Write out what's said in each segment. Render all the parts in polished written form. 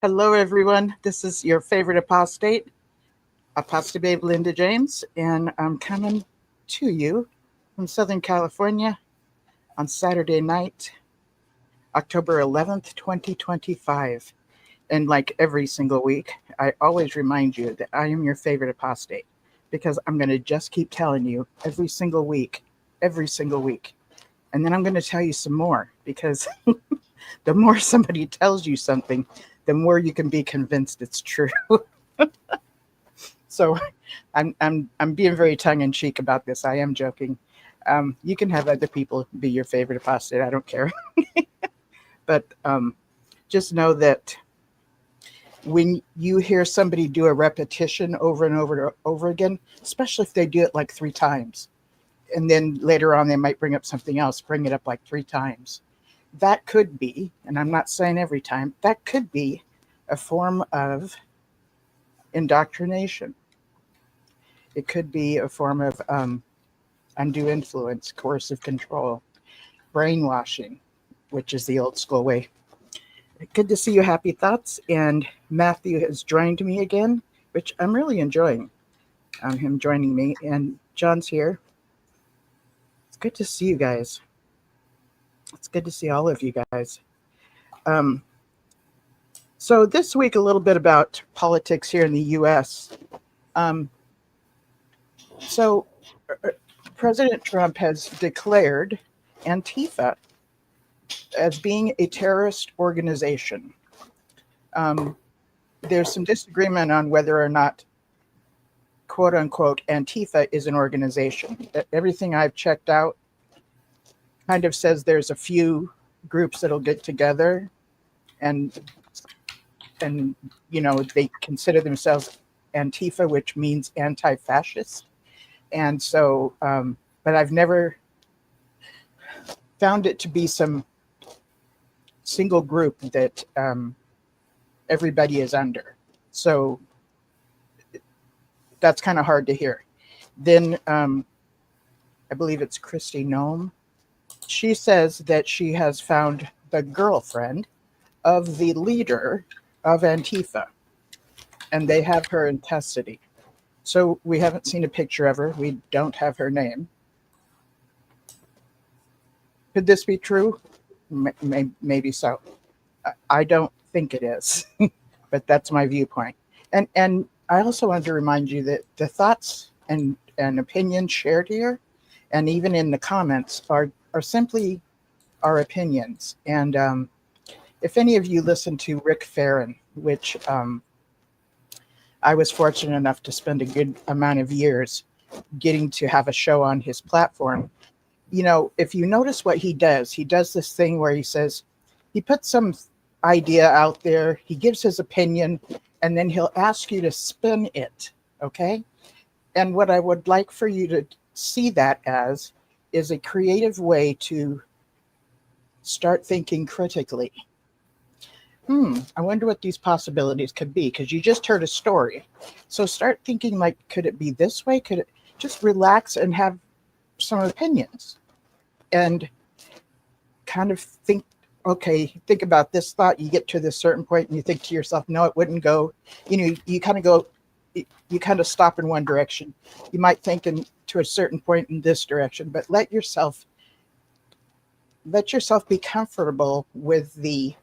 Hello, everyone. This is your favorite apostate, Apostate Babe Linda James, and I'm coming to you from Southern California on Saturday night, October 11th, 2025. And like every single week, I always remind you that I am your favorite apostate because I'm going to just keep telling you every single week. And then I'm going to tell you some more because the more somebody tells you something, the more you can be convinced it's true. So I'm being very tongue in cheek about this. I am joking. You can have other people be your favorite apostate. I don't care. But just know that when you hear somebody do a repetition over and over and over again, especially if they do it like 3 times, and then later on they might bring up something else, bring it up like 3 times. That could be, and I'm not saying every time, that could be a form of indoctrination. It could be a form of undue influence, coercive control, brainwashing, which is the old school way. Good to see you, Happy Thoughts. And Matthew has joined me again, which I'm really enjoying him joining me. And John's here. It's good to see you guys. It's good to see all of you guys. Um, so this week, a little bit about politics here in the U.S. Um, so President Trump has declared Antifa as being a terrorist organization. Um, there's some disagreement on whether or not, quote unquote, Antifa is an organization. Everything I've checked out kind of says there's a few groups that'll get together and they consider themselves Antifa, which means anti-fascist. And so, but I've never found it to be some single group that everybody is under. So that's kind of hard to hear. Then I believe it's Christy Nome. She says that she has found the girlfriend of the leader of Antifa, and they have her in custody. So we haven't seen a picture of her. We don't have her name. Could this be true? Maybe so. I don't think it is, but that's my viewpoint. And I also want to remind you that the thoughts and opinions shared here, and even in the comments, are simply our opinions. And if any of you listen to Rick Farron, which I was fortunate enough to spend a good amount of years getting to have a show on his platform, if you notice what he does this thing where he says, he puts some idea out there, he gives his opinion, and then he'll ask you to spin it, okay? And what I would like for you to see that as is a creative way to start thinking critically. I wonder what these possibilities could be, because you just heard a story. So start thinking like, could it be this way? Could it just relax and have some opinions and kind of think, okay, think about this thought. You get to this certain point and you think to yourself, no, it wouldn't go. You kind of go, you kind of stop in one direction. You might think to a certain point in this direction, but let yourself be comfortable with the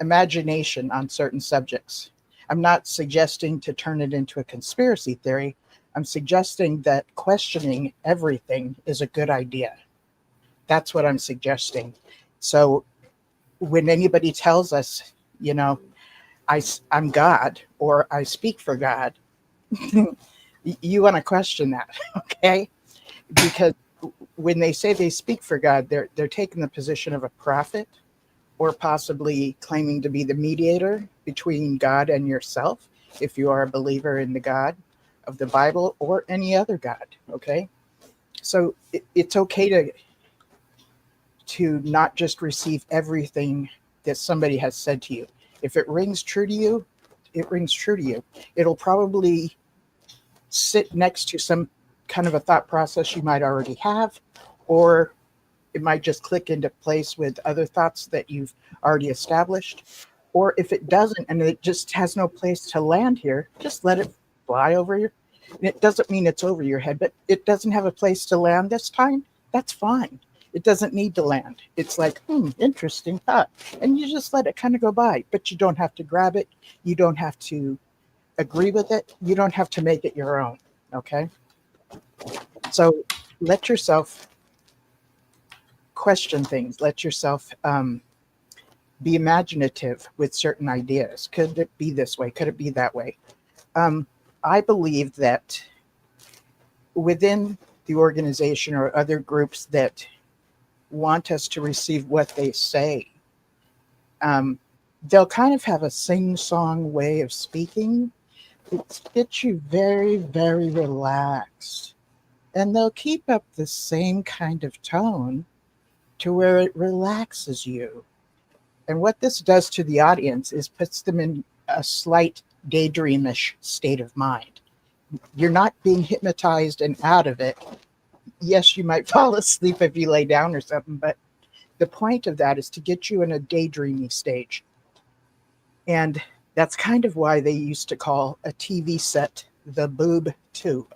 imagination on certain subjects. I'm not suggesting to turn it into a conspiracy theory. I'm suggesting that questioning everything is a good idea. That's what I'm suggesting. So when anybody tells us, I'm God or I speak for God, you want to question that, okay? Because when they say they speak for God, they're taking the position of a prophet, or possibly claiming to be the mediator between God and yourself, if you are a believer in the God of the Bible or any other God, okay? So it's okay to not just receive everything that somebody has said to you. If it rings true to you, it rings true to you. It'll probably sit next to some kind of a thought process you might already have, or it might just click into place with other thoughts that you've already established. Or if it doesn't and it just has no place to land here, just let it fly over your. It doesn't mean it's over your head, but it doesn't have a place to land this time. That's fine. It doesn't need to land. It's like, interesting thought. And you just let it kind of go by, but you don't have to grab it. You don't have to agree with it. You don't have to make it your own. Okay. So let yourself question things. Let yourself be imaginative with certain ideas. Could it be this way? Could it be that way? I believe that within the organization or other groups that want us to receive what they say, they'll kind of have a sing-song way of speaking. It gets you very, very relaxed. And they'll keep up the same kind of tone to where it relaxes you. And what this does to the audience is puts them in a slight daydreamish state of mind. You're not being hypnotized and out of it. Yes, you might fall asleep if you lay down or something, but the point of that is to get you in a daydreamy stage. And that's kind of why they used to call a TV set the boob tube.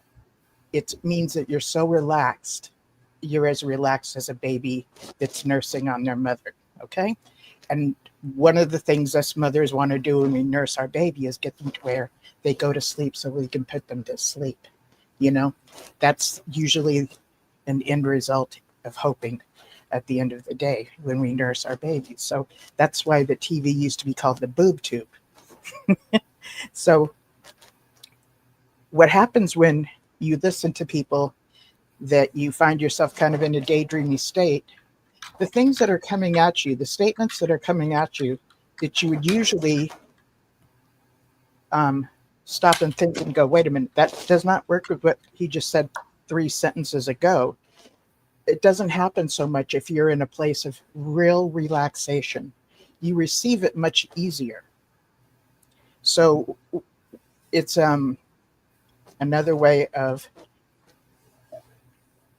It means that you're so relaxed. You're as relaxed as a baby that's nursing on their mother. Okay. And one of the things us mothers want to do when we nurse our baby is get them to where they go to sleep so we can put them to sleep. You know, that's usually an end result of hoping at the end of the day when we nurse our babies. So that's why the TV used to be called the boob tube. So what happens when you listen to people that you find yourself kind of in a daydreamy state, the things that are coming at you, the statements that are coming at you that you would usually stop and think and go, wait a minute, that does not work with what he just said 3 sentences ago. It doesn't happen so much if you're in a place of real relaxation. You receive it much easier. So it's another way of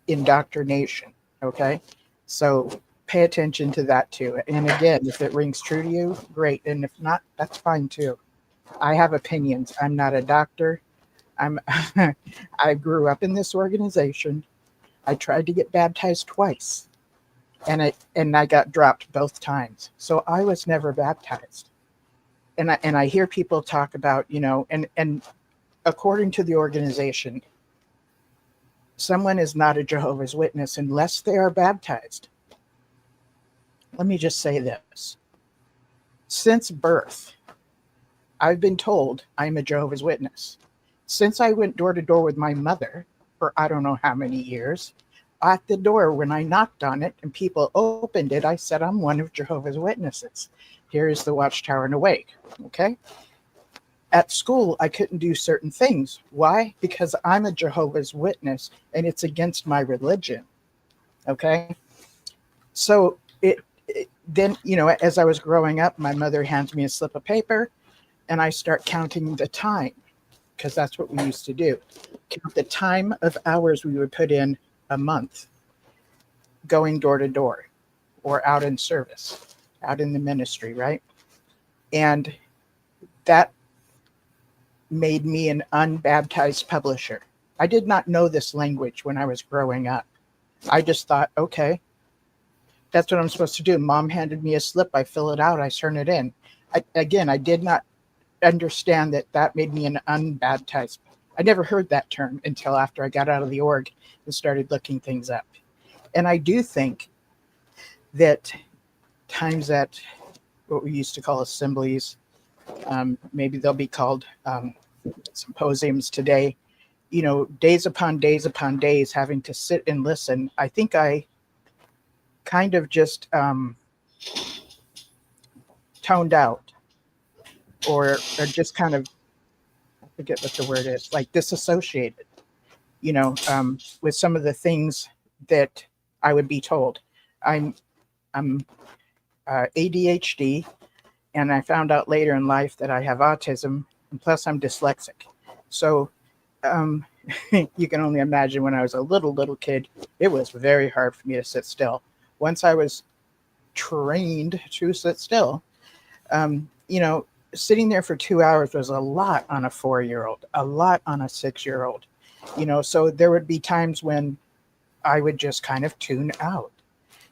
indoctrination. Okay. So pay attention to that too. And again, if it rings true to you, great. And if not, that's fine too. I have opinions. I'm not a doctor. I grew up in this organization. I tried to get baptized twice and I got dropped both times. So I was never baptized. And I hear people talk about, and according to the organization, someone is not a Jehovah's Witness unless they are baptized. Let me just say this. Since birth, I've been told I'm a Jehovah's Witness. Since I went door to door with my mother for I don't know how many years, at the door when I knocked on it and people opened it, I said, I'm one of Jehovah's Witnesses. Here's the Watchtower and Awake. Okay. At school, I couldn't do certain things. Why? Because I'm a Jehovah's Witness and it's against my religion. Okay. So then, as I was growing up, my mother hands me a slip of paper and I start counting the time because that's what we used to do. Count the time of hours we would put in a month going door to door or out in service, out in the ministry, right? And that made me an unbaptized publisher. I did not know this language when I was growing up. I just thought, okay, that's what I'm supposed to do. Mom handed me a slip. I fill it out. I turn it in. I did not understand that made me an unbaptized. I never heard that term until after I got out of the org and started looking things up. And I do think that times at what we used to call assemblies, maybe they'll be called symposiums today, days upon days having to sit and listen. I think I kind of just toned out or just kind of, I forget what the word is, like disassociated, with some of the things that I would be told. I'm ADHD, and I found out later in life that I have autism, and plus I'm dyslexic. So you can only imagine when I was a little kid, it was very hard for me to sit still. Once I was trained to sit still, you know, sitting there for 2 hours was a lot on a 4-year-old, a lot on a 6-year-old, so there would be times when I would just kind of tune out.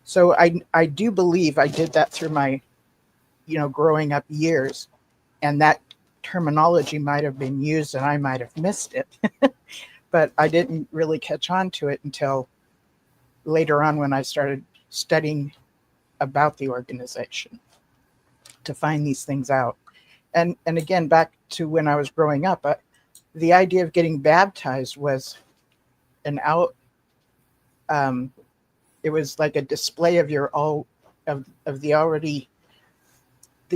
So I do believe I did that through my, growing up years, and that terminology might have been used and I might have missed it, but I didn't really catch on to it until later on when I started studying about the organization to find these things out. And again, back to when I was growing up, the idea of getting baptized was an out. Um, it was like a display of your all of the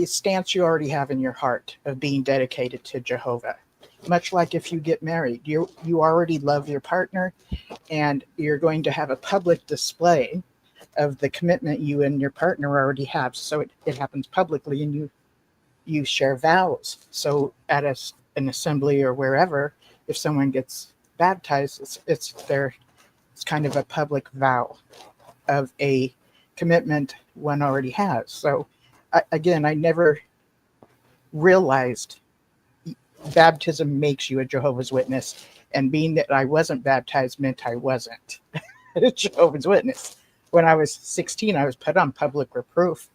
stance you already have in your heart of being dedicated to Jehovah. Much like if you get married, you already love your partner, and you're going to have a public display of the commitment you and your partner already have. So it happens publicly, and you share vows. So at an assembly or wherever, if someone gets baptized, it's kind of a public vow of a commitment one already has. So again, I never realized baptism makes you a Jehovah's Witness, and being that I wasn't baptized meant I wasn't a Jehovah's Witness. When I was 16, I was put on public reproof.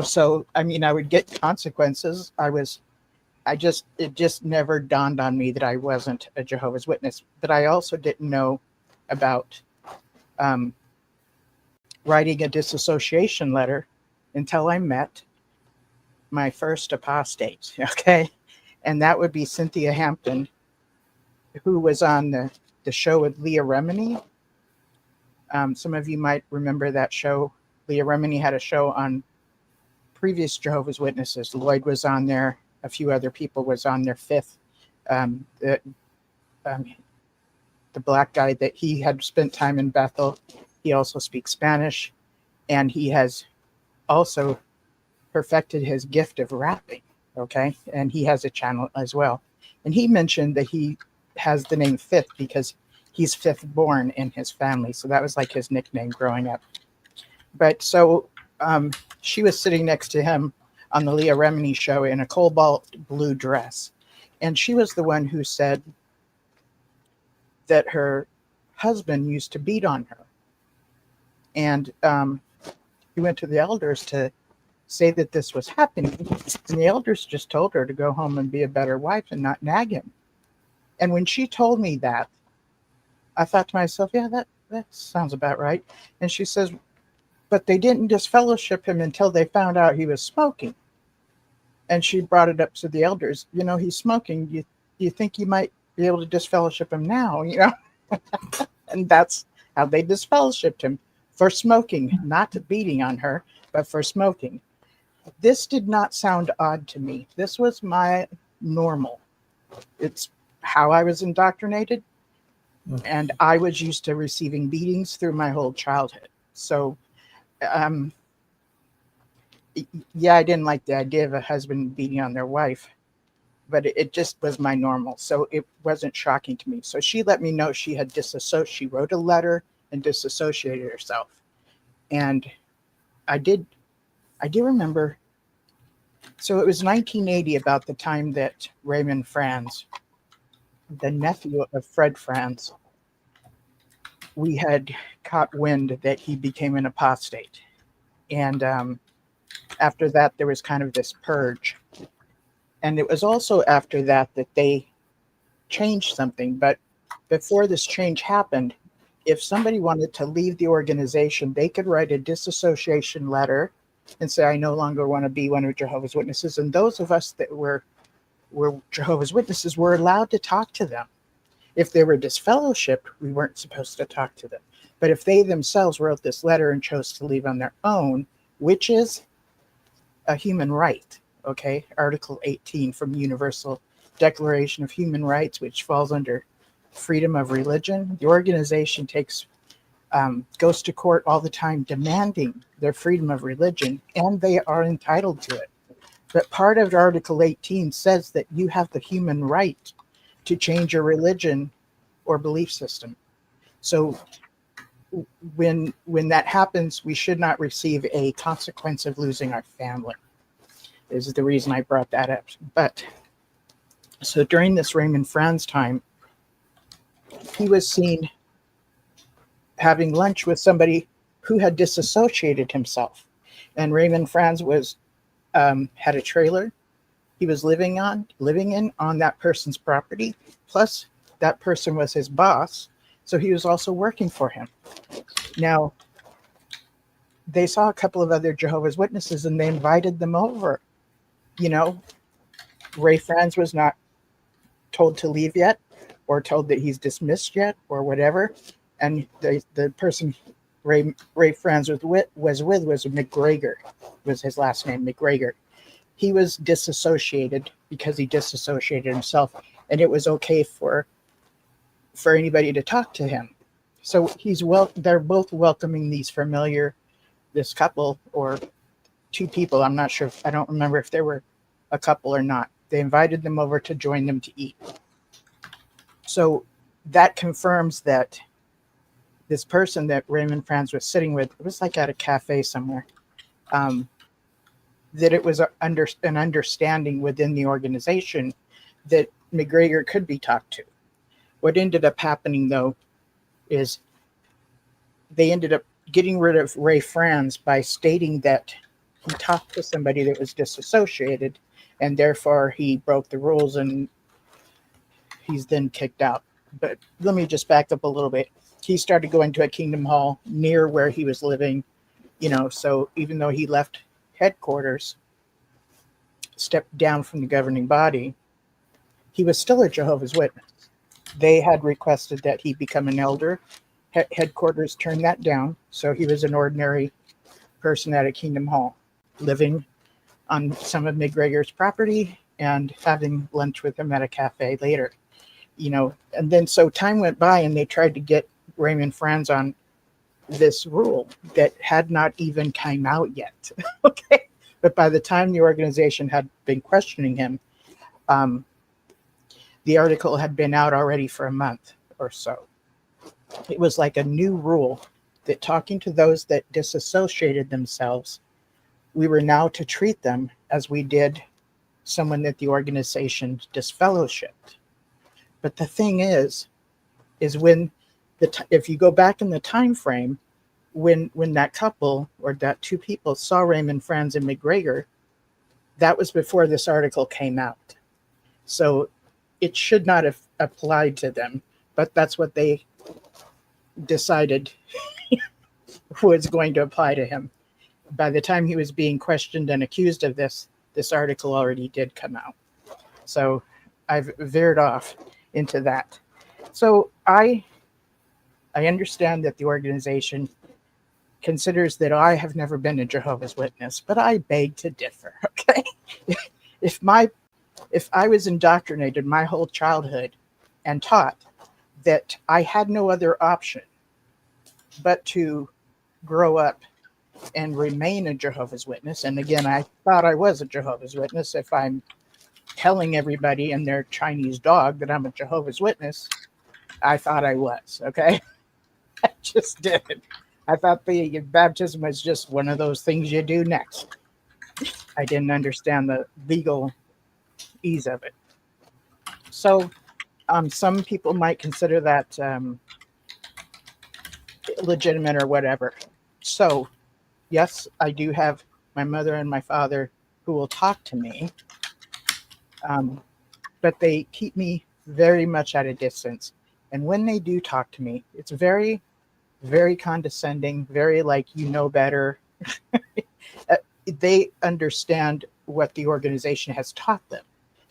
So I mean, I would get consequences. It just never dawned on me that I wasn't a Jehovah's Witness. But I also didn't know about writing a disassociation letter until I met my first apostate. Okay. And that would be Cynthia Hampton, who was on the show with Leah Remini. Some of you might remember that show. Leah Remini had a show on previous Jehovah's Witnesses. Lloyd was on there. A few other people was on their fifth. The black guy that he had spent time in Bethel. He also speaks Spanish, and he has also perfected his gift of rapping. Okay, and he has a channel as well. And he mentioned that he has the name Fifth because he's fifth born in his family. So that was like his nickname growing up. But so she was sitting next to him on the Leah Remini show in a cobalt blue dress. And she was the one who said that her husband used to beat on her. And he went to the elders to say that this was happening. And the elders just told her to go home and be a better wife and not nag him. And when she told me that, I thought to myself, yeah, that sounds about right. And she says, but they didn't disfellowship him until they found out he was smoking. And she brought it up to the elders. He's smoking. You think you might be able to disfellowship him now, And that's how they disfellowshipped him, for smoking, not beating on her, but for smoking. This did not sound odd to me. This was my normal. It's how I was indoctrinated. And I was used to receiving beatings through my whole childhood. So, yeah, I didn't like the idea of a husband beating on their wife, but it just was my normal. So it wasn't shocking to me. So she let me know she had disassociated. She wrote a letter and disassociated herself. And I do remember. So it was 1980, about the time that Raymond Franz, the nephew of Fred Franz, we had caught wind that he became an apostate. And after that, there was kind of this purge. And it was also after that they changed something. But before this change happened, if somebody wanted to leave the organization, they could write a disassociation letter and say, I no longer want to be one of Jehovah's Witnesses. And those of us that were Jehovah's Witnesses were allowed to talk to them. If they were disfellowshipped, we weren't supposed to talk to them. But if they themselves wrote this letter and chose to leave on their own, which is a human right, okay, Article 18 from the Universal Declaration of Human Rights, which falls under freedom of religion, the organization goes to court all the time demanding their freedom of religion, and they are entitled to it. But part of Article 18 says that you have the human right to change your religion or belief system. So when that happens, we should not receive a consequence of losing our family. is the reason I brought that up. But so during this Raymond Franz time, he was seen having lunch with somebody who had disassociated himself. And Raymond Franz was had a trailer he was living in on that person's property. Plus, that person was his boss, so he was also working for him. Now, they saw a couple of other Jehovah's Witnesses, and they invited them over. You know, Ray Franz was not told to leave yet, or told that he's dismissed yet, or whatever. And the person Ray Franz was with McGregor, was his last name, McGregor. He was disassociated because he disassociated himself, and it was okay for anybody to talk to him. So they're both welcoming this couple or two people. I'm not sure. I don't remember if they were a couple or not. They invited them over to join them to eat. So that confirms that this person that Raymond Franz was sitting with, it was like at a cafe somewhere, that it was an understanding within the organization that McGregor could be talked to. What ended up happening, though, is they ended up getting rid of Ray Franz by stating that he talked to somebody that was disassociated, and therefore he broke the rules and he's then kicked out. But let me just back up a little bit. He started going to a Kingdom Hall near where he was living, so even though he left headquarters, stepped down from the governing body, he was still a Jehovah's Witness. They had requested that he become an elder. Headquarters turned that down, so he was an ordinary person at a Kingdom Hall, living on some of McGregor's property and having lunch with him at a cafe later. And then so time went by and they tried to get Raymond Franz on this rule that had not even come out yet. Okay. But by the time the organization had been questioning him, the article had been out already for a month or so. It was like a new rule that talking to those that disassociated themselves, we were now to treat them as we did someone that the organization disfellowshipped. But the thing is when if you go back in the time frame, when that couple or that two people saw Raymond Franz and McGregor, that was before this article came out. So it should not have applied to them, but that's what they decided was going to apply to him. By the time he was being questioned and accused of this article already did come out. So I've veered off into that. So I understand that the organization considers that I have never been a Jehovah's Witness, but I beg to differ. Okay, if I was indoctrinated my whole childhood and taught that I had no other option but to grow up and remain a Jehovah's Witness, and again, I thought I was a Jehovah's Witness. If I'm telling everybody and their Chinese dog that I'm a Jehovah's Witness, I thought I was. Okay, I just did. I thought the baptism was just one of those things you do next. I didn't understand the legal ease of it. So some people might consider that legitimate or whatever. So yes, I do have my mother and my father who will talk to me, but they keep me very much at a distance. And when they do talk to me, it's very, very condescending, very like, better. They understand what the organization has taught them.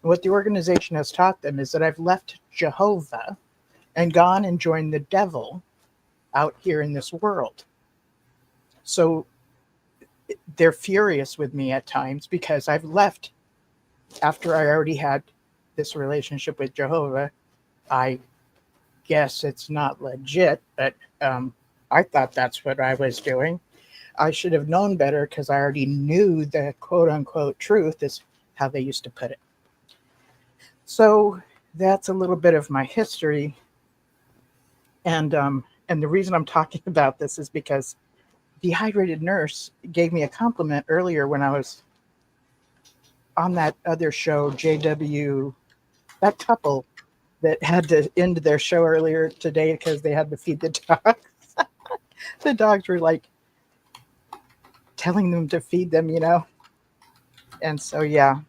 And what the organization has taught them is that I've left Jehovah and gone and joined the devil out here in this world. So they're furious with me at times because I've left after I already had this relationship with Jehovah. I guess it's not legit, but I thought that's what I was doing. I should have known better because I already knew the quote unquote truth, is how they used to put it. So that's a little bit of my history. And the reason I'm talking about this is because Dehydrated Nurse gave me a compliment earlier when I was on that other show, JW, that couple that had to end their show earlier today because they had to feed the dogs. The dogs were like telling them to feed them, And so, yeah,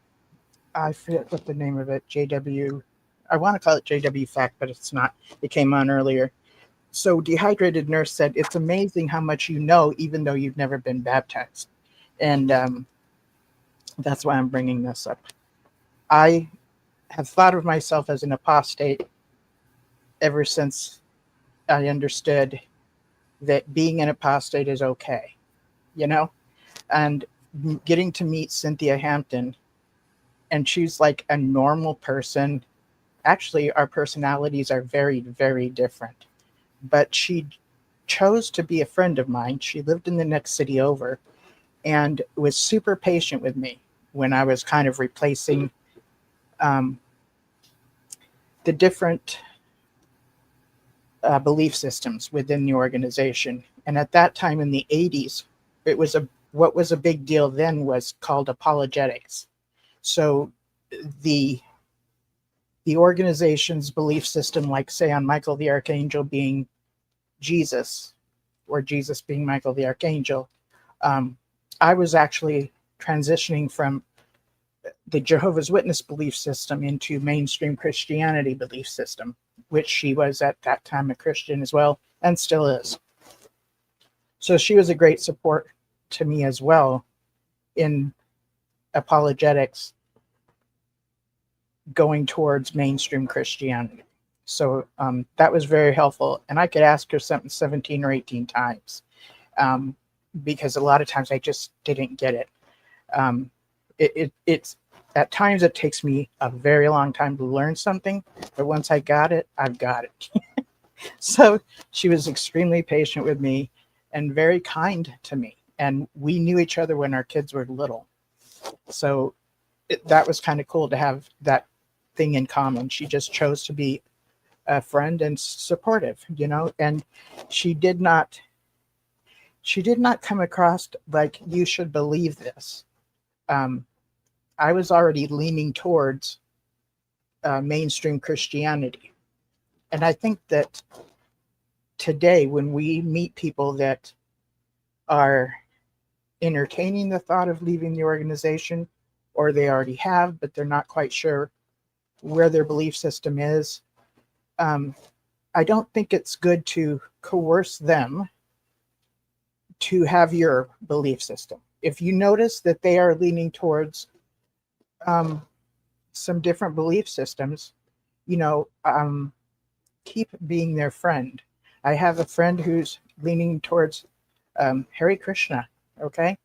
I forget what the name of it, JW. I want to call it JW Fact, but it's not. It came on earlier. So, Dehydrated Nurse said, it's amazing how much you know, even though you've never been baptized. And that's why I'm bringing this up. I have thought of myself as an apostate ever since I understood that being an apostate is okay, you know? And getting to meet Cynthia Hampton, and she's like a normal person. Actually, our personalities are very, very different. But she chose to be a friend of mine. She lived in the next city over and was super patient with me when I was kind of replacing um, the different belief systems within the organization. And at that time in the 80s, it was what was a big deal then was called apologetics. So the organization's belief system, like say on Michael the Archangel being Jesus, or Jesus being Michael the Archangel, I was actually transitioning from the Jehovah's Witness belief system into mainstream Christianity belief system, which she was at that time a Christian as well, and still is. So she was a great support to me as well in apologetics going towards mainstream Christianity. So that was very helpful. And I could ask her something 17 or 18 times because a lot of times I just didn't get it. It's at times it takes me a very long time to learn something, but once I got it, I've got it. So she was extremely patient with me and very kind to me. And we knew each other when our kids were little. So that was kind of cool to have that thing in common. She just chose to be a friend and supportive, and she did not come across like you should believe this. I was already leaning towards mainstream Christianity. And I think that today, when we meet people that are entertaining the thought of leaving the organization, or they already have, but they're not quite sure where their belief system is, I don't think it's good to coerce them to have your belief system. If you notice that they are leaning towards some different belief systems, keep being their friend. I have a friend who's leaning towards Hare Krishna, okay?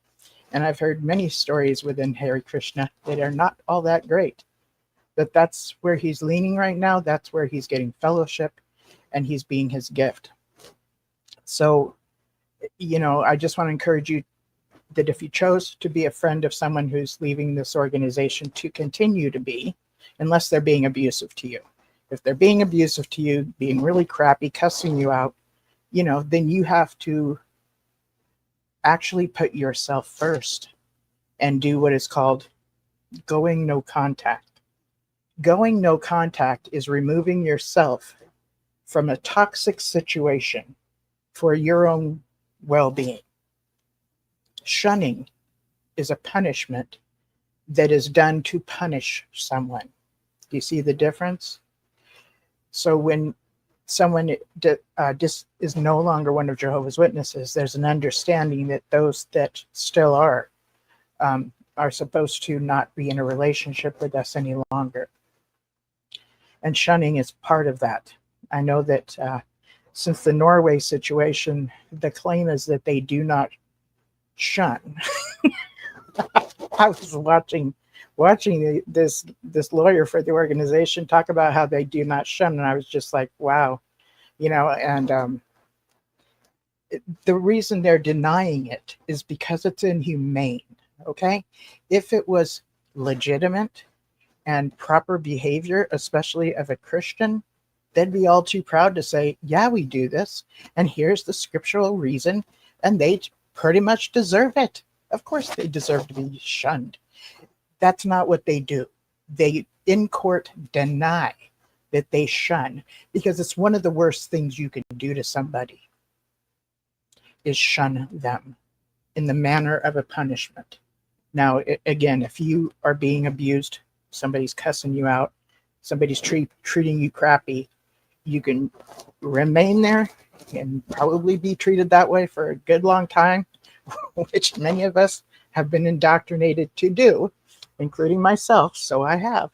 And I've heard many stories within Hare Krishna that are not all that great. But that's where he's leaning right now. That's where he's getting fellowship, and he's being his gift. So, I just want to encourage you that if you chose to be a friend of someone who's leaving this organization, to continue to be, unless they're being abusive to you. If they're being abusive to you, being really crappy, cussing you out, then you have to actually put yourself first and do what is called going no contact. Going no contact is removing yourself from a toxic situation for your own well-being. Shunning is a punishment that is done to punish someone. Do you see the difference? So when someone is no longer one of Jehovah's Witnesses, there's an understanding that those that still are supposed to not be in a relationship with us any longer. And shunning is part of that. I know that since the Norway situation, the claim is that they do not shun. I was watching this lawyer for the organization talk about how they do not shun, and I was just like, wow, and the reason they're denying it is because it's inhumane. Okay, if it was legitimate and proper behavior, especially of a Christian, they'd be all too proud to say, yeah, we do this, and here's the scriptural reason, and they pretty much deserve it. Of course they deserve to be shunned. That's not what they do. They in court deny that they shun, because it's one of the worst things you can do to somebody is shun them in the manner of a punishment. Now, again, if you are being abused, somebody's cussing you out, somebody's treating you crappy, you can remain there and probably be treated that way for a good long time, which many of us have been indoctrinated to do, including myself, so I have.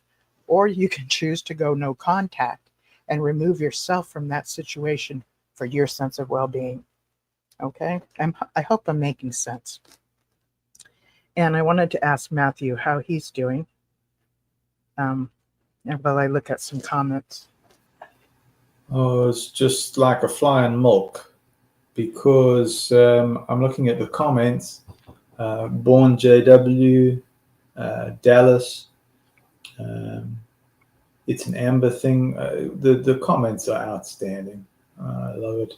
Or you can choose to go no contact and remove yourself from that situation for your sense of well-being. Okay? I hope I'm making sense. And I wanted to ask Matthew how he's doing. While I look at some comments. Oh, it's just like a fly in milk, because I'm looking at the comments. Born JW, Dallas. It's an Amber thing. The comments are outstanding. I love it.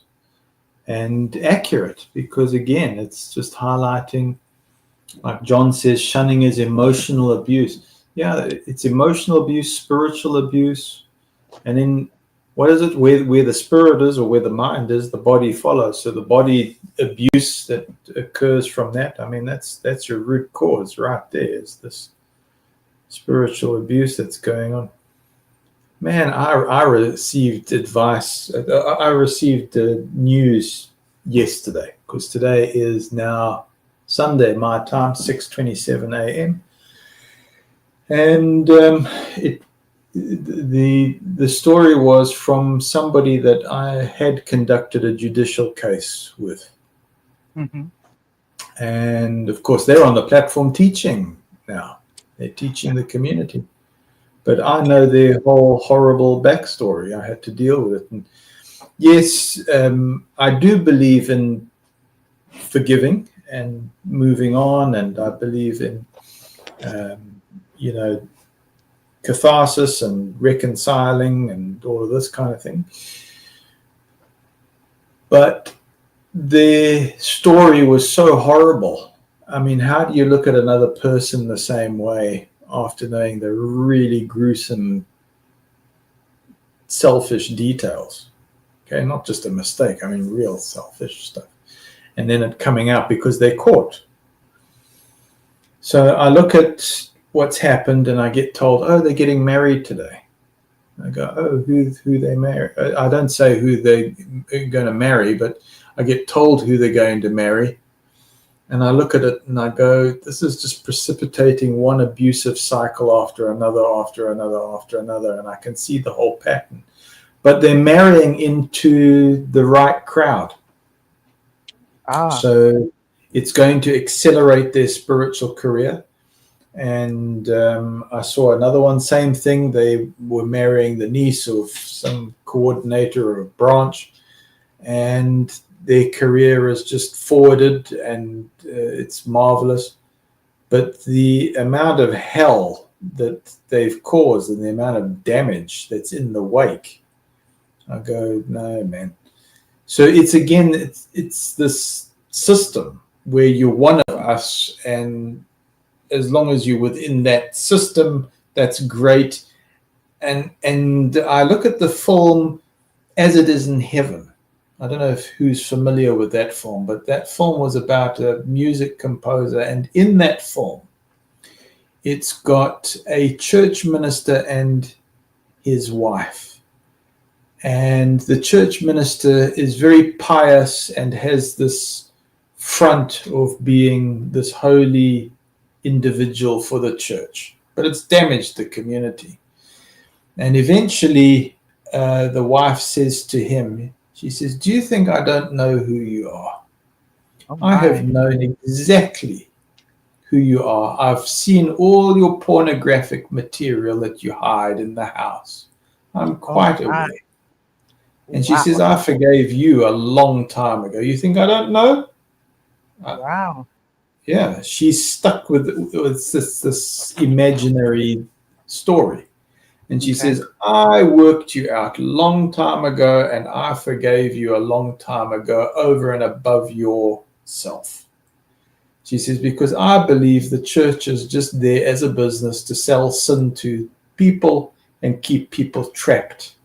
And accurate, because again, it's just highlighting, like John says, shunning is emotional abuse. Yeah, it's emotional abuse, spiritual abuse. And then what is it? Where the spirit is, or where the mind is, the body follows. So the body abuse that occurs from that, I mean, that's your root cause right there, is this spiritual abuse that's going on. Man, I received advice. I received news yesterday, because today is now Sunday, my time, 6:27 a.m. And the story was from somebody that I had conducted a judicial case with. Mm-hmm. And of course, they're on the platform teaching now. They're teaching the community. But I know their whole horrible backstory. I had to deal with it. And yes, I do believe in forgiving and moving on, and I believe in, catharsis and reconciling and all of this kind of thing. But the story was so horrible. I mean, how do you look at another person the same way after knowing the really gruesome, selfish details? Okay, not just a mistake, I mean real selfish stuff. And then it coming out because they're caught. So I look at what's happened and I get told, oh, they're getting married today. I go, oh, who they marry? I don't say who they're going to marry, but I get told who they're going to marry. And I look at it and I go, this is just precipitating one abusive cycle after another, after another, after another. And I can see the whole pattern. But they're marrying into the right crowd. So it's going to accelerate their spiritual career. And I saw another one, same thing. They were marrying the niece of some coordinator of a branch, and their career is just forwarded, and it's marvelous. But the amount of hell that they've caused and the amount of damage that's in the wake, I go, no, man. So it's again, it's this system where you're one of us, and as long as you're within that system, that's great. And I look at the film As It Is in Heaven. I don't know who's familiar with that film, but that film was about a music composer. And in that film, it's got a church minister and his wife. And the church minister is very pious and has this front of being this holy individual for the church, but it's damaged the community. And eventually the wife says to him, she says, do you think I don't know who you are? I have known exactly who you are. I've seen all your pornographic material that you hide in the house. I'm quite aware. And she says, I forgave you a long time ago. You think I don't know? Wow. Yeah, she's stuck with this imaginary story. And she says, I worked you out a long time ago, and I forgave you a long time ago over and above yourself. She says, because I believe the church is just there as a business to sell sin to people and keep people trapped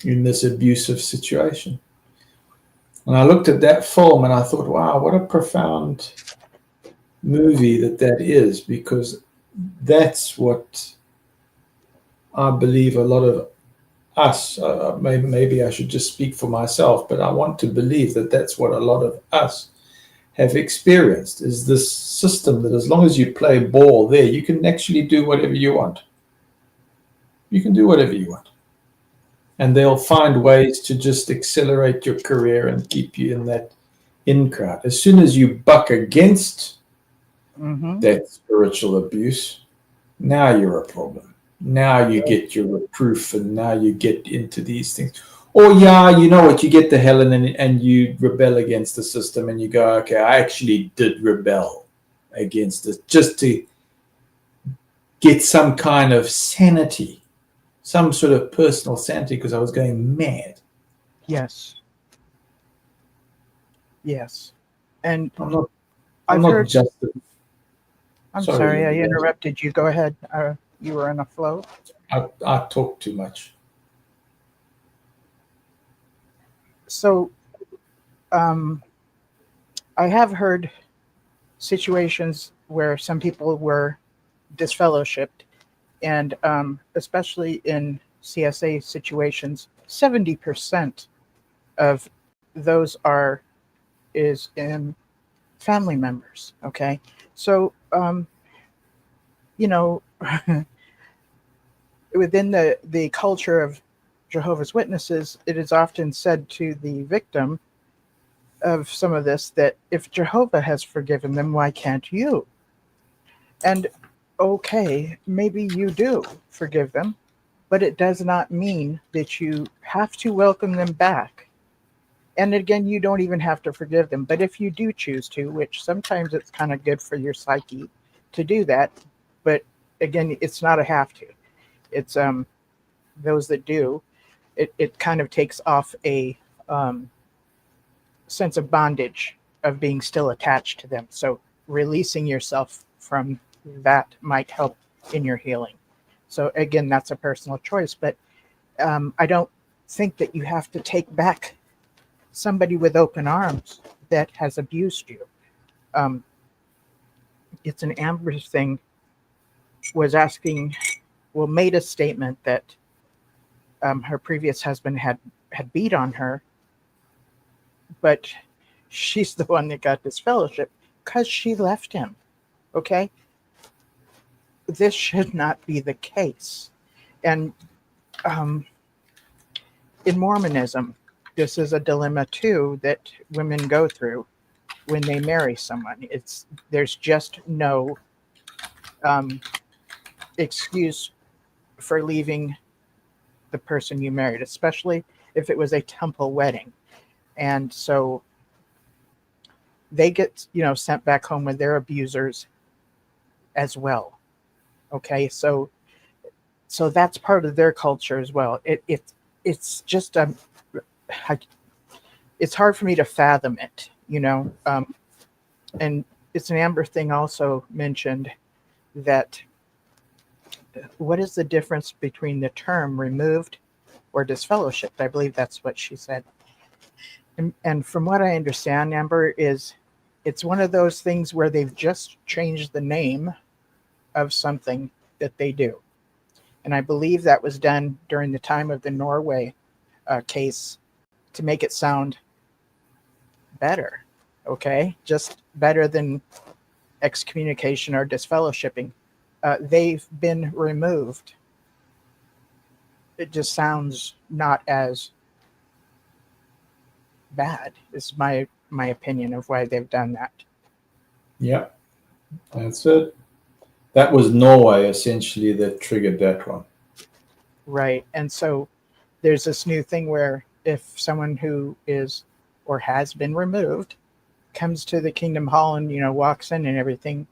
in this abusive situation. And I looked at that film and I thought, wow, what a profound movie that is, because that's what I believe a lot of us, maybe I should just speak for myself, but I want to believe that that's what a lot of us have experienced, is this system that as long as you play ball there, you can actually do whatever you want. You can do whatever you want. And they'll find ways to just accelerate your career and keep you in that in crowd. As soon as you buck against that spiritual abuse, now you're a problem. Now you get your reproof, and now you get into these things. Or yeah, you know what, you get the hell and you rebel against the system and you go, okay, I actually did rebel against it just to get some kind of sanity, some sort of personal sanity, because I was going mad. Yes. Yes. And I'm not just. I'm sorry, I interrupted you. Go ahead. You were on a flow. I talk too much. So, I have heard situations where some people were disfellowshipped, and especially in CSA situations, 70% of those is in family members. Okay, so within the culture of Jehovah's Witnesses, it is often said to the victim of some of this that if Jehovah has forgiven them, why can't you? And okay, maybe you do forgive them, but it does not mean that you have to welcome them back. And again, you don't even have to forgive them. But if you do choose to, which sometimes it's kind of good for your psyche to do that, but again, it's not a have to. It's those that do, it kind of takes off a sense of bondage of being still attached to them. So releasing yourself from that might help in your healing. So again, that's a personal choice, but I don't think that you have to take back somebody with open arms that has abused you. It's an Amber thing was made a statement that her previous husband had beat on her, but she's the one that got this fellowship because she left him. Okay? This should not be the case. And in Mormonism, this is a dilemma too that women go through when they marry someone. There's just no excuse for leaving the person you married, especially if it was a temple wedding. And so they get, sent back home with their abusers as well. Okay, so that's part of their culture as well. It's just it's hard for me to fathom it, and it's an Amber thing also mentioned that what is the difference between the term removed or disfellowshipped? I believe that's what she said. And from what I understand, Amber, it's one of those things where they've just changed the name of something that they do. And I believe that was done during the time of the Norway case to make it sound better. Okay? Just better than excommunication or disfellowshipping. They've been removed. It just sounds not as bad, is my opinion of why they've done that. Yeah, that's it. That was Norway essentially that triggered that one. Right. And so there's this new thing where if someone who is or has been removed comes to the Kingdom Hall and walks in and everything,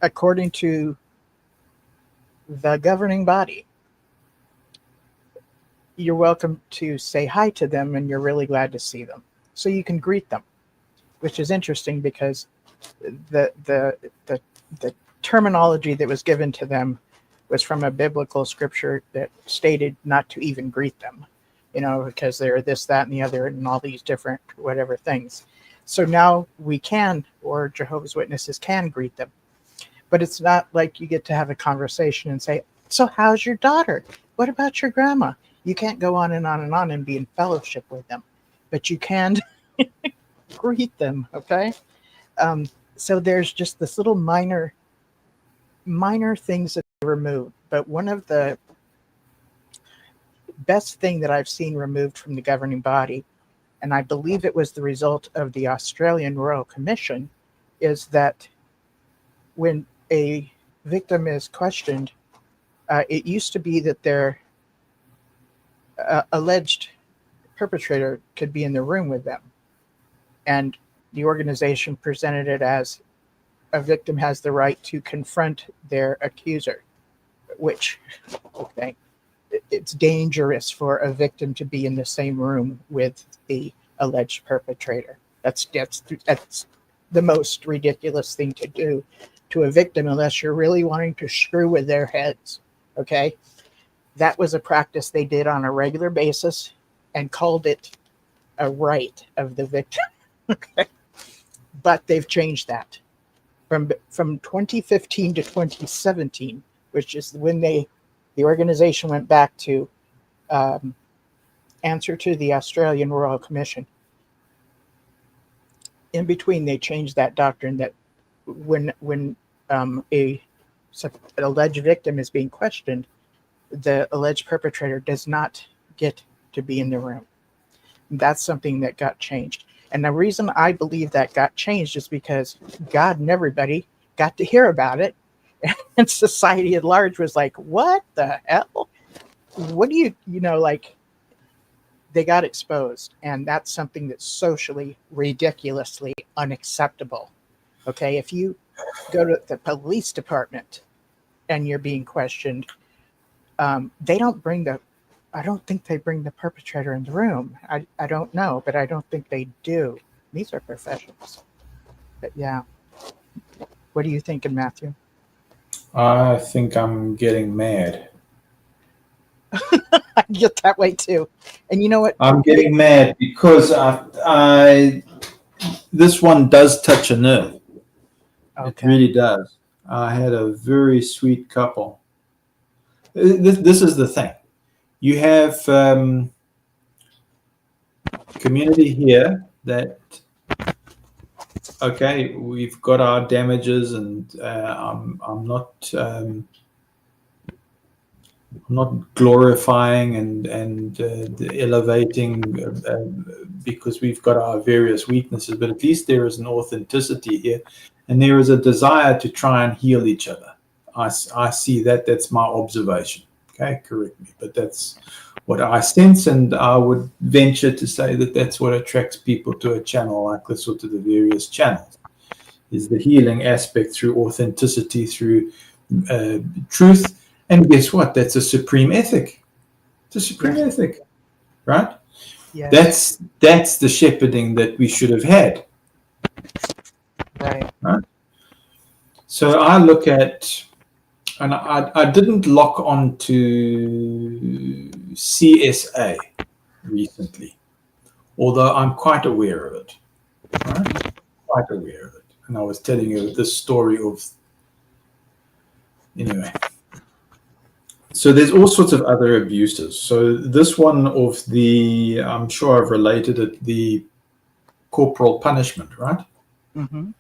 according to the governing body, you're welcome to say hi to them and you're really glad to see them. So you can greet them, which is interesting because the terminology that was given to them was from a biblical scripture that stated not to even greet them, because they're this, that, and the other, and all these different whatever things. So now we can, or Jehovah's Witnesses can greet them. But it's not like you get to have a conversation and say, so how's your daughter? What about your grandma? You can't go on and on and on and be in fellowship with them, but you can greet them, okay? So there's just this little minor things that are removed. But one of the best thing that I've seen removed from the governing body, and I believe it was the result of the Australian Royal Commission, is that when a victim is questioned, it used to be that their alleged perpetrator could be in the room with them. And the organization presented it as a victim has the right to confront their accuser, which, okay, it's dangerous for a victim to be in the same room with the alleged perpetrator. That's the most ridiculous thing to do to a victim, unless you're really wanting to screw with their heads. Okay, that was a practice they did on a regular basis and called it a right of the victim. Okay, but they've changed that from 2015 to 2017, which is when the organization went back to answer to the Australian Royal Commission. In between, they changed that doctrine that when an alleged victim is being questioned, the alleged perpetrator does not get to be in the room. That's something that got changed. And the reason I believe that got changed is because God and everybody got to hear about it. And society at large was like, what the hell? What do you like, they got exposed. And that's something that's socially ridiculously unacceptable. Okay, if you go to the police department and you're being questioned, they don't bring I don't think they bring the perpetrator in the room. I don't know, but I don't think they do. These are professionals. But yeah. What are you thinking, Matthew? I think I'm getting mad. I get that way too. And you know what? I'm getting mad because this one does touch a nerve. Okay. It really does. I had a very sweet couple. This is the thing. You have community here that, okay, we've got our damages, and I'm not glorifying and elevating because we've got our various weaknesses, but at least there is an authenticity here, and there is a desire to try and heal each other. I see that. That's my observation. Okay, correct me, but that's what I sense, and I would venture to say that that's what attracts people to a channel like this, or to the various channels, is the healing aspect through authenticity, through truth. And guess what? That's a supreme ethic. It's a supreme ethic, right? Yeah. That's the shepherding that we should have had. Right. So I look at, and I didn't lock on to CSA recently, although I'm quite aware of it. Right? Quite aware of it. And I was telling you this story of, anyway. So there's all sorts of other abuses. So this one of the, I'm sure I've related it, the corporal punishment, right? Mm-hmm.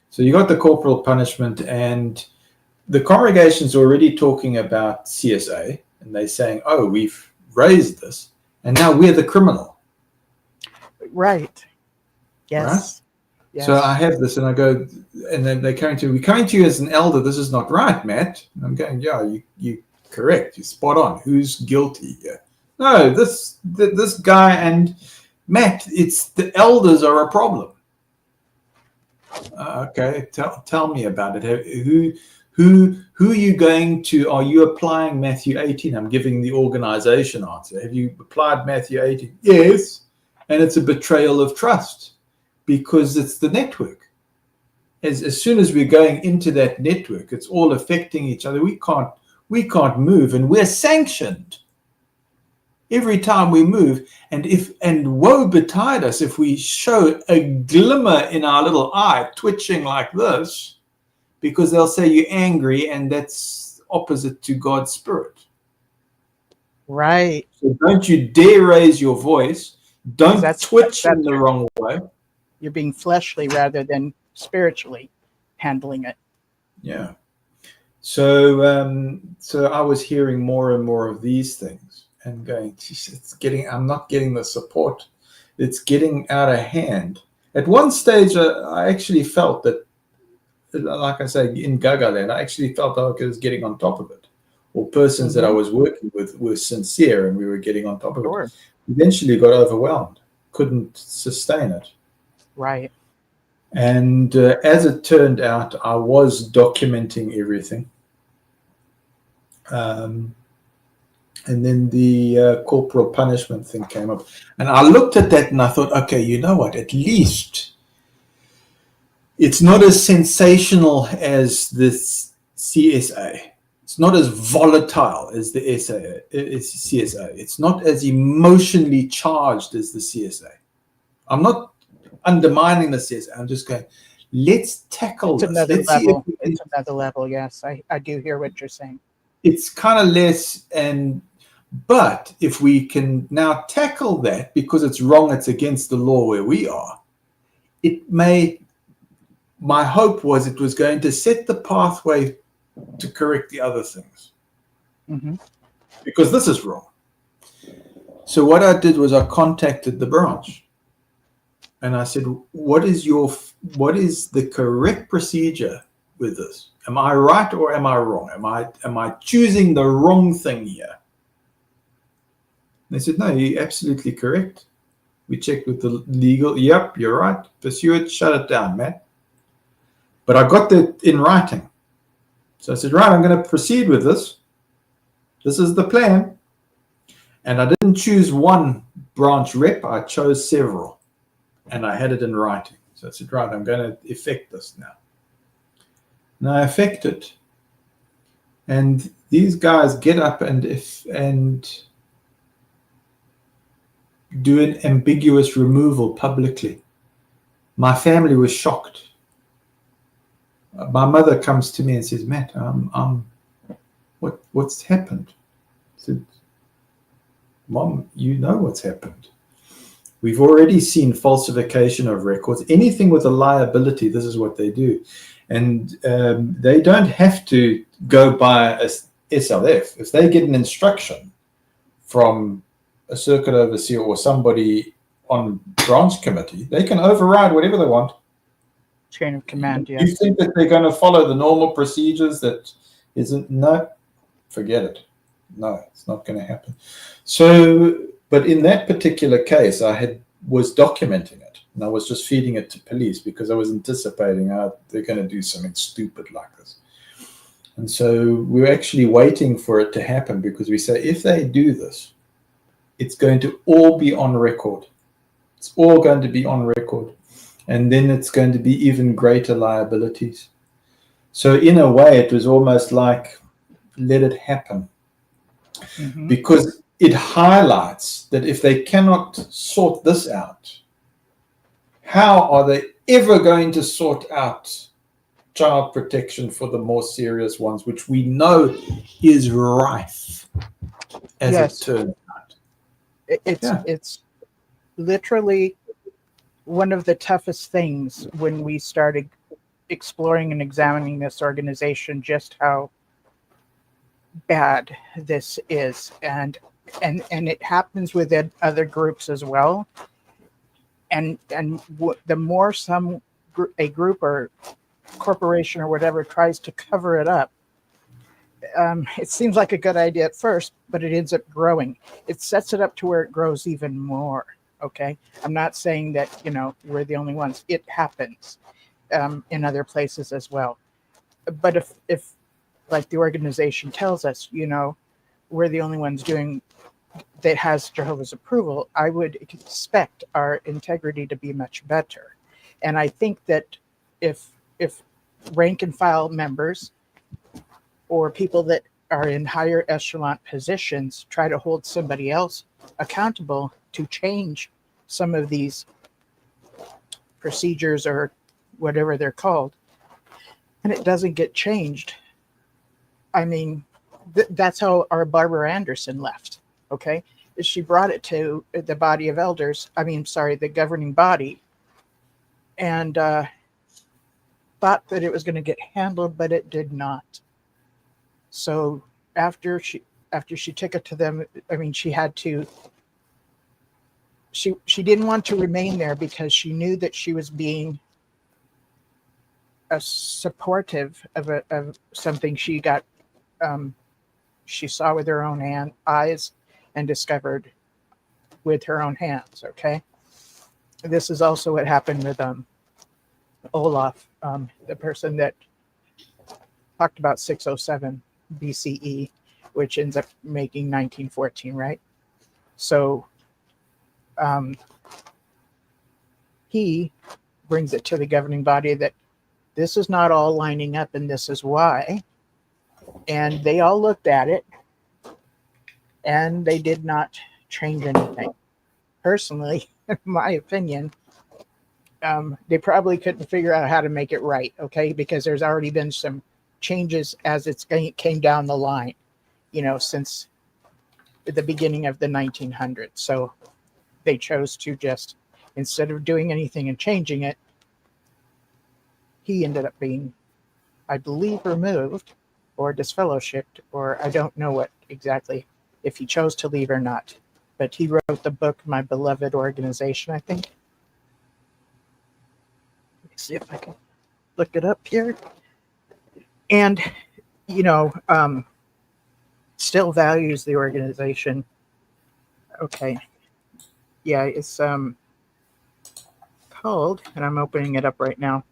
So you got the corporal punishment, and the congregation's already talking about CSA, and they're saying, oh, we've raised this, and now we're the criminal. Right. Yes. Right? Yes. So I have this, and I go, and then we're coming to you as an elder. This is not right, Matt. And I'm going, yeah, you correct. You're spot on. Who's guilty here? No, this guy and Matt. It's the elders are a problem. Okay, tell me about it. Who are you going to? Are you applying Matthew 18? I'm giving the organization answer. Have you applied Matthew 18? Yes, and it's a betrayal of trust because it's the network. as soon as we're going into that network, it's all affecting each other. We can't move, and we're sanctioned every time we move. And woe betide us if we show a glimmer in our little eye twitching like this, because they'll say you're angry, and that's opposite to God's spirit. Right. So don't you dare raise your voice. Don't twitch in the right. wrong way. You're being fleshly rather than spiritually handling it. Yeah. So I was hearing more and more of these things and going, I'm not getting the support. It's getting out of hand. At one stage, I actually felt that, like I say, in Gagaland, I actually felt like I was getting on top of it. Or persons that I was working with were sincere, and we were getting on top of it. Eventually got overwhelmed, couldn't sustain it. Right. And as it turned out, I was documenting everything. And then the corporal punishment thing came up. And I looked at that and I thought, okay, you know what? At least it's not as sensational as this CSA. It's not as volatile as the CSA. It's not as emotionally charged as the CSA. I'm not undermining the CSA. I'm just going, let's tackle this. Another level. It's another level. Yes, I do hear what you're saying. It's kind of less, but if we can now tackle that, because it's wrong, it's against the law where we are, my hope was it was going to set the pathway to correct the other things. Because this is wrong. So what I did was I contacted the branch and I said, what is the correct procedure with this? Am I right or am I wrong? Am I choosing the wrong thing here? And they said, no, you're absolutely correct. We checked with the legal. Yep, you're right. Pursue it, shut it down, Matt. But I got that in writing. So I said, right, I'm going to proceed with this. This is the plan. And I didn't choose one branch rep. I chose several. And I had it in writing. So I said, right, I'm going to effect this now. And I effect it. And these guys get up and do an ambiguous removal publicly. My family was shocked. My mother comes to me and says, Matt, what's happened? I said, Mom, you know what's happened. We've already seen falsification of records. Anything with a liability, this is what they do. And they don't have to go by a SLF. If they get an instruction from a circuit overseer or somebody on branch committee, they can override whatever they want. Chain of command, yes. You think that they're going to follow the normal procedures that isn't? No, forget it. No, it's not going to happen. So, but in that particular case, I was documenting it, and I was just feeding it to police because I was anticipating they're going to do something stupid like this. And so we were actually waiting for it to happen because we say, if they do this, it's going to all be on record. It's all going to be on record. And then it's going to be even greater liabilities. So in a way, it was almost like, let it happen. Because it highlights that if they cannot sort this out, how are they ever going to sort out child protection for the more serious ones, which we know is rife as it turns out? It's literally one of the toughest things when we started exploring and examining this organization, just how bad this is, and it happens within other groups as well. And the more a group or corporation or whatever tries to cover it up, it seems like a good idea at first, but it ends up growing. It sets it up to where it grows even more. Okay, I'm not saying that we're the only ones. It happens in other places as well. But if like the organization tells us, we're the only ones doing that has Jehovah's approval, I would expect our integrity to be much better. And I think that if if rank and file members or people that are in higher echelon positions try to hold somebody else accountable to change some of these procedures or whatever they're called, and it doesn't get changed. I mean, that's how our Barbara Anderson left. Okay. She brought it to the body of elders. The governing body, and thought that it was going to get handled, but it did not. So after she took it to them, she had to. She didn't want to remain there because she knew that she was being a supportive of something she got. She saw with her own eyes and discovered with her own hands. Okay, this is also what happened with Olaf, the person that talked about 607 BCE, which ends up making 1914, right? So he brings it to the governing body that this is not all lining up and this is why. And they all looked at it and they did not change anything. Personally, in my opinion, they probably couldn't figure out how to make it right, okay? Because there's already been some changes as it came down the line, since the beginning of the 1900s. So they chose to just, instead of doing anything and changing it, he ended up being, I believe, removed or disfellowshipped, or I don't know what exactly, if he chose to leave or not. But he wrote the book, My Beloved Organization, I think. Let me see if I can look it up here. And, still values the organization. Okay. Yeah, it's called, and I'm opening it up right now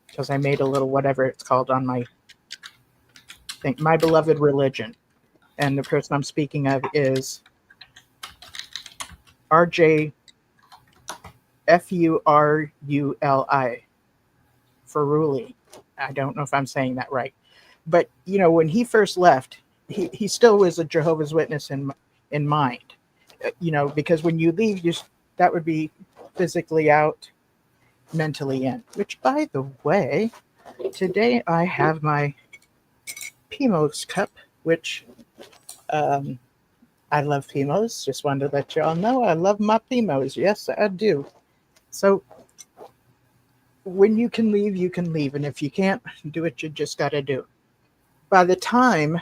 because I made a little whatever it's called on my thing, My Beloved Religion. And the person I'm speaking of is R.J. F-U-R-U-L-I, Feruli. I don't know if I'm saying that right. But, when he first left, he still was a Jehovah's Witness in mind. Because when you leave, that would be physically out, mentally in. Which, by the way, today I have my Pimos cup, which I love Pimos. Just wanted to let you all know I love my Pimos. Yes, I do. So when you can leave, you can leave. And if you can't do it, you just got to do. By the time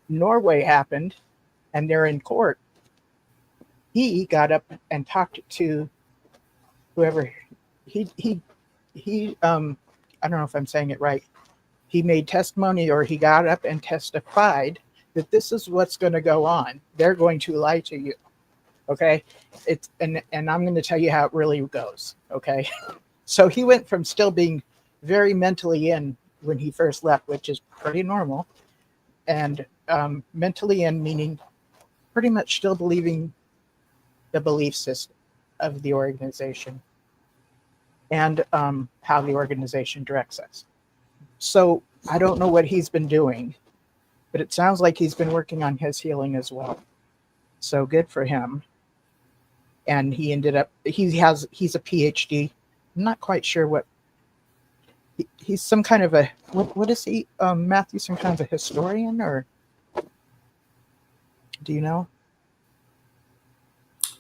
Norway happened and they're in court, he got up and talked to whoever he I don't know if I'm saying it right. He made testimony, or he got up and testified that this is what's going to go on. They're going to lie to you. Okay. And I'm going to tell you how it really goes. Okay. So he went from still being very mentally in when he first left, which is pretty normal, and mentally in meaning pretty much still believing the belief system of the organization and how the organization directs us. So I don't know what he's been doing, but it sounds like he's been working on his healing as well. So good for him. And he ended up, he's a PhD. I'm not quite sure what, he's some kind of a, what is he, Matthew, some kind of a historian, or do you know?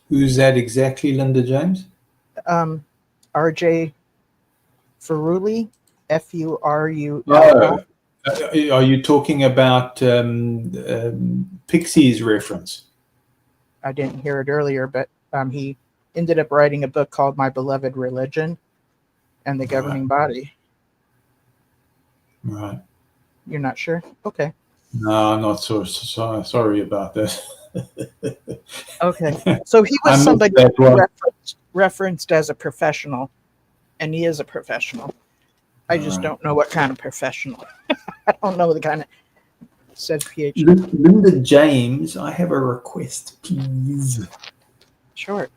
Who's that exactly, Linda James? R.J. Feruli, F-U-R-U-L-I. Oh, are you talking about Pixie's reference? I didn't hear it earlier, but he ended up writing a book called My Beloved Religion and the Governing Body. Right. You're not sure? Okay. No, I'm not so sorry about that. Okay. So he was somebody referenced as a professional, and he is a professional. I just don't know what kind of professional. I don't know the kind of, said PhD. Linda James, I have a request, please. Sure.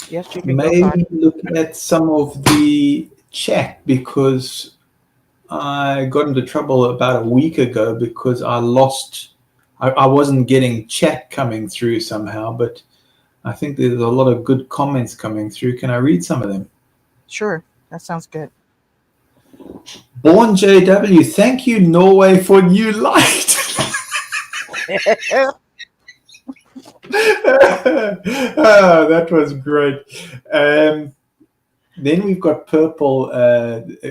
Yes, you can Maybe go look at some of the chat because I got into trouble about a week ago because I wasn't getting chat coming through somehow, but I think there's a lot of good comments coming through. Can I read some of them? Sure, that sounds good. Born JW, thank you, Norway, for new light. Oh, that was great. Then we've got Purple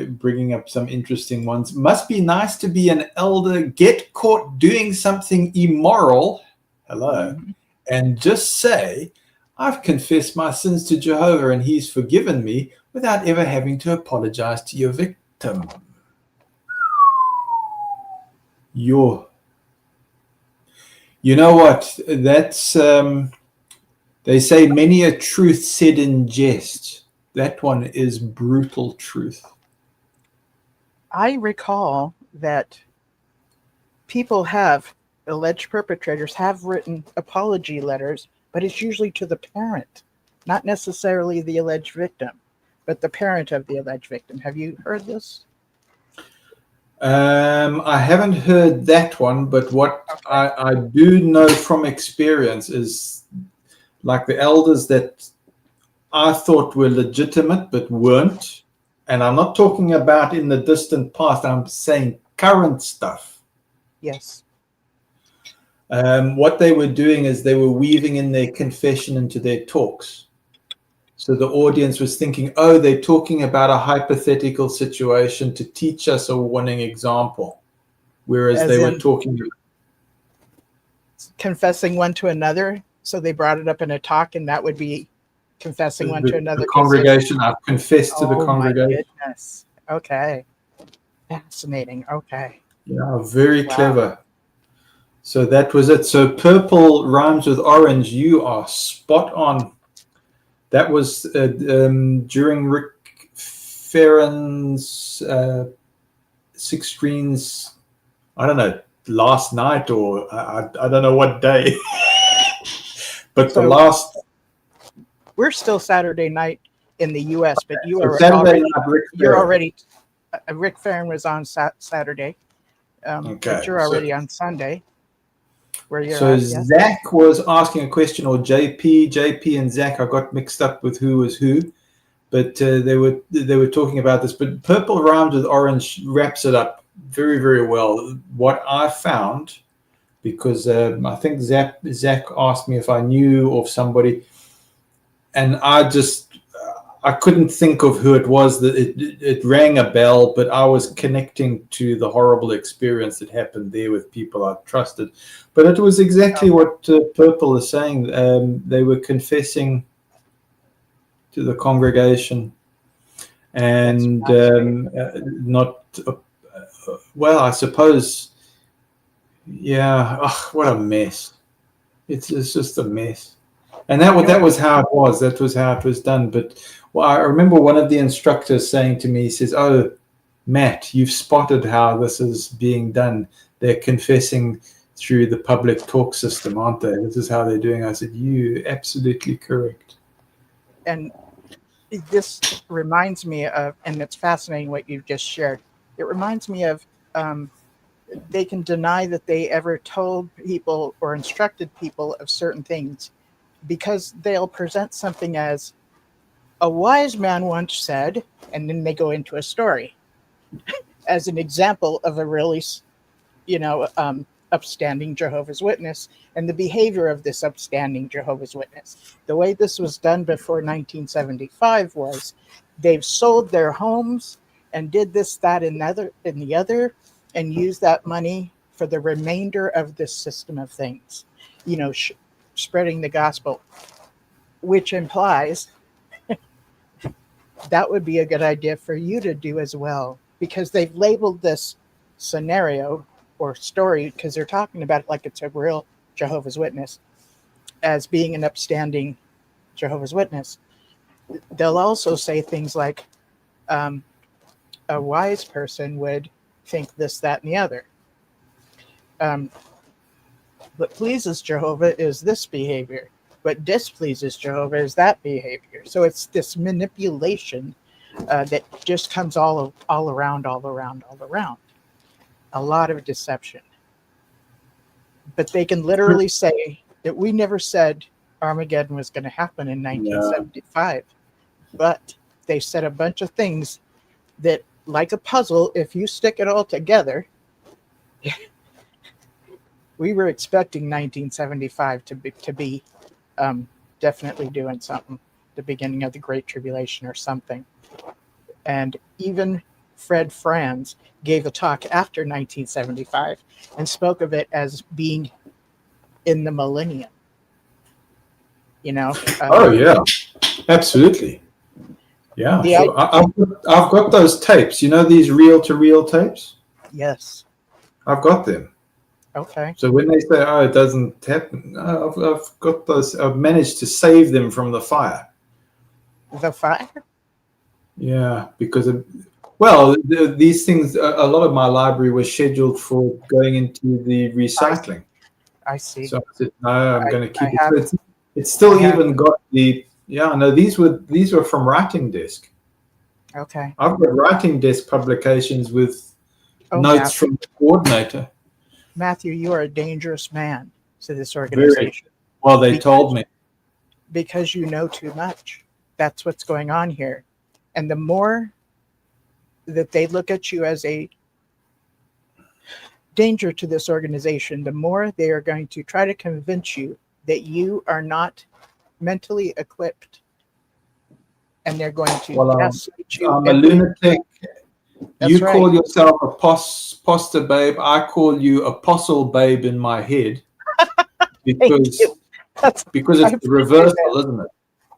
bringing up some interesting ones. Must be nice to be an elder, get caught doing something immoral. Hello. Mhm. And just say, I've confessed my sins to Jehovah and he's forgiven me without ever having to apologize to your victim. You know what? That's they say many a truth said in jest. That one is brutal truth. I recall that alleged perpetrators have written apology letters, but it's usually to the parent, not necessarily the alleged victim, but the parent of the alleged victim. Have you heard this? I haven't heard that one, but what I do know from experience is like the elders that I thought were legitimate but weren't. And I'm not talking about in the distant past, I'm saying current stuff. Yes. What they were doing is they were weaving in their confession into their talks. So the audience was thinking, oh, they're talking about a hypothetical situation to teach us a warning example. Whereas As they were in talking confessing one to another. So they brought it up in a talk, and that would be confessing one to another. the congregation. I've confessed to the Oh my congregation. goodness. Okay. Fascinating. Okay. Yeah, very Wow. clever. So that was it. So purple rhymes with orange. You are spot on. That was during Rick Farron's Six Screens, I don't know, last night or I don't know what day. But So the last... We're still Saturday night in the U.S., but you are Saturday night, Rick Farron was on Saturday, okay, but you're already on Sunday. Where you're so at, yes? Zach was asking a question, or JP and Zach, I got mixed up with who was who, but they were talking about this. But purple rhymes with orange wraps it up very, very well. What I found, because I think Zach asked me if I knew of somebody, and I couldn't think of who it was. That it rang a bell, but I was connecting to the horrible experience that happened there with people I trusted. But it was exactly what Purple is saying. They were confessing to the congregation, and not well, I suppose. Yeah, what a mess! It's just a mess. And that was how it was. That was how it was done. But I remember one of the instructors saying to me, he says, "Oh, Matt, you've spotted how this is being done. They're confessing through the public talk system, aren't they? This is how they're doing." I said, "You absolutely correct." And this reminds me of, and it's fascinating what you've just shared. It reminds me of they can deny that they ever told people or instructed people of certain things, because they'll present something as a wise man once said, and then they go into a story as an example of a really, upstanding Jehovah's Witness and the behavior of this upstanding Jehovah's Witness. The way this was done before 1975 was they've sold their homes and did this, that, and the other, and used that money for the remainder of this system of things, spreading the gospel, which implies that would be a good idea for you to do as well, because they've labeled this scenario or story, because they're talking about it like it's a real Jehovah's Witness, as being an upstanding Jehovah's Witness. They'll also say things like a wise person would think this, that, and the other. What pleases Jehovah is this behavior. What displeases Jehovah is that behavior. So it's this manipulation that just comes all around, all around, all around. A lot of deception. But they can literally say that we never said Armageddon was going to happen in Yeah. 1975, but they said a bunch of things that, like a puzzle, if you stick it all together, we were expecting 1975 to be definitely doing something, the beginning of the Great Tribulation or something. And even Fred Franz gave a talk after 1975 and spoke of it as being in the millennium. You know? Oh yeah, absolutely. Yeah, The sure. I've got those tapes. You know these reel-to-reel tapes? Yes. I've got them. Okay. So when they say, "Oh, it doesn't happen," I've got those. I've managed to save them from the fire. The fire? Yeah, because these things. A lot of my library was scheduled for going into the recycling. I see. So I said, "No, I'm going to keep it." have- So it's still I have- even got the. Yeah, no, these were from Writing Desk. Okay. I've got Writing Desk publications with Oh, notes from the coordinator. Matthew, you are a dangerous man to this organization Well, they told me. because you know too much. That's what's going on here. And the more that they look at you as a danger to this organization, the more they are going to try to convince you that you are not mentally equipped. And they're going to gaslight you. I'm a lunatic. That's You call right. yourself a poster babe. I call you apostle babe in my head because you. because I it's the reversal, isn't it?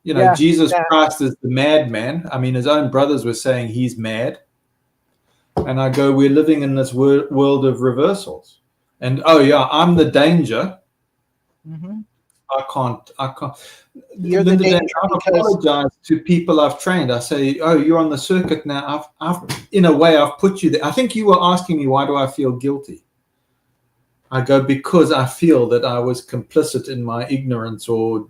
You know, Yeah, Jesus yeah. Christ is the madman. I mean, his own brothers were saying he's mad. And I go, we're living in this world of reversals. And, oh, yeah, I'm the danger. Mhm. I can't. You're the Linda, danger I've because apologized to people I've trained. I say, oh, you're on the circuit now. I've in a way, I've put you there. I think you were asking me, why do I feel guilty? I go, because I feel that I was complicit in my ignorance or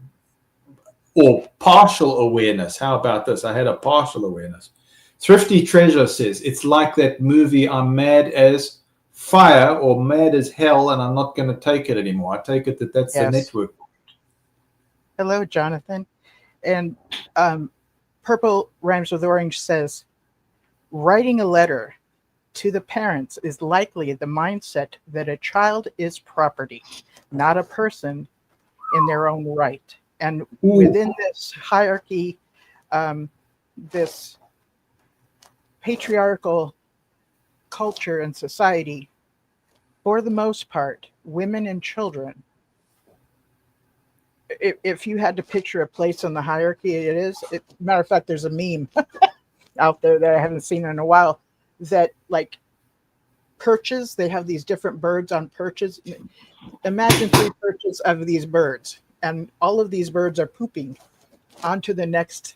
partial awareness. How about this? I had a partial awareness. Thrifty Treasure says, it's like that movie, I'm mad as fire or mad as hell, and I'm not going to take it anymore. I take it that's the Yes. network. hello, Jonathan. And Purple Rhymes with Orange says, writing a letter to the parents is likely the mindset that a child is property, not a person in their own right. And within this hierarchy, this patriarchal culture and society, for the most part, women and children, if you had to picture a place in the hierarchy, it is. Matter of fact, there's a meme out there that I haven't seen in a while that, like, perches, they have these different birds on perches. Imagine 3 perches of these birds, and all of these birds are pooping onto the next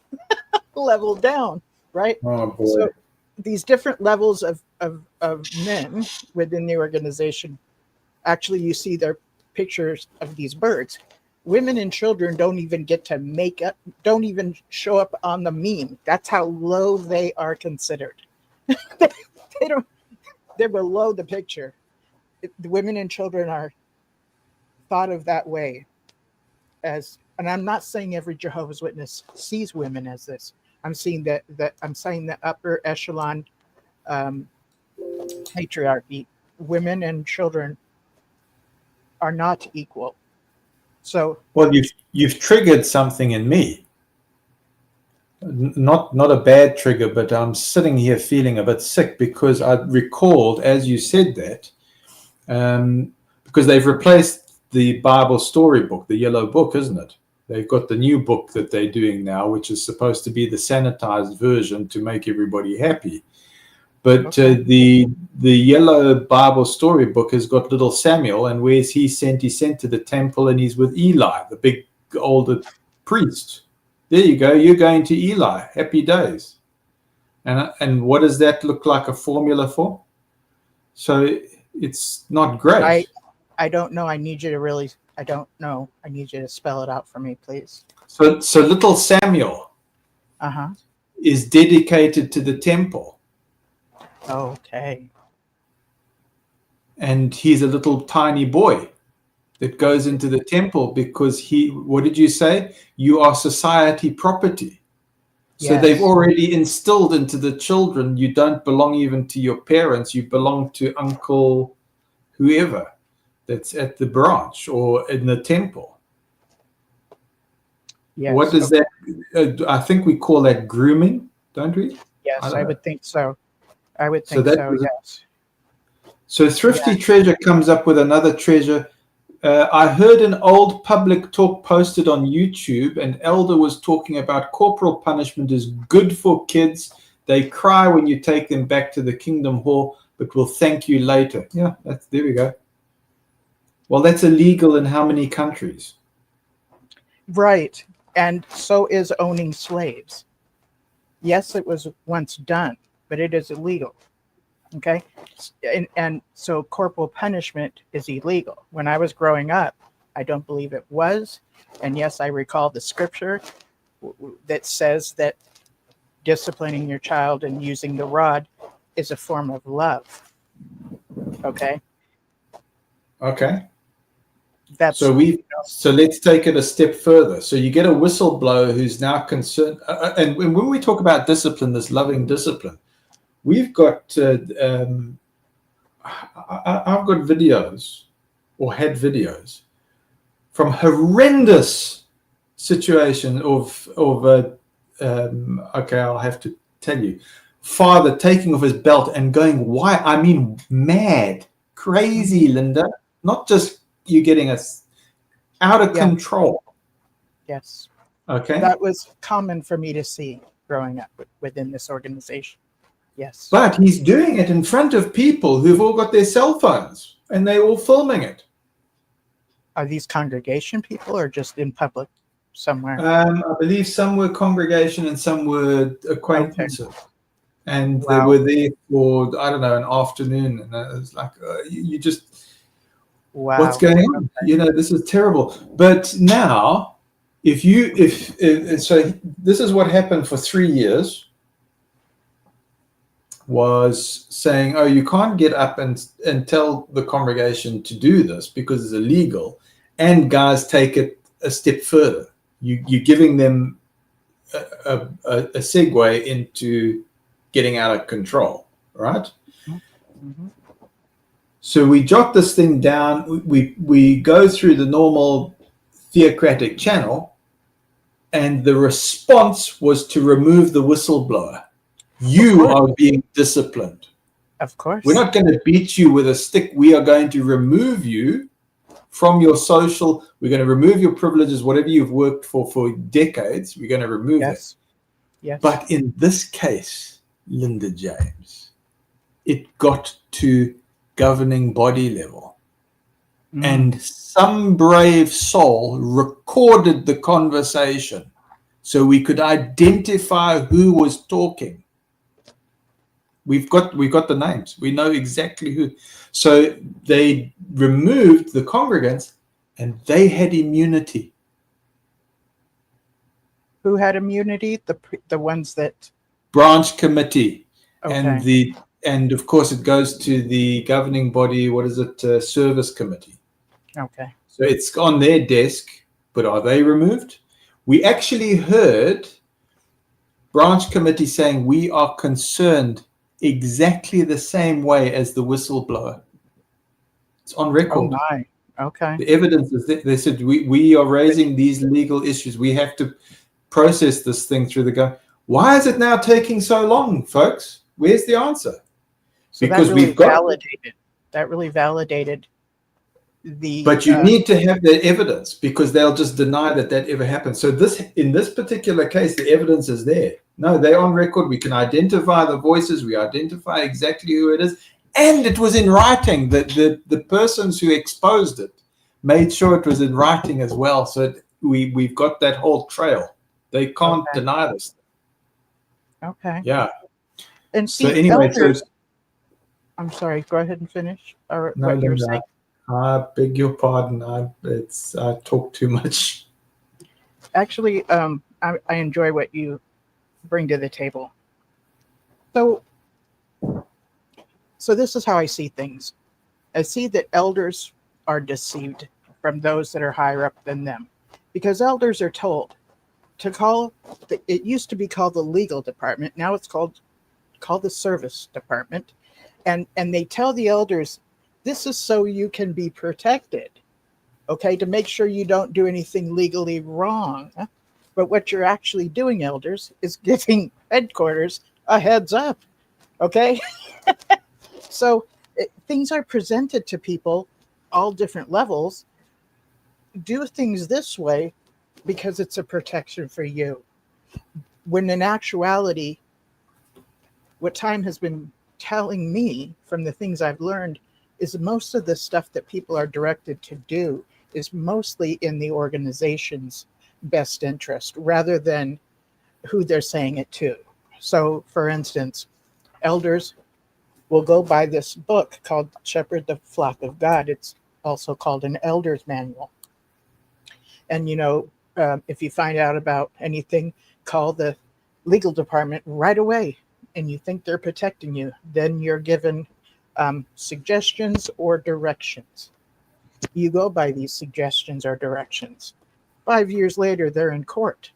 level down, right? Oh, boy. So these different levels of men within the organization, actually you see their pictures of these birds. Women and children don't even get to don't even show up on the meme. That's how low they are considered. They're below the picture. The women and children are thought of that way and I'm not saying every Jehovah's Witness sees women as this. I'm saying that I'm saying the upper echelon patriarchy, women and children are not equal. So, well, you've triggered something in me. Not a bad trigger, but I'm sitting here feeling a bit sick because I recalled, as you said that, because they've replaced the Bible storybook, the yellow book, isn't it? They've got the new book that they're doing now, which is supposed to be the sanitized version to make everybody happy. But the yellow Bible storybook has got little Samuel, and where's he sent? He's sent to the temple, and he's with Eli, the big older priest. There you go. You're going to Eli. Happy days. And what does that look like a formula for? So it's not great. I don't know. I need you to spell it out for me, please. So little Samuel is dedicated to the temple. Okay. And he's a little tiny boy that goes into the temple because what did you say? You are society property. So they've Yes. already instilled into the children, you don't belong even to your parents, you belong to uncle whoever that's at the branch or in the temple. Yes. What is that? I think we call that grooming, don't we? Yes, don't I know. would think so. I would So think that so, was- yes. So Thrifty Treasure comes up with another treasure. I heard an old public talk posted on YouTube. An elder was talking about corporal punishment is good for kids. They cry when you take them back to the Kingdom Hall, but will thank you later. Yeah, there we go. Well, that's illegal in how many countries? Right. And so is owning slaves. Yes, it was once done, but it is illegal. Okay. And so corporal punishment is illegal. When I was growing up, I don't believe it was. And yes, I recall the scripture that says that disciplining your child and using the rod is a form of love. Okay. Okay. That's So let's take it a step further. So you get a whistleblower who's now concerned, and when we talk about discipline, this loving discipline, we've got I've got videos or had videos from horrendous situation of okay, I'll have to tell you, father taking off his belt and going, why? I mean, mad, crazy, Linda, not just you getting us out of control. Yes. Okay. That was common for me to see growing up within this organization. Yes. But he's doing it in front of people who've all got their cell phones and they're all filming it. Are these congregation people or just in public somewhere? I believe some were congregation and some were acquaintances. Okay. And they were there for, I don't know, an afternoon. And it was like, you just, what's going on? Okay. You know, this is terrible. But now, if so this is what happened for 3 years, was saying, oh, you can't get up and tell the congregation to do this because it's illegal. And guys take it a step further. You're giving them a segue into getting out of control, right? Mm-hmm. So we jot this thing down. We go through the normal theocratic channel, and the response was to remove the whistleblower. You are being disciplined. Of course. We're not going to beat you with a stick. We are going to remove you from your social. We're going to remove your privileges, whatever you've worked for decades. We're going to remove it. Yes. But in this case, Linda James, it got to governing body level. And some brave soul recorded the conversation so we could identify who was talking. We've got the names. We know exactly who. So they removed the congregants and they had immunity. Who had immunity? The ones that branch committee. Okay. And of course it goes to the governing body. What is it? Service committee. Okay. So it's on their desk, but are they removed? We actually heard branch committee saying we are concerned exactly the same way as the whistleblower. It's on record. Oh my. Okay. The evidence is that they said we are raising these legal issues. We have to process this thing through the government. Why is it now taking so long, folks? Where's the answer? So because that really validated the. But you need to have the evidence because they'll just deny that ever happened. So in this particular case, the evidence is there. No, they're on record. We can identify the voices. We identify exactly who it is. And it was in writing. The persons who exposed it made sure it was in writing as well. So we've got that whole trail. They can't deny this. Okay. Yeah. And see, so anyway, elders, I'm sorry. Go ahead and finish. Or no, what you're saying. I beg your pardon. I talk too much. Actually, I enjoy what you bring to the table. So this is how I see things. I see that elders are deceived from those that are higher up than them, because elders are told to call it used to be called the legal department. Now it's called the service department. And they tell the elders, this is so you can be protected, okay, to make sure you don't do anything legally wrong. But what you're actually doing, elders, is giving headquarters a heads up, okay? So things are presented to people, all different levels. Do things this way because it's a protection for you. When in actuality, what time has been telling me from the things I've learned is most of the stuff that people are directed to do is mostly in the organization's best interest rather than who they're saying it to. So, for instance, elders will go by this book called Shepherd the Flock of God. It's also called an elder's manual. And, if you find out about anything, call the legal department right away and you think they're protecting you, then you're given suggestions or directions. You go by these suggestions or directions. 5 years later, they're in court.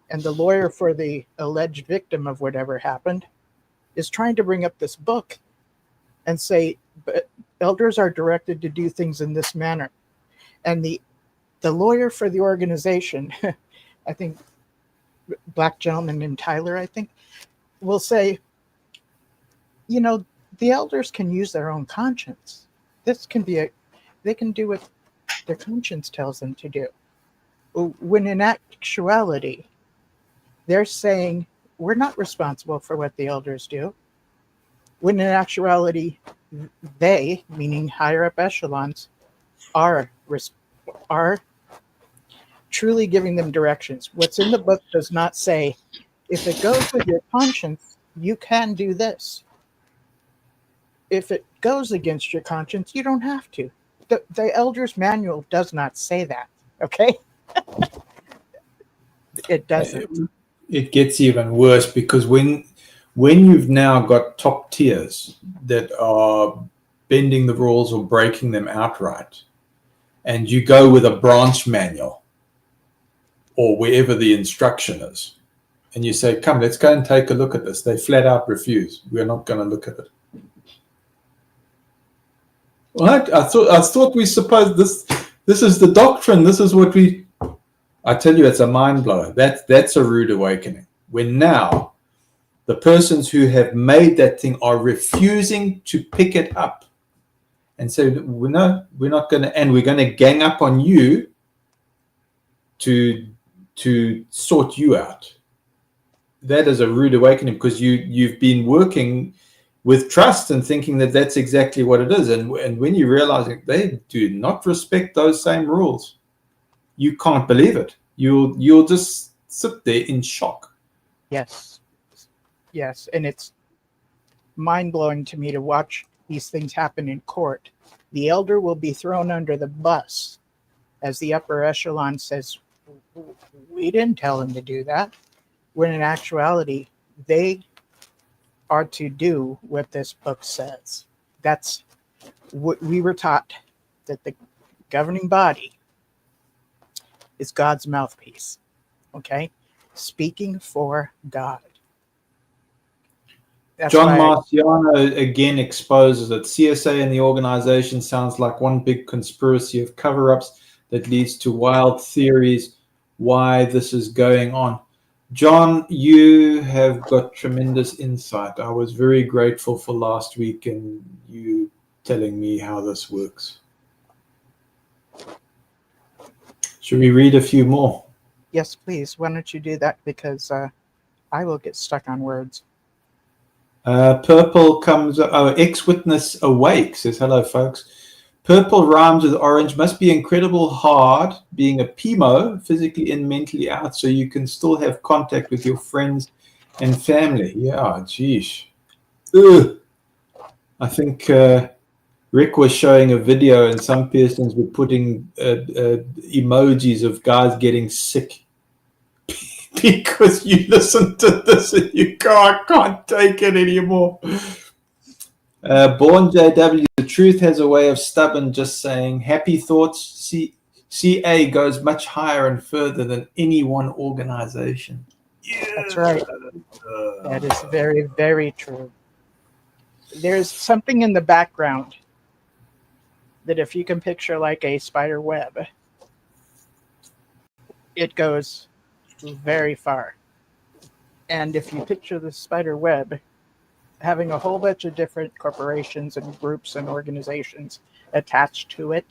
And the lawyer for the alleged victim of whatever happened is trying to bring up this book and say, but elders are directed to do things in this manner. And the lawyer for the organization, I think, black gentleman named Tyler, I think, will say, the elders can use their own conscience. This can be they can do what their conscience tells them to do. When in actuality, they're saying, we're not responsible for what the elders do. When in actuality, they, meaning higher up echelons, are truly giving them directions. What's in the book does not say, if it goes with your conscience, you can do this. If it goes against your conscience, you don't have to. The elder's manual does not say that, okay? It doesn't. It gets even worse because when you've now got top tiers that are bending the rules or breaking them outright, and you go with a branch manual or wherever the instruction is, and you say, come, let's go and take a look at this. They flat out refuse. We're not going to look at it. What? I thought we supposed this is the doctrine. This is what we... I tell you, it's a mind blower. That's a rude awakening. When now the persons who have made that thing are refusing to pick it up and say, no, we're not going to, and we're going to gang up on you to sort you out. That is a rude awakening because you've been working with trust and thinking that that's exactly what it is. And when you realize that they do not respect those same rules, you can't believe it. You'll just sit there in shock. Yes. And it's mind-blowing to me to watch these things happen in court. The elder will be thrown under the bus as the upper echelon says, we didn't tell him to do that. When in actuality, they are to do what this book says. That's what we were taught, that the governing body is God's mouthpiece, okay? Speaking for God. That's John Marciano again exposes that CSA and the organization sounds like one big conspiracy of cover-ups that leads to wild theories why this is going on. John, you have got tremendous insight. I was very grateful for last week and you telling me how this works. Should we read a few more? Yes, please. Why don't you do that? Because I will get stuck on words. Purple comes... Oh, ex-witness awake says, hello, folks. Purple rhymes with orange. Must be incredible hard being a PMO, physically and mentally out, so you can still have contact with your friends and family. Yeah, geez. Ugh. I think Rick was showing a video and some persons were putting emojis of guys getting sick because you listen to this and you go, I can't take it anymore. Born JW, the truth has a way of stubborn just saying, happy thoughts, CA goes much higher and further than any one organization. That's right. That is very, very true. There's something in the background that if you can picture like a spider web, it goes very far. And if you picture the spider web having a whole bunch of different corporations and groups and organizations attached to it,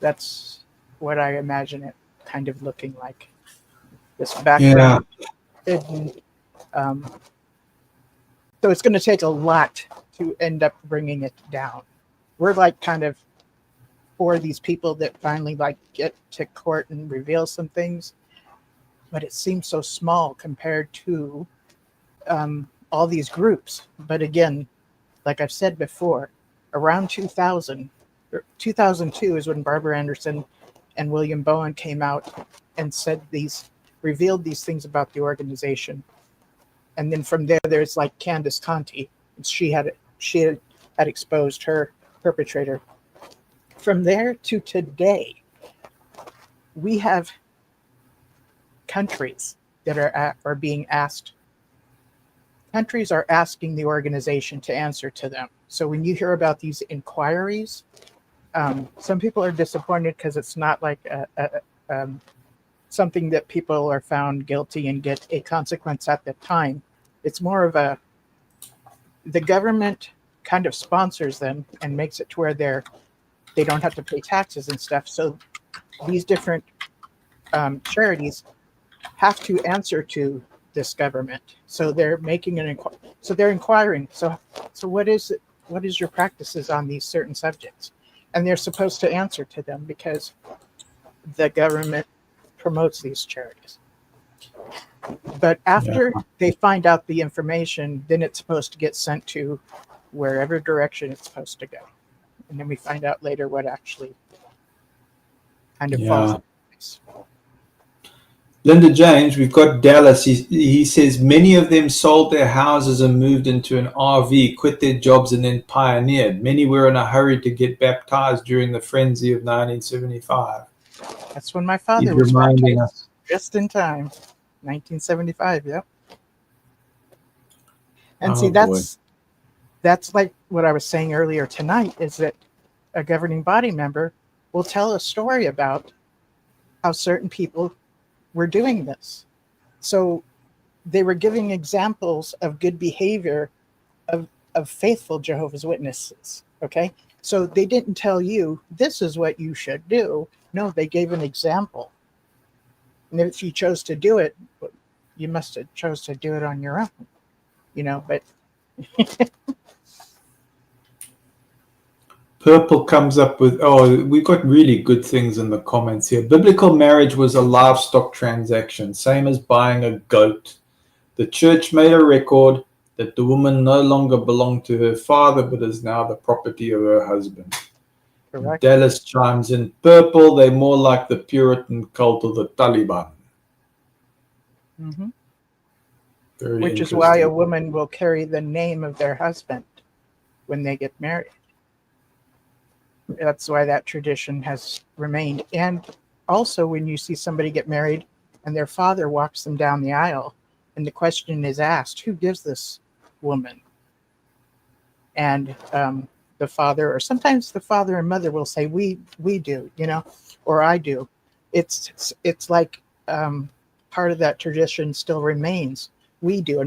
that's what I imagine it kind of looking like. This background hidden. So it's going to take a lot to end up bringing it down. We're like kind of for these people that finally like get to court and reveal some things, but it seems so small compared to all these groups. But again, like I've said before, around 2002 is when Barbara Anderson and William Bowen came out and revealed these things about the organization. And then from there, there's like Candace Conti. She had exposed her perpetrator. From there to today, we have countries that are being asked. Countries are asking the organization to answer to them. So when you hear about these inquiries, some people are disappointed because it's not like something that people are found guilty and get a consequence at the time. It's more of the government kind of sponsors them and makes it to where they don't have to pay taxes and stuff. So these different charities have to answer to this government. So they're making so they're inquiring. So what is your practices on these certain subjects? And they're supposed to answer to them because the government promotes these charities. But after they find out the information, then it's supposed to get sent to wherever direction it's supposed to go. And then we find out later what actually kind of falls into place. Linda James, we've got Dallas. He says many of them sold their houses and moved into an RV, quit their jobs, and then pioneered. Many were in a hurry to get baptized during the frenzy of 1975. That's when my father was baptized, just in time. 1975, yep. And see, that's like what I was saying earlier tonight, is that a governing body member will tell a story about how certain people were doing this. So they were giving examples of good behavior of faithful Jehovah's Witnesses, okay? So they didn't tell you, this is what you should do. No, they gave an example. And if you chose to do it, you must have chose to do it on your own, but Purple comes up with, we've got really good things in the comments here. Biblical marriage was a livestock transaction, same as buying a goat. The church made a record that the woman no longer belonged to her father, but is now the property of her husband. correct. Dallas chimes in, purple, they're more like the Puritan cult of the Taliban. Mm-hmm. Very Which is why a woman will carry the name of their husband when they get married. That's why that tradition has remained. And also when you see somebody get married and their father walks them down the aisle and the question is asked, who gives this woman? And the father, or sometimes the father and mother will say, we do, or I do. It's like part of that tradition still remains. We do,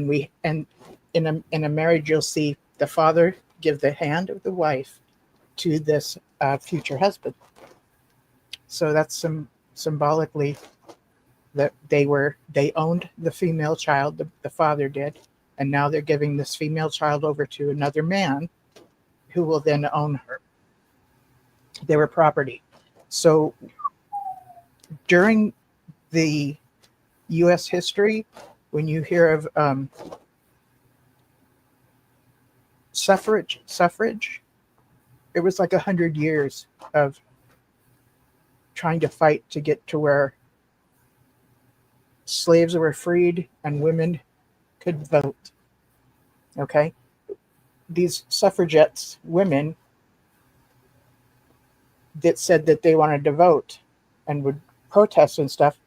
and in a marriage, you'll see the father give the hand of the wife to this future husband. So that's symbolically that they owned the female child, the father did, and now they're giving this female child over to another man who will then own her. They were property. So during the U.S. history, when you hear of suffrage, it was like 100 years of trying to fight to get to where slaves were freed and women could vote. Okay? These suffragettes, women that said that they wanted to vote and would protest and stuff,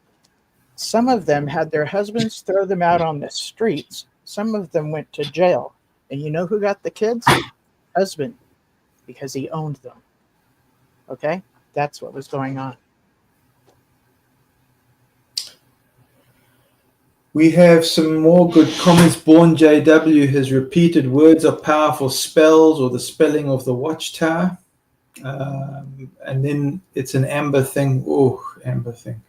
some of them had their husbands throw them out on the streets. Some of them went to jail. And you know who got the kids? Husband, because he owned them. Okay? That's what was going on. We have some more good comments. Born JW has repeated words are powerful spells or the spelling of the Watchtower. And then it's an Amber thing. Oh, Amber thing.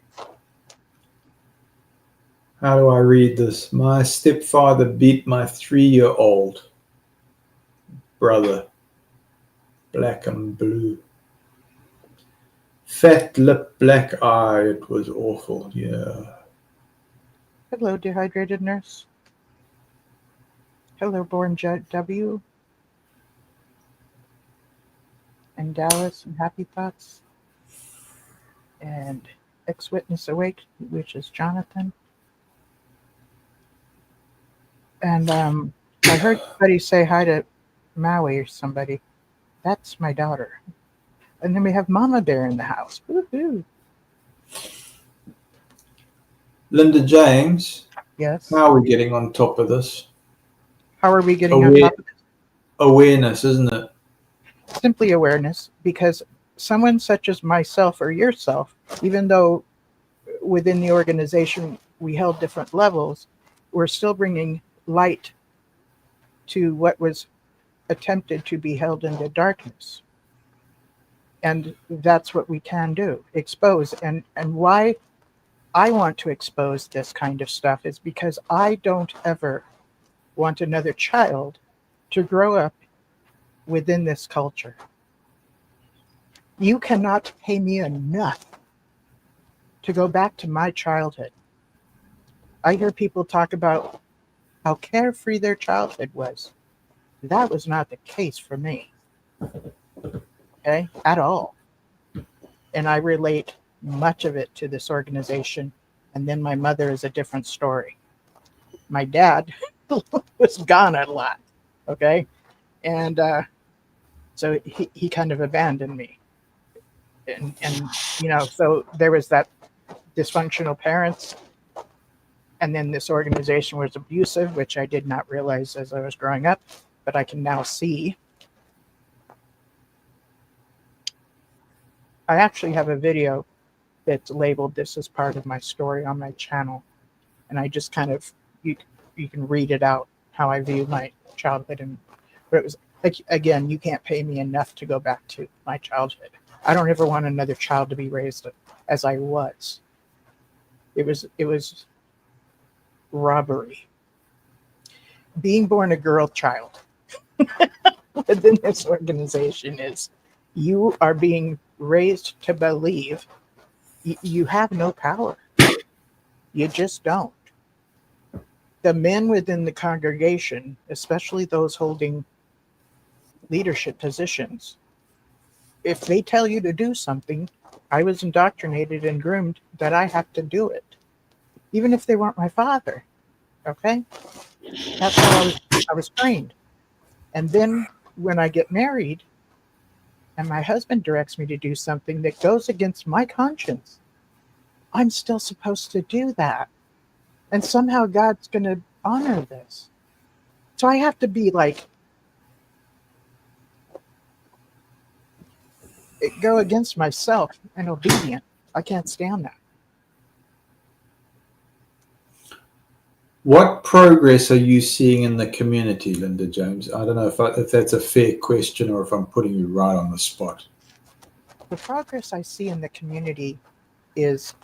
How do I read this? My stepfather beat my 3-year-old brother. Black and blue. Fat lip, black eye. It was awful. Yeah. Hello, dehydrated nurse. Hello, Born W. And Dallas and Happy Thoughts. And Ex-Witness Awake, which is Jonathan. And I heard somebody say hi to Maui or somebody. That's my daughter. And then we have Mama Bear in the house. Woohoo! Linda James, Yes. how are we getting on top of this? How are we getting on top of this? Awareness, isn't it? Simply awareness, because someone such as myself or yourself, even though within the organization we held different levels, we're still bringing light to what was attempted to be held in the darkness. And that's what we can do, expose. And why I want to expose this kind of stuff is because I don't ever want another child to grow up within this culture. You cannot pay me enough to go back to my childhood. I hear people talk about how carefree their childhood was. That was not the case for me. Okay? At all. And I relate much of it to this organization. And then my mother is a different story. My dad was gone a lot. Okay? And so he kind of abandoned me. And you know, so there was that dysfunctional parents. And then this organization was abusive, which I did not realize as I was growing up, but I can now see. I actually have a video that's labeled "This is part of my story" on my channel. And I just kind of, you can read it out, how I view my childhood. But it was, like, again, you can't pay me enough to go back to my childhood. I don't ever want another child to be raised as I was. It was robbery. Being born a girl child within this organization is, you are being raised to believe you have no power. You just don't. The men within the congregation, especially those holding leadership positions, if they tell you to do something, I was indoctrinated and groomed that I have to do it, even if they weren't my father. Okay? That's how I was trained. And then when I get married and my husband directs me to do something that goes against my conscience, I'm still supposed to do that. And somehow God's going to honor this. So I have to be like, go against myself and obedient. I can't stand that. What progress are you seeing in the community, Linda James? I don't know if that's a fair question or if I'm putting you right on the spot. The progress I see in the community is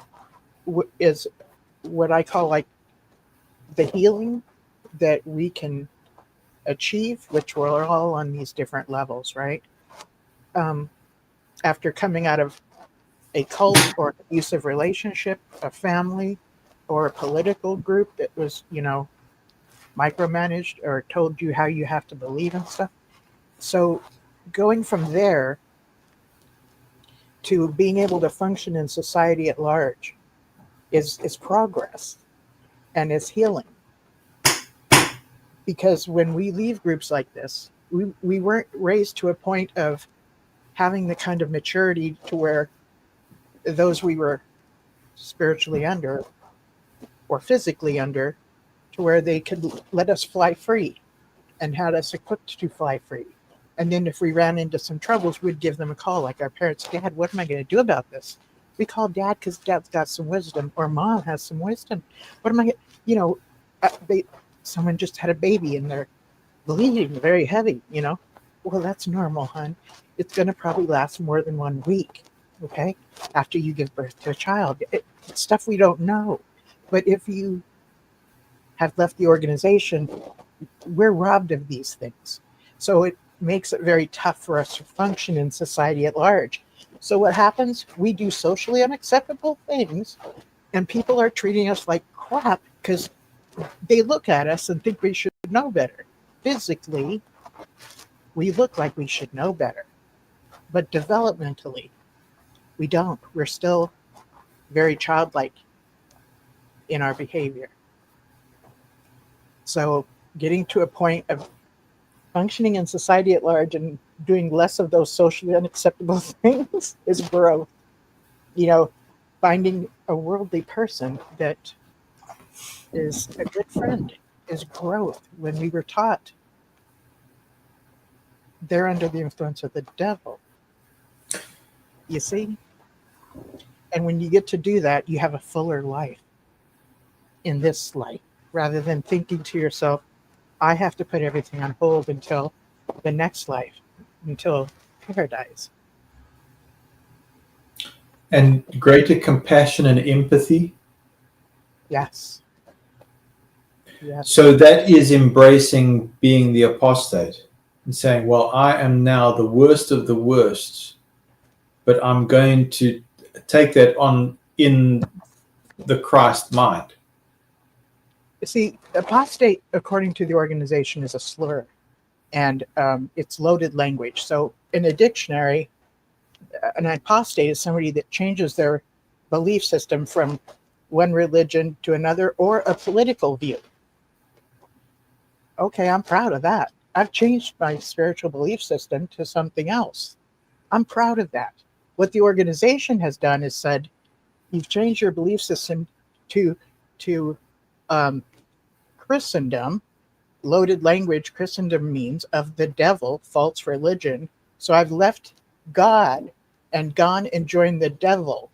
what I call like the healing that we can achieve, which we're all on these different levels, right? After coming out of a cult or abusive relationship, a family, or a political group that was, micromanaged or told you how you have to believe and stuff. So going from there to being able to function in society at large is progress. and it's healing. Because when we leave groups like this, we weren't raised to a point of having the kind of maturity to where those we were spiritually under or physically under, to where they could let us fly free and had us equipped to fly free. And then if we ran into some troubles, we'd give them a call, like our parents. Dad, what am I going to do about this? We call Dad because Dad's got some wisdom, or Mom has some wisdom. What am I, someone just had a baby and they're bleeding very heavy, Well, that's normal, hon. It's going to probably last more than 1 week, okay, after you give birth to a child. It's stuff we don't know. But if you have left the organization, we're robbed of these things. So it makes it very tough for us to function in society at large. So what happens? We do socially unacceptable things, and people are treating us like crap because they look at us and think we should know better. Physically, we look like we should know better. But developmentally, we don't. We're still very childlike in our behavior. So getting to a point of functioning in society at large and doing less of those socially unacceptable things is growth. Finding a worldly person that is a good friend is growth. When we were taught they're under the influence of the devil, you see? And when you get to do that, you have a fuller life in this life, rather than thinking to yourself, I have to put everything on hold until the next life, until paradise. And greater compassion and empathy. Yes. Yes. So that is embracing being the apostate and saying, well, I am now the worst of the worst, but I'm going to take that on in the Christ mind. See, apostate, according to the organization, is a slur, and it's loaded language. So in a dictionary, an apostate is somebody that changes their belief system from one religion to another, or a political view. Okay, I'm proud of that. I've changed my spiritual belief system to something else. I'm proud of that. What the organization has done is said, you've changed your belief system to Christendom, loaded language. Christendom means of the devil, false religion. So I've left God and gone and joined the devil.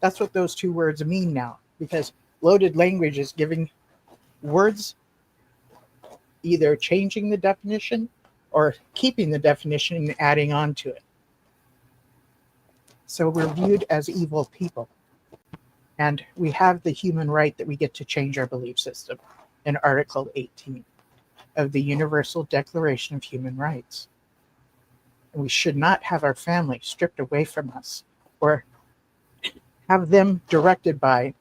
That's what those two words mean now, because loaded language is giving words either changing the definition or keeping the definition and adding on to it. So we're viewed as evil people. And we have the human right that we get to change our belief system in Article 18 of the Universal Declaration of Human Rights. And we should not have our family stripped away from us or have them directed by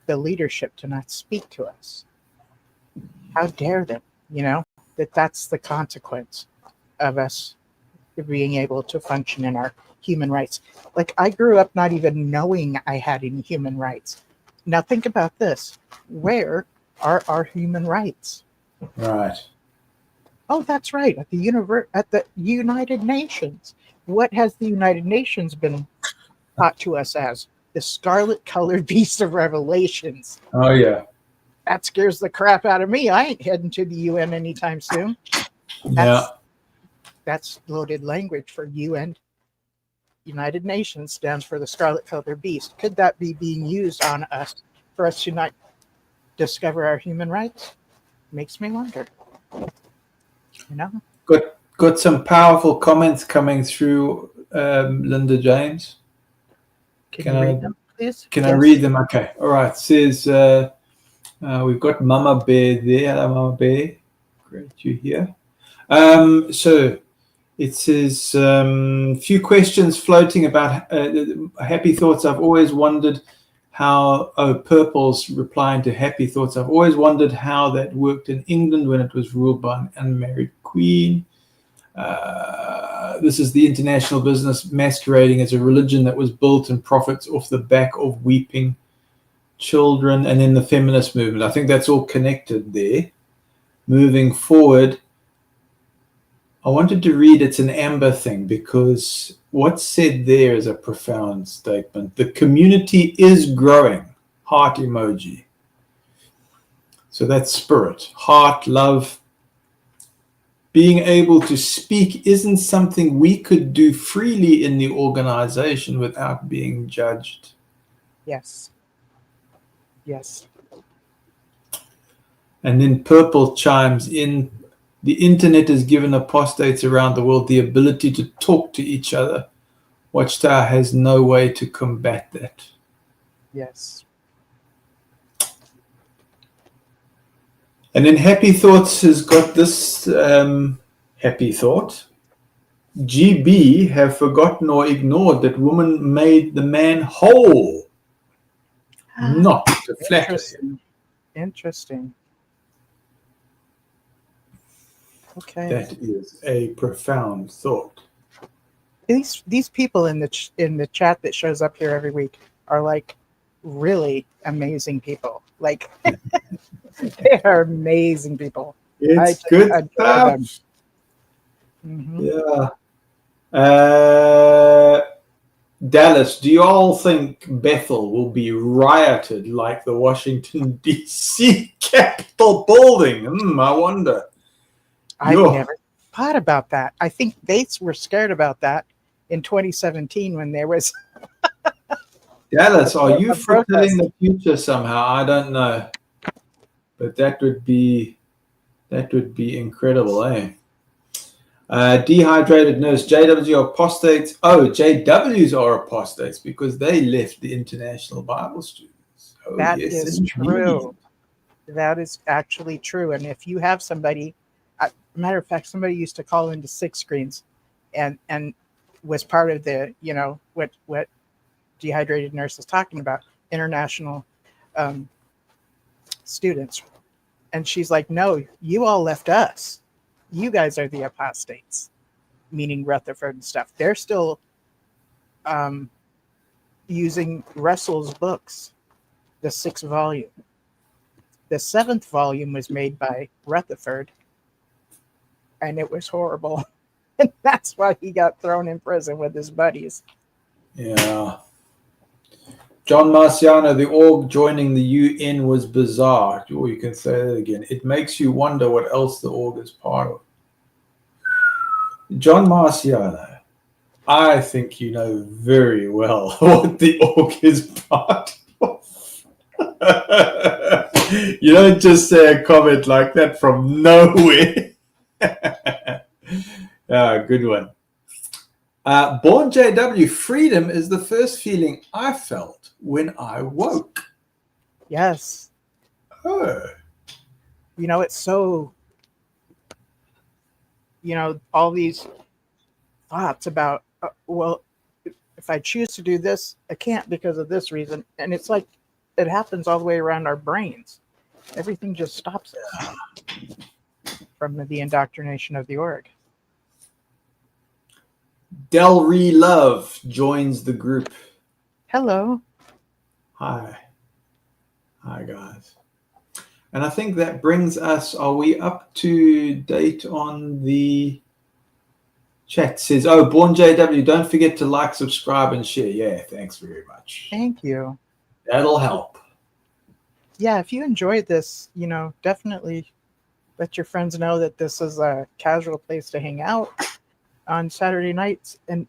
the leadership to not speak to us. How dare them, that's the consequence of us being able to function in our human rights. Like, I grew up not even knowing I had any human rights. Now think about this. Where are our human rights? Right. Oh, that's right. At the United Nations. What has the United Nations been taught to us as? The scarlet-colored beast of Revelations. Oh, yeah. That scares the crap out of me. I ain't heading to the UN anytime soon. That's loaded language for UN. United Nations stands for the scarlet-colored beast. Could that be being used on us for us to not discover our human rights? Makes me wonder. Got some powerful comments coming through, Linda James. Can you read them, please? Can I read them? Okay. All right. It says we've got Mama Bear there. Hello, Mama Bear. Great you're here. So it says few questions floating about happy thoughts. I've always wondered how, Purple's replying to happy thoughts. I've always wondered how that worked in England when it was ruled by an unmarried queen. This is the international business masquerading as a religion that was built and profits off the back of weeping. children, and then the feminist movement. I think that's all connected there. Moving forward, I wanted to read, it's an Amber thing, because what's said there is a profound statement. The community is growing. Heart emoji. So that's spirit, heart, love. Being able to speak isn't something we could do freely in the organization without being judged. Yes. Yes. And then Purple chimes in, the internet has given apostates around the world the ability to talk to each other. Watchtower has no way to combat that. Yes. And then Happy Thoughts has got this happy thought. GB have forgotten or ignored that woman made the man whole, not to flatter him. Interesting. Okay. That is a profound thought. These people in the chat that shows up here every week are like really amazing people. Like they are amazing people. It's good stuff. Mm-hmm. Yeah. Dallas, do you all think Bethel will be rioted like the Washington, D.C. Capitol building? I wonder. I've never thought about that. I think they were scared about that in 2017 when there was. Dallas, are you foretelling the future somehow? I don't know, but that would be incredible, eh? Dehydrated Nurse, JWs are apostates. Oh, JWs are apostates because they left the International Bible Students. Oh, that yes, is indeed. true. That is actually true. And if you have somebody, matter of fact, somebody used to call into Six Screens and was part of the, what Dehydrated Nurse is talking about, international students. And she's like, no, you all left us. You guys are the apostates, meaning Rutherford and stuff. They're still using Russell's books, the 6th volume. The 7th volume was made by Rutherford, and it was horrible. And that's why he got thrown in prison with his buddies. Yeah. John Marciano, the org joining the UN was bizarre. Or you can say that again. It makes you wonder what else the org is part of. John Marciano, I think you know very well what the org is part of. You don't just say a comment like that from nowhere. Good one. Born JW, freedom is the first feeling I felt when I woke. Yes. Oh. It's so, all these thoughts about, well, if I choose to do this, I can't because of this reason. And it's like, it happens all the way around our brains. Everything just stops us from the indoctrination of the org. Del Ree Love joins the group. Hello. Hi, guys. And I think that brings us, are we up to date on the chat? Says, Born JW, don't forget to like, subscribe, and share. Yeah, thanks very much. Thank you. That'll help. Yeah, if you enjoyed this, definitely let your friends know that this is a casual place to hang out on Saturday nights. And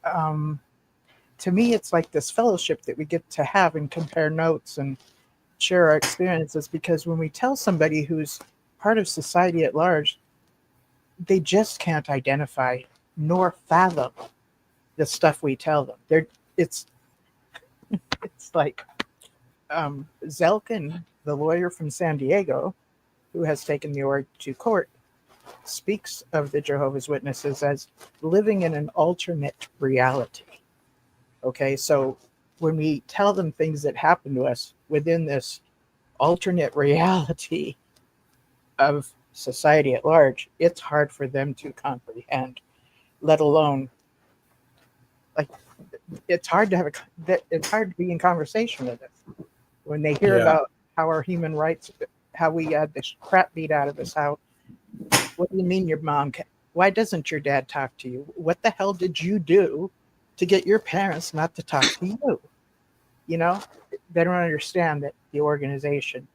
to me, it's like this fellowship that we get to have and compare notes and share our experiences, because when we tell somebody who's part of society at large, they just can't identify nor fathom the stuff we tell them. It's like Zelkin, the lawyer from San Diego, who has taken the org to court, speaks of the Jehovah's Witnesses as living in an alternate reality. Okay, so when we tell them things that happen to us within this alternate reality of society at large, it's hard for them to comprehend, let alone, like, it's hard to have it's hard to be in conversation with us when they hear Yeah. about how our human rights, how we had this crap beat out of us. How, what do you mean your mom? Why doesn't your dad talk to you? What the hell did you do to get your parents not to talk to you? You know, they don't understand that the organization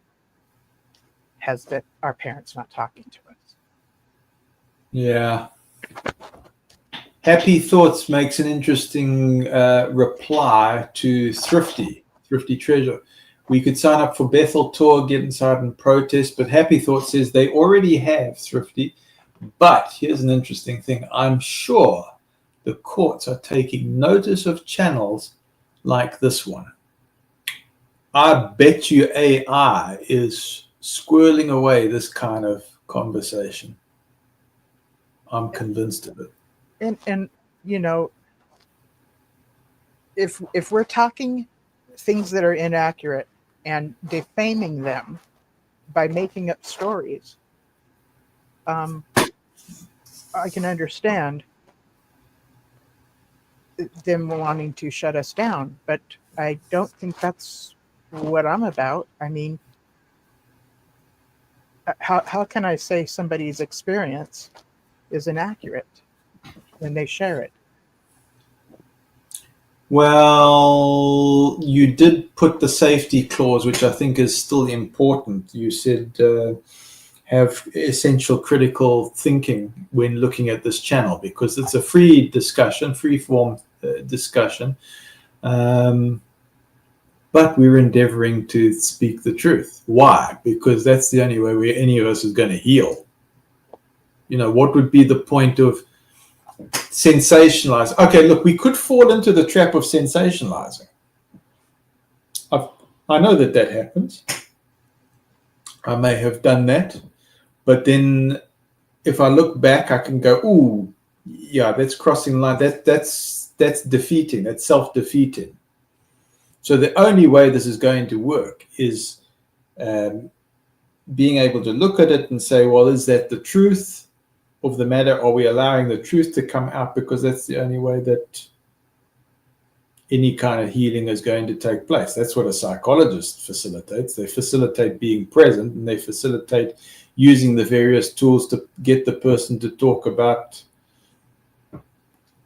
has that our parents not talking to us. Yeah. Happy Thoughts makes an interesting reply to Thrifty Treasure. We could sign up for Bethel Tour, get inside and protest, but Happy Thoughts says they already have Thrifty. But here's an interesting thing. I'm sure the courts are taking notice of channels like this one. I bet you AI is squirreling away this kind of conversation. I'm convinced of it. And you know, if we're talking things that are inaccurate and defaming them by making up stories, I can understand them wanting to shut us down, but I don't think that's what I'm about. I mean, how can I say somebody's experience is inaccurate when they share it? Well, you did put the safety clause, which I think is still important. You said have essential critical thinking when looking at this channel because it's a free discussion, free form discussion. But we're endeavoring to speak the truth. Why? Because that's the only way any of us is going to heal. You know, what would be the point of sensationalize? Okay, look, we could fall into the trap of sensationalizing. I know that happens. I may have done that. But then if I look back, I can go, ooh, yeah, that's crossing line. That's defeating. That's self-defeating. So the only way this is going to work is being able to look at it and say, well, is that the truth of the matter? Are we allowing the truth to come out? Because that's the only way that any kind of healing is going to take place. That's what a psychologist facilitates. They facilitate being present and they facilitate using the various tools to get the person to talk about,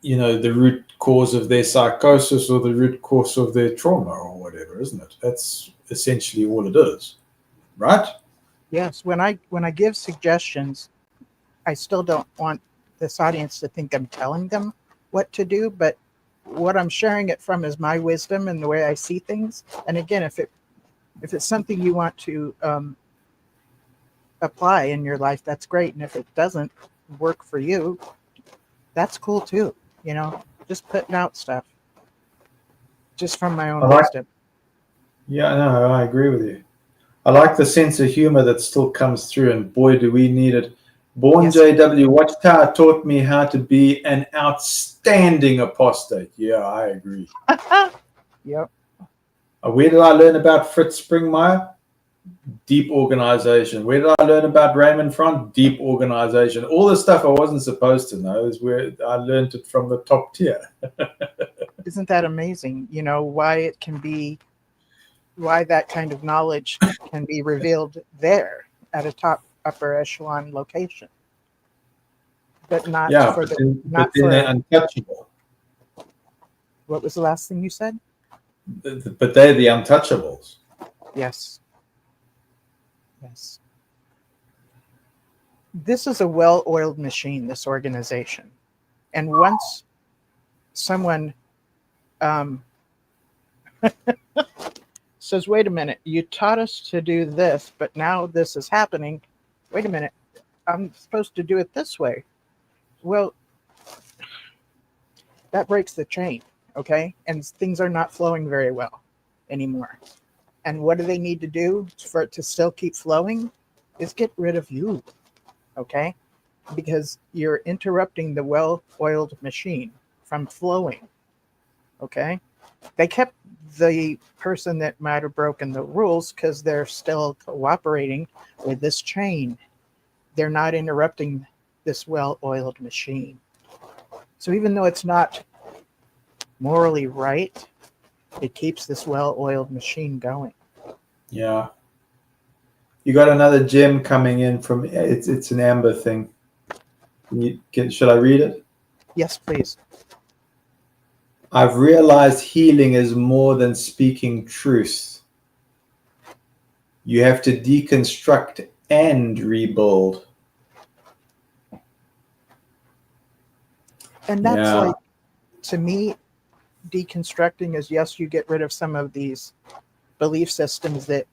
you know, the root cause of their psychosis or the root cause of their trauma or whatever, isn't it? That's essentially all it is, right? Yes. When I give suggestions, I still don't want this audience to think I'm telling them what to do, but what I'm sharing it from is my wisdom and the way I see things. And again, if it's something you want to apply in your life, that's great. And if it doesn't work for you, that's cool too. You know, just putting out stuff just from my own wisdom. Yeah, no, I agree with you. I like the sense of humor that still comes through, and boy, do we need it. Born Yes. JW Watchtower taught me how to be an outstanding apostate. Yeah, I agree. Yep. Where did I learn about Fritz Springmeier? Deep organization. Where did I learn about Raymond Front? Deep organization. All the stuff I wasn't supposed to know is where I learned it from the top tier. Isn't that amazing? You know, why that kind of knowledge can be revealed there at a upper echelon location, but not for the but then they're untouchable. What was the last thing you said? But they're the untouchables. Yes. Yes. This is a well-oiled machine, this organization. And once someone says, wait a minute, you taught us to do this, but now this is happening. Wait a minute, I'm supposed to do it this way. Well, that breaks the chain, okay? And things are not flowing very well anymore. And what do they need to do for it to still keep flowing? Is get rid of you, okay? Because you're interrupting the well-oiled machine from flowing, okay? They kept the person that might have broken the rules because they're still cooperating with this chain. They're not interrupting this well-oiled machine. So even though it's not morally right, it keeps this well-oiled machine going. Yeah. You got another gem coming in from it's an amber thing. Should I read it? Yes, please. I've realized healing is more than speaking truth. You have to deconstruct and rebuild. And that's Yeah. like, to me, deconstructing is, yes, you get rid of some of these belief systems that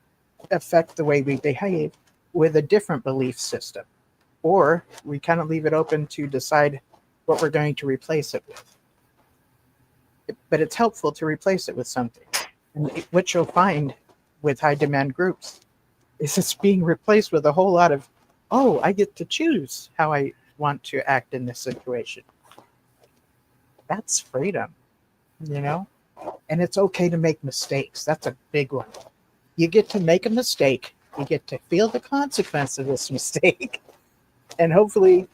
affect the way we behave with a different belief system. Or we kind of leave it open to decide what we're going to replace it with. But it's helpful to replace it with something. And what you'll find with high demand groups is it's being replaced with a whole lot of, oh, I get to choose how I want to act in this situation. That's freedom, you know? And it's okay to make mistakes. That's a big one. You get to make a mistake. You get to feel the consequence of this mistake. And hopefully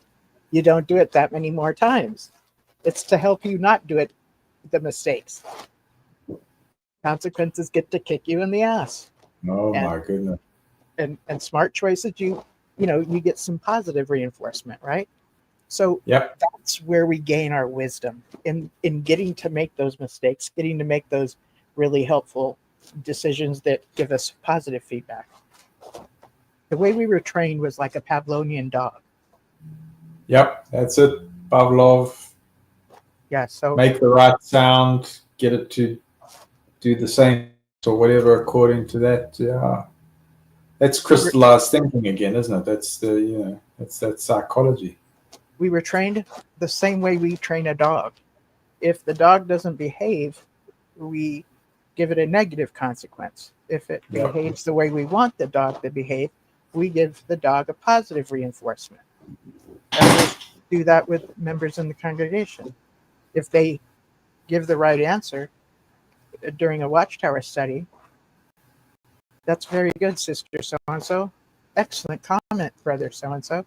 you don't do it that many more times. It's to help you not do it, the mistakes. Consequences get to kick you in the ass. Oh And- my goodness. And smart choices, you get some positive reinforcement, right? So Yep. that's where we gain our wisdom in getting to make those mistakes, getting to make those really helpful decisions that give us positive feedback. The way we were trained was like a Pavlovian dog. Yep. That's it. Pavlov. Yeah. So Make the right sound. Get it to do the same or whatever according to that. Yeah. That's crystallized thinking again, isn't it? That's that's that psychology. we were trained the same way we train a dog. If the dog doesn't behave, we give it a negative consequence. If it Yep. behaves the way we want the dog to behave, we give the dog a positive reinforcement. And we do that with members in the congregation. If they give the right answer during a watchtower study, that's very good, sister so and so. Excellent comment, brother so and so.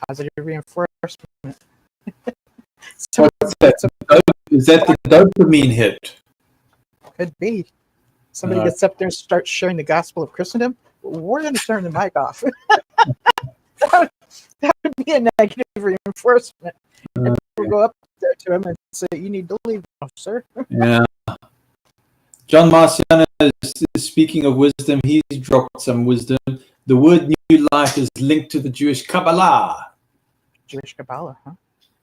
Positive reinforcement. So What's that? Is that the dopamine hit? could be. Somebody Uh, gets up there and starts sharing the gospel of Christendom, we're going to turn the mic off. that would be a negative reinforcement. And we'll go up there to him and say, you need to leave now, sir. Yeah. John Marciano is speaking of wisdom. He's dropped some wisdom. The word new life is linked to the Jewish Kabbalah. Jewish Kabbalah, huh?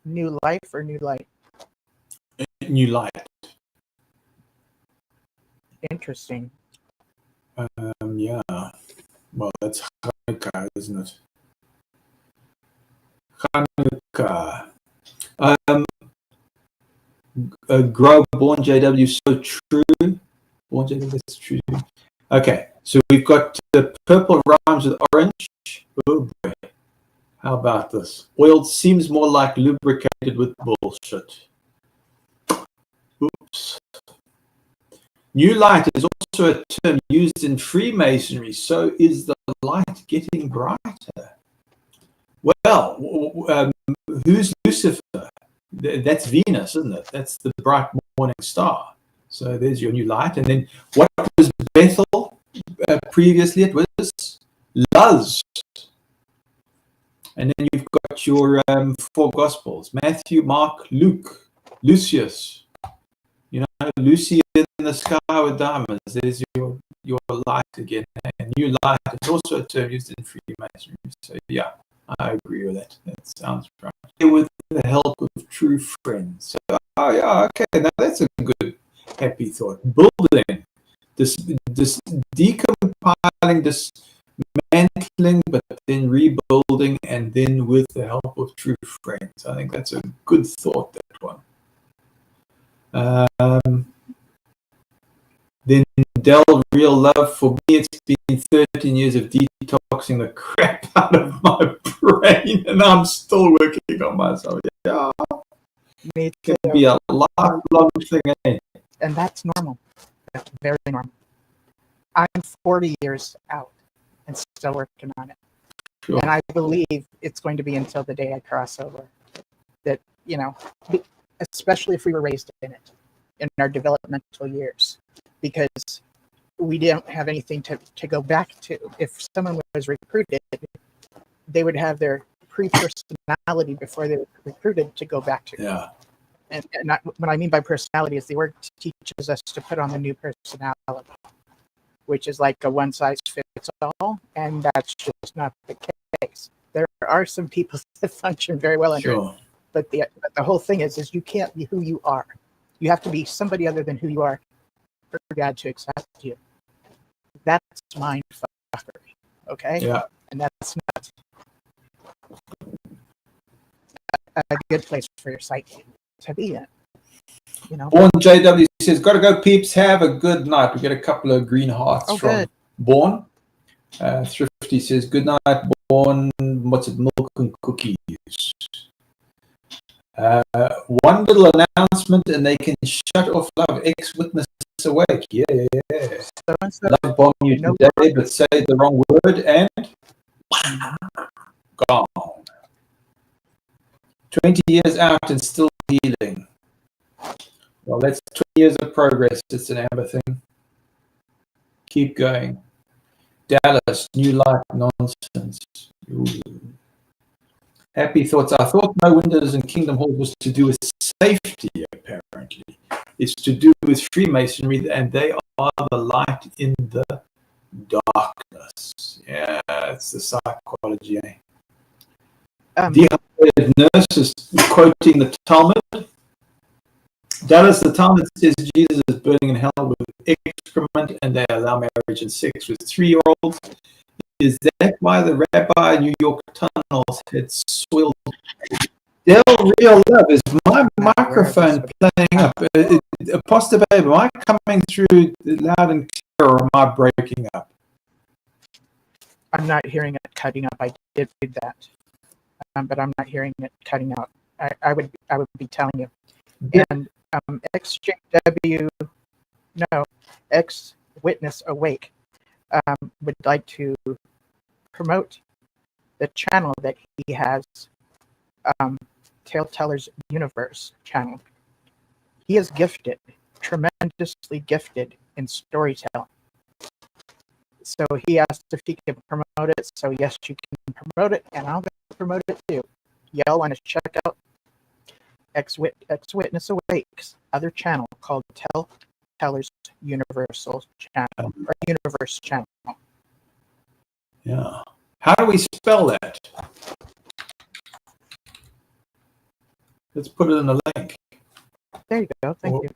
New life or new light? New light. Interesting. Yeah. Well, that's Hanukkah, isn't it? Hanukkah. Grow Born JW, so true. Born JW, that's true. Okay, so we've got purple rhymes with orange. Oh boy. How about this? Oiled seems more like lubricated with bullshit. Oops. New light is also a term used in Freemasonry. So is the light getting brighter? Well, who's Lucifer? That's Venus, isn't it? That's the bright morning star. So there's your new light. And then what was Bethel? Previously it was Luz. And then you've got your four Gospels: Matthew, Mark, Luke, Lucius. Lucy in the sky with diamonds. There's your light again. And new light is also a term used in Freemasonry. So yeah, I agree with that. That sounds right. With the help of true friends. So, oh yeah, okay. Now that's a good, happy thought. Building, this decompiling, dismantling, but then rebuilding, and then with the help of true friends. I think that's a good thought, that one. Then Dell, real love. For me, it's been 13 years of detoxing the crap out of my brain, and I'm still working on myself. Yeah, Me it too. can be a lifelong thing, eh? And that's normal. That's very normal. I'm 40 years out and still working on it. Sure. And I believe it's going to be until the day I cross over that, especially if we were raised in it. in our developmental years because we didn't have anything to go back to. If someone was recruited, they would have their pre-personality before they were recruited to go back to. Yeah. And not, what I mean by personality is the word teaches us to put on the new personality, which is like a one-size-fits-all, and that's just not the case. There are some people that function very well under it, but the whole thing is you can't be who you are. You have to be somebody other than who you are for God to accept you. That's mind fuckery, okay? Yeah. And that's not a good place for your psyche to be in. You know. Born JW says, "Gotta go, peeps. Have a good night." We get a couple of green hearts from good. Born. Thrifty says, "Good night, Born. What's it? Milk and cookies." One little announcement, and they can shut off love. Ex-witness awake. Yeah. So Love bomb you today, but say the wrong word and gone. 20 years out and still healing. Well, that's 20 years of progress. It's an Amber thing. Keep going. Dallas, new life nonsense. Ooh. Happy thoughts. I thought No Windows in Kingdom Hall was to do with safety, apparently. It's to do with Freemasonry, and they are the light in the darkness. Yeah, it's the psychology, eh? Dehydrated nurses quoting the Talmud. Dallas, the Talmud says Jesus is burning in hell with excrement, and they allow marriage and sex with 3-year-olds. Is that why the rabbi in New York tunnels had soiled? Del Real Love, is my microphone playing up? Apostle Babe, am I coming through loud and clear, or am I breaking up? I'm not hearing it cutting up. I did read that, but I'm not hearing it cutting out. I would be telling you. And ex-witness awake would like to promote the channel that he has, Tale Tellers Universe channel. He is gifted, tremendously gifted in storytelling. So he asked if he can promote it. So yes, you can promote it, and I'll promote it too. Y'all want to check out Ex-Witness Awake's other channel called Tell Tellers Universal Channel, or Universe Channel. Yeah. How do we spell that? Let's put it in the link. There you go. Thank you.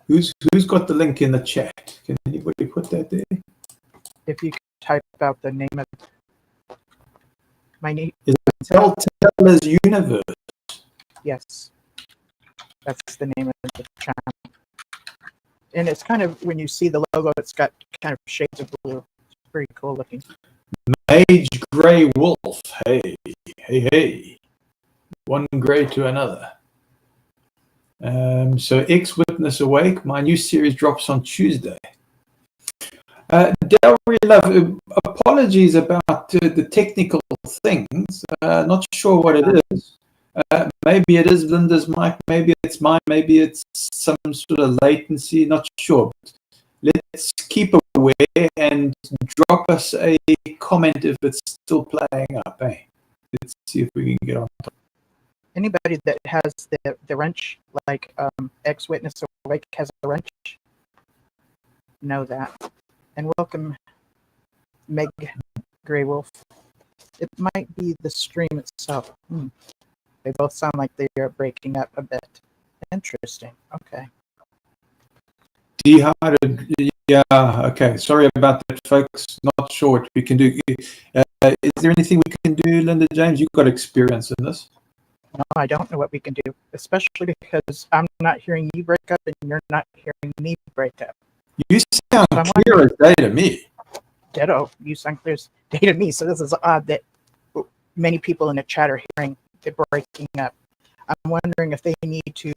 Who's got the link in the chat? Can anybody put that there? If you type out the name of my name. Is it Tell Tellers Universe? Yes. That's the name of the channel. And it's kind of, when you see the logo, it's got kind of shades of blue. It's pretty cool looking. Mage Grey Wolf. Hey. One grey to another. So Ex-Witness Awake, my new series drops on Tuesday. Delry Love, apologies about the technical things. Not sure what it is. Maybe it is Linda's mic, maybe it's mine, maybe it's some sort of latency, not sure. But let's keep aware and drop us a comment if it's still playing up. Let's see if we can get on top. Anybody that has the wrench, like Ex-Witness Awake has a wrench, know that. And welcome, Meg Grey Wolf. It might be the stream itself. They both sound like they are breaking up a bit. Interesting. Okay. Dehydrated. Yeah. Okay. Sorry about that, folks. Not sure what we can do. Is there anything we can do, Linda James? You've got experience in this. No, I don't know what we can do, especially because I'm not hearing you break up and you're not hearing me break up. You sound clear as day to me. Ditto. You sound clear as day to me. So this is odd that many people in the chat are hearing the breaking up. I'm wondering if they need to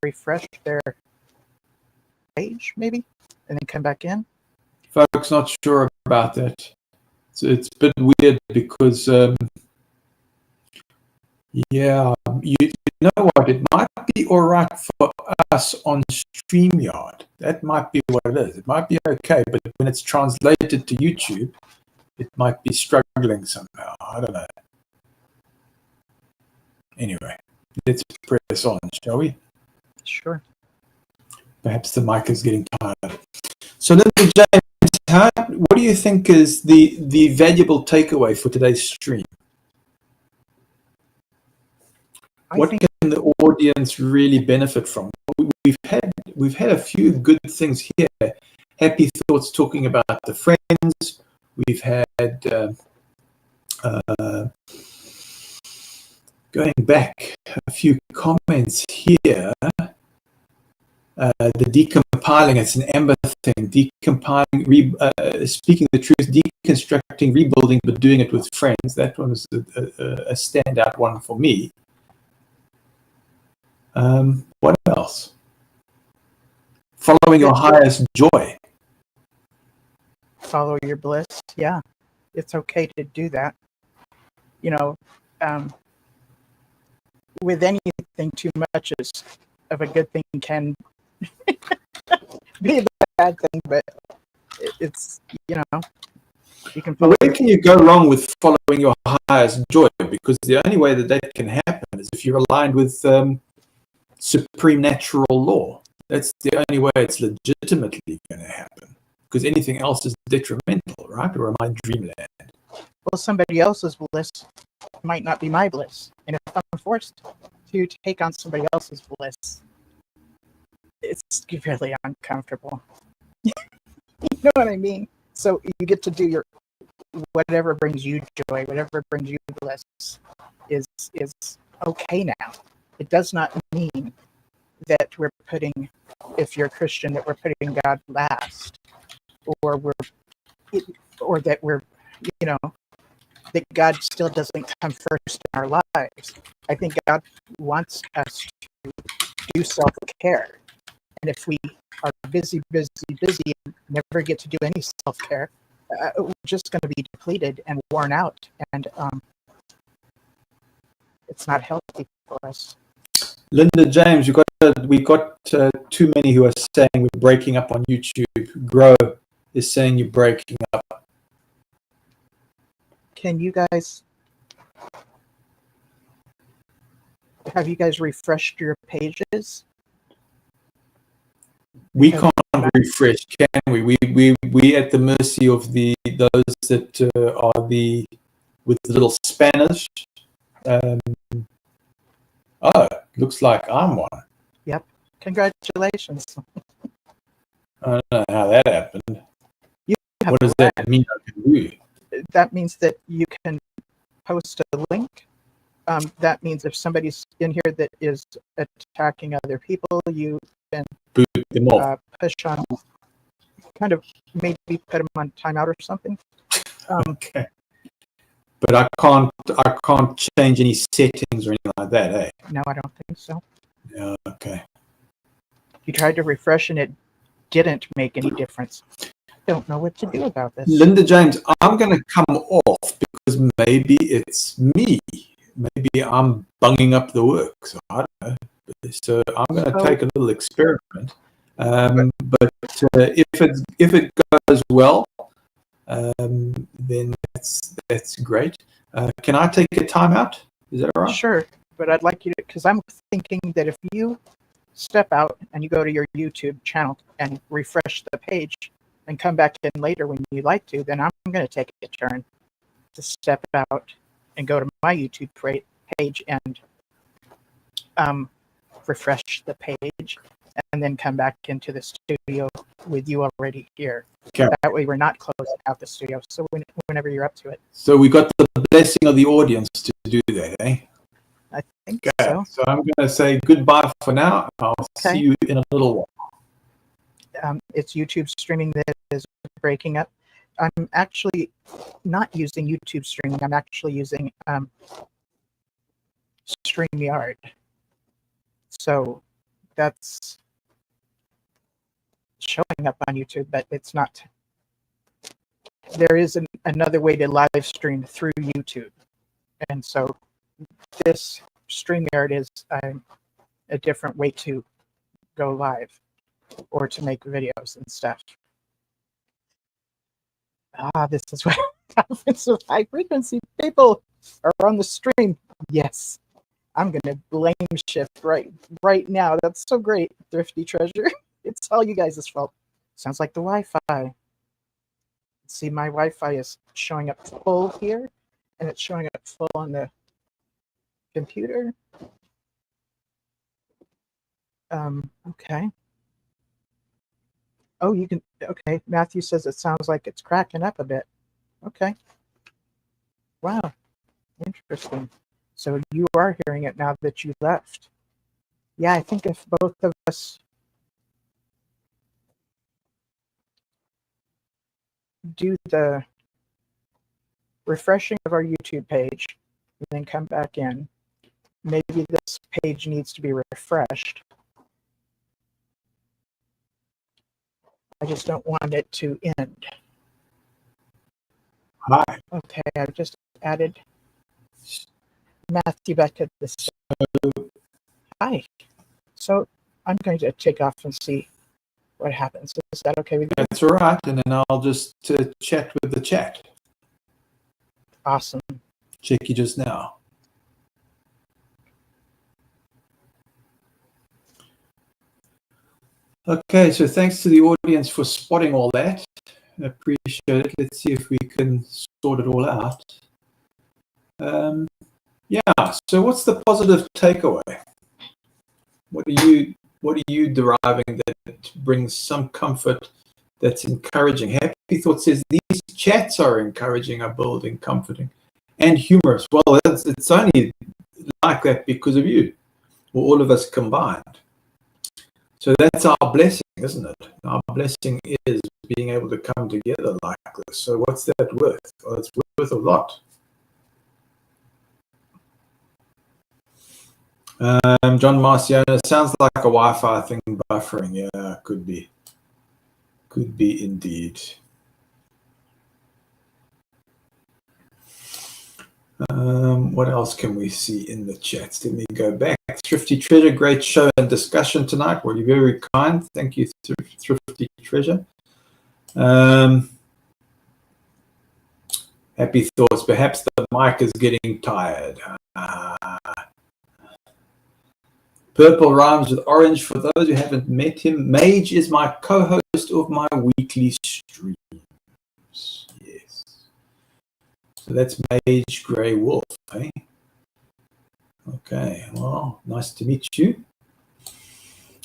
refresh their page, maybe, and then come back in. Folks, not sure about that. So it's a bit weird because, know what? It might be all right for us on StreamYard. That might be what it is. It might be okay, but when it's translated to YouTube, it might be struggling somehow. I don't know. Anyway, let's press on, shall we? Sure. Perhaps the mic is getting tired. So, Linda James, what do you think is the valuable takeaway for today's stream? What can the audience really benefit from? We've had a few good things here. Happy Thoughts talking about the friends. We've had going back a few comments here. The decompiling, it's an Amber thing. Decompiling, speaking the truth, deconstructing, rebuilding, but doing it with friends. That one was a standout one for me. What else? Following your highest joy. Follow your bliss. Yeah, it's okay to do that. You know, with anything, too much of a good thing can be a bad thing, but it's, you know, you can follow. Where can you go wrong with following your highest joy? Because the only way that can happen is if you're aligned with supreme natural law. That's the only way it's legitimately going to happen. Because anything else is detrimental, right? Or am I dreamland? Well, somebody else's bliss might not be my bliss. And if I'm forced to take on somebody else's bliss, it's really uncomfortable. You know what I mean? So you get to do your whatever brings you joy, whatever brings you bliss is okay now. It does not mean that we're putting, if you're a Christian, that we're putting God last, or that we're, you know, that God still doesn't come first in our lives. I think God wants us to do self-care. And if we are busy, and never get to do any self-care, we're just going to be depleted and worn out. And it's not healthy for us. Linda James, we got too many who are saying we're breaking up on YouTube. Grow is saying you're breaking up. Can you guys, have you guys refreshed your pages? We can't refresh, can we? We at the mercy of those that are with the little spanners. Looks like I'm one. Yep. Congratulations. I don't know how that happened. What does that mean I can do? That means that you can post a link. That means if somebody's in here that is attacking other people, you can boot them off. Push on, kind of maybe put them on timeout or something. Okay. But I can't change any settings or anything like that, eh? No, I don't think so. Yeah, okay. You tried to refresh and it didn't make any difference. Don't know what to do about this. Linda James, I'm going to come off because maybe it's me. Maybe I'm bunging up the works. I don't know. So I'm going to take a little experiment. But if it goes well, then that's great. Can I take a timeout? Is that all right? Sure, but I'd like you to, because I'm thinking that if you step out and you go to your YouTube channel and refresh the page and come back in later when you like to, then I'm going to take a turn to step out and go to my YouTube page and refresh the page and then come back into the studio with you already here. Okay. That way we're not closing out the studio. So whenever you're up to it. So we got the blessing of the audience to do that, eh? I think okay. so. So I'm going to say goodbye for now. I'll see you in a little while. It's YouTube streaming that is breaking up. I'm actually not using YouTube streaming. I'm actually using StreamYard. So that's showing up on YouTube, but it's not. There is another way to live stream through YouTube. And so this StreamYard is a different way to go live or to make videos and stuff. This is what happens with high frequency people are on the stream. Yes, I'm gonna blame shift right now. That's so great, Thrifty Treasure. It's all you guys' fault. Sounds like the Wi-Fi. See, my Wi-Fi is showing up full here, and it's showing up full on the computer. Okay. Oh, you can. Okay, Matthew says it sounds like it's cracking up a bit. Okay. Wow. Interesting. So you are hearing it now that you left. Yeah, I think if both of us do the refreshing of our YouTube page and then come back in, maybe this page needs to be refreshed. I just don't want it to end. Hi. Okay, I've just added Matthew back at this. Hi. So I'm going to take off and see what happens. Is that okay with you? That's all right. And then I'll just chat with the chat. Awesome. Check you just now. Okay, so thanks to the audience for spotting all that. I appreciate it. Let's see if we can sort it all out. Yeah, so what's the positive takeaway? What are you deriving that brings some comfort, that's encouraging? Happy Thought says these chats are encouraging, are building, comforting, and humorous. Well, it's only like that because of you, or all of us combined. So that's our blessing, isn't it? Our blessing is being able to come together like this. So what's that worth? Well, it's worth a lot. John Marciano, sounds like a Wi-Fi thing buffering. Yeah, could be. Could be indeed. What else can we see in the chats? Let me go back. Thrifty Treasure, great show and discussion tonight. Well, you're very kind. Thank you, Thrifty Treasure. Happy Thoughts. Perhaps the mic is getting tired. Purple rhymes with orange. For those who haven't met him, Mage is my co-host of my weekly streams. Yes. So that's Mage Grey Wolf, eh? Okay, well, nice to meet you.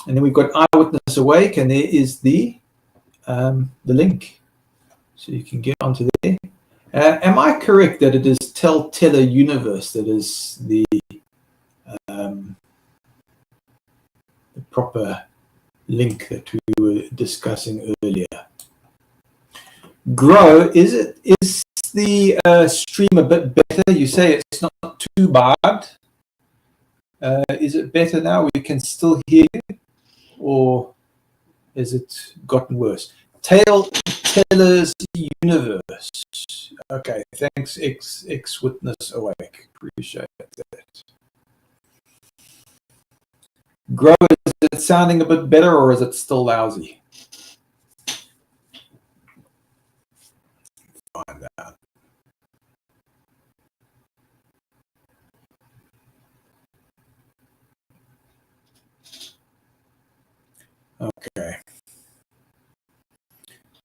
And then we've got Eyewitness Awake, and there is the link. So you can get onto there. Am I correct that it is Telltale Universe that is the proper link that we were discussing earlier? Grow, is the stream a bit better? You say it's not too bad. Is it better now? We can still hear you, or has it gotten worse? Telltale's Universe. Okay, thanks, Ex-Witness Awake. Appreciate that. Grow, is it sounding a bit better, or is it still lousy? Find out. Okay.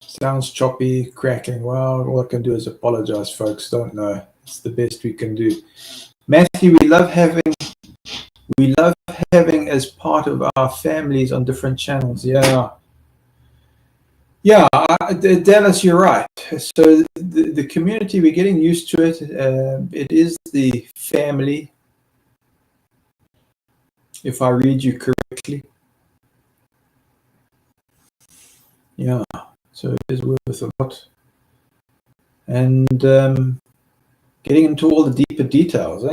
Sounds choppy, cracking. Well, all I can do is apologize, folks. Don't know. It's the best we can do. Matthew, we love having as part of our families on different channels. Yeah, Dallas, you're right. So the community, we're getting used to it. It is the family, if I read you correctly. Yeah, so it is worth a lot. And getting into all the deeper details,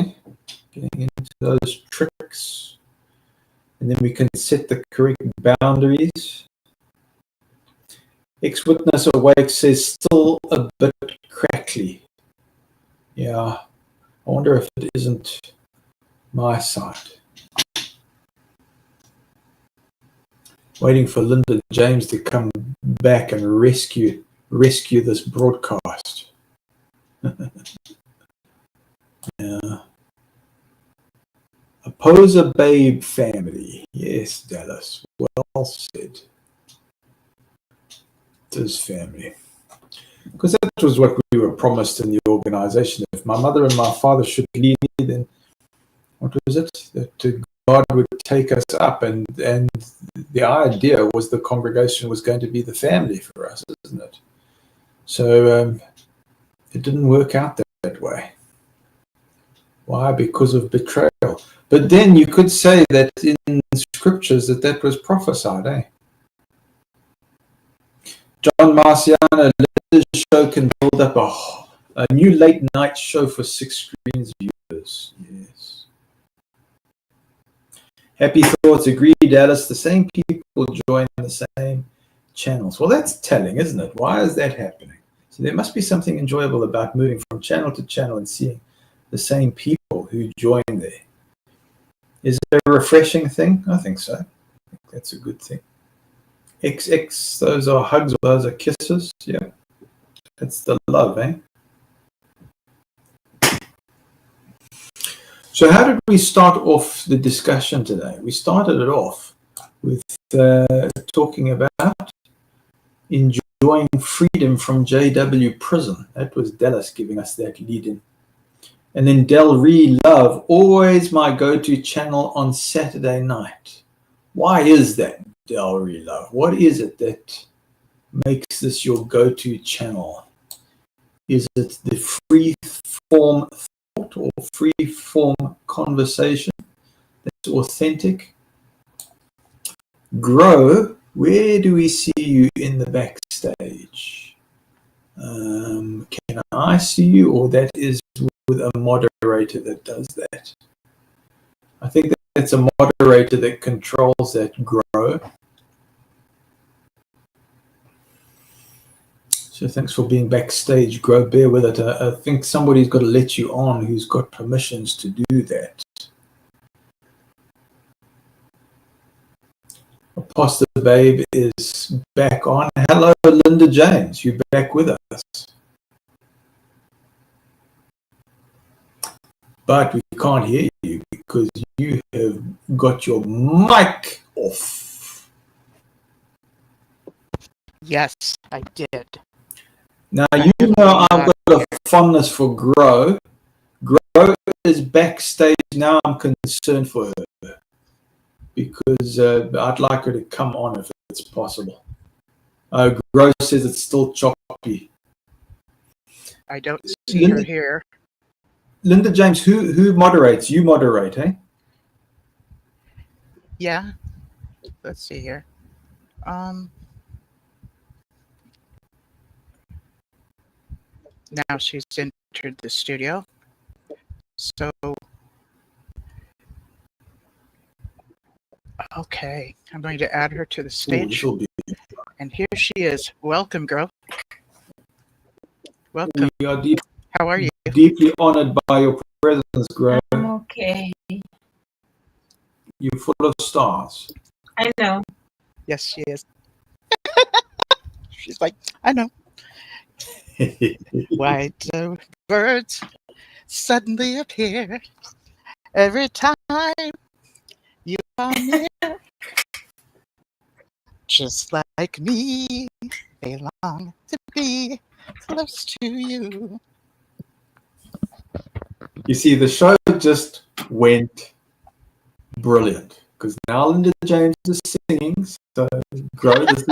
getting into those tricks. And then we can set the correct boundaries. Ex-Witness Awake says still a bit crackly. Yeah, I wonder if it isn't my side. Waiting for Linda James to come back and rescue this broadcast. Yeah. Opposer Babe family. Yes, Dallas. Well said. This family. Because that was what we were promised in the organization. If my mother and my father should leave me, then what was it? That God would take us up. And the idea was the congregation was going to be the family for us, isn't it? So it didn't work out that way. Why? Because of betrayal. But then you could say that in scriptures that was prophesied, eh? John Marciano, let this show can build up a new late night show for 6 screens viewers. Yes. Happy thoughts. Agreed, Alice. The same people join the same channels. Well, that's telling, isn't it? Why is that happening? So there must be something enjoyable about moving from channel to channel and seeing the same people who join there. Is it a refreshing thing? I think so. I think that's a good thing. XX, those are hugs, those are kisses. Yeah, that's the love, eh? So how did we start off the discussion today? We started it off with talking about enjoying freedom from JW prison. That was Dallas giving us that lead in. And then Del Ree Love, always my go-to channel on Saturday night. Why is that, Del Ree Love? What is it that makes this your go-to channel? Is it the free-form thought or free-form conversation that's authentic? Grow, where do we see you in the backstage? Can I see you, or that is with a moderator that does that? I think that's a moderator that controls that grow. So thanks for being backstage, Grow. Bear with it. I think somebody's got to let you on who's got permissions to do that. Apostle Babe is back on. Hello, Linda James. You're back with us. But we can't hear you because you have got your mic off. Yes, I did. Now, you know I've got a fondness for Grow. Grow is backstage. Now I'm concerned for her because I'd like her to come on if it's possible. Grow says it's still choppy. I don't see her here. Linda James, who moderates? You moderate, eh? Yeah. Let's see here. Now she's entered the studio. So, okay, I'm going to add her to the stage. Ooh, and here she is. Welcome, girl. Welcome. We are How are you? Deeply honored by your presence, Grow. I'm okay. You're full of stars. I know. Yes, she is. She's like, I know. Why do birds suddenly appear every time you are near? Just like me, they long to be close to you. You see, the show just went brilliant because now Linda James is singing. So, Grow, this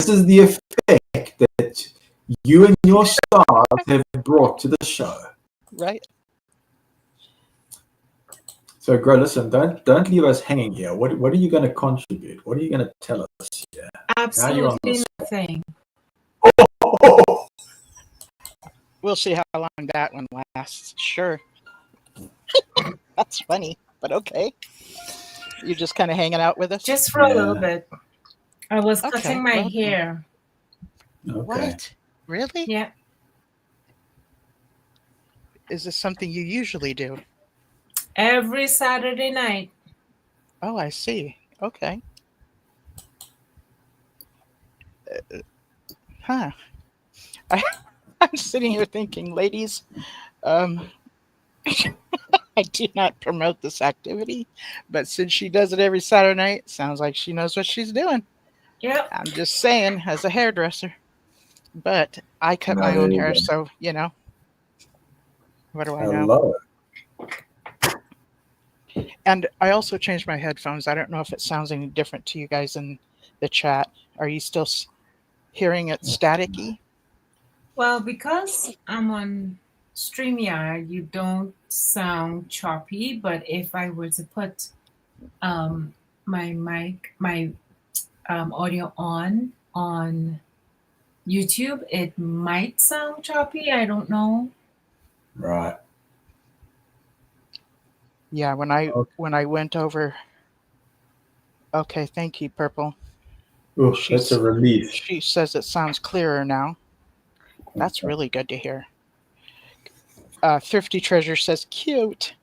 is the effect that you and your stars have brought to the show. Right. So, Grow, listen, don't leave us hanging here. What are you going to contribute? What are you going to tell us here? Absolutely nothing. Oh! We'll see how long that one lasts. Sure. That's funny, but okay. You're just kind of hanging out with us? Just for a little bit. I was Okay, cutting my well. hair. Okay. What? Really? Yeah. Is this something you usually do? every Saturday night. Oh, I see. Okay. Huh. I, I'm sitting here thinking, ladies, um, I do not promote this activity, but since she does it every Saturday night, sounds like she knows what she's doing. Yep. I'm just saying, as a hairdresser. But I cut No, my there own you hair, go. so, what do I know? Hello. And I also changed my headphones. I don't know if it sounds any different to you guys in the chat. Are you still hearing it staticky? Well, because I'm on StreamYard, you don't sound choppy. But if I were to put my mic, my audio on YouTube, it might sound choppy. I don't know. Right. Yeah, when I went over. Okay, thank you, Purple. Oof, that's a relief. She says it sounds clearer now. That's really good to hear. Thrifty Treasure says, cute.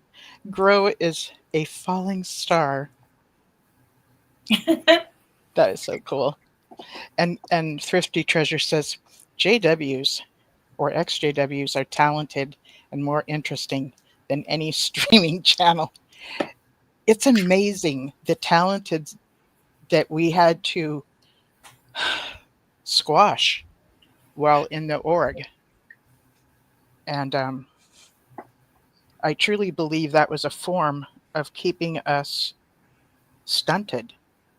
Grow is a falling star. That is so cool. And Thrifty Treasure says, JWs or XJWs are talented and more interesting than any streaming channel. It's amazing the talented that we had to squash while in the org. And I truly believe that was a form of keeping us stunted,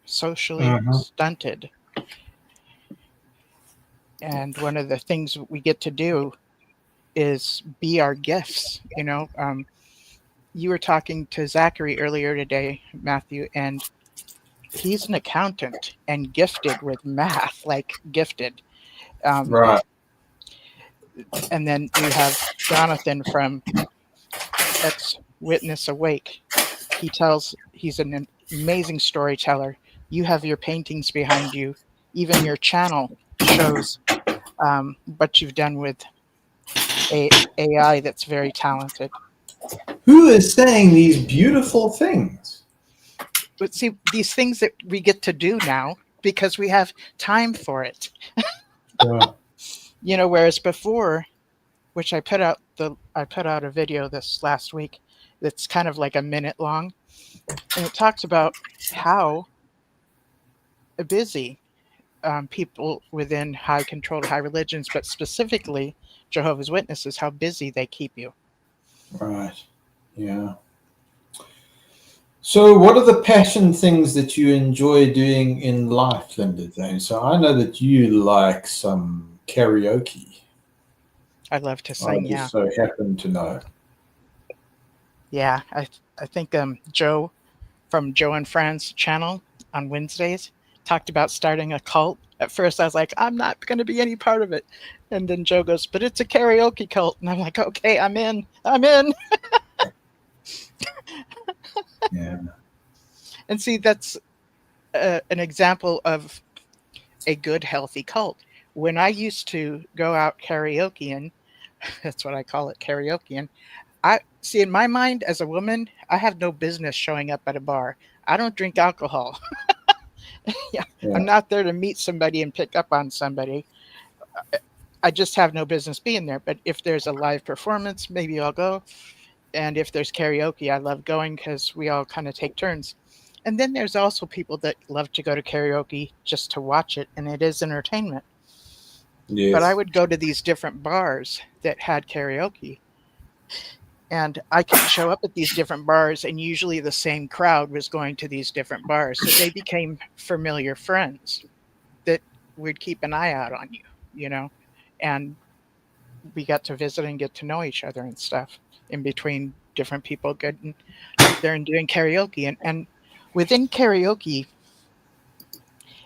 socially stunted. And one of the things we get to do is be our gifts. You were talking to Zachary earlier today, Matthew, and he's an accountant and gifted with math, like gifted. Right. And then you have Jonathan from Ex Witness Awake. He's an amazing storyteller. You have your paintings behind you. Even your channel shows what you've done with AI that's very talented. Who is saying these beautiful things? But see, these things that we get to do now because we have time for it. Yeah. Whereas before, which I put out a video this last week that's kind of like a minute long, and it talks about how busy people within high controlled high religions, but specifically Jehovah's Witnesses, how busy they keep you. Right. Yeah. So what are the passion things that you enjoy doing in life, Linda Jane? So I know that you like some karaoke. I love to sing, I just so happen to know. Yeah, I think Joe from Joe and Friends channel on Wednesdays talked about starting a cult. At first I was like, I'm not going to be any part of it. And then Joe goes, but it's a karaoke cult. And I'm like, okay, I'm in. Yeah. And see, that's an example of a good, healthy cult. When I used to go out karaokeing, that's what I call it, karaokeing. I see, in my mind as a woman, I have no business showing up at a bar. I don't drink alcohol. Yeah. I'm not there to meet somebody and pick up on somebody. I just have no business being there. But if there's a live performance, maybe I'll go. And if there's karaoke, I love going because we all kind of take turns. And then there's also people that love to go to karaoke just to watch it, and it is entertainment. Yes. But I would go to these different bars that had karaoke. And I could show up at these different bars, and usually the same crowd was going to these different bars. So they became familiar friends that would keep an eye out on you, and we got to visit and get to know each other and stuff in between different people getting up there and doing karaoke. And within karaoke,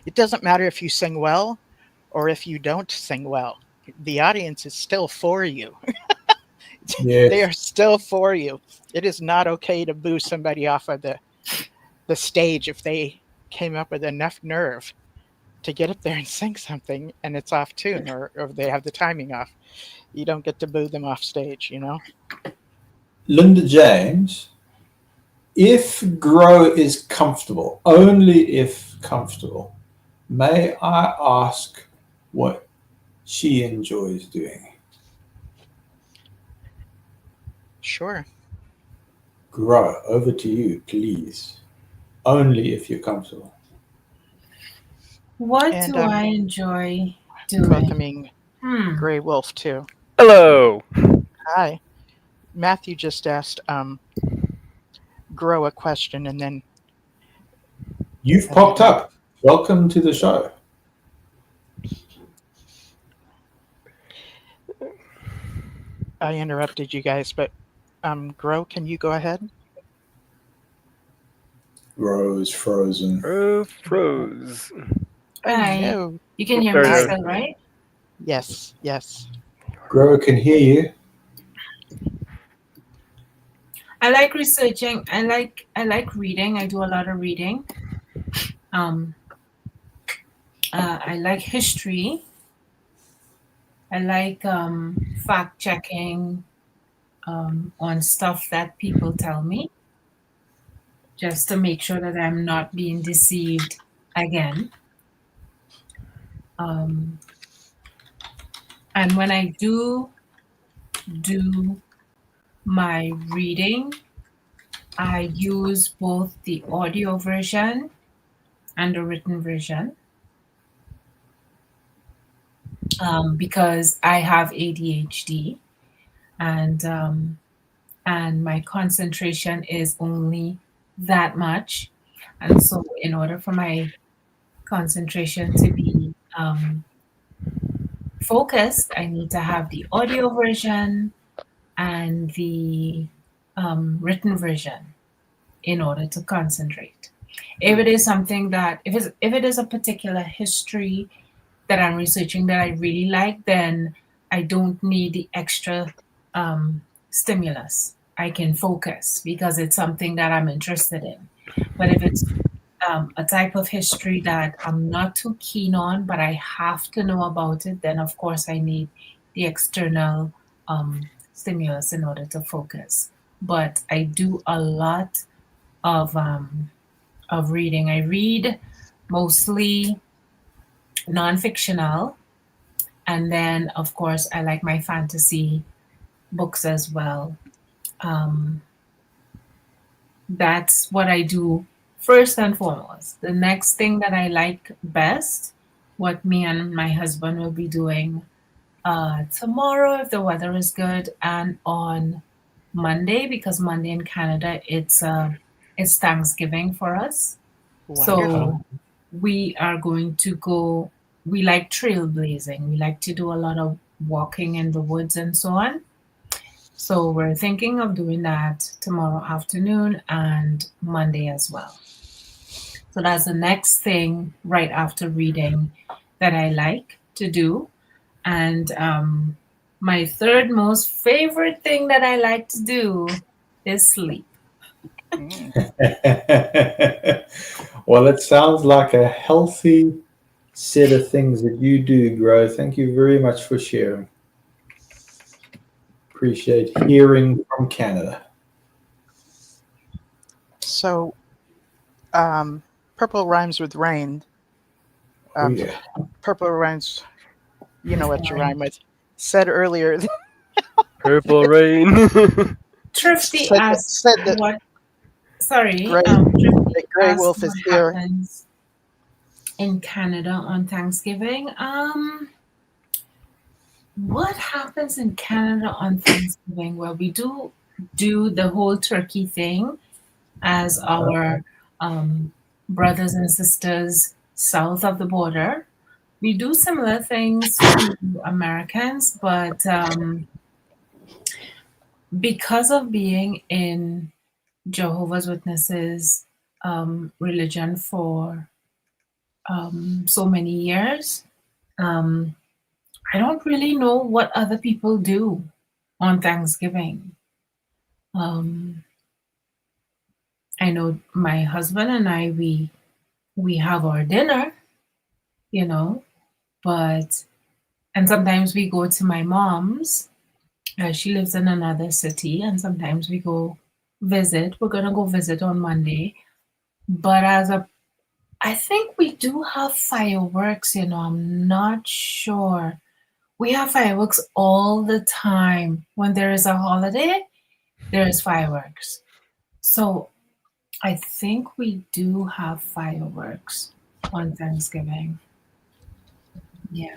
it doesn't matter if you sing well or if you don't sing well. The audience is still for you. Yes. They are still for you. It is not okay to boo somebody off of the stage if they came up with enough nerve to get up there and sing something and it's off tune or they have the timing off. You don't get to boo them off stage, Linda James, If Grow is comfortable, only if comfortable, may I ask what she enjoys doing? Sure. Grow, over to you, please. Only if you're comfortable. What And do I'm I enjoy doing? welcoming Hmm. Gray Wolf too. Hello. Hi. Matthew just asked Grow a question, and then You've popped up. Welcome to the show. I interrupted you guys, but Grow, can you go ahead? Grow is frozen. Froze. Hi. No. You can hear There me we go. still, right? Yes, yes. Grow can hear you. I like researching. I like reading. I do a lot of reading. I like history. I like fact checking on stuff that people tell me, just to make sure that I'm not being deceived again. And when I do my reading, I use both the audio version and the written version, because I have ADHD, and my concentration is only that much, and so in order for my concentration to be focused, I need to have the audio version and the written version in order to concentrate. If it is something that, if it is a particular history that I'm researching that I really like, then I don't need the extra stimulus. I can focus because it's something that I'm interested in. But if it's a type of history that I'm not too keen on, but I have to know about it, then of course I need the external stimulus in order to focus. But I do a lot of reading. I read mostly non-fictional, and then of course I like my fantasy books as well. That's what I do first and foremost. The next thing that I like best, what me and my husband will be doing tomorrow if the weather is good, and on Monday, because Monday in Canada it's Thanksgiving for us. Wonderful. So we are going to go. We like trailblazing. We like to do a lot of walking in the woods and so on. So we're thinking of doing that tomorrow afternoon and Monday as well. So that's the next thing right after reading that I like to do. And my third most favorite thing that I like to do is sleep. Well, it sounds like a healthy set of things that you do, Grow. Thank you very much for sharing. Appreciate hearing from Canada. So, purple rhymes with rain. Oh, yeah. Purple rhymes, you know what you rhyme with. Said earlier, Purple rain. Thrifty said, asked said that what. Sorry, Gray, Thrifty that Gray asked Wolf is what here. happens in Canada on Thanksgiving. What happens in Canada on Thanksgiving? Well, we do the whole turkey thing as our brothers and sisters south of the border. We do similar things to Americans, but because of being in Jehovah's Witnesses religion for so many years, I don't really know what other people do on Thanksgiving. I know my husband and I, we have our dinner, you know, but and sometimes we go to my mom's. She lives in another city, and sometimes we go visit. We're gonna go visit on Monday. But I think we do have fireworks, I'm not sure. We have fireworks all the time. When there is a holiday, there is fireworks. So I think we do have fireworks on Thanksgiving. Yeah.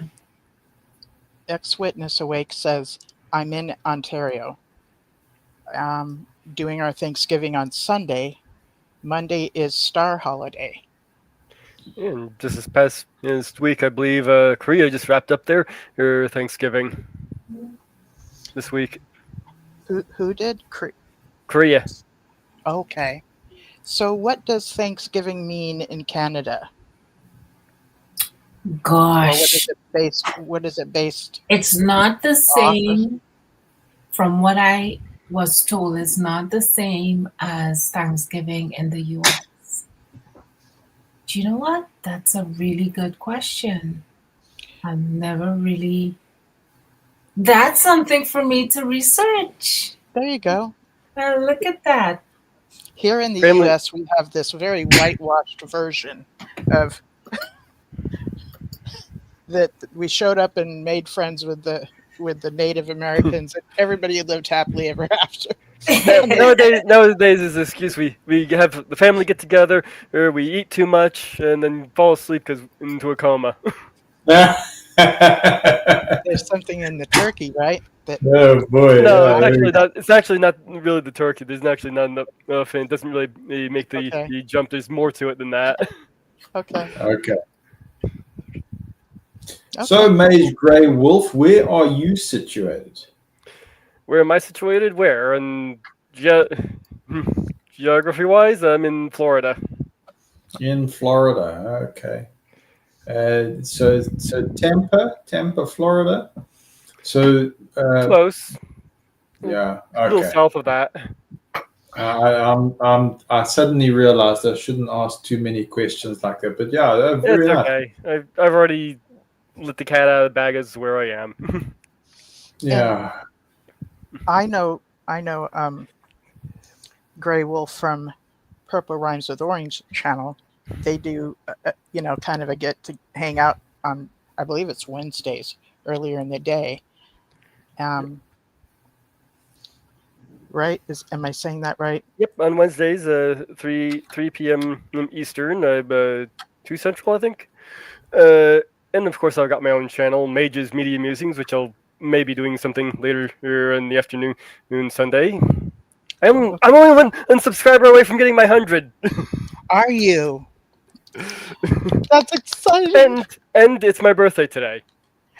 Ex-witness awake says, I'm in Ontario. Doing our Thanksgiving on Sunday. Monday is Star Holiday. And just this week, I believe Korea just wrapped up their Thanksgiving this week. Who did? Korea. Okay. So what does Thanksgiving mean in Canada? Or Gosh, what is it based? it's not the Off of? same. From what I was told, it's not the same as Thanksgiving in the US. Do you know what? That's a really good question. I've never really. That's something for me to research. There you go. Look at that. Here in the Family- US, we have this very whitewashed version of that we showed up and made friends with the Native Americans, and everybody lived happily ever after. Nowadays is an excuse. We have the family get together, or we eat too much and then fall asleep into a coma. There's something in the turkey, right? That Oh boy! No, yeah, it's actually not really the turkey. There's actually not enough, and it doesn't really make the jump. There's more to it than that. okay. Okay. So, Mage Grey Wolf, where are you situated? Where am I situated? Where? And geography-wise, I'm in Florida. In Florida. Okay. So Tampa, Florida. So Close. yeah. A little Okay. south of that. I suddenly realized I shouldn't ask too many questions like that. But yeah, very It's nice. okay. I've already let the cat out of the bag as where I am. Yeah. I know Grey Wolf from Purple Rhymes with Orange channel. They do, kind of a get to hang out on, I believe it's Wednesdays earlier in the day. Right? Am I saying that right? Yep, on Wednesdays, 3 p.m. Eastern, 2 Central, I think. And of course, I've got my own channel, Mage's Media Musings, which I'll maybe doing something later in the afternoon Sunday. I'm only one subscriber away from getting my 100. Are you? That's exciting. And it's my birthday today.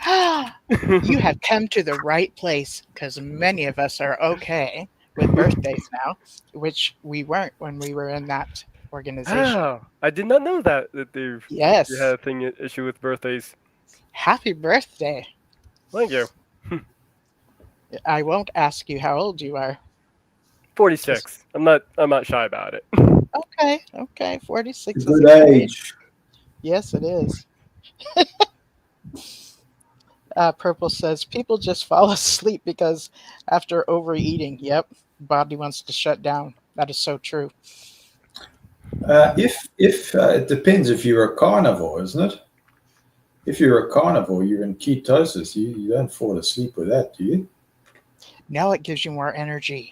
You have come to the right place, because many of us are okay with birthdays now, which we weren't when we were in that organization. Oh, I did not know that they Yes. had a issue with birthdays. Happy birthday. Thank you. I won't ask you how old you are. 46. I'm not shy about it. Okay. 46 Good is a good age. Yes, it is. Purple says people just fall asleep because after overeating. Yep, body wants to shut down. That is so true. If it depends if you're a carnivore, isn't it? If you're a carnivore, you're in ketosis. You don't fall asleep with that, do you? Now it gives you more energy.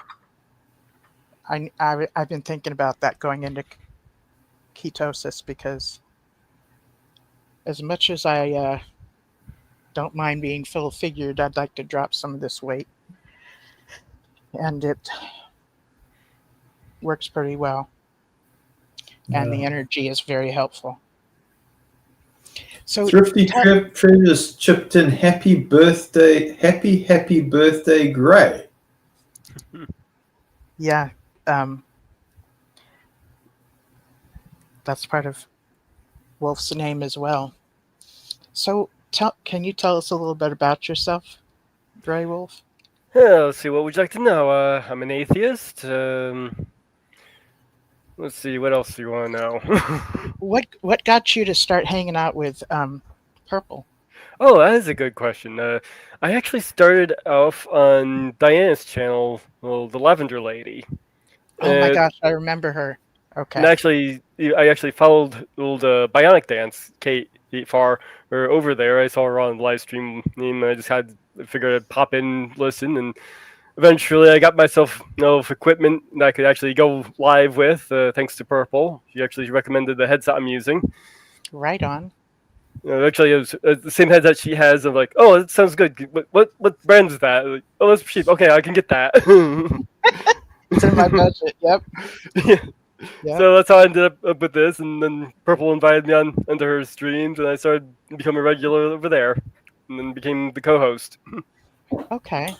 I've been thinking about that going into ketosis, because as much as I don't mind being full-figured, I'd like to drop some of this weight, and it works pretty well. And the energy is very helpful. So Thrifty Treasures chipped in happy birthday, Gray. Yeah, that's part of Wolf's name as well. So can you tell us a little bit about yourself, Grey Wolf? Let's see, what would you like to know? I'm an atheist. Let's see, what else do you want to know? What got you to start hanging out with Purple? Oh, that is a good question. I actually started off on Diana's channel, well, the Lavender Lady. Oh my Uh, gosh, I remember her. And Okay. I actually followed old Bionic Dance, Kate Far, or over there. I saw her on the live stream, and I just had figured I'd pop in, listen, and eventually I got myself equipment that I could actually go live with. Thanks to Purple, she actually recommended the headset I'm using. Right on. Actually, it was the same headset she has. I'm like, oh, it sounds good. What brand is that? Like, oh, that's cheap. Okay, I can get that. It's in my budget. Yep. Yeah. Yep. So that's how I ended up with this, and then Purple invited me on onto her streams, and I started becoming a regular over there, and then became the co-host. Okay.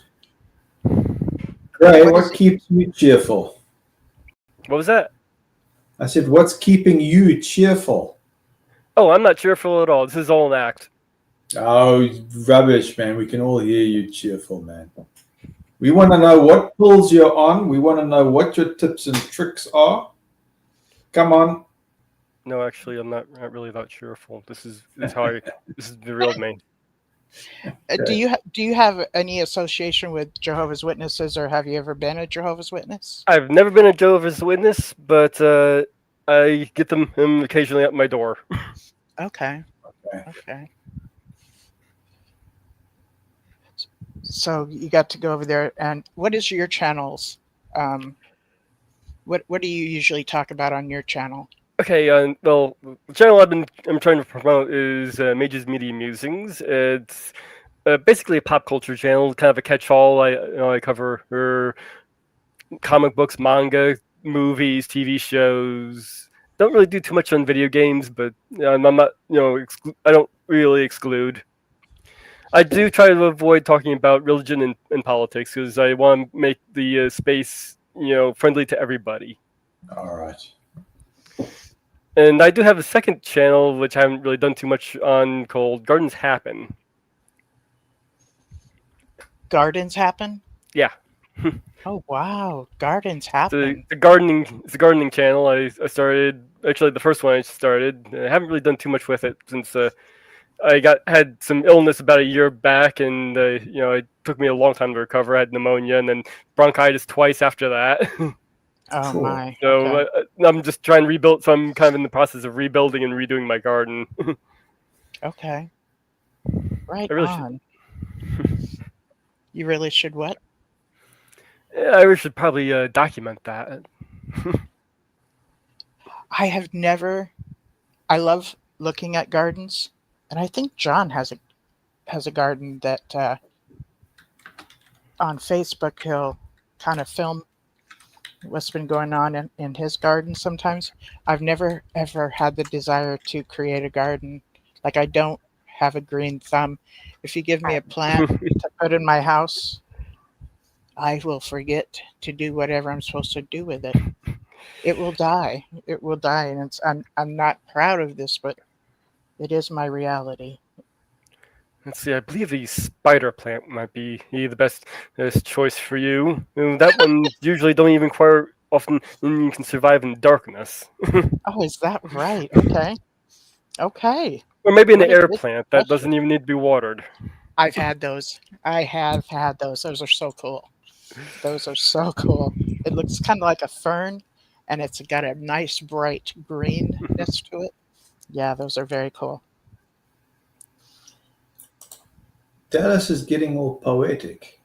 Gray, What what is it? keeps you cheerful? What was that? I said, what's keeping you cheerful? Oh, I'm not cheerful at all. This is all an act. Oh, rubbish, man. We can all hear you cheerful, man. We want to know what pulls you're on. We want to know what your tips and tricks are. Come on. No, actually, I'm not really that cheerful. This is how this is the real me. Do you have any association with Jehovah's Witnesses, or have you ever been a Jehovah's Witness? I've never been a Jehovah's Witness, but I get them occasionally at my door. Okay. Okay. Okay. So you got to go over there, and what is your channels? What do you usually talk about on your channel? Okay, well, the channel I'm trying to promote is Mage's Media Musings. It's basically a pop culture channel, kind of a catch-all. I cover comic books, manga, movies, TV shows. Don't really do too much on video games, but I'm not I don't really exclude. I do try to avoid talking about religion and politics because I want to make the space friendly to everybody. All right. And I do have a second channel which I haven't really done too much on called Gardens Happen. Gardens Happen? Yeah. Oh wow, Gardens Happen. It's a gardening channel. I started actually the first one I started. I haven't really done too much with it since I had some illness about a year back, and it took me a long time to recover. I had pneumonia and then bronchitis twice after that. Oh Cool. my. So Okay. I'm just trying to rebuild. So I'm kind of in the process of rebuilding and redoing my garden. Okay. Right I really on. You really should what? I should probably document that. I have never. I love looking at gardens, and I think John has a garden that on Facebook he'll kind of film what's been going on in his garden sometimes. I've never ever had the desire to create a garden. Like, I don't have a green thumb. If you give me a plant to put in my house, I will forget to do whatever I'm supposed to do with it. It will die. It will die, and I'm not proud of this, but it is my reality. Let's see. I believe the spider plant might be the best choice for you. That one usually don't even require often, and you can survive in darkness. Oh, is that right? Okay. Okay. Or maybe an What a air good plant that question. doesn't even need to be watered. I've had those. I have had those. Those are so cool. Those are so cool. It looks kind of like a fern, and it's got a nice bright greenness to it. Yeah, those are very cool. Dallas is getting all poetic.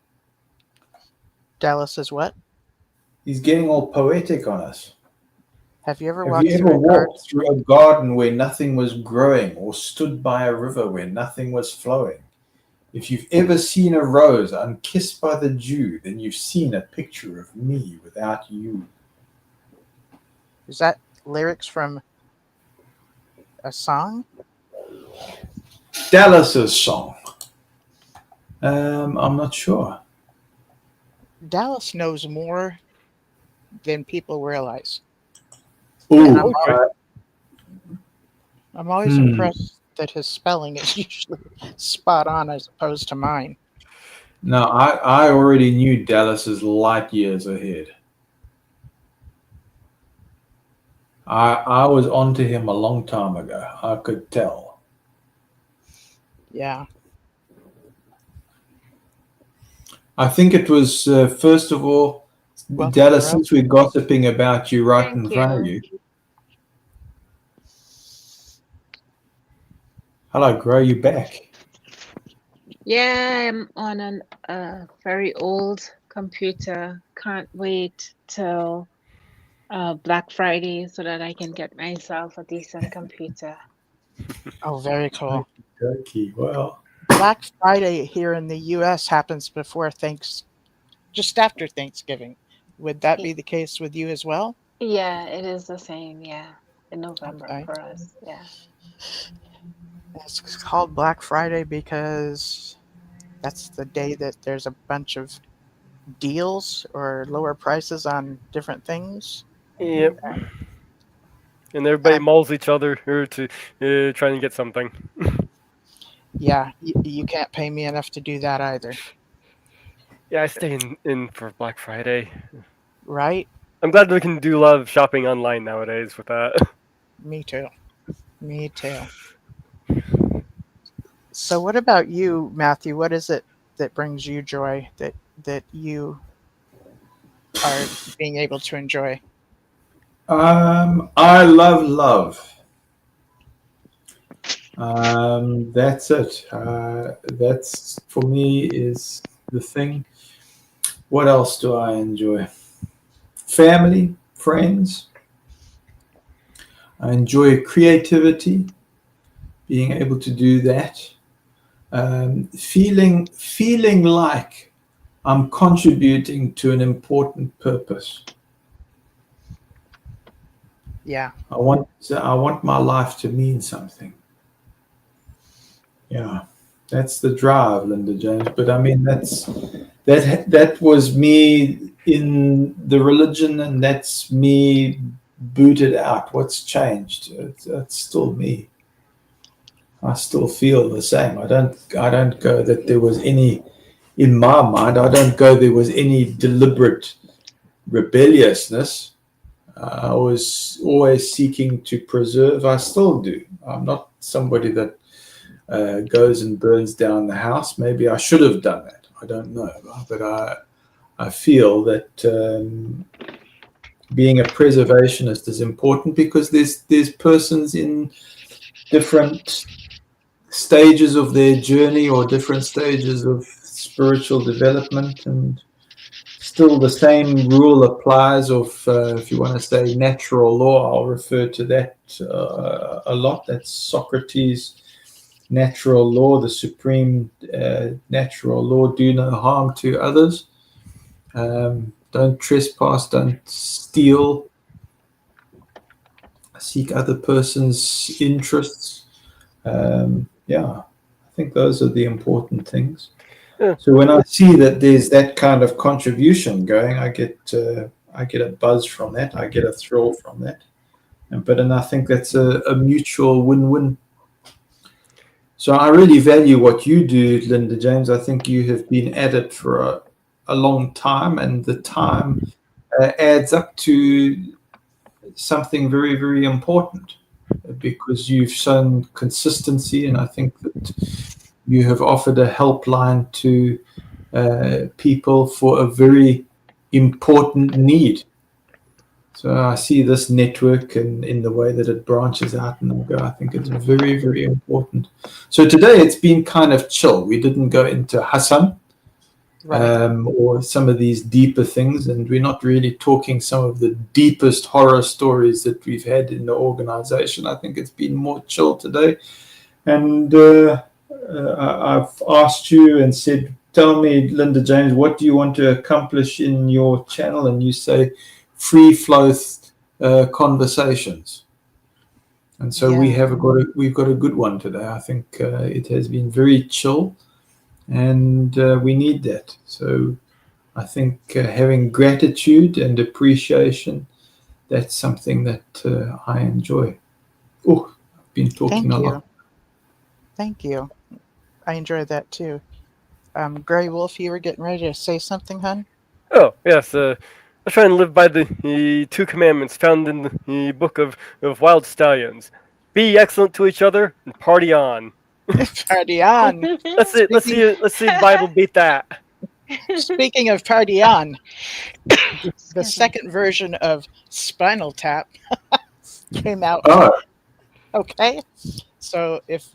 Dallas is what? He's getting all poetic on us. Have you ever Have walked you through ever a garden? walked through a garden where nothing was growing or stood by a river where nothing was flowing? If you've ever seen a rose unkissed by the dew, then you've seen a picture of me without you. Is that lyrics from a song? Dallas's song. I'm not sure. Dallas knows more than people realize. Ooh, I'm always Hmm. impressed that his spelling is usually spot on as opposed to mine. no, I already knew Dallas is light years ahead. I was onto him a long time ago. I could tell. Yeah. I think it was, first of all, Welcome, Dallas, Grow. since we're gossiping about you right Thank in front of you. you. Hello, Grow, you back? Yeah, I'm on a very old computer. Can't wait till Black Friday so that I can get myself a decent computer. Oh, very cool. Okay, well, Black Friday here in the U.S. happens before just after Thanksgiving. Would that be the case with you as well? Yeah, it is the same. Yeah, in November Okay. for us. Yeah. It's called Black Friday because that's the day that there's a bunch of deals or lower prices on different things. Yep. And everybody Um, mauls each other to try and get something. Yeah, you can't pay me enough to do that either, Yeah, I stay in for Black Friday. right? I'm glad we can do a lot of shopping online nowadays with that. Me too. Me too. So, what about you, Matthew? What is it that brings you joy that you are being able to enjoy? I love love. That's it. That's for me is the thing. What else do I enjoy? Family, friends. I enjoy creativity, being able to do that. Feeling like I'm contributing to an important purpose. Yeah, I want my life to mean something. Yeah, that's the drive, Linda James. But I mean, that was me in the religion, and that's me booted out. What's changed? It's still me. I still feel the same. I don't go that there was any in my mind. I don't go there was any deliberate rebelliousness. I was always seeking to preserve. I still do. I'm not somebody that goes and burns down the house. Maybe I should have done that. I don't know, but I feel that being a preservationist is important because there's persons in different stages of their journey or different stages of spiritual development, and still the same rule applies of if you want to say natural law, I'll refer to that a lot. That's Socrates' natural law, the supreme natural law: do no harm to others, don't trespass, don't steal, seek other person's interests. Yeah, I think those are the important things. Yeah. So when I see that there's that kind of contribution going, I get a buzz from that. I get a thrill from that. And I think that's a mutual win-win. So I really value what you do, Linda James. I think you have been at it for a long time, and the time adds up to something very, very important because you've shown consistency, and I think that you have offered a helpline to people for a very important need. So I see this network and in the way that it branches out, and I think it's very, very important. So today it's been kind of chill. We didn't go into Hassan right. or some of these deeper things, and we're not really talking some of the deepest horror stories that we've had in the organization. I think it's been more chill today. And I've asked you and said, tell me, Linda James, what do you want to accomplish in your channel? And you say free flow conversations. And so Yeah. we've got a good one today. I think it has been very chill, and we need that. So I think having gratitude and appreciation, that's something that I enjoy. Oh, I've been talking Thank a you. lot. Thank you. I enjoyed that too. Gray Wolf, you were getting ready to say something, hun? Oh, yes. I try and live by the two commandments found in the book of Wild Stallions. Be excellent to each other and party on. Party on. Let's see the Bible beat that. Speaking of Party On, the Excuse me. second version of Spinal Tap came out. Oh, Okay, so if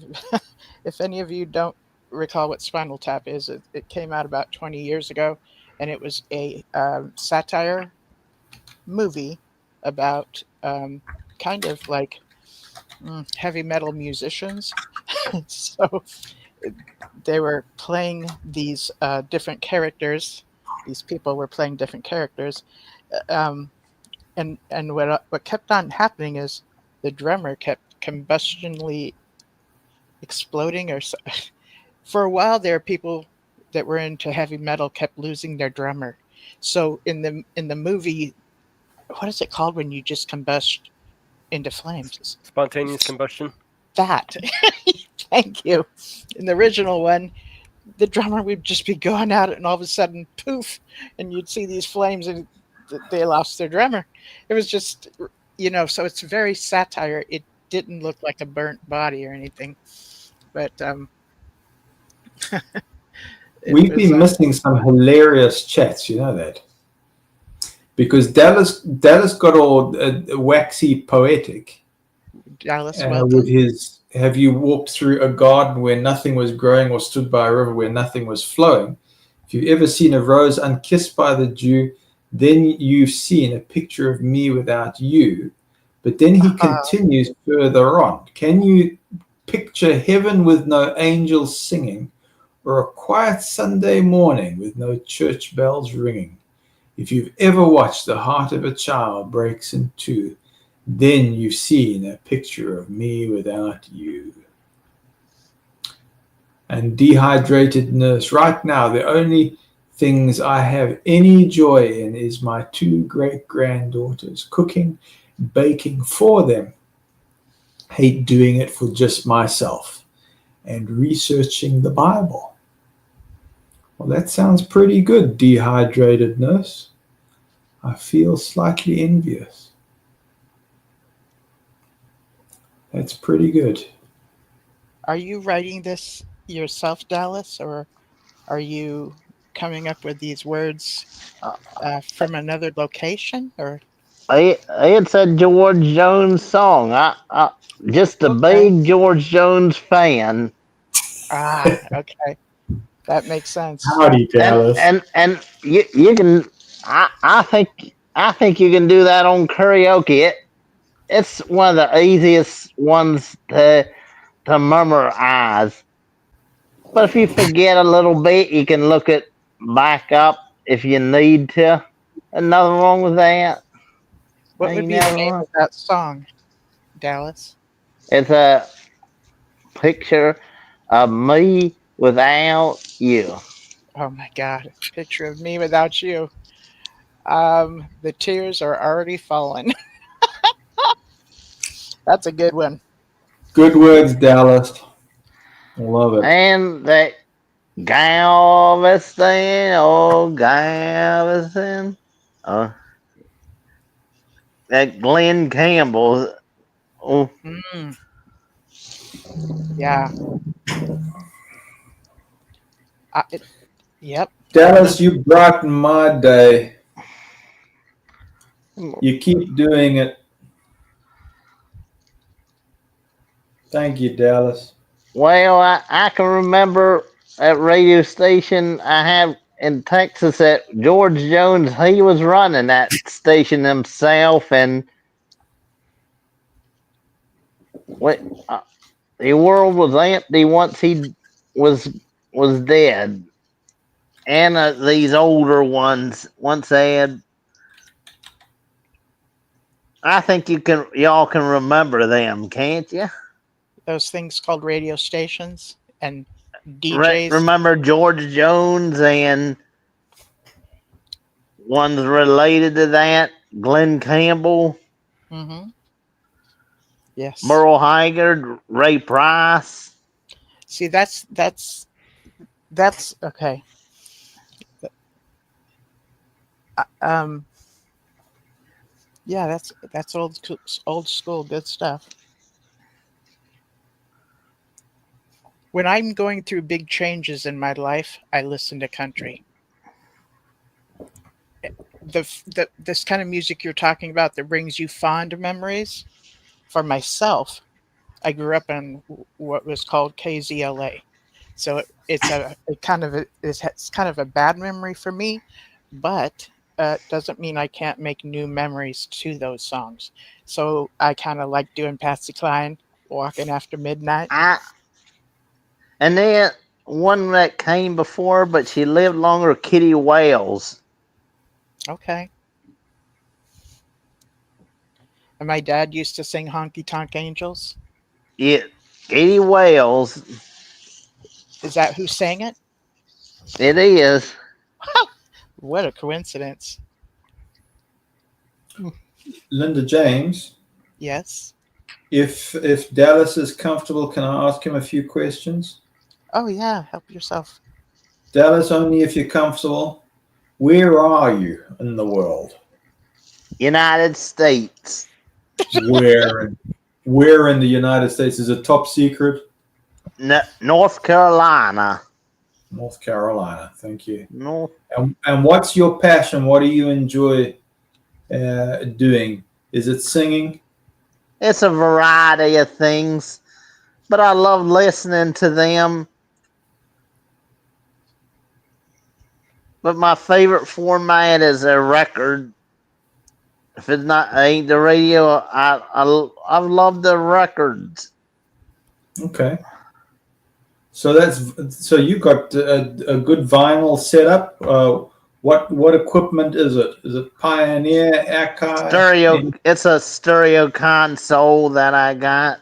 any of you don't recall what Spinal Tap is, it came out about 20 years ago, and it was a satire movie about kind of like heavy metal musicians. So they were playing these different characters. These people were playing different characters, um, and what kept on happening is the drummer kept combustionally exploding, for a while there, people that were into heavy metal kept losing their drummer. So in the movie, what is it called when you just combust into flames? Spontaneous combustion. That. Thank you. In the original one, the drummer would just be going at it, and all of a sudden, poof, and you'd see these flames, and they lost their drummer. It was just, so it's very satire. It didn't look like a burnt body or anything, but we've been missing some hilarious chats. You know that, because Dallas got all waxy poetic Dallas with his. Have you walked through a garden where nothing was growing, or stood by a river where nothing was flowing? If you've ever seen a rose unkissed by the dew, then you've seen a picture of me without you. But then he continues further on. Can you picture heaven with no angels singing, or a quiet Sunday morning with no church bells ringing? If you've ever watched the heart of a child breaks in two, then you've seen a picture of me without you. And dehydrated nurse, right now the only things I have any joy in is my two great granddaughters, cooking, baking for them. Hate doing it for just myself, and researching the Bible. Well, that sounds pretty good, dehydrated nurse. I feel slightly envious. That's pretty good. Are you writing this yourself, Dallas, or are you coming up with these words from another location? Or It's a George Jones song. I just a Okay. big George Jones fan. Okay, that makes sense. Howdy, Dallas. And you can I think you can do that on karaoke. It's one of the easiest ones to memorize. But if you forget a little bit, you can look it back up if you need to. And nothing wrong with that. What Ain't would be the nothing name wrong. of that song, Dallas? It's a picture of me without you. Oh my God, picture of me without you. The tears are already falling. That's a good one. Good words, Dallas. Love it. And that Galveston, oh Galveston, oh that Glenn Campbell, oh Mm, yeah. Yep. Dallas, you brighten my day. You keep doing it. Thank you, Dallas. well, I can remember that radio station I had in Texas that George Jones, he was running that station himself, and what the world was empty once he was was dead. And these older ones, once they had, I think y'all can remember them, can't you? Those things called radio stations and DJs. Remember George Jones and ones related to that, Glenn Campbell, Mm-hmm. Yes. Merle Haggard, Ray Price. See, that's okay. Yeah, that's old school good stuff. When I'm going through big changes in my life, I listen to country. this kind of music you're talking about that brings you fond memories. For myself, I grew up in what was called KZLA, so it's kind of a bad memory for me, but doesn't mean I can't make new memories to those songs. So I kind of like doing Patsy Cline, Walking After Midnight. I and then one that came before, but she lived longer. Kitty Wales. Okay. And my dad used to sing Honky Tonk Angels. Yeah, Kitty Wales. Is that who sang it? It is. What a coincidence. Linda James, Yes. if Dallas is comfortable, can I ask him a few questions? Oh, yeah. Help yourself. Dallas, only if you're comfortable. Where are you in the world? United States. Where in the United States? Is it top secret? North Carolina. North Carolina. Thank you. North. And what's your passion? What do you enjoy doing? Is it singing? It's a variety of things, but I love listening to them. But my favorite format is a record. If it's not ain't the radio, I love the records. Okay. So you got a good vinyl setup. What equipment is it? Is it Pioneer, Akai? Stereo. It's a stereo console that I got,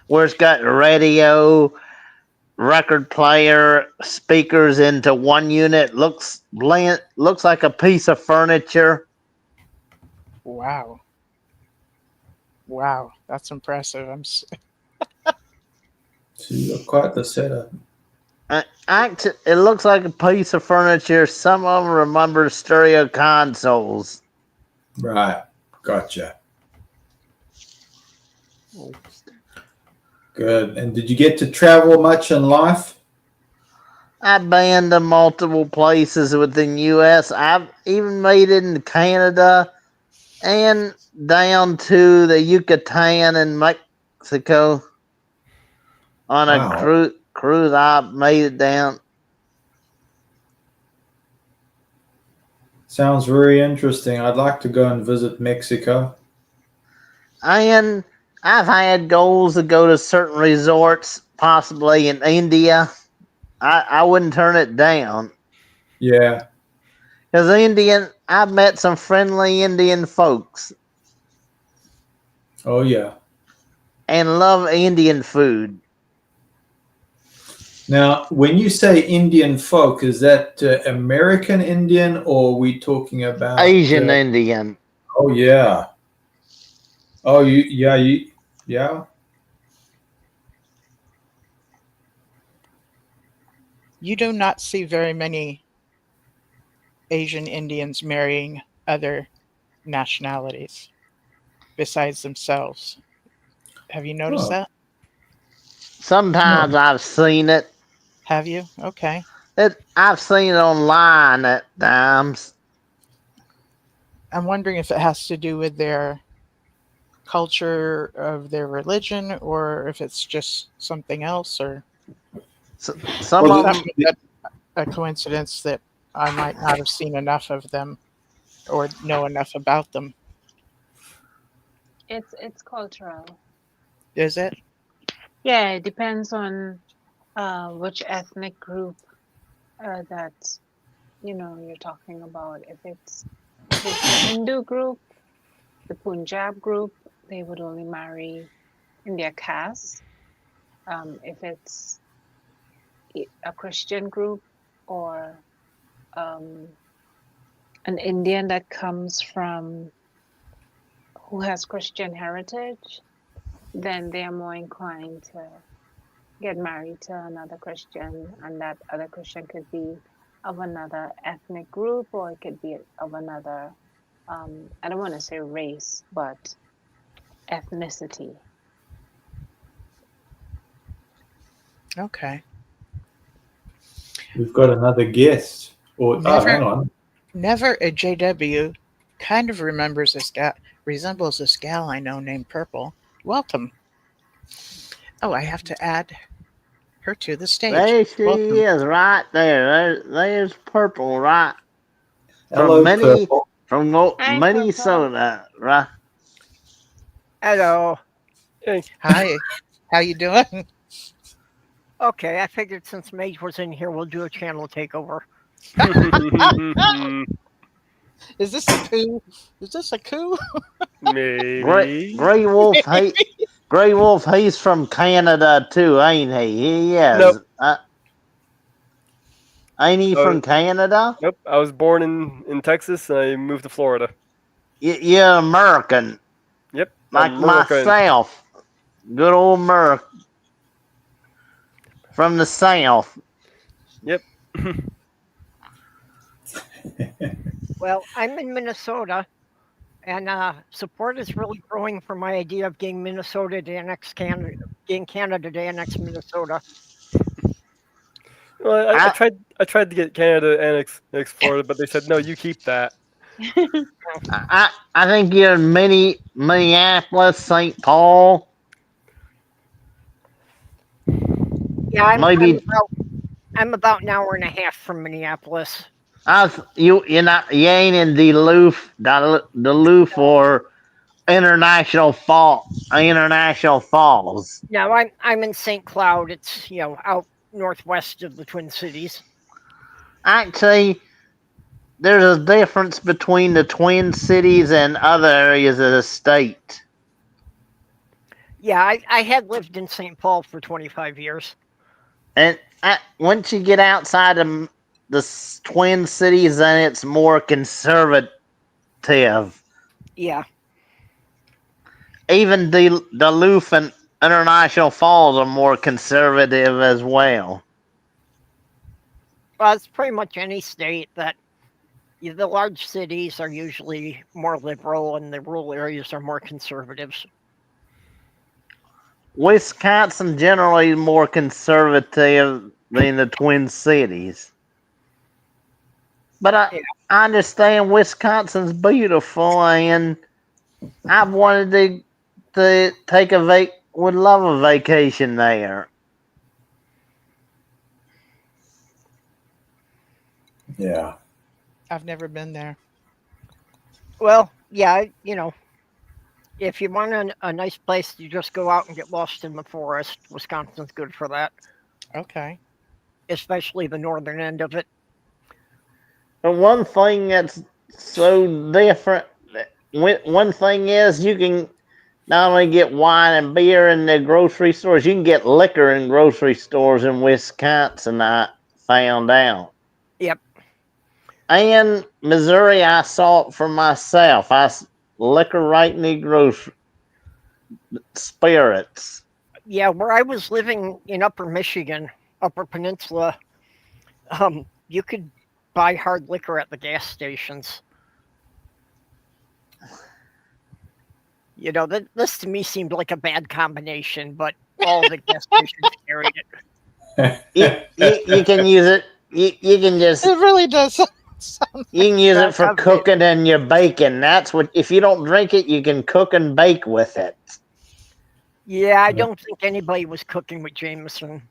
where it's got radio, record player, speakers into one unit. Looks like a piece of furniture. Wow. Wow. That's impressive. So you got quite the setup. It looks like a piece of furniture. Some of them remember stereo consoles. Right. Gotcha. Good. And did you get to travel much in life? I've been to multiple places within U.S. I've even made it in Canada and down to the Yucatan in Mexico on a Wow. cruise. I made it down. Sounds very interesting. I'd like to go and visit Mexico. And I've had goals to go to certain resorts, possibly in India. I wouldn't turn it down. Yeah. Because I've met some friendly Indian folks Oh, yeah. and love Indian food. Now, when you say Indian folk, is that American Indian, or are we talking about Asian Indian. Oh, yeah. Oh, yeah. You do not see very many Asian Indians marrying other nationalities besides themselves. Have you noticed Oh. that? Sometimes I've seen it. Have you? Okay. I've seen it online at times. I'm wondering if it has to do with their culture of their religion or if it's just something else or Some Well, of them, a coincidence that I might not have seen enough of them or know enough about them. It's cultural. Is it? Yeah, it depends on which ethnic group that you're talking about. If it's the Hindu group, the Punjab group, they would only marry in their caste. If it's a Christian group or an Indian that comes from who has Christian heritage, then they are more inclined to get married to another Christian, and that other Christian could be of another ethnic group or it could be of another, I don't want to say race, but ethnicity. Okay. We've got another guest. Hang on. Never a JW. Kind of remembers this gal, resembles this gal I know named Purple. Welcome. Oh, I have to add her to the stage. There she Welcome. is, right there's Purple, right Hello, Purple. from Hi, Minnesota, right? Hello. Hi. How you doing? Okay, I figured since Mage was in here, we'll do a channel takeover. Is this a coup? Is this a coup? Maybe. Grey Wolf, Grey Wolf, he's from Canada too, ain't he? He is. Nope. Ain't he from Canada? Nope. I was born in Texas and I moved to Florida. You're American, Yep. like American. myself. Good old Merc. From the South. Yep. Well, I'm in Minnesota, and support is really growing for my idea of getting Minnesota to annex Canada, getting Canada to annex Minnesota. Well, I tried to get Canada to annex Florida, but they said no. You keep that. I think you're in Minneapolis, St. Paul. Yeah, I'm Maybe- about an hour and a half from Minneapolis. You ain't in Duluth or International Falls. No, I'm in St. Cloud. It's out northwest of the Twin Cities. Actually, there's a difference between the Twin Cities and other areas of the state. Yeah, I had lived in St. Paul for 25 years. And once you get outside of the Twin Cities, then it's more conservative. Yeah. Even Duluth and International Falls are more conservative as well. Well, it's pretty much any state that the large cities are usually more liberal and the rural areas are more conservatives. Wisconsin generally more conservative than the Twin Cities. But I understand Wisconsin's beautiful, and I've wanted to take would love a vacation there. Yeah. I've never been there. Well, yeah, if you want a nice place, you just go out and get lost in the forest. Wisconsin's good for that, Okay. especially the northern end of it. But one thing that's so different, one thing is you can not only get wine and beer in the grocery stores, you can get liquor in grocery stores in Wisconsin, I found out. Yep. And Missouri, I saw it for myself. Liquor right in the grocery spirits. Yeah, where I was living in Upper Michigan, Upper Peninsula, you could buy hard liquor at the gas stations. This to me seemed like a bad combination, but all the gas stations carried it. You can use it. You can just. It really does sound You can use it for Sounds good. cooking and your baking. That's what. If you don't drink it, you can cook and bake with it. Yeah, I don't think anybody was cooking with Jameson.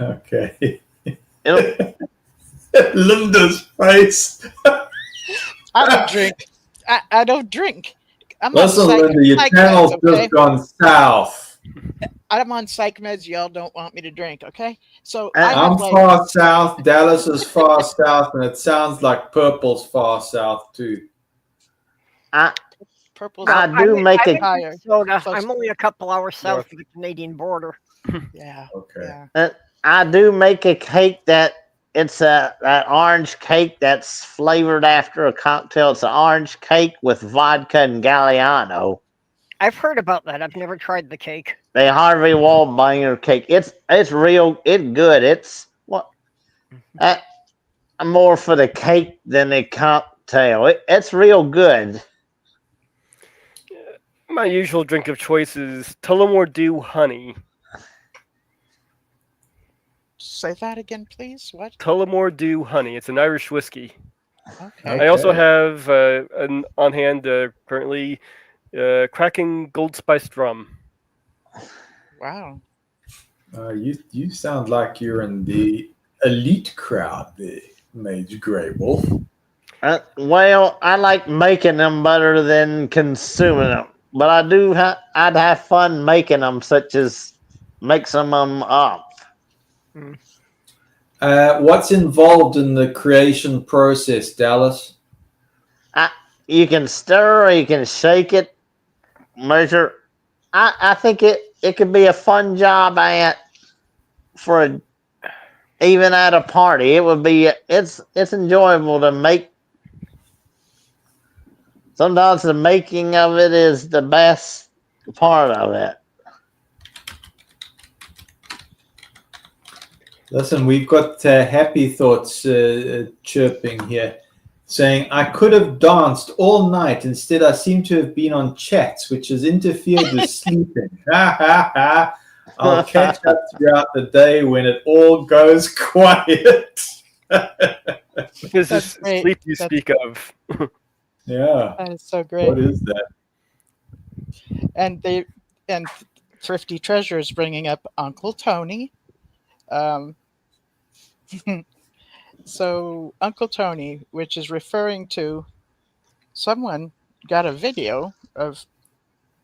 Okay. It'll- Linda's face. I don't drink. I don't drink. I'm Listen, on Linda, your psych channel's meds, okay? just gone south. I'm on psych meds. Y'all don't want me to drink, okay? So I'm I'm far south. Dallas is far south, and it sounds like Purple's far south too. purple. I do make I'm a- in higher. Minnesota. Close. I'm only a couple hours south North. of the Canadian border. Yeah. Okay. Yeah. I do make a cake that it's that orange cake that's flavored after a cocktail. It's an orange cake with vodka and Galliano. I've heard about that. I've never tried the cake. The Harvey Wallbanger cake. It's real. It's good. It's what. I'm more for the cake than the cocktail. It's real good. My usual drink of choice is Tullamore Dew honey. Say that again, please. What? Tullamore Dew Honey. It's an Irish whiskey. Okay. I also Okay. have on hand currently Kraken Gold Spiced Rum. Wow. You sound like you're in the elite crowd there, Mage Grey Wolf. Well, I like making them better than consuming them, but I'd have fun making them, such as make some of them up. What's involved in the creation process, Dallas? You can stir, or you can shake it, measure. I think it could be a fun job even at a party. It would be it's enjoyable to make. Sometimes the making of it is the best part of it. Listen, we've got Happy Thoughts chirping here, saying, I could have danced all night. Instead, I seem to have been on chats, which has interfered with sleeping. Ha ha ha. I'll catch up throughout the day when it all goes quiet. Is That's this great. sleep you That's- speak of? Yeah. That is so great. What is that? And Thrifty Treasure is bringing up Uncle Tony. So Uncle Tony, which is referring to someone got a video of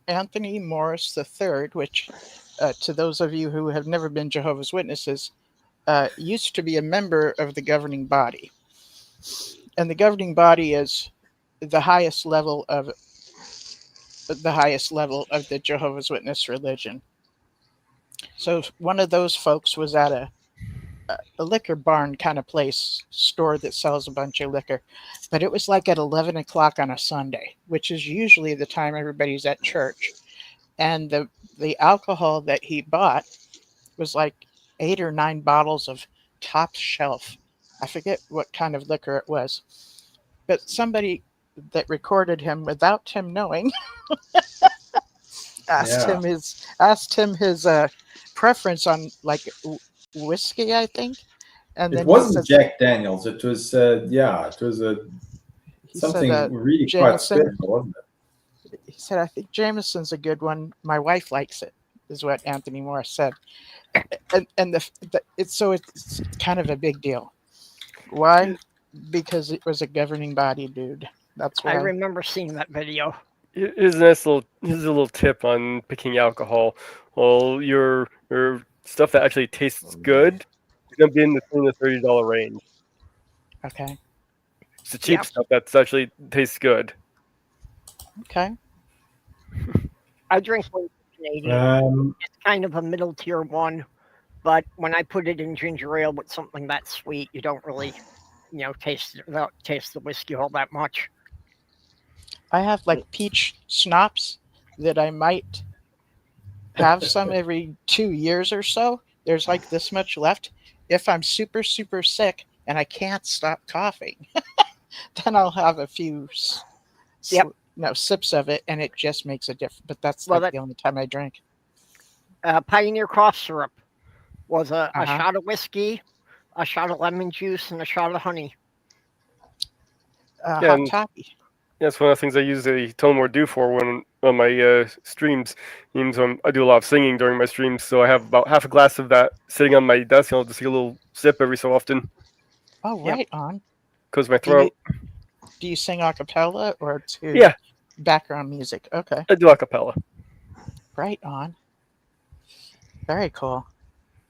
Anthony Morris III, which to those of you who have never been Jehovah's Witnesses, used to be a member of the governing body. And the governing body is the highest level of the Jehovah's Witness religion. So one of those folks was at a liquor barn kind of place, store that sells a bunch of liquor, but it was like at 11 o'clock on a Sunday, which is usually the time everybody's at church. And the alcohol that he bought was like 8 or 9 bottles of top shelf. I forget what kind of liquor it was, but somebody that recorded him without him knowing asked him his preference on like whiskey, I think. And It then wasn't Jack Daniels. It was, something really quite Jameson. special, wasn't it? He said, I think Jameson's a good one. My wife likes it, is what Anthony Morris said. And it's kind of a big deal. Why? Because it was a governing body dude. That's why. I remember seeing that video. Here's a little tip on picking alcohol. Well, your stuff that actually tastes good is going to be in the $20 to $30 range. Okay. It's the cheap stuff that's actually tastes good. Okay. I drink one Canadian. It's kind of a middle tier one, but when I put it in ginger ale with something that sweet, you don't really, taste the whiskey all that much. I have like peach schnapps that I might have some every 2 years or so. There's like this much left. If I'm super, super sick and I can't stop coughing, then I'll have a few sips of it, and it just makes a difference. But that's the only time I drink. Pioneer cough syrup was a shot of whiskey, a shot of lemon juice, and a shot of honey. Hot toddy. That's one of the things I use the Tullamore Dew for on my streams. I do a lot of singing during my streams, so I have about half a glass of that sitting on my desk, and I'll just take a little sip every so often. Oh, right on. Because my throat. Do you sing a cappella or to background music? Okay. I do a cappella. Right on. Very cool.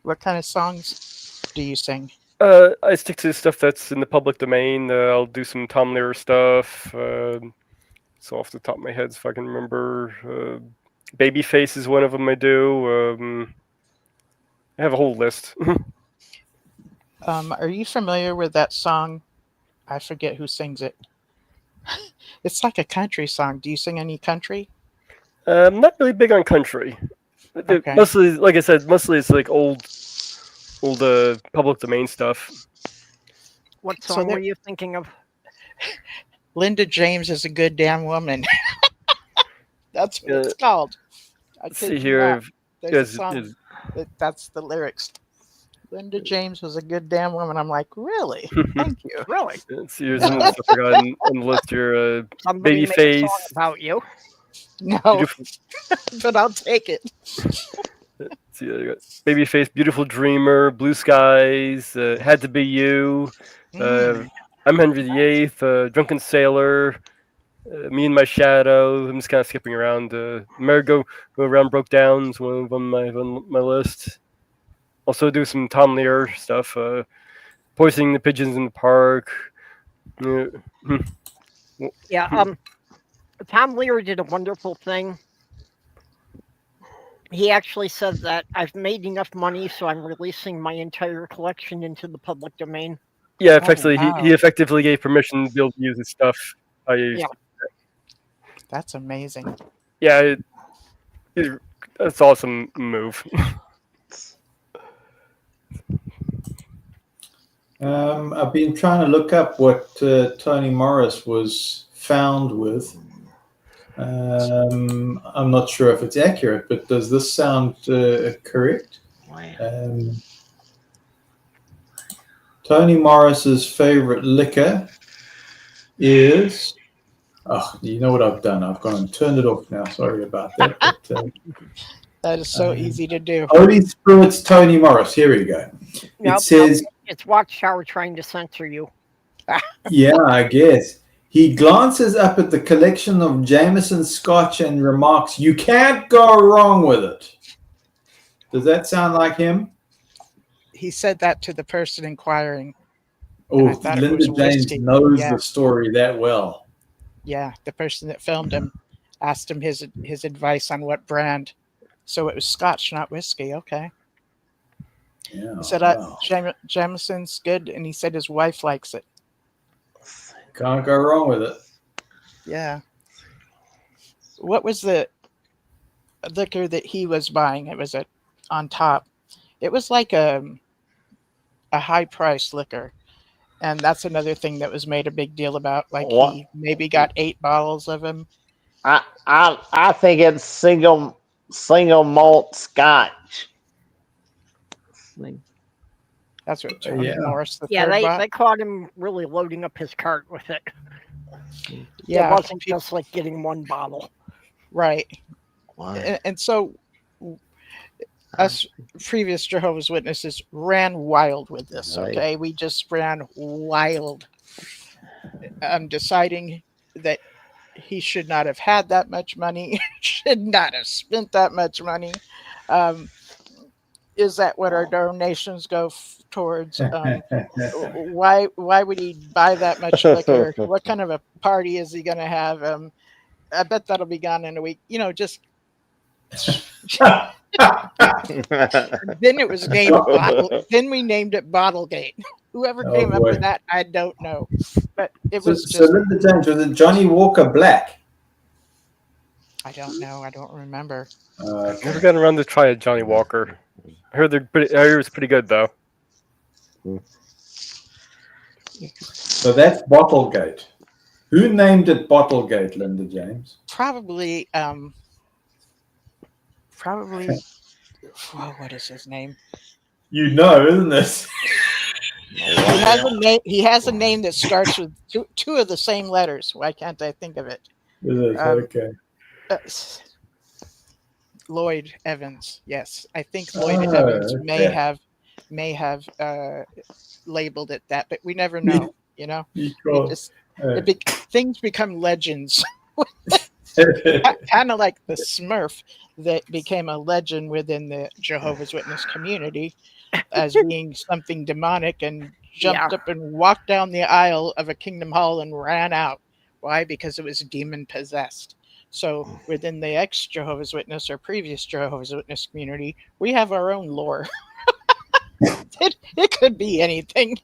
What kind of songs do you sing? I stick to stuff that's in the public domain. I'll do some Tom Lehrer stuff. So off the top of my head, if I can remember, Babyface is one of them I do. I have a whole list. Are you familiar with that song? I forget who sings it. It's like a country song. Do you sing any country? I'm not really big on country. Okay. Mostly, like I said, it's like old public domain stuff. What song were you thinking of? Linda James is a good damn woman. That's what it's called. Let's see here. There's a song that's the lyrics. Linda James was a good damn woman. I'm like, really? Thank you. Really? Let's see, here's some of the stuff I got on the list here. Somebody made a song Babyface. about you. No, Beautiful, but I'll take it. let's see, I got Babyface, Beautiful Dreamer, Blue Skies, Had to Be You, Mm. I'm Henry VIII, Drunken Sailor, Me and My Shadow. I'm just kind of skipping around. Merry-Go Round Broke Down is one of them on my list. Also do some Tom Lear stuff. Poisoning the Pigeons in the Park. Yeah. Tom Lear did a wonderful thing. He actually said that I've made enough money, so I'm releasing my entire collection into the public domain. Yeah, effectively, wow. he effectively gave permission to be able to use his stuff. Yeah. That's amazing. Yeah, that's an awesome move. I've been trying to look up what Tony Morris was found with. I'm not sure if it's accurate, but does this sound correct? Tony Morris's favorite liquor is... Oh, you know what I've done? I've gone and turned it off now. Sorry about that. But, That is so easy to do. Holy Spirit's Tony Morris. Here we go. Nope, It says... it's Watchtower trying to censor you. Yeah, I guess. He glances up at the collection of Jameson Scotch and remarks, "You can't go wrong with it." Does that sound like him? He said that to the person inquiring. Oh, I thought it Linda was James whiskey. knows Yeah. the story that well. Yeah, the person that filmed him asked him his advice on what brand. So it was Scotch, not whiskey. Okay. Yeah, He said, wow. Jameson's good, and he said his wife likes it. Can't go wrong with it. Yeah. What was the liquor that he was buying? It was on top. It was like a high price liquor. And that's another thing that was made a big deal about. Like What? he maybe got 8 bottles of them. I think it's single malt Scotch. That's what Tony Yeah. Morris the Yeah, third bought. they caught him really loading up his cart with it. Yeah, It wasn't just like getting one bottle. right. Why? And so us previous Jehovah's Witnesses ran wild with this. Right. Okay, we just ran wild. Deciding that he should not have had that much money, should not have spent that much money. Is that what our donations go towards? Why would he buy that much liquor? What kind of a party is he going to have? I bet that'll be gone in a week. Just then it was named Bottle. Then we named it Bottlegate. Whoever Oh, came up boy. with that, I don't know. But it So, was so just, Linda James, was it Johnny Walker Black? I don't know. I don't remember. Never gotten around to try a Johnny Walker. I heard I heard it was pretty good though. So that's Bottlegate. Who named it Bottlegate, Linda James? Probably. What is his name? You know, isn't it? He has a name that starts with two of the same letters. Why can't I think of it? Okay. Lloyd Evans. Yes, I think Lloyd Oh, Evans okay. may have labeled it that, but we never know. You It call just, uh, things become legends. Kind of like the Smurf that became a legend within the Jehovah's Witness community as being something demonic and jumped up and walked down the aisle of a Kingdom Hall and ran out. Why? Because it was demon possessed. So within the ex-Jehovah's Witness or previous Jehovah's Witness community, we have our own lore. It could be anything.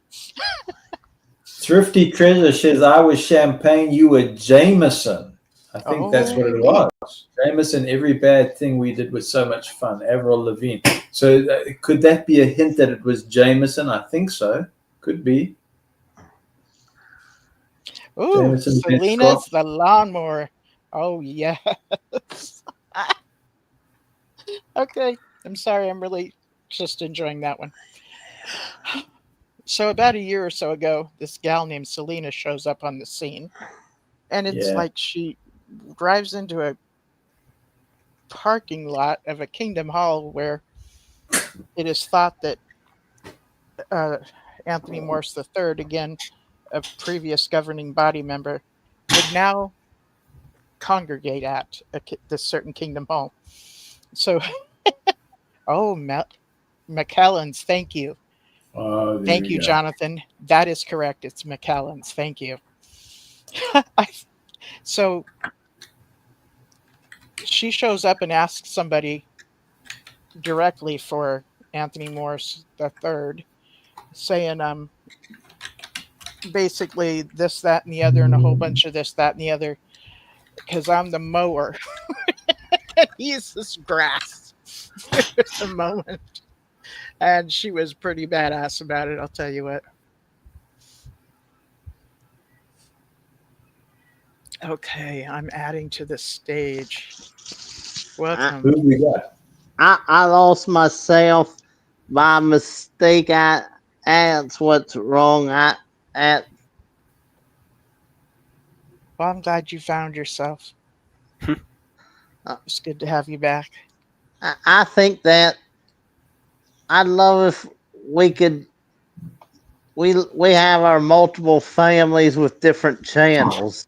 Thrifty Treasure says, "I was Champagne, you were Jameson." I think that's what it was. Jameson, every bad thing we did was so much fun. Avril Lavigne. So could that be a hint that it was Jameson? I think so. Could be. Ooh, Jameson Selena's the lawnmower. Oh, yes. Okay. I'm sorry. I'm really just enjoying that one. So about a year or so ago, this gal named Selena shows up on the scene, and it's Yeah. like she drives into a parking lot of a Kingdom Hall where it is thought that Anthony Morse III, again, a previous governing body member, would now congregate at this certain Kingdom Hall. So, oh, McAllen's, thank you. Oh, there Thank we you, go. Jonathan. That is correct. It's McAllen's. Thank you. So she shows up and asks somebody directly for Anthony Morse III, saying, basically this, that, and the other, and a whole bunch of this, that, and the other, because I'm the mower. He's this grass at the moment. And she was pretty badass about it, I'll tell you what. Okay, I'm adding to the stage. Welcome. Who we got? I lost myself by mistake. That's what's wrong. Well, I'm glad you found yourself. It's good to have you back. I think that I'd love if we could. We have our multiple families with different channels.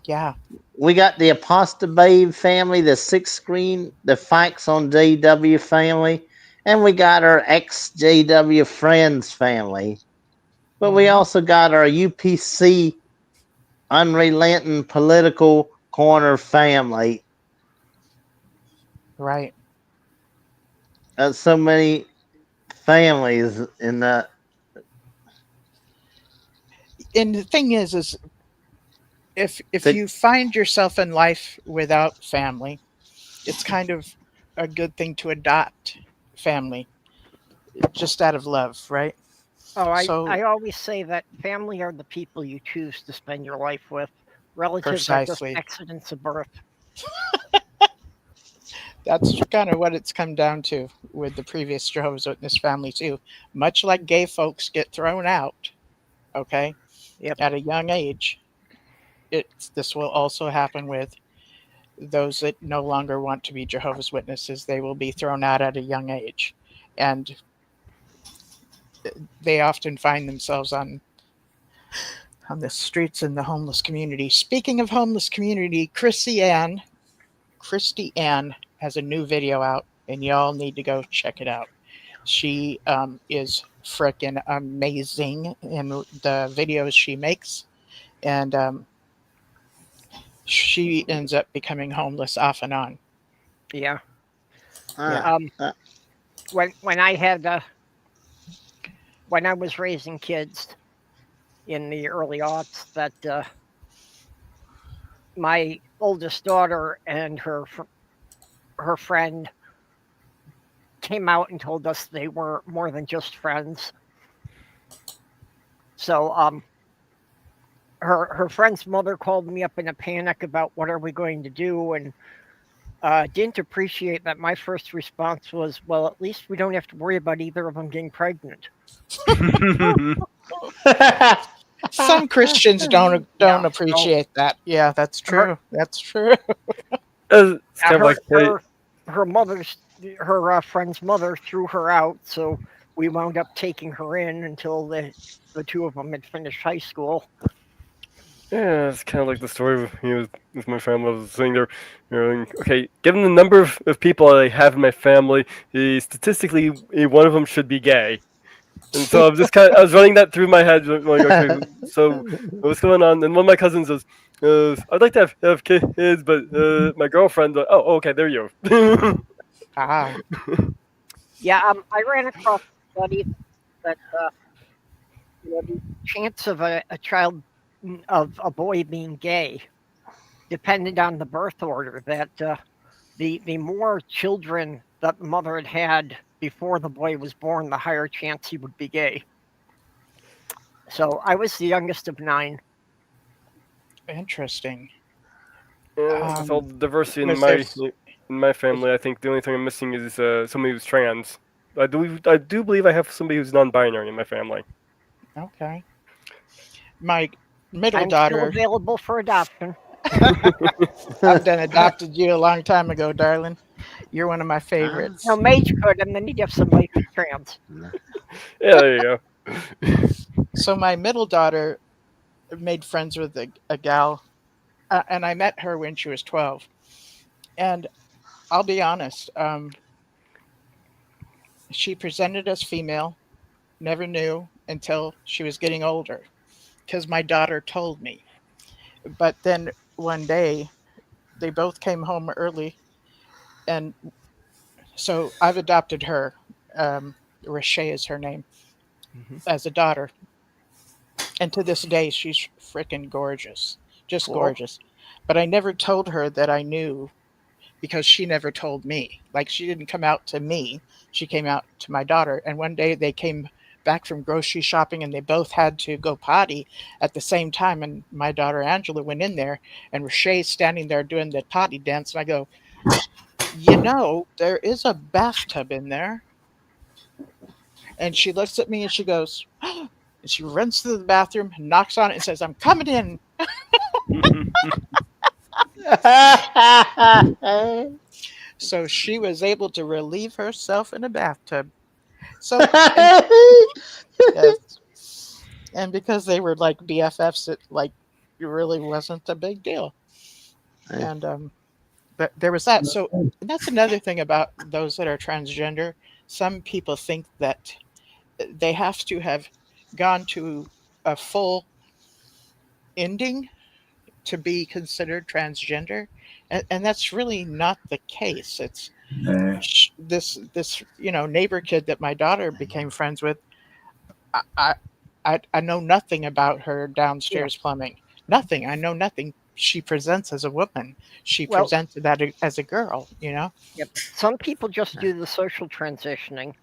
Yeah. We got the Apostababe family, the Six Screen, the Fikes on JW family, and we got our ex-JW Friends family. But we also got our UPC Unrelenting Political Corner family. Right. So many families in that. And the thing is if you find yourself in life without family, it's kind of a good thing to adopt family, just out of love, right? Oh, I always say that family are the people you choose to spend your life with. Relatives are just Precisely. accidents of birth. That's kind of what it's come down to with the previous Jehovah's Witness family too. Much like gay folks get thrown out, okay, at a young age, this will also happen with those that no longer want to be Jehovah's Witnesses. They will be thrown out at a young age, and they often find themselves on the streets in the homeless community. Speaking of homeless community, Christy Ann has a new video out, and y'all need to go check it out. She is freaking amazing in the videos she makes, and she ends up becoming homeless off and on. Yeah. When I was raising kids in the early aughts, that my oldest daughter and her friend came out and told us they were more than just friends. So her friend's mother called me up in a panic about what are we going to do, and didn't appreciate that my first response was, well, at least we don't have to worry about either of them getting pregnant. Some Christians don't appreciate that. Yeah, that's true. That's true. Her friend's mother threw her out, so we wound up taking her in until the two of them had finished high school. Yeah, it's kind of like the story with my family. I was saying there, okay, given the number of people I have in my family, statistically, one of them should be gay. And so I was running that through my head, like, okay, so what's going on? And one of my cousins says, I'd like to have kids, but my girlfriend, okay, there you go. Yeah, I ran across a study that the chance of a child, of a boy being gay, depended on the birth order, that the more children that the mother had before the boy was born, the higher chance he would be gay. So I was the youngest of 9. Interesting. With all the diversity in my family, I think the only thing I'm missing is somebody who's trans. I do believe I have somebody who's non-binary in my family. Okay. My middle I'm still daughter, available for adoption. I've done adopted you a long time ago, darling. You're one of my favorites. No, Mage could, and then you'd have somebody who's trans. Yeah, there you go. So my middle daughter made friends with a gal, and I met her when she was 12. And I'll be honest, she presented as female, never knew until she was getting older, because my daughter told me. But then one day, they both came home early, and so I've adopted her. Rashay is her name, as a daughter. And to this day, she's freaking gorgeous, just Cool. gorgeous. But I never told her that I knew because she never told me. Like, she didn't come out to me, she came out to my daughter. And one day they came back from grocery shopping and they both had to go potty at the same time. And my daughter Angela went in there, and Rashay's standing there doing the potty dance. And I go, there is a bathtub in there. And she looks at me and she goes, and she runs to the bathroom, knocks on it, and says, "I'm coming in." So she was able to relieve herself in a bathtub. So, yes. And because they were like BFFs, it really wasn't a big deal. And but there was that. So that's another thing about those that are transgender. Some people think that they have to have gone to a full ending to be considered transgender, and that's really not the case. It's this neighbor kid that my daughter became friends with. I know nothing about her downstairs plumbing. Nothing. I know nothing. She presents as a woman. She presented that as a girl. Yep. Some people just do the social transitioning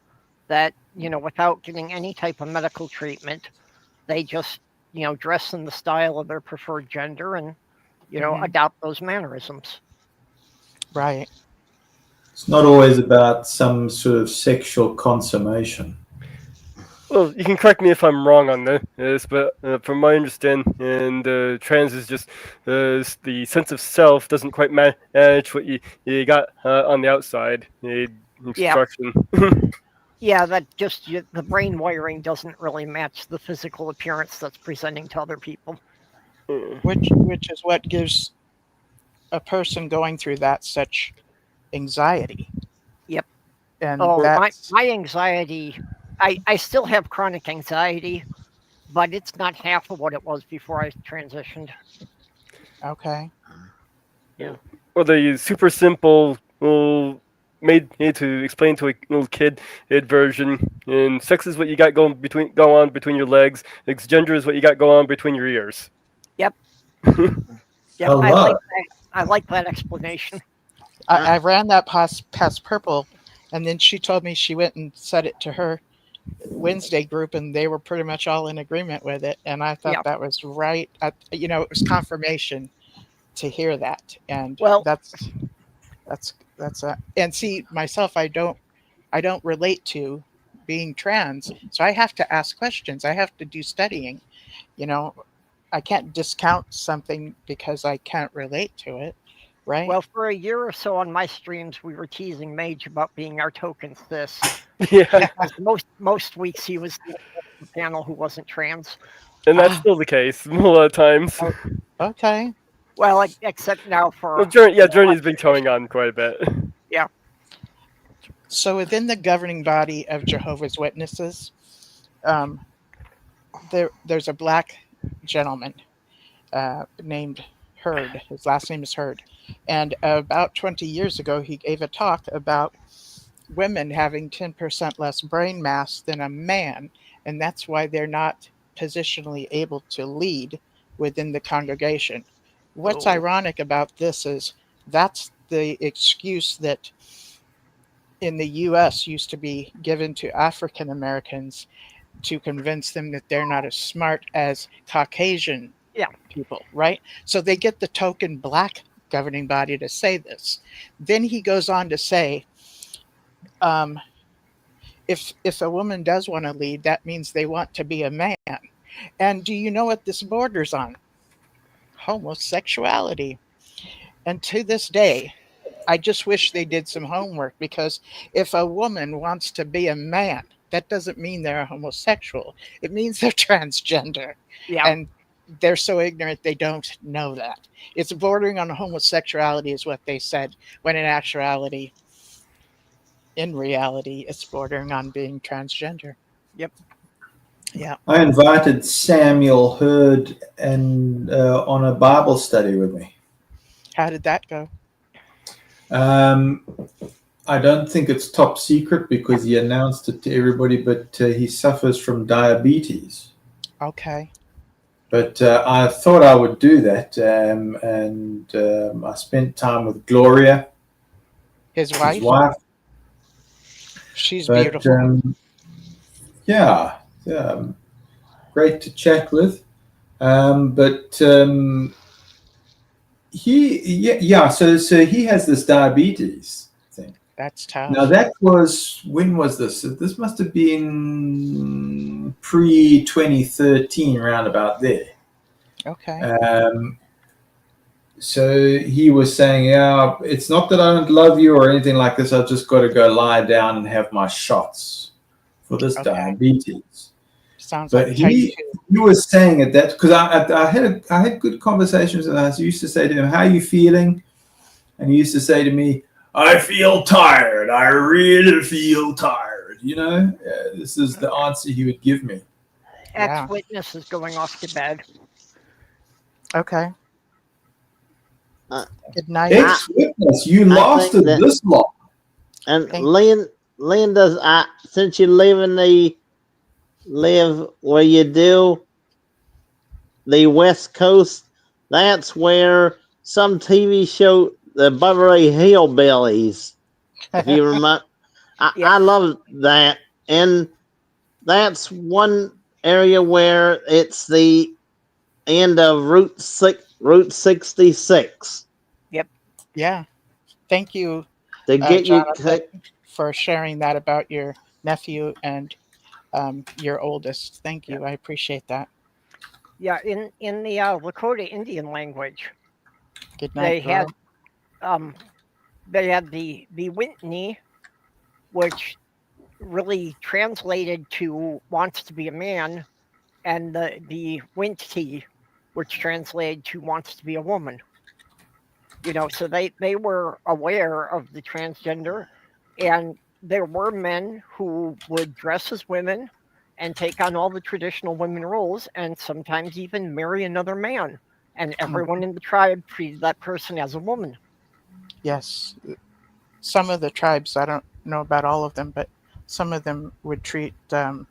that, without getting any type of medical treatment, they just, dress in the style of their preferred gender and, adopt those mannerisms. Right. It's not always about some sort of sexual consummation. Well, you can correct me if I'm wrong on this, but from my understanding, trans is just the sense of self doesn't quite match what you got on the outside. Instruction. Yeah, that just the brain wiring doesn't really match the physical appearance that's presenting to other people. Which is what gives a person going through that such anxiety. Yep. And my anxiety, I still have chronic anxiety, but it's not half of what it was before I transitioned. Okay. Yeah. Well, the super simple, made to explain to a little kid version. And sex is what you got go on between your legs. Gender is what you got go on between your ears. Yep. Yep. I like that explanation. I ran that past Purple, and then she told me she went and said it to her Wednesday group, and they were pretty much all in agreement with it. And I thought that was right. It was confirmation to hear that. And that's and see, myself, I don't relate to being trans, so I have to ask questions. I have to do studying. I can't discount something because I can't relate to it, right? Well, for a year or so on my streams, we were teasing Mage about being our token cis. Yeah. Most weeks he was the panel who wasn't trans. And that's still the case a lot of times. Okay. Well, except now for... Journey's been going on quite a bit. Yeah. So within the governing body of Jehovah's Witnesses, there's a black gentleman named Hurd. His last name is Hurd. And about 20 years ago, he gave a talk about women having 10% less brain mass than a man. And that's why they're not positionally able to lead within the congregation. What's ironic about this is that's the excuse that in the U.S. used to be given to African Americans to convince them that they're not as smart as Caucasian people, right? So they get the token black governing body to say this. Then he goes on to say, if a woman does want to lead, that means they want to be a man. And do you know what this borders on? Homosexuality. And to this day, I just wish they did some homework, because if a woman wants to be a man, that doesn't mean they're a homosexual. It means they're transgender. Yeah. And they're so ignorant they don't know that. It's bordering on homosexuality is what they said, when in reality, it's bordering on being transgender. Yep. Yeah. I invited Samuel Hurd and on a Bible study with me. How did that go? I don't think it's top secret because he announced it to everybody, but he suffers from diabetes. Okay. But I thought I would do that, and I spent time with Gloria, His wife? his wife. She's But, beautiful. yeah, great to chat with. So he has this diabetes thing. That's tough. Now when was this? This must have been pre-2013, round about there. Okay. So he was saying, yeah, it's not that I don't love you or anything like this. I've just got to go lie down and have my shots for this diabetes. Sounds But like he was saying at that, because I had good conversations, and I used to say to him, how are you feeling? And he used to say to me, I feel tired. I really feel tired. This is the answer he would give me. Ex-witness is going off to bed. Okay. Good night. Ex-witness, you lasted this long. And Lynn, since you live where you do, the West Coast, that's where some TV show, the Beverly Hillbillies, if you remember, I love that. And that's one area where it's the end of Route 66. Yep. Yeah. Thank you, To get Jonathan, for sharing that about your nephew and your oldest. Thank you. I appreciate that. Yeah, in the Lakota Indian language, Good night, they had the Whitney, which really translated to wants to be a man, and the Winti, which translated to wants to be a woman. So they were aware of the transgender, and there were men who would dress as women and take on all the traditional women roles, and sometimes even marry another man. And everyone in the tribe treated that person as a woman. Yes. Some of the tribes, I don't know about all of them, but some of them would treat them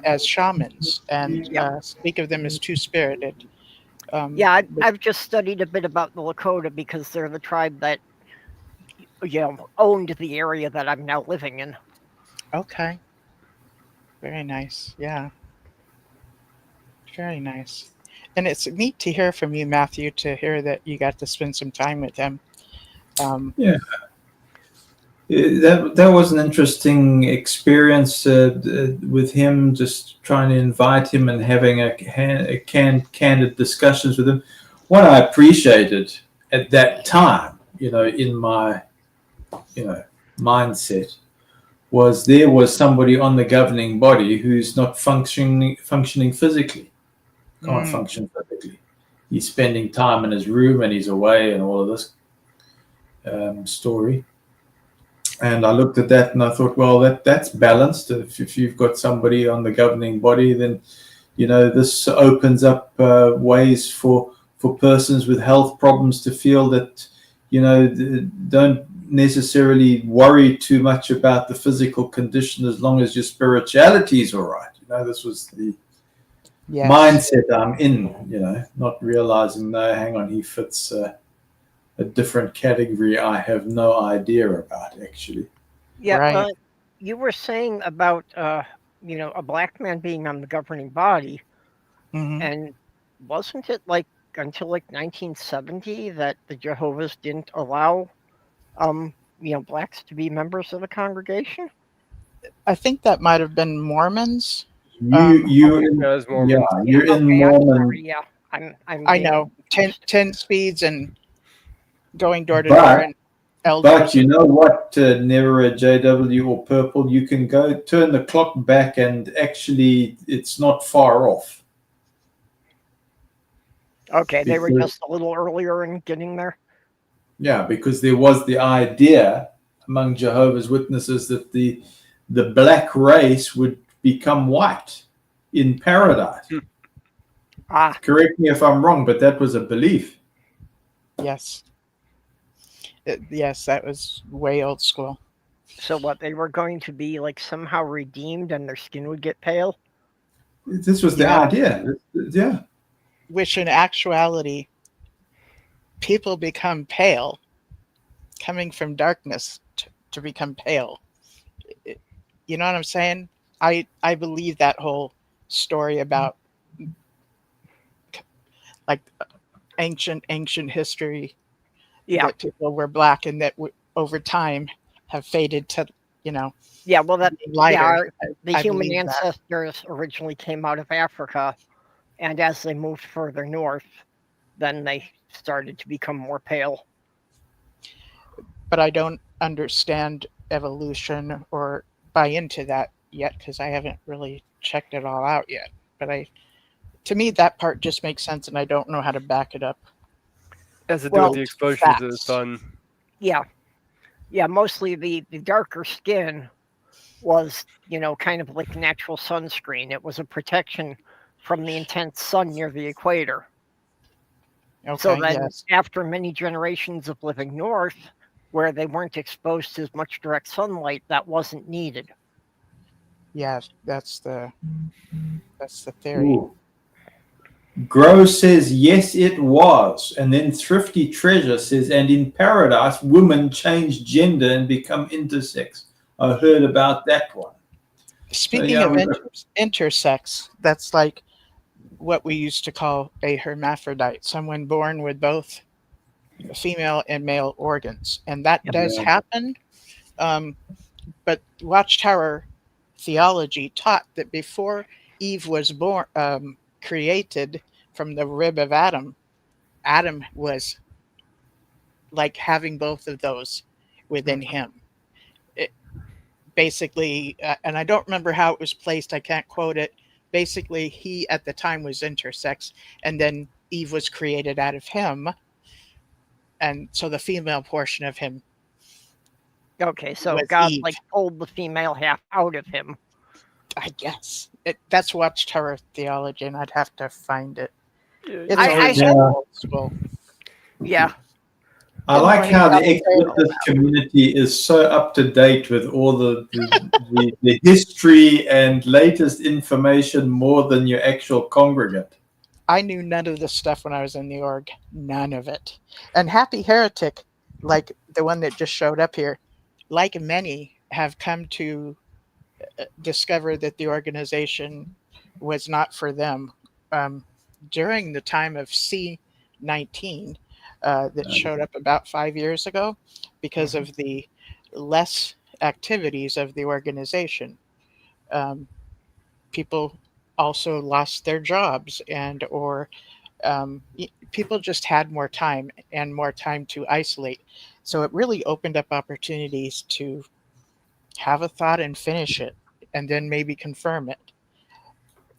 as shamans and speak of them as two-spirited. I've just studied a bit about the Lakota because they're the tribe that owned the area that I'm now living in. Okay. Very nice. Yeah. Very nice. And it's neat to hear from you, Matthew, to hear that you got to spend some time with him. That was an interesting experience with him, just trying to invite him and having candid discussions with him. What I appreciated at that time, in my mindset, was there was somebody on the governing body who's not functioning physically, can't function physically. He's spending time in his room and he's away and all of this story. And I looked at that and I thought, well, that's balanced. If you've got somebody on the governing body, then, this opens up ways for persons with health problems to feel that, don't necessarily worry too much about the physical condition as long as your spirituality is all right. This was the mindset I'm in, not realizing, no, hang on, he fits a different category I have no idea about, actually. Yeah, right. You were saying about, a black man being on the governing body, and wasn't it until 1970 that the Jehovah's didn't allow blacks to be members of the congregation? I think that might have been Mormons. You're in, As Mormons. yeah, you're in Okay, I'm Mormon. sorry, yeah, I'm I being know 10 confused. speeds and going door to But- door and elders. But you know what, Nevera, JW, or Purple, you can go turn the clock back, and actually, it's not far off. Okay, they were Because- just a little earlier in getting there. Yeah, because there was the idea among Jehovah's Witnesses that the black race would become white in paradise. Ah, Correct me if I'm wrong, but that was a belief. Yes. Yes, that was way old school. so what? They were going to be like somehow redeemed, and their skin would get pale. This was the Yeah. idea. Yeah. Which in actuality, people become pale, coming from darkness to become pale. You know what I'm saying? I believe that whole story about like ancient history. Yeah, That people were black and that over time have faded to, yeah. Well, that lighter. the I human believe that. ancestors originally came out of Africa, and as they moved further north, then they started to become more pale. But I don't understand evolution or buy into that yet because I haven't really checked it all out yet. But to me, that part just makes sense, and I don't know how to back it up. As to do Well, with the exposure to the facts. sun. Yeah, yeah. Mostly the darker skin was, kind of like natural sunscreen. It was a protection from the intense sun near the equator. Okay, So then, yes. after many generations of living north, where they weren't exposed to as much direct sunlight, that wasn't needed. Yeah, that's the theory. Ooh. Grow says, yes, it was. And then Thrifty Treasure says, and in paradise, women change gender and become intersex. I heard about that one. Speaking yeah, of we- intersex, that's like what we used to call a hermaphrodite, someone born with both female and male organs. And that does Yeah. happen. But Watchtower theology taught that before Eve was born, created from the rib of Adam, Adam was like having both of those within him. Basically, and I don't remember how it was placed, I can't quote it. Basically, he at the time was intersex, and then Eve was created out of him, and so the female portion of him. Okay, so Was God Eve. like pulled the female half out of him. I guess that's Watchtower theology, and I'd have to find it. It's I old have- old school. Yeah, I And like when how you the have a ex-witness community is so up to date with all the history and latest information more than your actual congregant. I knew none of this stuff when I was in the org. None of it. And Happy Heretic, like the one that just showed up here, like many, have come to discover that the organization was not for them. During the time of C19, that showed up about 5 years ago, because of the less activities of the organization. People also lost their jobs or people just had more time and more time to isolate. So it really opened up opportunities to have a thought and finish it and then maybe confirm it.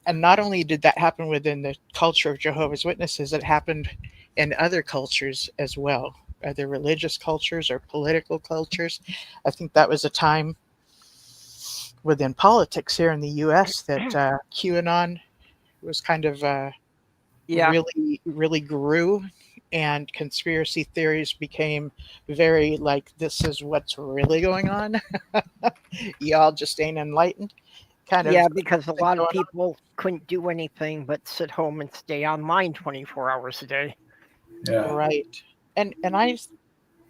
And not only did that happen within the culture of Jehovah's Witnesses, it happened in other cultures as well, other religious cultures or political cultures. I think that was a time within politics here in the US that QAnon was kind of really, really grew, and conspiracy theories became very like, this is what's really going on. Y'all just ain't enlightened. Kind of. yeah, because a lot of going on. people couldn't do anything but sit home and stay online 24 hours a day. Yeah. Right. And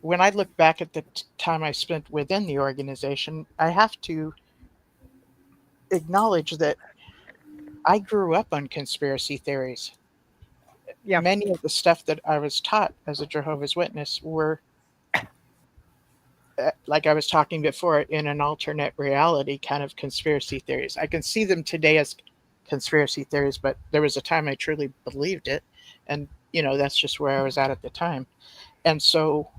when I look back at the time I spent within the organization, I have to acknowledge that I grew up on conspiracy theories. Yeah. Many of the stuff that I was taught as a Jehovah's Witness were like I was talking before, in an alternate reality kind of conspiracy theories. I can see them today as conspiracy theories, but there was a time I truly believed it. And, that's just where I was at the time. And so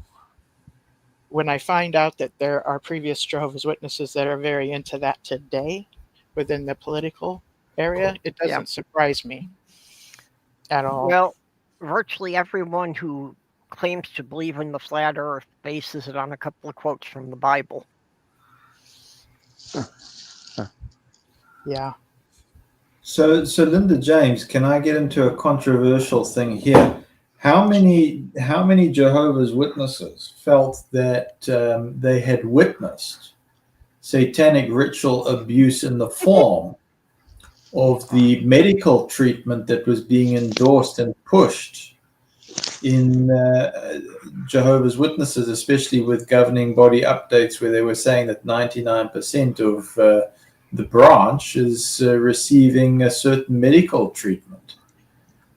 when I find out that there are previous Jehovah's Witnesses that are very into that today within the political area, it doesn't surprise me at all. Well, virtually everyone who claims to believe in the flat earth bases it on a couple of quotes from the Bible. Yeah. So Linda James, can I get into a controversial thing here? How many Jehovah's Witnesses felt that they had witnessed satanic ritual abuse in the form of the medical treatment that was being endorsed and pushed in Jehovah's Witnesses, especially with governing body updates where they were saying that 99% of the branch is receiving a certain medical treatment?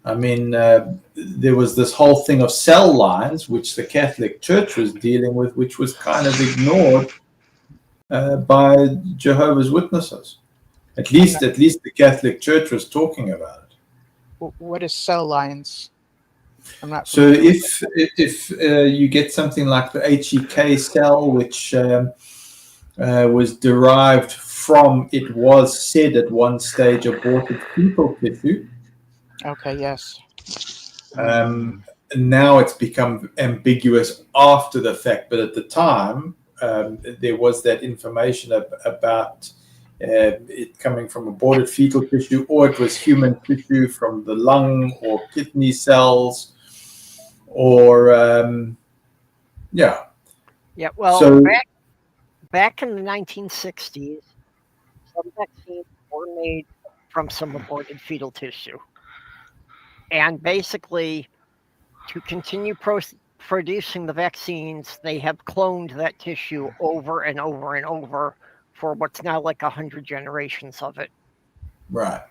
I mean, there was this whole thing of cell lines, which the Catholic Church was dealing with, which was kind of ignored by Jehovah's Witnesses. At least the Catholic Church was talking about it. What is cell lines? I'm not. So if you get something like the HEK cell, which was derived from, it was said at one stage, aborted fetal tissue. Okay. Yes. Now it's become ambiguous after the fact, but at the time there was that information about it coming from aborted fetal tissue, or it was human tissue from the lung or kidney cells, or Well, so, back in the 1960s, some vaccines were made from some aborted fetal tissue. And basically, to continue producing the vaccines, they have cloned that tissue over and over and over for what's now like 100 generations of it. right.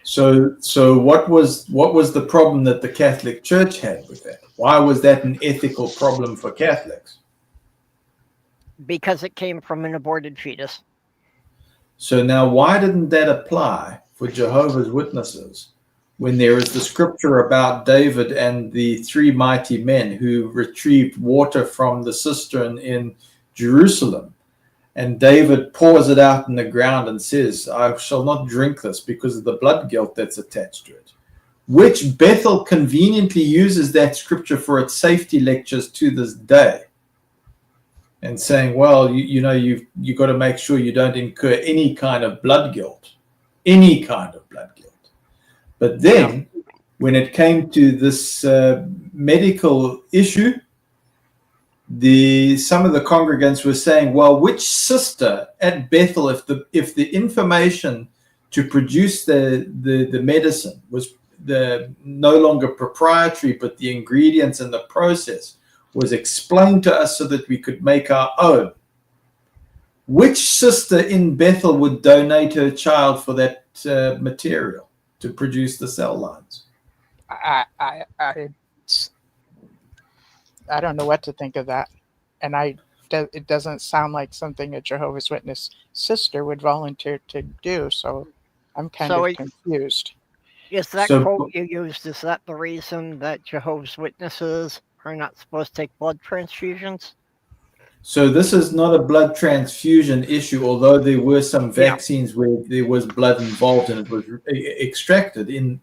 So what was the problem that the Catholic Church had with that? Why was that an ethical problem for Catholics? Because it came from an aborted fetus. So now why didn't that apply for Jehovah's Witnesses when there is the scripture about David and the three mighty men who retrieved water from the cistern in Jerusalem, and David pours it out in the ground and says, I shall not drink this because of the blood guilt that's attached to it, which Bethel conveniently uses that scripture for its safety lectures to this day, and saying, well, you've got to make sure you don't incur any kind of blood guilt. But then when it came to this medical issue, some of the congregants were saying, well, which sister at Bethel, if the information to produce the medicine was no longer proprietary, but the ingredients and the process was explained to us so that we could make our own, which sister in Bethel would donate her child for that material to produce the cell lines? I don't know what to think of that, and it doesn't sound like something a Jehovah's Witness sister would volunteer to do. So I'm kind of confused. Is that quote you used? Is that the reason that Jehovah's Witnesses are not supposed to take blood transfusions? So this is not a blood transfusion issue, although there were some vaccines where there was blood involved and it was extracted in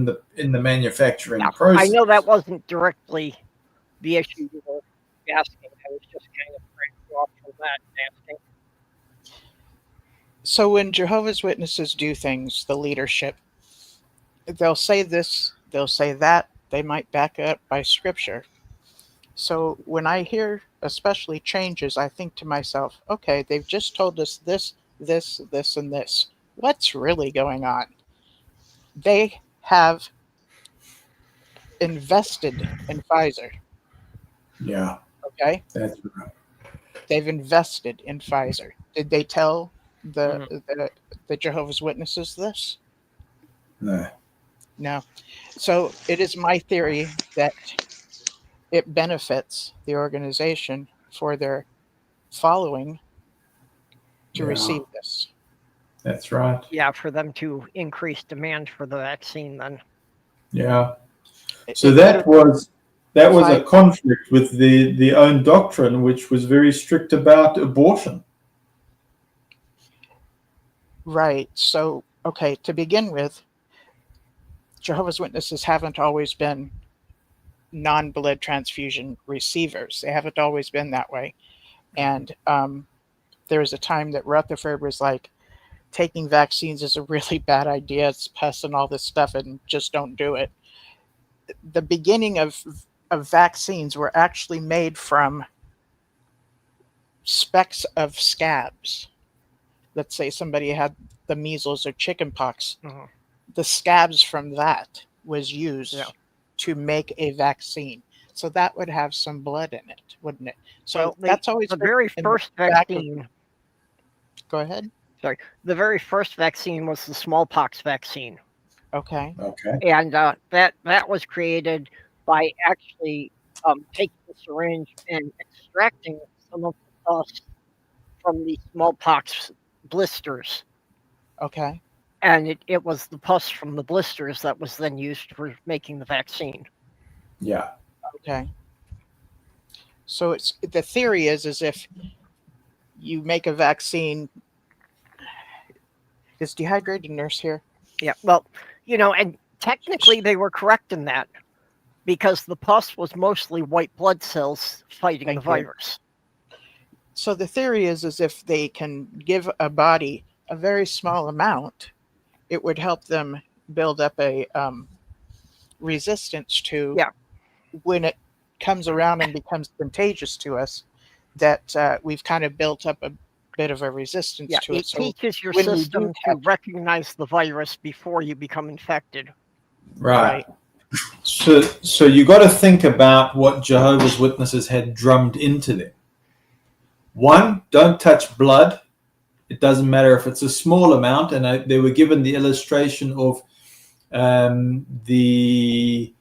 the manufacturing process. I know that wasn't directly the issue you were asking. I was just kind of trying off from that and asking. So when Jehovah's Witnesses do things, the leadership, they'll say this, they'll say that, they might back it up by scripture. So when I hear especially changes, I think to myself, okay, they've just told us this, this, this, and this. What's really going on? They have invested in Pfizer. Yeah. Okay. That's right. They've invested in Pfizer. Did they tell the Jehovah's Witnesses this? No. No. So it is my theory that it benefits the organization for their following to Yeah. receive this. That's right. Yeah, for them to increase demand for the vaccine, then. Yeah. It- So it that was a Five- conflict with the own doctrine, which was very strict about abortion. Right. So, okay, to begin with, Jehovah's Witnesses haven't always been non-blood transfusion receivers. They haven't always been that way. And there was a time that Rutherford was like, taking vaccines is a really bad idea. It's pus and all this stuff, and just don't do it. The beginning of vaccines were actually made from specks of scabs. Let's say somebody had the measles or chickenpox. Mhm. The scabs from that was used to make a vaccine. So that would have some blood in it, wouldn't it? So Well, that's always the been very in the first back of- vaccine. Go ahead. Sorry, the very first vaccine was the smallpox vaccine, Okay. Okay. and that was created by actually taking the syringe and extracting some of the pus from the smallpox blisters, Okay. and it was the pus from the blisters that was then used for making the vaccine. Yeah. Okay. So it's the theory is if you make a vaccine. Is dehydrated nurse here? Yeah, well, and technically they were correct in that, because the pus was mostly white blood cells fighting Thank the you. virus. So the theory is if they can give a body a very small amount, it would help them build up a resistance to when it comes around and becomes contagious to us, that we've kind of built up a bit of a resistance Yeah, to it it. So teaches your when we do system to catch- recognize the virus before you become infected. Right. So you got to think about what Jehovah's Witnesses had drummed into them. One, don't touch blood. It doesn't matter if it's a small amount. And they were given the illustration of the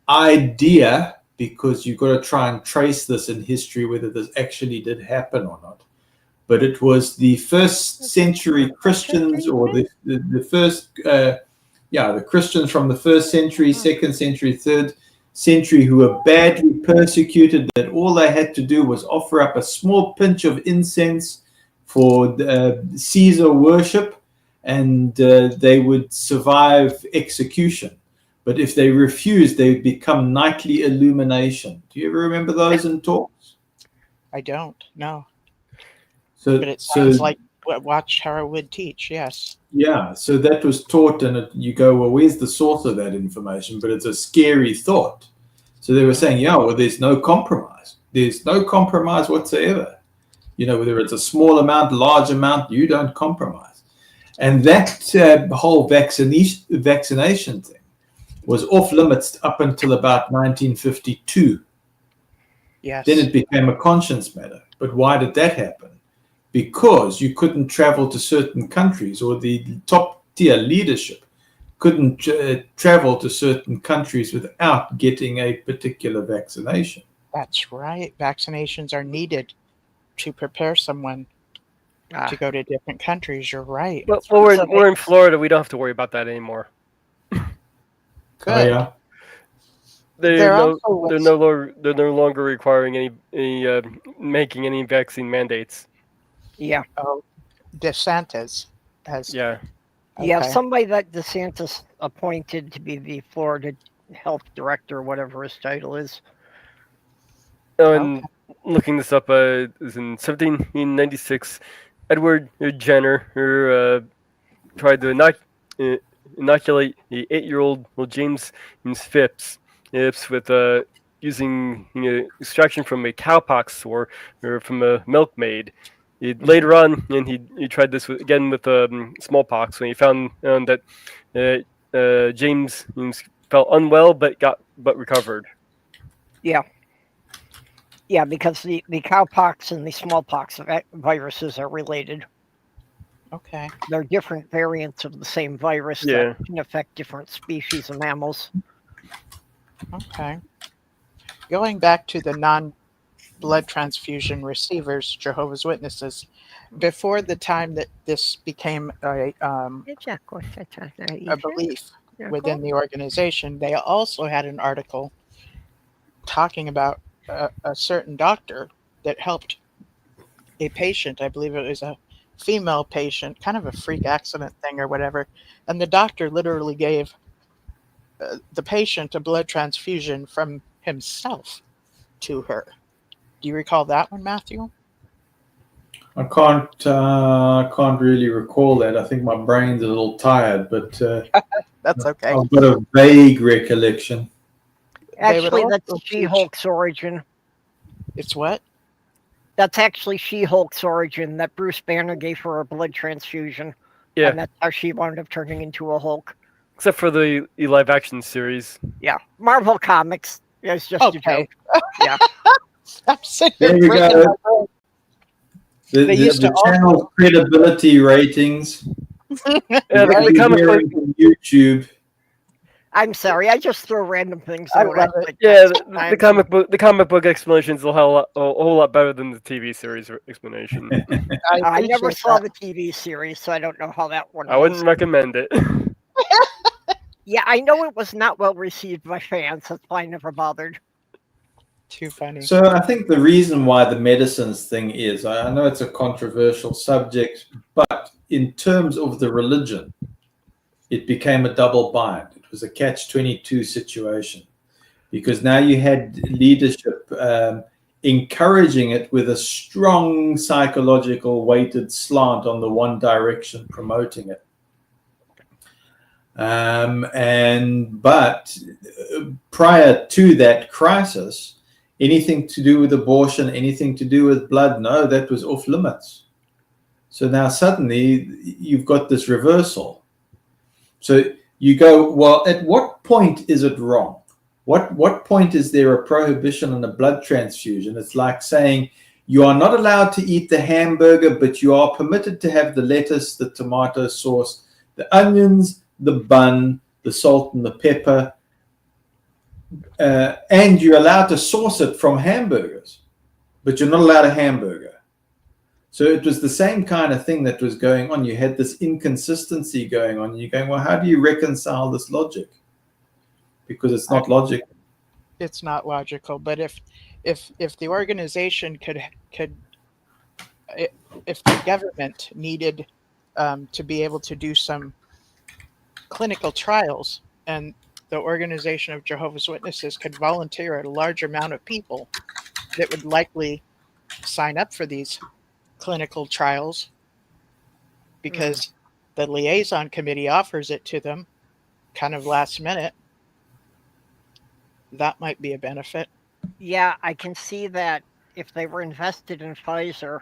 idea, because you've got to try and trace this in history, whether this actually did happen or not. But it was the first century Christians, or the first, the Christians from the first century, second century, third century, who were badly persecuted, that all they had to do was offer up a small pinch of incense for Caesar worship, and they would survive execution. But if they refused, they would become nightly illumination. Do you ever remember those in talks? I don't know, So, but it sounds like what Watchtower would teach. Yes. yeah, so that was taught, and you go, well, where's the source of that information? But it's a scary thought. So they were saying, well, there's no compromise. There's no compromise whatsoever. Whether it's a small amount, large amount, you don't compromise. And that whole vaccination thing was off limits up until about 1952. Yes. Then it became a conscience matter. But why did that happen? Because you couldn't travel to certain countries, or the top tier leadership couldn't travel to certain countries without getting a particular vaccination. That's right. Vaccinations are needed to prepare someone to go to different countries. You're right. Well, we're in Florida. We don't have to worry about that anymore. Good. Oh, yeah. They're no longer requiring any making any vaccine mandates. Yeah. Oh, DeSantis has. Yeah. Yeah, Okay. somebody that DeSantis appointed to be the Florida health director, whatever his title is. Oh, and looking this up, is in 1796, Edward Jenner tried to inoculate the 8-year-old James Phipps with using extraction from a cowpox sore or from a milkmaid. Later on, and he tried this again with smallpox, when he found that James felt unwell but recovered. Yeah. Yeah, because the cowpox and the smallpox viruses are related. Okay. They're different variants of the same virus that can affect different species of mammals. Okay. going back to the non-blood transfusion receivers, Jehovah's Witnesses, before the time that this became a belief within the organization, they also had an article talking about a certain doctor that helped a patient. I believe it was a female patient, kind of a freak accident thing or whatever. And the doctor literally gave the patient a blood transfusion from himself to her. Do you recall that one, Matthew? I can't really recall that. I think my brain's a little tired, but That's okay. I've got a vague recollection. Actually, also that's She-Hulk's origin. It's what? That's actually She-Hulk's origin, that Bruce Banner gave her a blood transfusion. Yeah. And that's how she wound up turning into a Hulk. Except for the live action series. Yeah. Marvel Comics. It's just a joke. Yeah. I'm sitting There here we breaking go. my brain. The They used to channel credibility ratings. Yeah, Right the comic here book. on YouTube. I'm sorry, I just throw random things I out. love it. Yeah, the comic book explanations are a whole lot better than the TV series explanation. I never appreciate saw that. the TV series, so I don't know how that one I wouldn't recommend it. Yeah, I know it was not well received by fans. That's why I never bothered. Too funny. So I think the reason why the medicines thing is, I know it's a controversial subject, but in terms of the religion, it became a double bind. It was a catch-22 situation because now you had leadership encouraging it with a strong psychological weighted slant on the one direction, promoting it. But prior to that crisis, anything to do with abortion, anything to do with blood, no, that was off limits. So now suddenly you've got this reversal. So you go, well, at what point is it wrong? What point is there a prohibition on a blood transfusion? It's like saying you are not allowed to eat the hamburger, but you are permitted to have the lettuce, the tomato sauce, the onions, the bun, the salt and the pepper, and you're allowed to source it from hamburgers, but you're not allowed a hamburger. So it was the same kind of thing that was going on. You had this inconsistency going on. You're going, well, how do you reconcile this logic? Because it's not logical. It's not logical. But if the organization could if the government needed to be able to do some clinical trials, and the Organization of Jehovah's Witnesses could volunteer a large amount of people that would likely sign up for these clinical trials because the liaison committee offers it to them kind of last minute, that might be a benefit. Yeah, I can see that if they were invested in Pfizer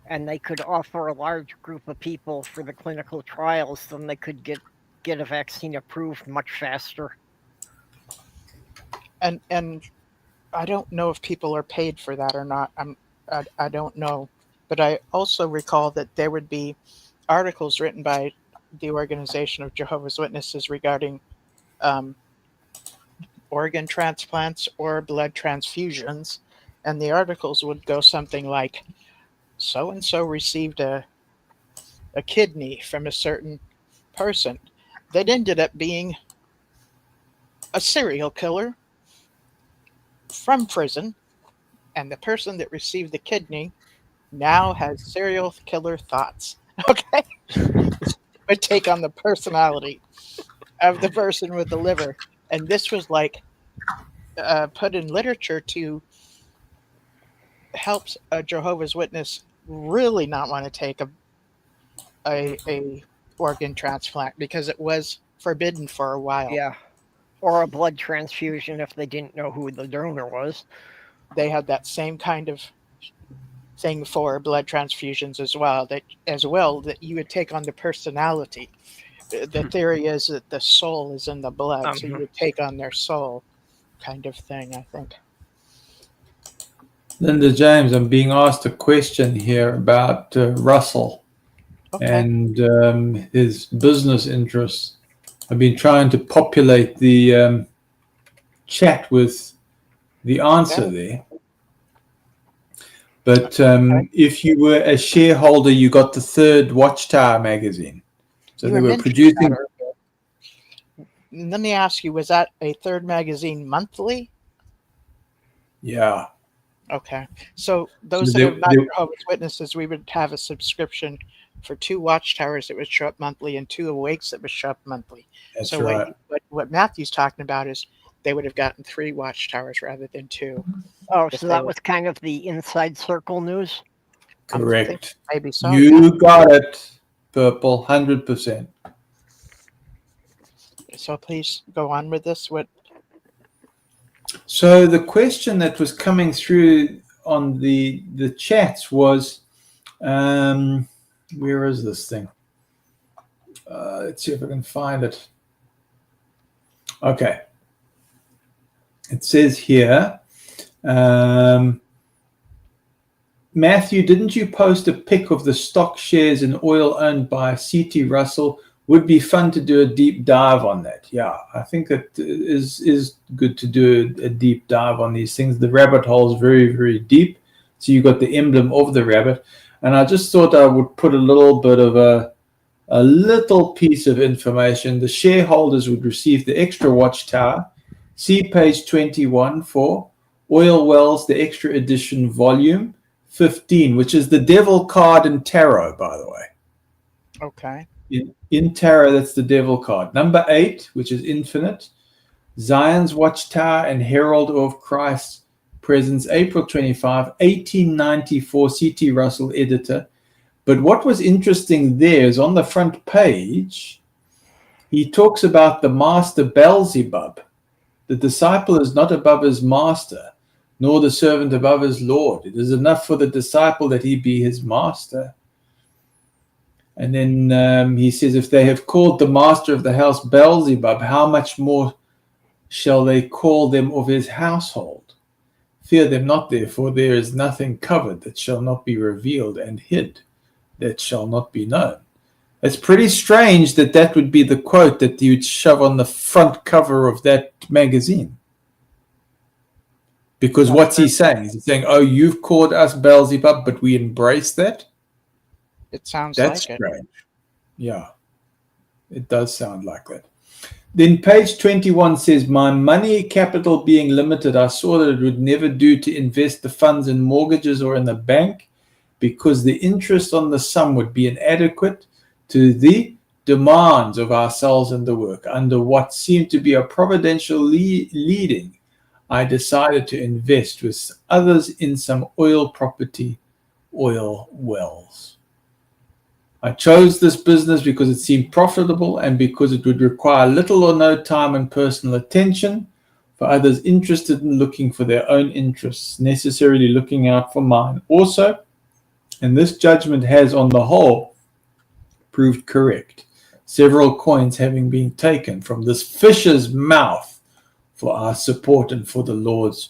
and they could offer a large group of people for the clinical trials, then they could get a vaccine approved much faster. And I don't know if people are paid for that or not. I don't know. But I also recall that there would be articles written by the Organization of Jehovah's Witnesses regarding organ transplants or blood transfusions. And the articles would go something like, so-and-so received a kidney from a certain person that ended up being a serial killer from prison. And the person that received the kidney now has serial killer thoughts. Okay? Would take on the personality of the person with the liver. And this was like put in literature to help a Jehovah's Witness really not want to take a organ transplant because it was forbidden for a while. Yeah. Or a blood transfusion if they didn't know who the donor was. They had that same kind of thing for blood transfusions as well, that you would take on the personality. The theory is that the soul is in the blood, so you would take on their soul kind of thing, I think. Linda James, I'm being asked a question here about Russell and his business interests. I've been trying to populate the chat with the answer there. But if you were a shareholder, you got the third Watchtower magazine. So You they were mentioning producing. that earlier. Let me ask you, was that a third magazine monthly? Yeah. Okay. So those So that are not Jehovah's Witnesses, we would have a subscription for 2 Watchtowers that would show up monthly and 2 Awakes that would show up monthly. That's So right. what Matthew's talking about is they would have gotten 3 Watchtowers rather than 2. Oh, If so they that were- was kind of the inside circle news. I'm Correct. thinking maybe so. You got it, Purple, 100%. So please go on with this. So the question that was coming through on the chats was, where is this thing? Let's see if I can find it. Okay. It says here, Matthew, didn't you post a pic of the stock shares in oil owned by CT Russell? Would be fun to do a deep dive on that. Yeah, I think that is good to do a deep dive on these things. The rabbit hole is very, very deep. So you got the emblem of the rabbit. And I just thought I would put a little bit of a little piece of information. The shareholders would receive the extra Watchtower. See page 21 for Oil Wells, the extra edition volume 15, which is the devil card in tarot, by the way. Okay. In tarot, that's the devil card. Number 8, which is infinite. Zion's Watchtower and Herald of Christ's Presence, April 25, 1894, C.T. Russell, editor. But what was interesting there is on the front page, he talks about the master Beelzebub. The disciple is not above his master, nor the servant above his Lord. It is enough for the disciple that he be his master. And then he says, if they have called the master of the house Beelzebub, how much more shall they call them of his household? Fear them not, therefore, there is nothing covered that shall not be revealed, and hid that shall not be known. It's pretty strange that that would be the quote that you'd shove on the front cover of that magazine. Because what's he saying? Is he saying, oh, you've called us Beelzebub, but we embrace that? It sounds That's like strange. Yeah, it does sound like that. Then page 21 says, my money capital being limited, I saw that it would never do to invest the funds in mortgages or in the bank because the interest on the sum would be inadequate to the demands of ourselves and the work. Under what seemed to be a providential leading, I decided to invest with others in some oil property, oil wells. I chose this business because it seemed profitable and because it would require little or no time and personal attention for others interested in looking for their own interests, necessarily looking out for mine also. And this judgment has, on the whole, proved correct, several coins having been taken from this fish's mouth for our support and for the Lord's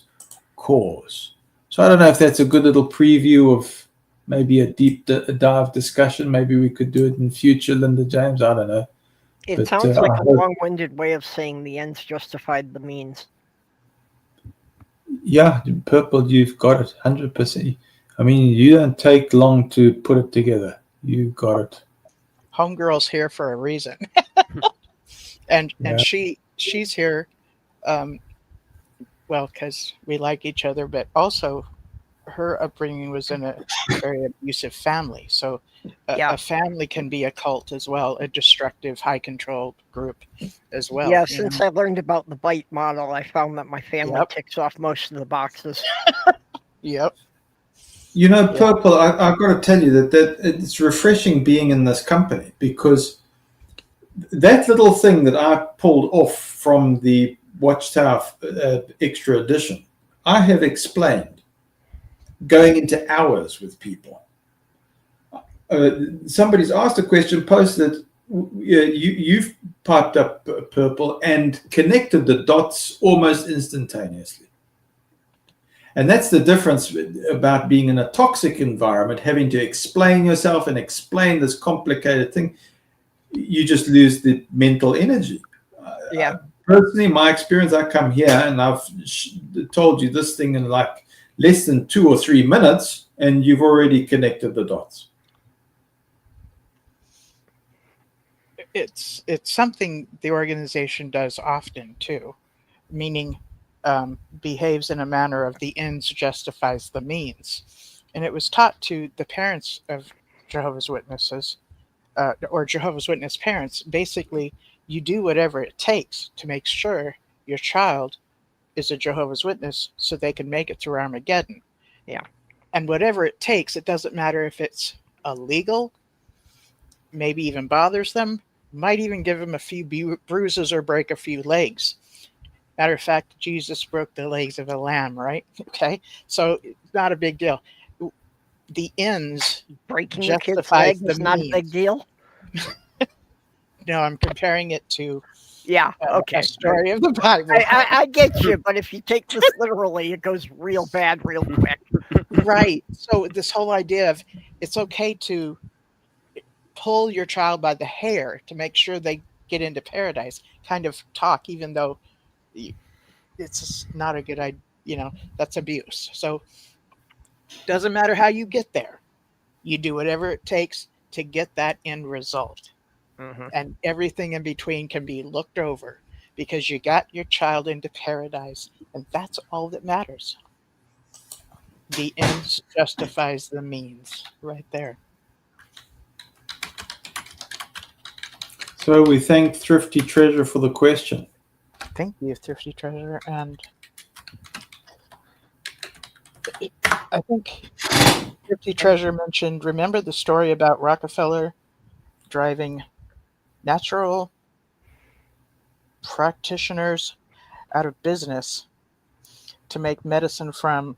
cause. So I don't know if that's a good little preview of maybe a deep dive discussion. Maybe we could do it in future, Linda James. I don't know. It sounds like a long-winded way of saying the ends justified the means. Yeah, Purple, you've got it 100%. I mean, you don't take long to put it together. You got it. Homegirl's here for a reason. and she's here, well, because we like each other, but also her upbringing was in a very abusive family. So a family can be a cult as well, a destructive, high control group as well. Yeah, since I learned about the bite model, I found that my family ticks off most of the boxes. Yep. You know, Purple, I've got to tell you that it's refreshing being in this company, because that little thing that I pulled off from the Watchtower Extra Edition, I have explained going into hours with people. Somebody's asked a question, posted it, you've piped up, Purple, and connected the dots almost instantaneously. And that's the difference about being in a toxic environment, having to explain yourself and explain this complicated thing. You just lose the mental energy. personally, my experience, I come here and I've told you this thing in like less than 2 or 3 minutes, and you've already connected the dots. It's something the organization does often too, meaning behaves in a manner of the ends justifies the means. And it was taught to the parents of Jehovah's Witnesses or Jehovah's Witness parents. Basically, you do whatever it takes to make sure your child is a Jehovah's Witness so they can make it through Armageddon. Yeah. And whatever it takes, it doesn't matter if it's illegal, maybe even bothers them, might even give them a few bruises or break a few legs. Matter of fact, Jesus broke the legs of a lamb, right? Okay, so not a big deal. The ends Breaking your kid's justifies leg is the not a means. big deal. No, I'm comparing it to Yeah. Okay. a story of the Bible. I get you, but if you take this literally, it goes real bad real quick. Right. So this whole idea of it's okay to pull your child by the hair to make sure they get into paradise kind of talk, even though it's not a good idea, that's abuse. So doesn't matter how you get there. You do whatever it takes to get that end result. Mm-hmm. And everything in between can be looked over because you got your child into paradise, and that's all that matters. The ends justifies the means right there. So we thank Thrifty Treasure for the question. Thank you, Thrifty Treasure. And I think Thrifty Treasure mentioned, remember the story about Rockefeller driving natural practitioners out of business to make medicine from,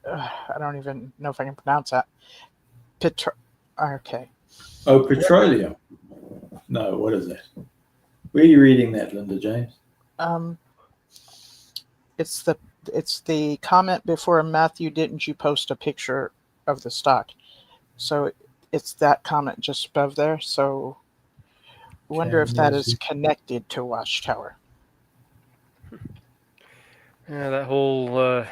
I don't even know if I can pronounce that. Okay. Oh, petroleum. No, what is that? Where are you reading that, Linda James? It's the comment before Matthew, didn't you post a picture of the stock? So it's that comment just above there. So I wonder if that is connected to Watchtower. Yeah, that whole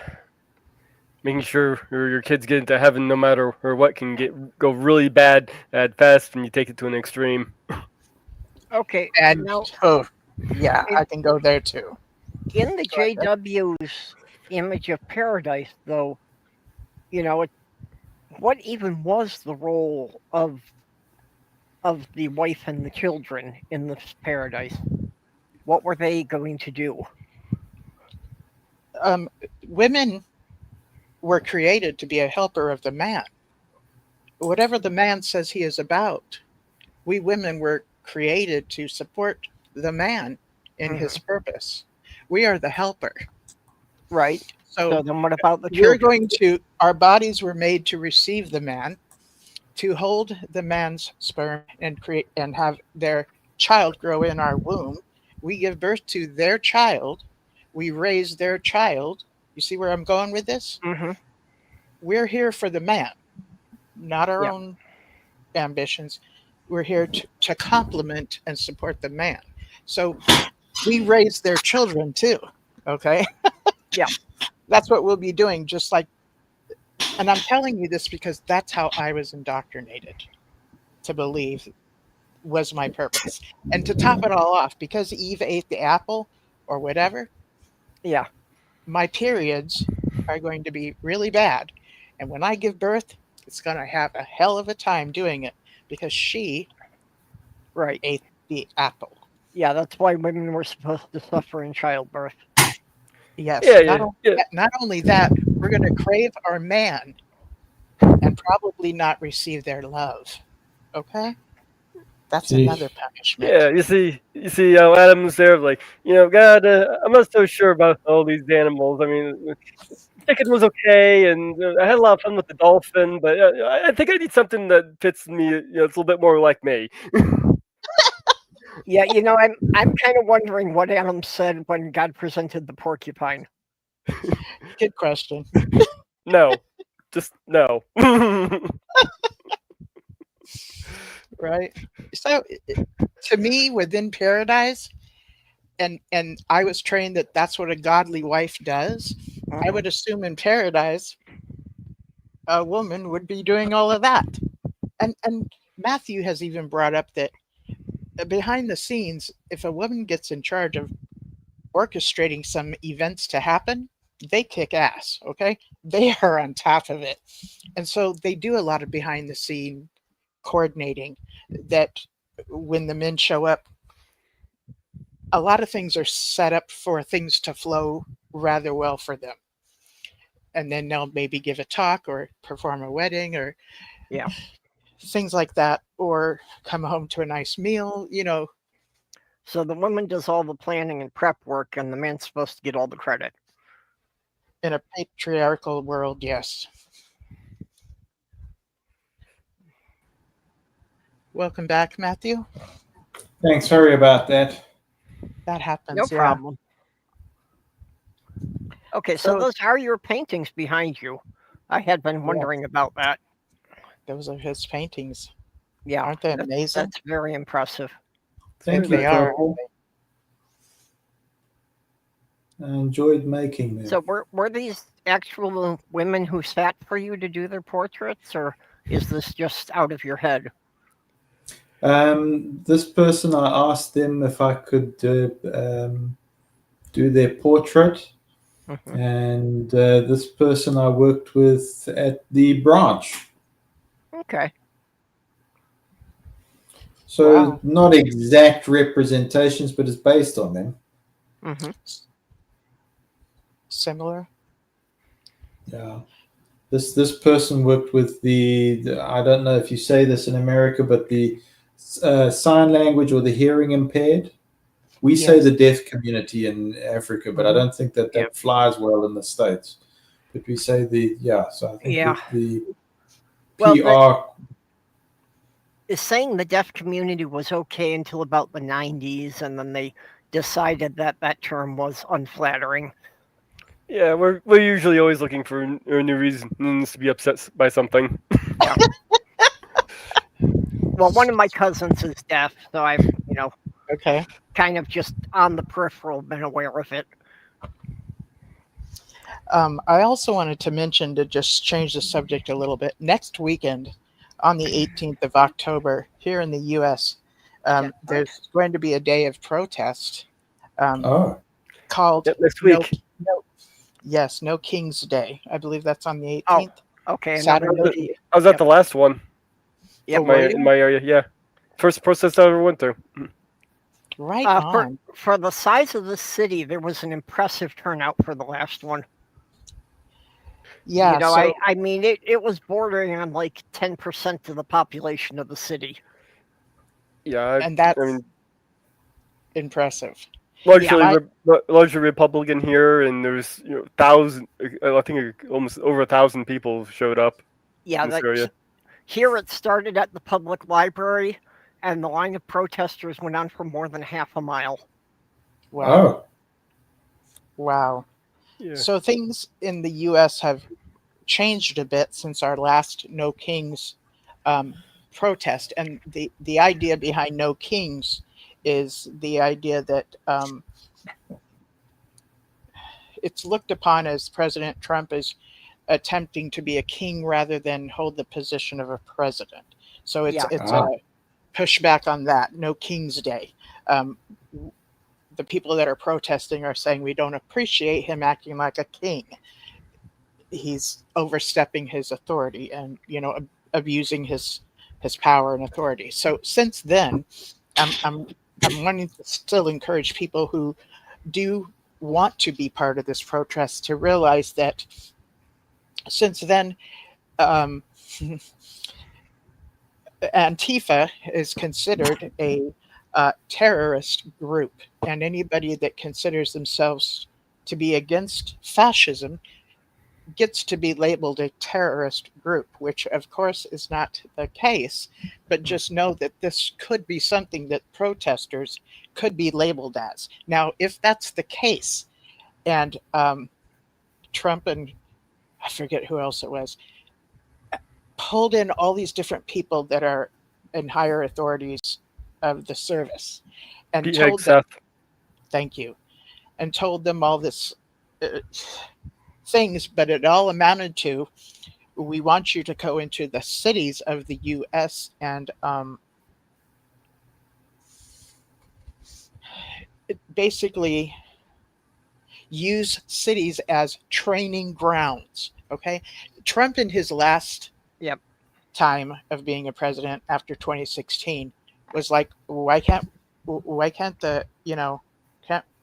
making sure your kids get into heaven no matter what can go really bad fast when you take it to an extreme. Okay. And now, I can go there too. in the JW's image of paradise, though, what even was the role of the wife and the children in this paradise? What were they going to do? Women were created to be a helper of the man. Whatever the man says he is about, we women were created to support the man in his purpose. We are the helper. Right. So then what about the children? Our bodies were made to receive the man, to hold the man's sperm and create and have their child grow in our womb. We give birth to their child. We raise their child. You see where I'm going with this? Mm-hmm. We're here for the man, not our own ambitions. We're here to complement and support the man. So we raise their children too. Okay. Yeah. That's what we'll be doing, just like, and I'm telling you this because that's how I was indoctrinated to believe was my purpose. And to top it all off, because Eve ate the apple or whatever, my periods are going to be really bad. And when I give birth, it's going to have a hell of a time doing it because she ate the apple. Yeah, that's why women were supposed to suffer in childbirth. Yes. Not only that, we're going to crave our man and probably not receive their love. Okay? That's another punishment. Yeah, you see how Adam's there, like, God, I'm not so sure about all these animals. I mean, chicken was okay, and I had a lot of fun with the dolphin, but I think I need something that fits me. It's a little bit more like me. Yeah, I'm kind of wondering what Adam said when God presented the porcupine. Good question. No, just no. Right. So to me, within paradise, and I was trained that that's what a godly wife does. I would assume in paradise, a woman would be doing all of that. And Matthew has even brought up that behind the scenes, if a woman gets in charge of orchestrating some events to happen, they kick ass. Okay, they are on top of it, and so they do a lot of behind the scene coordinating. That when the men show up, a lot of things are set up for things to flow rather well for them. And then they'll maybe give a talk or perform a wedding or Yeah. things like that, or come home to a nice meal, So the woman does all the planning and prep work, and the man's supposed to get all the credit. in a patriarchal world, yes. Welcome back, Matthew. Thanks. Sorry about that. That happens. No yeah. problem. Okay, so So- those are your paintings behind you. I had been wondering about that. Those are his paintings. Yeah, Aren't they amazing? that's very impressive. Thank you, They are. Purple. I enjoyed making them. So were these actual women who sat for you to do their portraits, or is this just out of your head? This person, I asked them if I could do their portrait, Mhm. and this person I worked with at the branch. Okay. So Wow. not exact representations, but it's based on them. Hmm. Similar. Yeah. This person worked with the I don't know if you say this in America, but the sign language or the hearing impaired. We say Yes. the deaf community in Africa, but I don't think that Yep. flies well in the States. But we say so I think Yeah. that the Well, PR. is saying the deaf community was okay until about the 90s, and then they decided that that term was unflattering. Yeah, we're usually always looking for new reasons to be upset by something. Well, one of my cousins is deaf, so I've, Okay. kind of just on the peripheral been aware of it. I also wanted to mention, to just change the subject a little bit, next weekend on the 18th of October here in the U.S., there's going to be a day of protest called Next week. No King's Day. I believe that's on the Oh, 18th. Okay. Saturday. I was at the last one Yep. in my area. Yeah, first protest I ever went through. Right For, on. for the size of the city, there was an impressive turnout for the last one. Yeah. So, I mean, it was bordering on like 10% of the population of the city. Yeah, and that's I mean, impressive. largely Republican here, and there's I think almost over 1,000 people showed up. Yeah, in this area. Here it started at the public library, and the line of protesters went on for more than half a mile. Wow. Wow. Yeah. So things in the U.S. have changed a bit since our last No Kings protest. And the idea behind No Kings is the idea that it's looked upon as President Trump is attempting to be a king rather than hold the position of a president. So it's a pushback on that. No King's Day. The people that are protesting are saying we don't appreciate him acting like a king. He's overstepping his authority and abusing his power and authority. So since then, I'm wanting to still encourage people who do want to be part of this protest to realize that since then, Antifa is considered a terrorist group, and anybody that considers themselves to be against fascism gets to be labeled a terrorist group, which of course is not the case. But just know that this could be something that protesters could be labeled as. Now, if that's the case, and Trump and I forget who else it was, pulled in all these different people that are in higher authorities of the service and Pete told them, Hegseth. thank you, and told them all this things, but it all amounted to, we want you to go into the cities of the U.S. and basically use cities as training grounds. Okay, Trump in his last Yep. time of being a president after 2016 was like, why can't the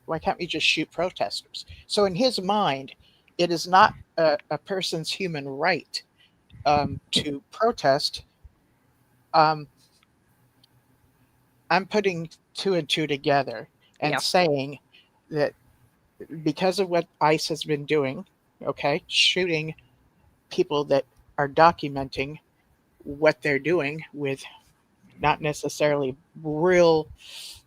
why can't we just shoot protesters? So in his mind, it is not a person's human right to protest. I'm putting two and two together and Yeah. saying that because of what ICE has been doing, okay, shooting people that are documenting what they're doing with not necessarily real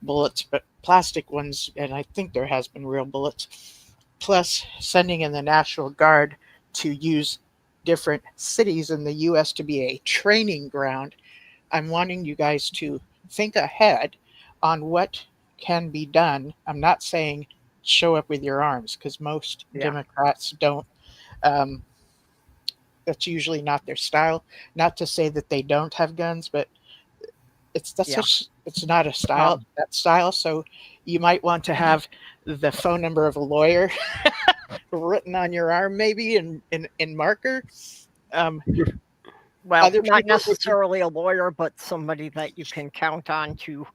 bullets, but plastic ones, and I think there has been real bullets, plus sending in the National Guard to use different cities in the U.S. to be a training ground. I'm wanting you guys to think ahead on what can be done. I'm not saying show up with your arms, because most Democrats don't. That's usually not their style. Not to say that they don't have guns, but it's not a style, that style. So you might want to have the phone number of a lawyer written on your arm, maybe in marker. Well, Other not people- necessarily a lawyer, but somebody that you can count on to,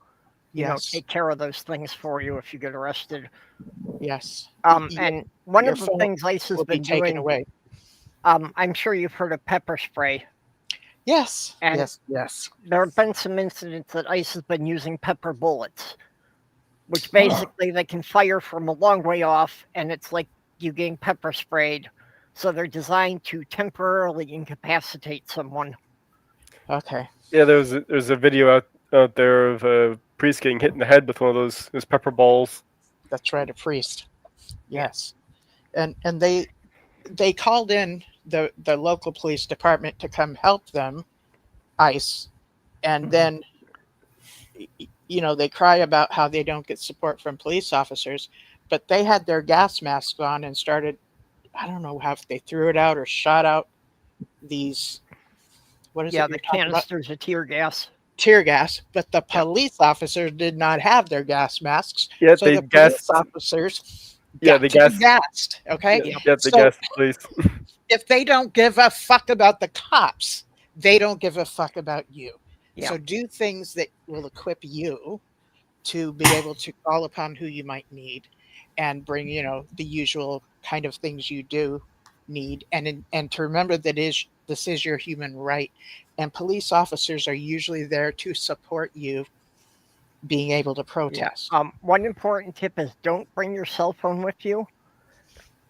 you know, Yes. take care of those things for you if you get arrested. Yes. And one your of the phone things ICE has will be been taken doing, away. I'm sure you've heard of pepper spray. Yes. And Yes. there have been some incidents that ICE has been using pepper bullets, which basically they can fire from a long way off, and it's like you getting pepper sprayed. So they're designed to temporarily incapacitate someone. Okay. Yeah, there's a video out there of a priest getting hit in the head with one of those pepper balls. That's right, a priest. Yes. And they called in the local police department to come help them, ICE, and then they cry about how they don't get support from police officers, but they had their gas masks on and started, I don't know how if they threw it out or shot out these, what is it? Yeah, you're the talking about? canisters of tear gas. Tear gas, but the police officers did not have their gas masks. Yeah, So they the police gassed. officers Yeah, got they to be gassed. gassed. Okay. Yeah, they So gassed the police. if they don't give a fuck about the cops, they don't give a fuck about you. Yeah. So do things that will equip you to be able to call upon who you might need and bring, the usual kind of things you do need. And to remember that this is your human right. And police officers are usually there to support you being able to protest. One important tip is don't bring your cell phone with you,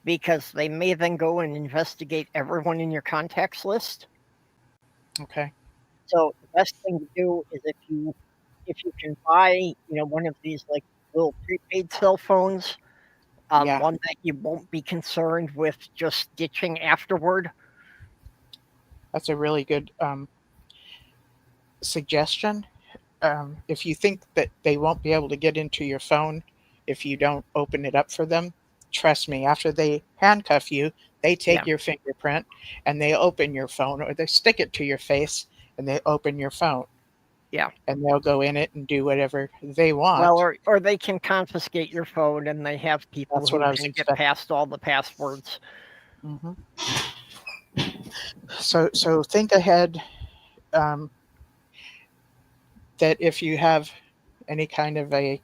because they may then go and investigate everyone in your contacts list. Okay. So the best thing to do is if you can buy, one of these like little prepaid cell phones, one that you won't be concerned with just ditching afterward. That's a really good suggestion. If you think that they won't be able to get into your phone if you don't open it up for them, trust me, after they handcuff you, they take your fingerprint and they open your phone, or they stick it to your face and they open your phone. Yeah. And they'll go in it and do whatever they want. Well, or they can confiscate your phone, and they have people That's who what I was can get expecting. past all the passwords. Mm-hmm. So think ahead. That if you have any kind of I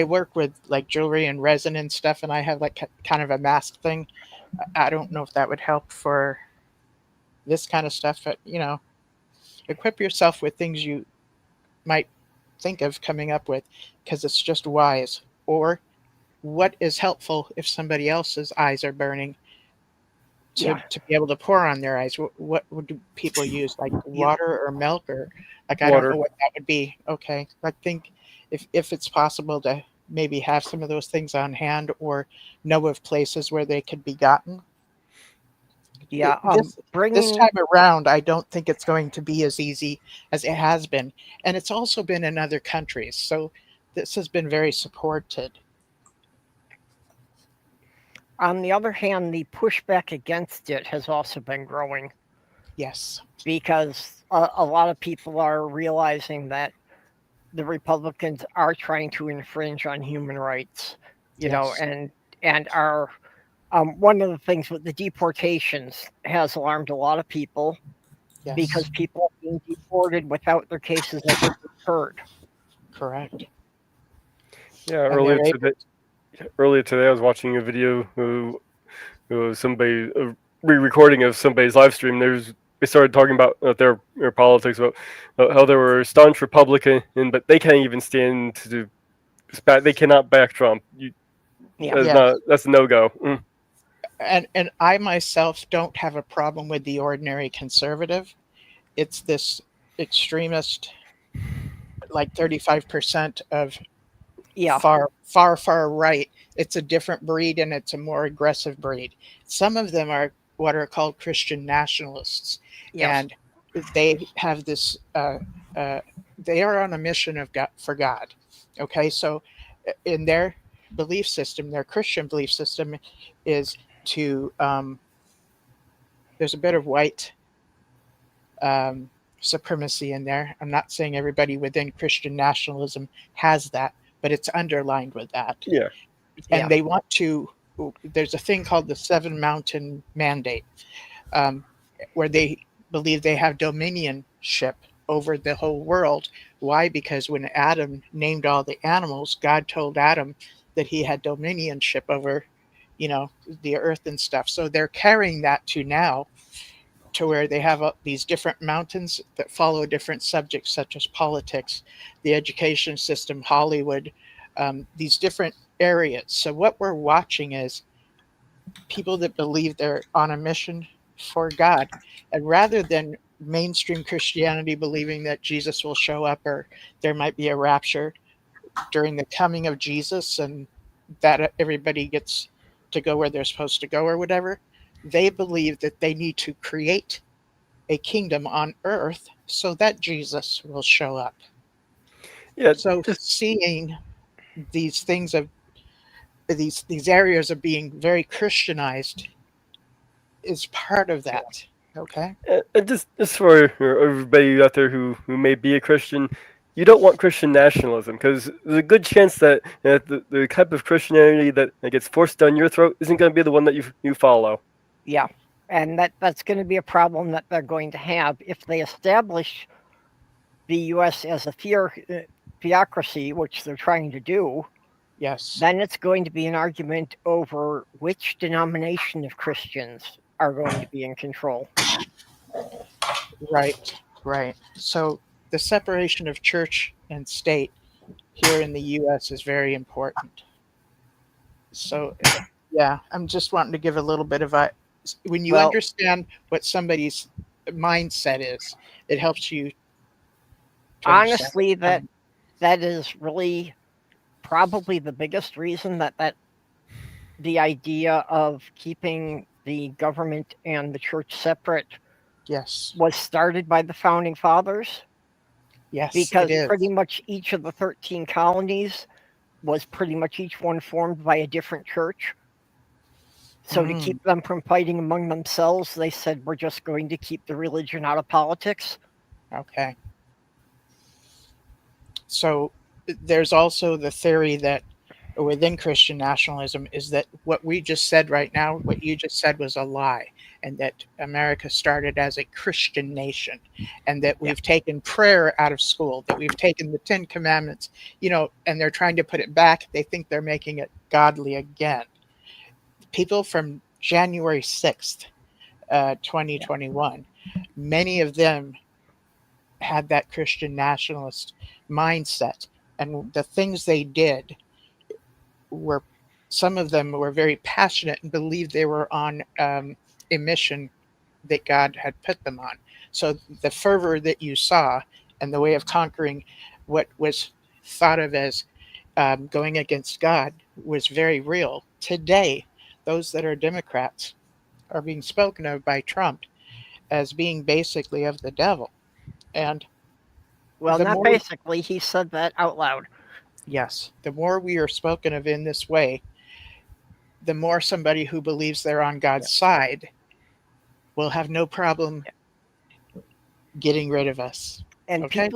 work with like jewelry and resin and stuff, and I have like kind of a mask thing. I don't know if that would help for this kind of stuff, but equip yourself with things you might think of coming up with, because it's just wise. Or what is helpful if somebody else's eyes are burning, to be able to pour on their eyes. What would people use, like water or milk, or like I Water. don't know what that would be. Okay, I think if it's possible to maybe have some of those things on hand, or know of places where they could be gotten, Yeah, This bringing time around, I don't think it's going to be as easy as it has been, and it's also been in other countries. So this has been very supported. on the other hand, the pushback against it has also been growing Yes. because a lot of people are realizing that the Republicans are trying to infringe on human rights, you know, Yes. and are one of the things with the deportations has alarmed a lot of people Yes. because people are being deported without their cases ever being heard. Correct. Yeah, And they're able earlier today, I was watching a video of somebody re-recording of somebody's live stream. They started talking about their politics, about how they were staunch Republican, but they can't even stand to they cannot back Trump. Yeah. That's a no go. Mm. and I myself don't have a problem with the ordinary conservative. It's this extremist, like 35% of Yeah. far right. It's a different breed and it's a more aggressive breed. Some of them are what are called Christian nationalists, Yes. and they have this. They are on a mission of God, for God. Okay, so in their belief system, their Christian belief system is to. There's a bit of white supremacy in there. I'm not saying everybody within Christian nationalism has that, but it's underlined with that. Yeah. And Yeah. they want to. There's a thing called the Seven Mountain Mandate, where they believe they have dominionship over the whole world. Why? Because when Adam named all the animals, God told Adam that he had dominionship over, the earth and stuff. So they're carrying that to now, to where they have these different mountains that follow different subjects such as politics, the education system, Hollywood, these different areas. So what we're watching is people that believe they're on a mission for God, and rather than mainstream Christianity believing that Jesus will show up or there might be a rapture during the coming of Jesus and that everybody gets to go where they're supposed to go or whatever, they believe that they need to create a kingdom on earth so that Jesus will show up. Yeah. So seeing these things of these areas of being very Christianized is part of that. Okay. And just for everybody out there who may be a Christian, you don't want Christian nationalism because there's a good chance that the type of Christianity that gets forced down your throat isn't going to be the one that you follow. Yeah. And that's going to be a problem that they're going to have if they establish the U.S. as a theocracy, which they're trying to do. Yes. Then it's going to be an argument over which denomination of Christians are going to be in control. Right. So the separation of church and state here in the U.S. is very important. So, yeah, I'm just wanting to give a little bit of when you understand what somebody's mindset is, it helps you. Honestly, that is really probably the biggest reason that the idea of keeping the government and the church separate was started by the founding fathers. Yes, because pretty much each of the 13 colonies was pretty much each one formed by a different church. So to keep them from fighting among themselves, they said, we're just going to keep the religion out of politics. Okay. So there's also the theory that within Christian nationalism is that what we just said right now, what you just said was a lie, and that America started as a Christian nation, and that we've taken prayer out of school, that we've taken the 10 Commandments, and they're trying to put it back. They think they're making it godly again. People from January 6th, 2021, many of them had that Christian nationalist mindset, and the things they did were, some of them were very passionate and believed they were on a mission that God had put them on. So the fervor that you saw and the way of conquering what was thought of as going against God was very real. Today, those that are Democrats are being spoken of by Trump as being basically of the devil. And Well, the not more, basically. He said that out loud. yes, the more we are spoken of in this way, the more somebody who believes they're on God's side will have no problem getting rid of us. And Okay?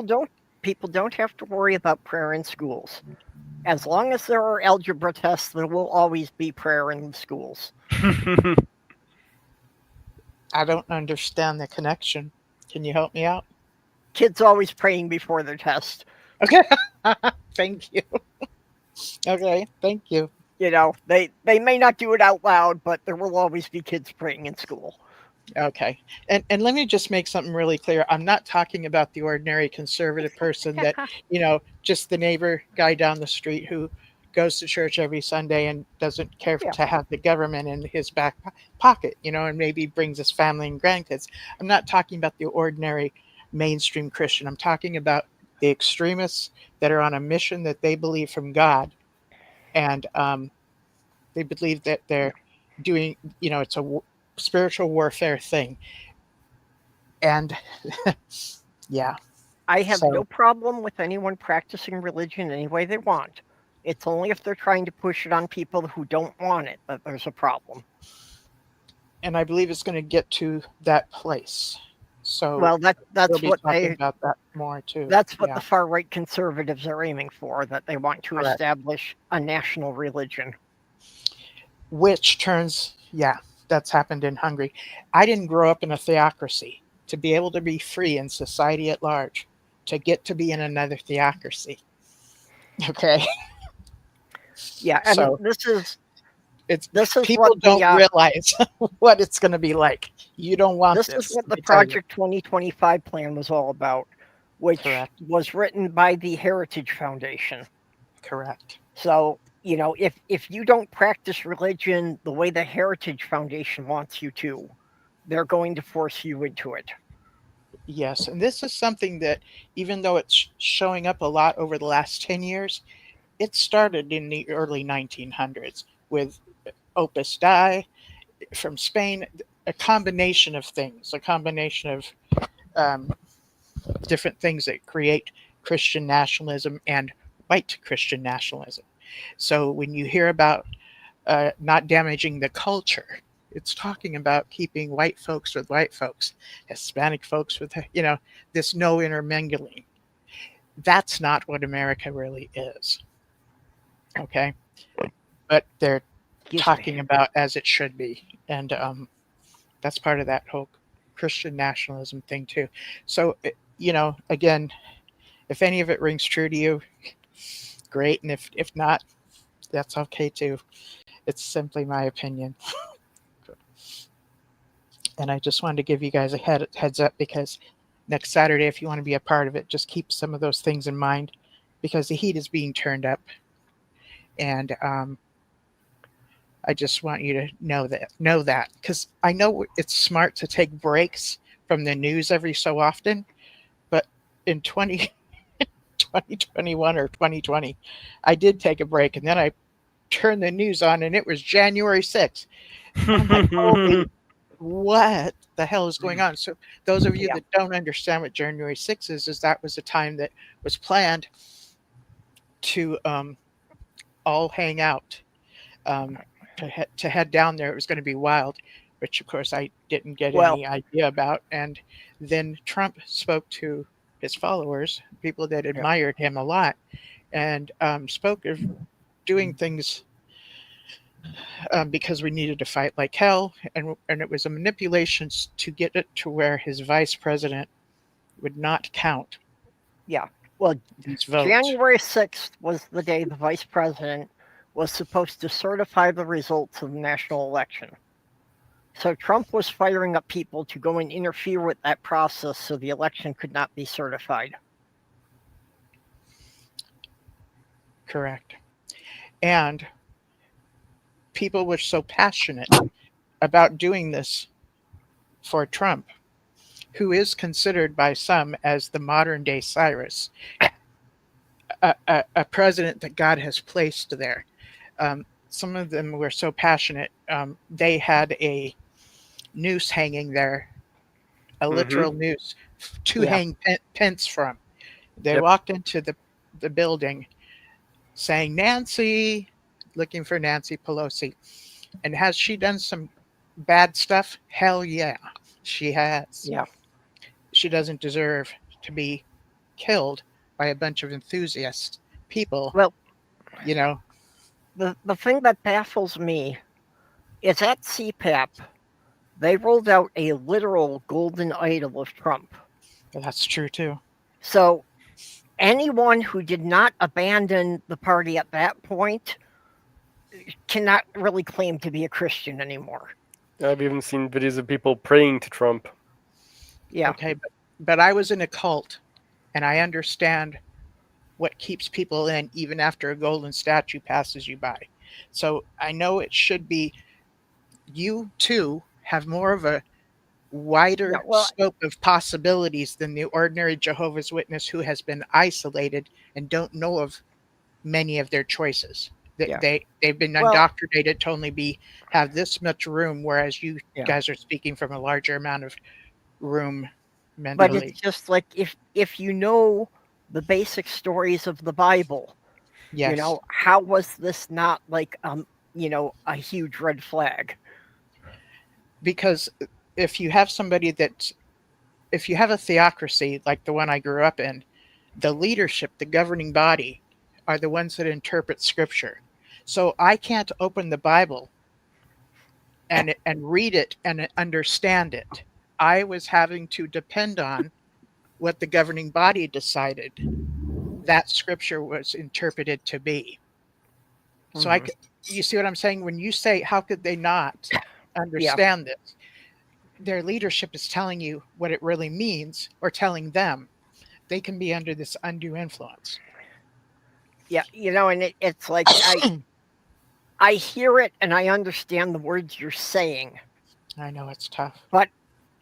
people don't have to worry about prayer in schools. As long as there are algebra tests, there will always be prayer in schools. I don't understand the connection. Can you help me out? Kids always praying before their test. Okay. Thank you. Okay, thank you. You know, they may not do it out loud, but there will always be kids praying in school. Okay. And let me just make something really clear. I'm not talking about the ordinary conservative person that, just the neighbor guy down the street who goes to church every Sunday and doesn't care to have the government in his back pocket, and maybe brings his family and grandkids. I'm not talking about the ordinary mainstream Christian. I'm talking about the extremists that are on a mission that they believe from God. And they believe that they're doing, it's a spiritual warfare thing. And yeah. I have no problem with anyone practicing religion any way they want. It's only if they're trying to push it on people who don't want it that there's a problem. And I believe it's going to get to that place. So well, that's we'll what talking about that more too. That's what the far right conservatives are aiming for. That they want to Correct. establish a national religion, which turns, that's happened in Hungary. I didn't grow up in a theocracy. To be able to be free in society at large, to get to be in another theocracy. Okay. Yeah, and so this is people what don't realize what it's going to be like. You don't want this. This is what the Project 2025 plan was all about, which was written by the Heritage Foundation. Correct. So, if you don't practice religion the way the Heritage Foundation wants you to, they're going to force you into it. Yes, and this is something that, even though it's showing up a lot over the last 10 years, it started in the early 1900s with Opus Dei from Spain, a combination of things, a combination of different things that create Christian nationalism and white Christian nationalism. So when you hear about not damaging the culture, it's talking about keeping white folks with white folks, Hispanic folks with, this no intermingling. That's not what America really is. Okay. But they're talking about as it should be. And that's part of that whole Christian nationalism thing too. So, again, if any of it rings true to you, great. And if not, that's okay too. It's simply my opinion. And I just wanted to give you guys a heads up, because next Saturday, if you want to be a part of it, just keep some of those things in mind, because the heat is being turned up. And I just want you to know that, because I know it's smart to take breaks from the news every so often, but in 2021 or 2020, I did take a break, and then I turned the news on and it was January 6th. I'm like, holy, what the hell is going on? So those of you that don't understand what January 6th is that was a time that was planned to all hang out, to head down there. It was going to be wild, which of course I didn't get any idea about. And then Trump spoke to his followers, people that admired him a lot, and spoke of doing things because we needed to fight like hell, and it was a manipulation to get it to where his vice president would not count. Yeah, well, these votes. January 6th was the day the vice president was supposed to certify the results of the national election. So Trump was firing up people to go and interfere with that process so the election could not be certified. Correct. And people were so passionate about doing this for Trump, who is considered by some as the modern day Cyrus, a president that God has placed there. Some of them were so passionate. They had a noose hanging there, a Mhm. literal noose to Yeah. hang pence from. They Yep. walked into the building saying, Nancy, looking for Nancy Pelosi. And has she done some bad stuff? Hell yeah, she has. Yeah. She doesn't deserve to be killed by a bunch of enthusiast people. Well, You know, the thing that baffles me is at CPAP, they rolled out a literal golden idol of Trump. that's true too. So anyone who did not abandon the party at that point cannot really claim to be a Christian anymore. I've even seen videos of people praying to Trump. Yeah. Okay, but I was in a cult, and I understand what keeps people in even after a golden statue passes you by. So I know it should be, you too have more of a wider Yeah, well- scope of possibilities than the ordinary Jehovah's Witness who has been isolated and don't know of many of their choices. Yeah. They've been Well- indoctrinated to only have this much room, whereas you Yeah. guys are speaking from a larger amount of room But mentally. it's just like if you know the basic stories of the Bible, Yes. you know, how was this not like a huge red flag? Because if you have if you have a theocracy like the one I grew up in, the leadership, the governing body, are the ones that interpret scripture. So I can't open the Bible and read it and understand it. I was having to depend on what the governing body decided that scripture was interpreted to be. So you see what I'm saying? When you say, how could they not understand this? Their leadership is telling you what it really means, or telling them they can be under this undue influence. Yeah, and it's like I hear it and I understand the words you're saying, I know it's tough. but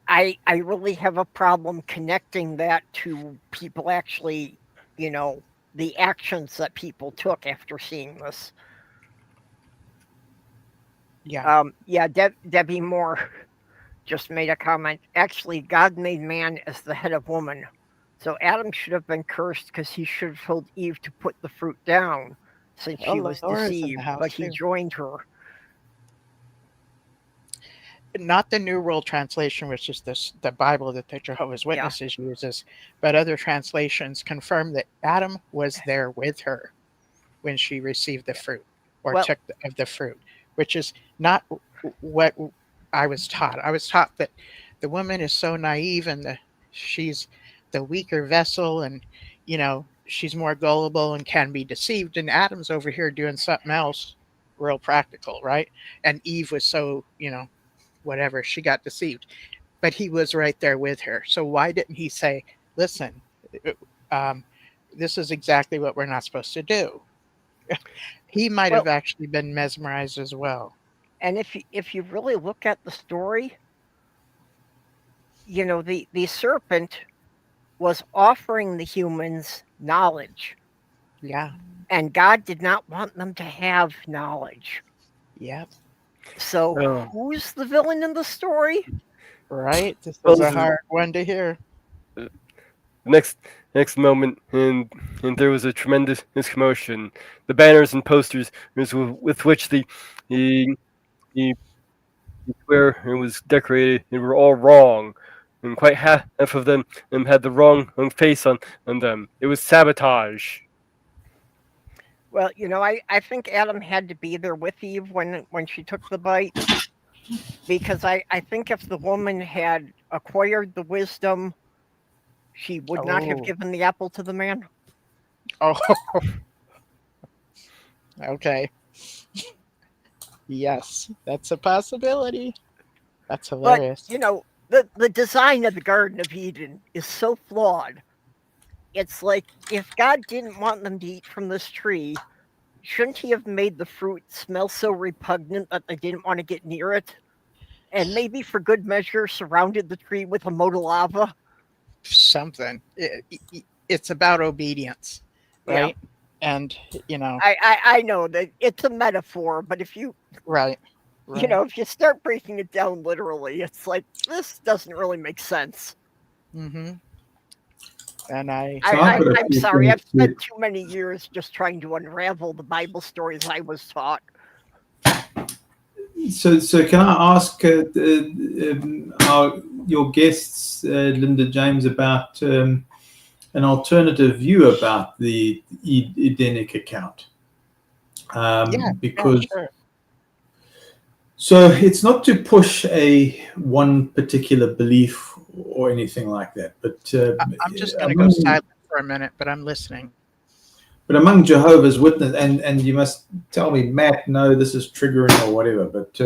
I really have a problem connecting that to people actually, the actions that people took after seeing this. Yeah. Debbie Moore just made a comment. Actually, God made man as the head of woman. So Adam should have been cursed because he should have told Eve to put the fruit down since she was Laura's in the deceived, house, but he too. joined her. Not the New World Translation, which is the Bible that the Jehovah's Witnesses uses, but other translations confirm that Adam was there with her when she received the fruit, or took of the fruit, which is not what I was taught. I was taught that the woman is so naive and she's the weaker vessel, and she's more gullible and can be deceived. And Adam's over here doing something else real practical, right? And Eve was so, whatever, she got deceived, but he was right there with her. So why didn't he say, listen, this is exactly what we're not supposed to do? He might have actually been mesmerized as well. And if you really look at the story, the serpent was offering the humans knowledge. Yeah. And God did not want them to have knowledge. Yep. So who's the villain in the story? Right. This is a hard one to hear. Next moment, and there was a tremendous commotion. The banners and posters with which the square was decorated, they were all wrong, and quite half of them had the wrong face on them. It was sabotage. Well, I think Adam had to be there with Eve when she took the bite, because I think if the woman had acquired the wisdom, she would not have given the apple to the man. Oh, okay. Yes, that's a possibility. That's hilarious. But, the design of the Garden of Eden is so flawed. It's like, if God didn't want them to eat from this tree, shouldn't he have made the fruit smell so repugnant that they didn't want to get near it? And maybe for good measure surrounded the tree with a moat of lava? Something. It's about obedience, right? Yeah. And I know that it's a metaphor, but if you right, You know, if you start breaking it down literally, it's like, this doesn't really make sense. Mm-hmm. And I'm sorry, I've spent too many years just trying to unravel the Bible stories I was taught. So can I ask your guests, Linda James, about an alternative view about the Edenic account? Because sure. So it's not to push one particular belief or anything like that, but I'm just going to go silent for a minute, but I'm listening. But among Jehovah's Witnesses, and you must tell me, Matt, no, this is triggering or whatever, but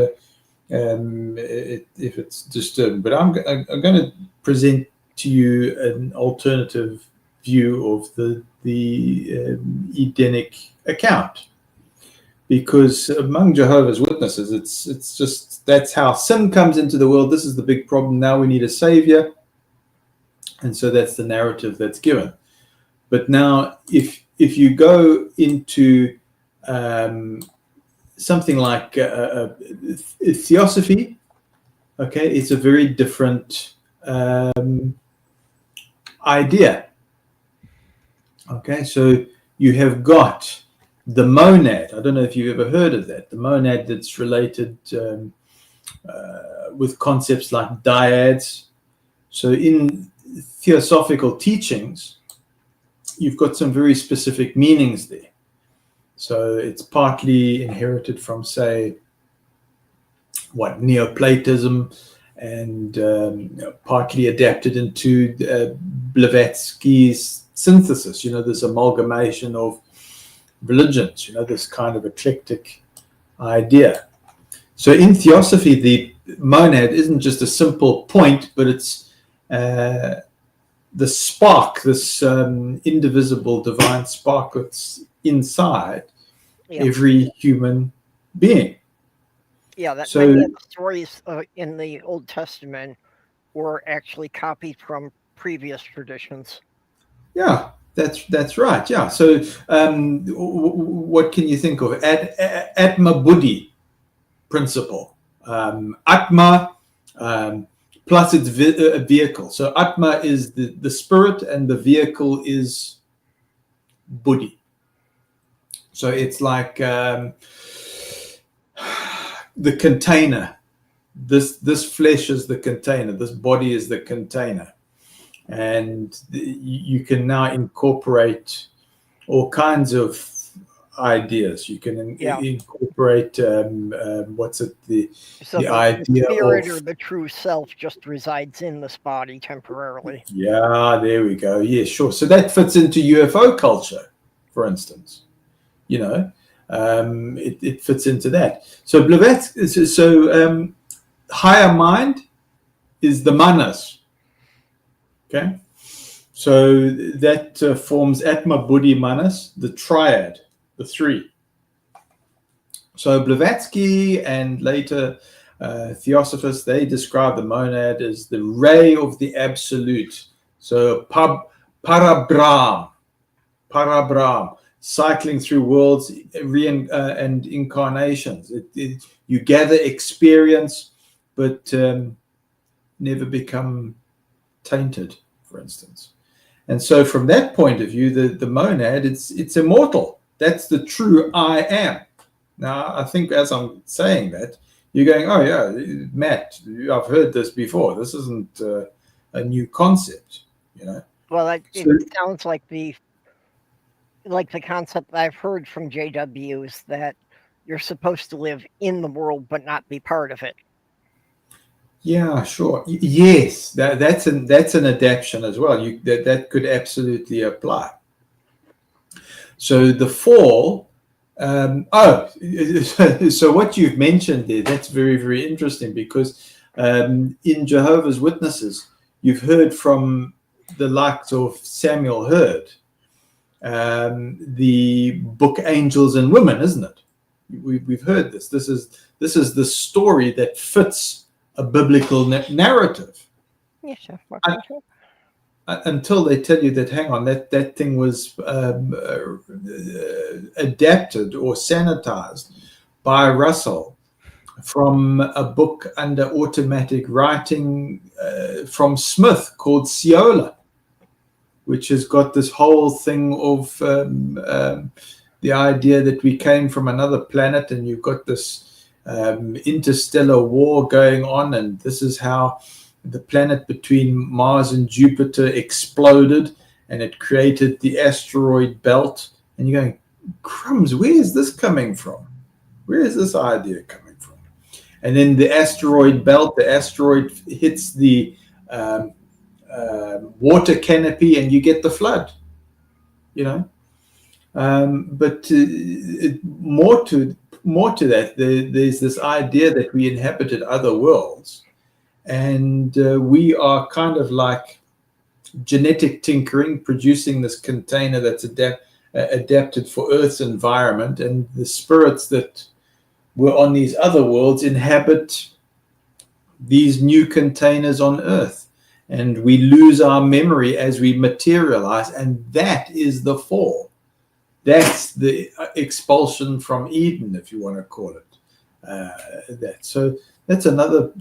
if it's disturbing. But I'm going to present to you an alternative view of the Edenic account. Because among Jehovah's Witnesses, it's just that's how sin comes into the world. This is the big problem. Now we need a savior, and so that's the narrative that's given. But now, if you go into something like theosophy, okay, it's a very different idea. Okay, so you have got the monad. I don't know if you've ever heard of that. The monad that's related with concepts like dyads. So in theosophical teachings, you've got some very specific meanings there. So it's partly inherited from, say, Neoplatism, and partly adapted into Blavatsky's synthesis, this amalgamation of religions, this kind of eclectic idea. So in theosophy, the monad isn't just a simple point, but it's the spark, this indivisible divine spark that's inside every human being. Yeah, many of the stories in the Old Testament were actually copied from previous traditions. Yeah, that's right. Yeah. So what can you think of? Atma Buddhi principle. Atma plus its vehicle. So Atma is the spirit, and the vehicle is Buddhi. So it's like the container. This flesh is the container. This body is the container. And you can now incorporate all kinds of ideas. You can incorporate the idea the spirit of, or the true self just resides in this body temporarily. Yeah, there we go. Yeah, sure. So that fits into UFO culture, for instance. It fits into that. So Blavatsky, higher mind is the manas. Okay, so that forms Atma, Buddhi, Manas, the triad, the three. So Blavatsky and later Theosophists, they describe the monad as the ray of the absolute. So Parabrahm, cycling through worlds and incarnations. You gather experience, but never become tainted, for instance. And so from that point of view, the monad, it's immortal. That's the true I am. Now, I think as I'm saying that, you're going, oh yeah, Matt, I've heard this before. This isn't a new concept, Well, it sounds like the concept that I've heard from JWs, that you're supposed to live in the world but not be part of it. Yeah, sure. Yes, that's an adaptation as well. That could absolutely apply. So the fall. So what you've mentioned there, that's very, very interesting, because in Jehovah's Witnesses, you've heard from the likes of Samuel Hurd, the book Angels and Women, isn't it? We've heard this. This is the story that fits a biblical narrative. Yes, sir. Until they tell you that, hang on, that thing was adapted or sanitized by Russell from a book under automatic writing from Smith called Seola, which has got this whole thing of the idea that we came from another planet, and you've got this interstellar war going on, and this is how the planet between Mars and Jupiter exploded, and it created the asteroid belt. And you're going, crumbs, where is this coming from? Where is this idea coming from? And then the asteroid belt, the asteroid hits the water canopy, and you get the flood. You know, but more to that, there's this idea that we inhabited other worlds, and we are kind of like genetic tinkering, producing this container that's adapted for Earth's environment, and the spirits that were on these other worlds inhabit these new containers on Earth, and we lose our memory as we materialize, and that is the fall. That's the expulsion from Eden, if you want to call it that. So that's another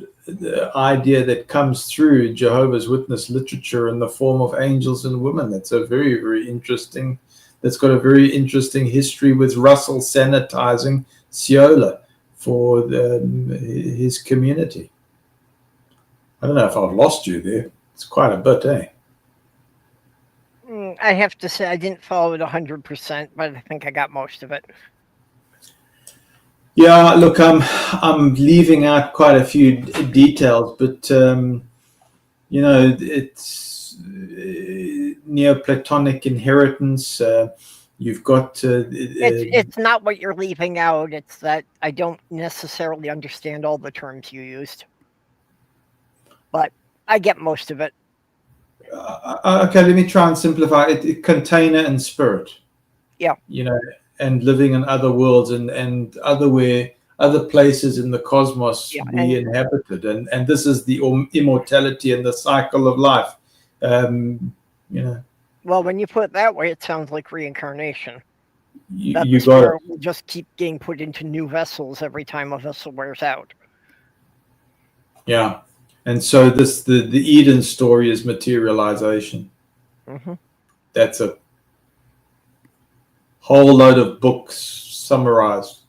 idea that comes through Jehovah's Witness literature in the form of angels and women. That's a very, very interesting, that's got a very interesting history with Russell sanitizing Seola for his community. I don't know if I've lost you there. It's quite a bit, eh? I have to say I didn't follow it 100%, but I think I got most of it. Yeah, look, I'm leaving out quite a few details, but you know, it's Neoplatonic inheritance. You've got it's not what you're leaving out. It's that I don't necessarily understand all the terms you used, but I get most of it. Okay, let me try and simplify it. Container and spirit. Yeah. You know, and living in other worlds and other places in the cosmos we inhabited. And this is the immortality and the cycle of life. You know. Well, when you put it that way, it sounds like reincarnation. You the got spirit it. will just keep getting put into new vessels every time a vessel wears out. Yeah. And so the Eden story is materialization. Mm-hmm. That's a whole load of books summarized.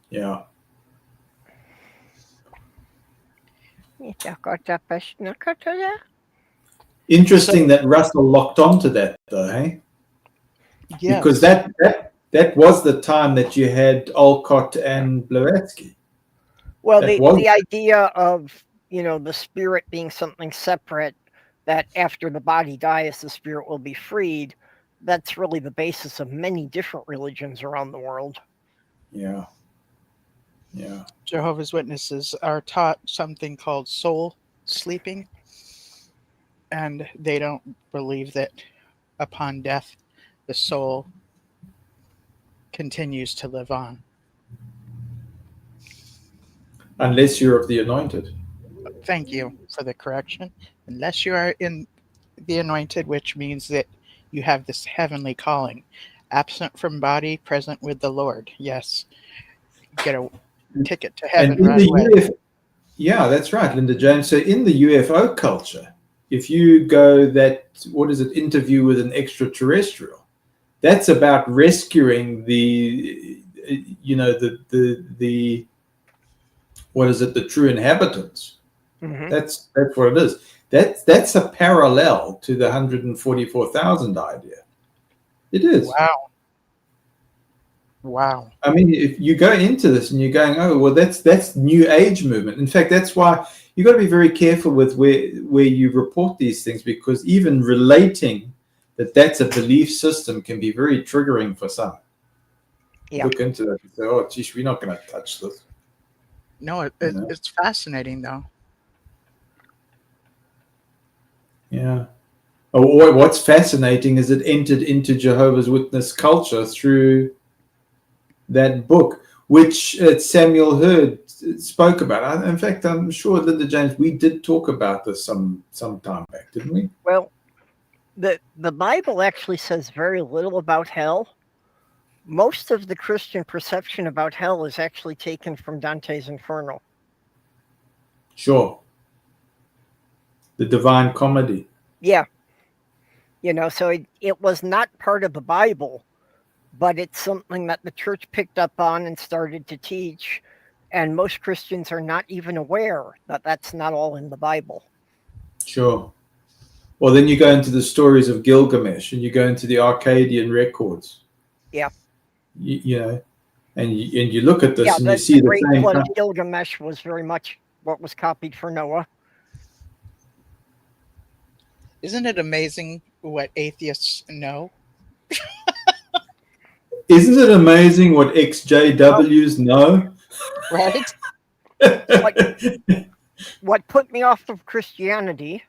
Yeah. Interesting that Russell locked onto that, though, hey? Yes. Because that was the time that you had Olcott and Blavatsky. Well, the idea of, you know, the spirit being something separate, that after the body dies, the spirit will be freed, that's really the basis of many different religions around the world. Yeah. Yeah. Jehovah's Witnesses are taught something called soul sleeping, and they don't believe that upon death the soul continues to live on. Unless you're of the anointed. Thank you for the correction. Unless you are in the anointed, which means that you have this heavenly calling. Absent from body, present with the Lord. Yes. Get a ticket to heaven right away. Yeah, that's right, Linda James. So in the UFO culture, if you go interview with an extraterrestrial, that's about rescuing the true inhabitants. Mm-hmm. That's what it is. That's a parallel to the 144,000 idea. It is. Wow. I mean, if you go into this and you're going, oh, well, that's New Age movement. In fact, that's why you've got to be very careful with where you report these things, because even relating that's a belief system can be very triggering for some. Yeah. Look into that and say, oh, geez, we're not going to touch this. No, it's fascinating, though. Yeah. Oh, what's fascinating is it entered into Jehovah's Witness culture through that book, which Samuel Hurd spoke about. In fact, I'm sure, Linda James, we did talk about this some time back, didn't we? Well, the Bible actually says very little about hell, most of the Christian perception about hell is actually taken from Dante's Inferno. Sure. The Divine Comedy. Yeah. So it was not part of the Bible, but it's something that the church picked up on and started to teach. And most Christians are not even aware that that's not all in the Bible. Sure. Well, then you go into the stories of Gilgamesh and you go into the Akkadian records. Yeah. And you look at this and you see the great same. flood of Gilgamesh was very much what was copied for Noah. Isn't it amazing what atheists know? Isn't it amazing what XJWs know? Right? What put me off of Christianity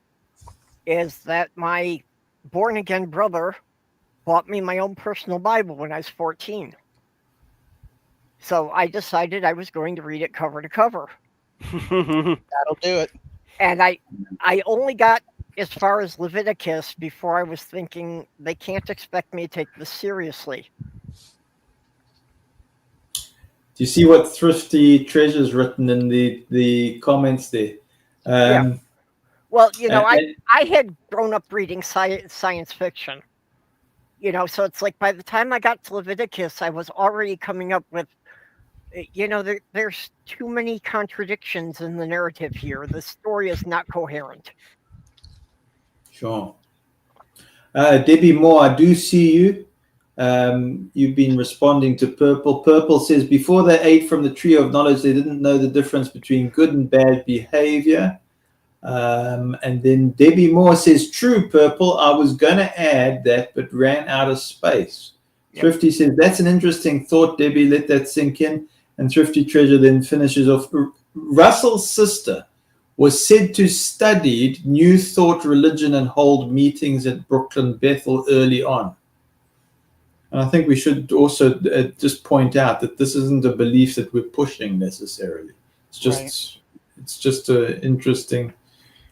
is that my born-again brother bought me my own personal Bible when I was 14. So I decided I was going to read it cover to cover. That'll do it. And I only got as far as Leviticus before I was thinking they can't expect me to take this seriously. Do you see what Thrifty Treasure's written in the comments there? Yeah. Well, I had grown up reading science fiction. So it's like by the time I got to Leviticus, I was already coming up with, there's too many contradictions in the narrative here. The story is not coherent. Sure. Debbie Moore, I do see you. You've been responding to Purple. Purple says, before they ate from the tree of knowledge, they didn't know the difference between good and bad behavior. And then Debbie Moore says, true, Purple. I was going to add that, but ran out of space. Yep. Thrifty says, that's an interesting thought, Debbie. Let that sink in. And Thrifty Treasure then finishes off. Russell's sister was said to study New Thought religion and hold meetings at Brooklyn Bethel early on. And I think we should also just point out that this isn't a belief that we're pushing necessarily. It's just an interesting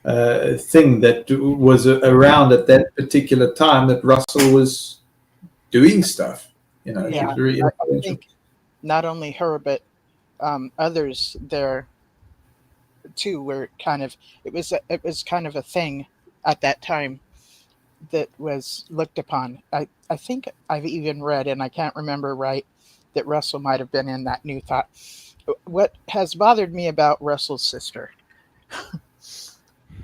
thing that was around at that particular time that Russell was doing stuff. Yeah, really I think not only her, but others there too were it was kind of a thing at that time that was looked upon. I think I've even read, and I can't remember right, that Russell might have been in that New Thought. What has bothered me about Russell's sister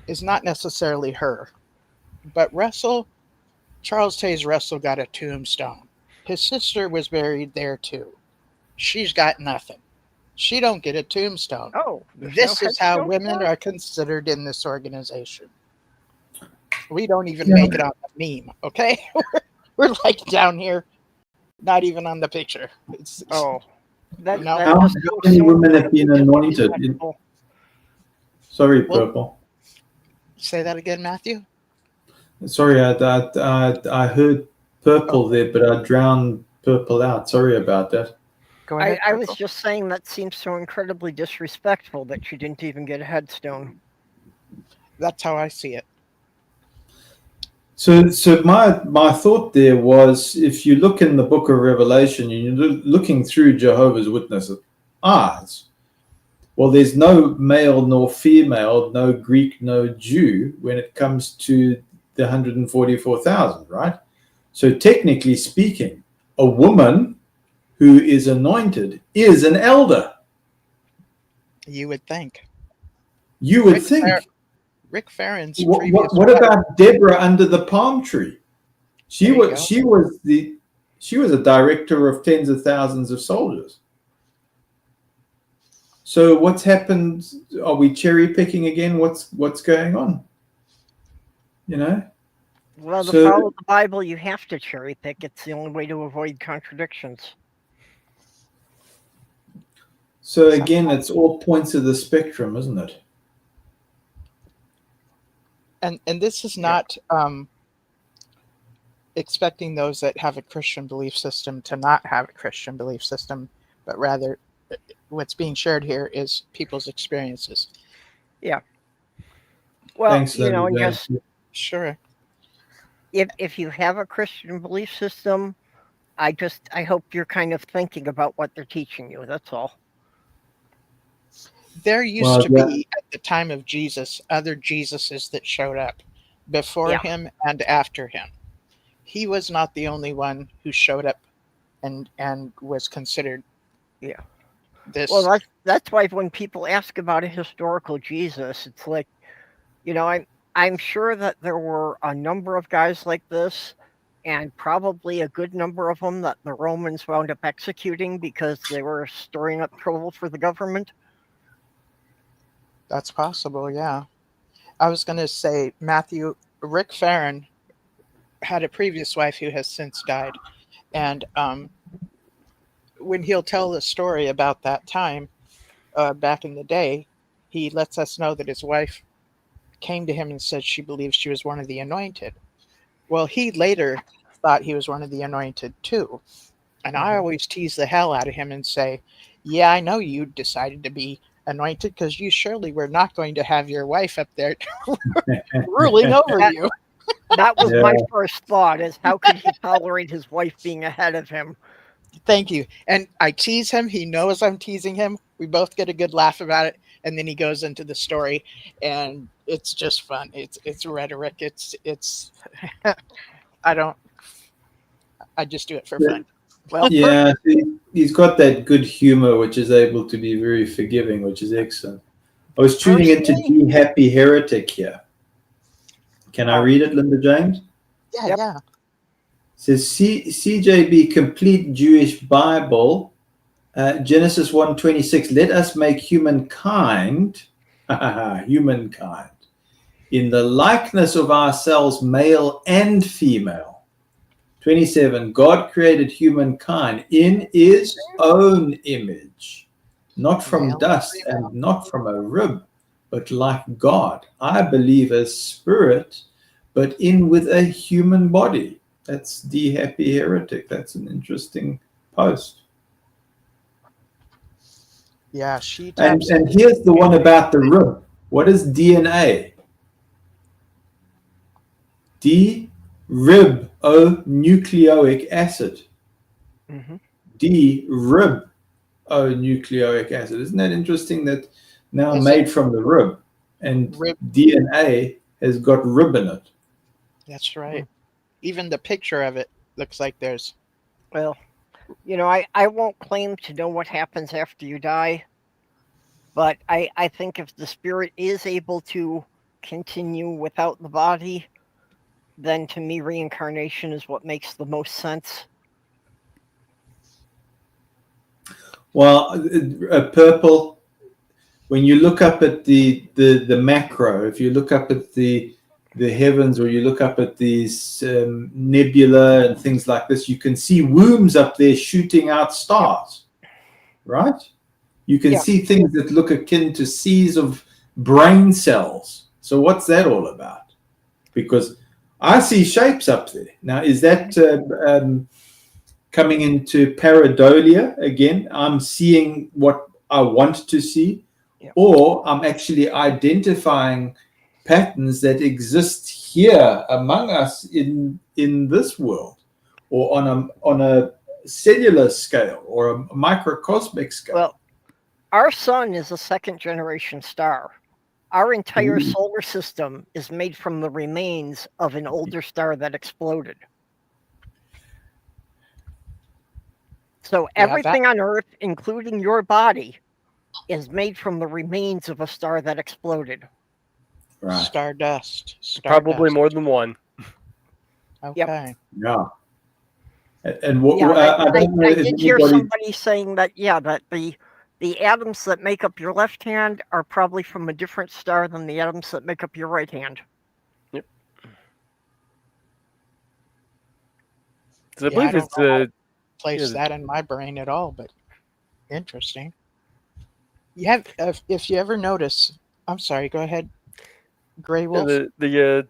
is not necessarily her, but Charles Taze Russell got a tombstone. His sister was buried there too. She's got nothing. She don't get a tombstone. Oh, this is how women are considered in this organization. We don't even make it on the meme, okay? We're like down here, not even on the picture. How many women have been anointed? Sorry, Purple. Say that again, Matthew. Sorry, I heard Purple there, but I drowned Purple out. Sorry about that. Go ahead, I was just saying that seems so incredibly disrespectful that she didn't even get a headstone. That's how I see it. So my thought there was, if you look in the book of Revelation and you're looking through Jehovah's Witnesses' eyes, well, there's no male nor female, no Greek, no Jew when it comes to the 144,000, right? So technically speaking, a woman who is anointed is an elder. You would think. You would think. Rick Farron's what about Deborah under the palm tree? She was a director of tens of thousands of soldiers. So what's happened? Are we cherry picking again? What's going on? Well, to follow the Bible, you have to cherry pick. It's the only way to avoid contradictions. So again, it's all points of the spectrum, isn't it? And this is not expecting those that have a Christian belief system to not have a Christian belief system, but rather what's being shared here is people's experiences. Yeah. Well, Thanks, and just sure. If you have a Christian belief system, I hope you're kind of thinking about what they're teaching you. That's all. There used Well, to yeah. be, at the time of Jesus, other Jesuses that showed up before Yeah. him and after him. He was not the only one who showed up and was considered Yeah. this. Well, that's why when people ask about a historical Jesus, it's like, I'm sure that there were a number of guys like this, and probably a good number of them that the Romans wound up executing because they were stirring up trouble for the government. That's possible, yeah. I was going to say, Rick Farron had a previous wife who has since died. And when he'll tell the story about that time, back in the day, he lets us know that his wife came to him and said she believes she was one of the anointed. Well, he later thought he was one of the anointed too. And I always tease the hell out of him and say, yeah, I know you decided to be anointed because you surely were not going to have your wife up there ruling over you. That was Yeah. my first thought, is how could he tolerate his wife being ahead of him? Thank you. And I tease him. He knows I'm teasing him. We both get a good laugh about it. And then he goes into the story and it's just fun. It's rhetoric. It's I just do it for fun. Well, Yeah, he's got that good humor, which is able to be very forgiving, which is excellent. I was tuning into D Happy Heretic here. Can I read it, Linda James? Yeah, Yep. yeah. It says CJB Complete Jewish Bible, Genesis 1:26. Let us make humankind in the likeness of ourselves, male and female. 27. God created humankind in his own image, not from Male, dust female. and not from a rib, but like God. I believe as spirit, but in with a human body. That's D Happy Heretic. That's an interesting post. Yeah, she And taps. here's the one about the rib. What is DNA? D-ribonucleic acid. D-ribonucleic acid. Isn't that interesting that now Is made from the rib, and Rib. DNA has got rib in it? That's right. Even the picture of it looks like there's. well, I won't claim to know what happens after you die, but I think if the spirit is able to continue without the body, then to me reincarnation is what makes the most sense. Well, purple. When you look up at the macro, if you look up at the heavens, or you look up at these nebula and things like this, you can see wombs up there shooting out stars, right? You can see things that look akin to seas of brain cells. So what's that all about? Because I see shapes up there. Now, is that coming into pareidolia again? I'm seeing what I want to see, or I'm actually identifying patterns that exist here among us in this world, or on a cellular scale or a microcosmic scale. Well, our sun is a second generation star. Our entire solar system is made from the remains of an older star that exploded. So everything on Earth, including your body, is made from the remains of a star that exploded. Right. Stardust. Probably more than one. Okay. Yeah. And what I did hear somebody saying that that the atoms that make up your left hand are probably from a different star than the atoms that make up your right hand. Yep. So I believe it's the place that in my brain at all, but interesting. You have, if you ever notice, I'm sorry, go ahead, Grey Wolf. The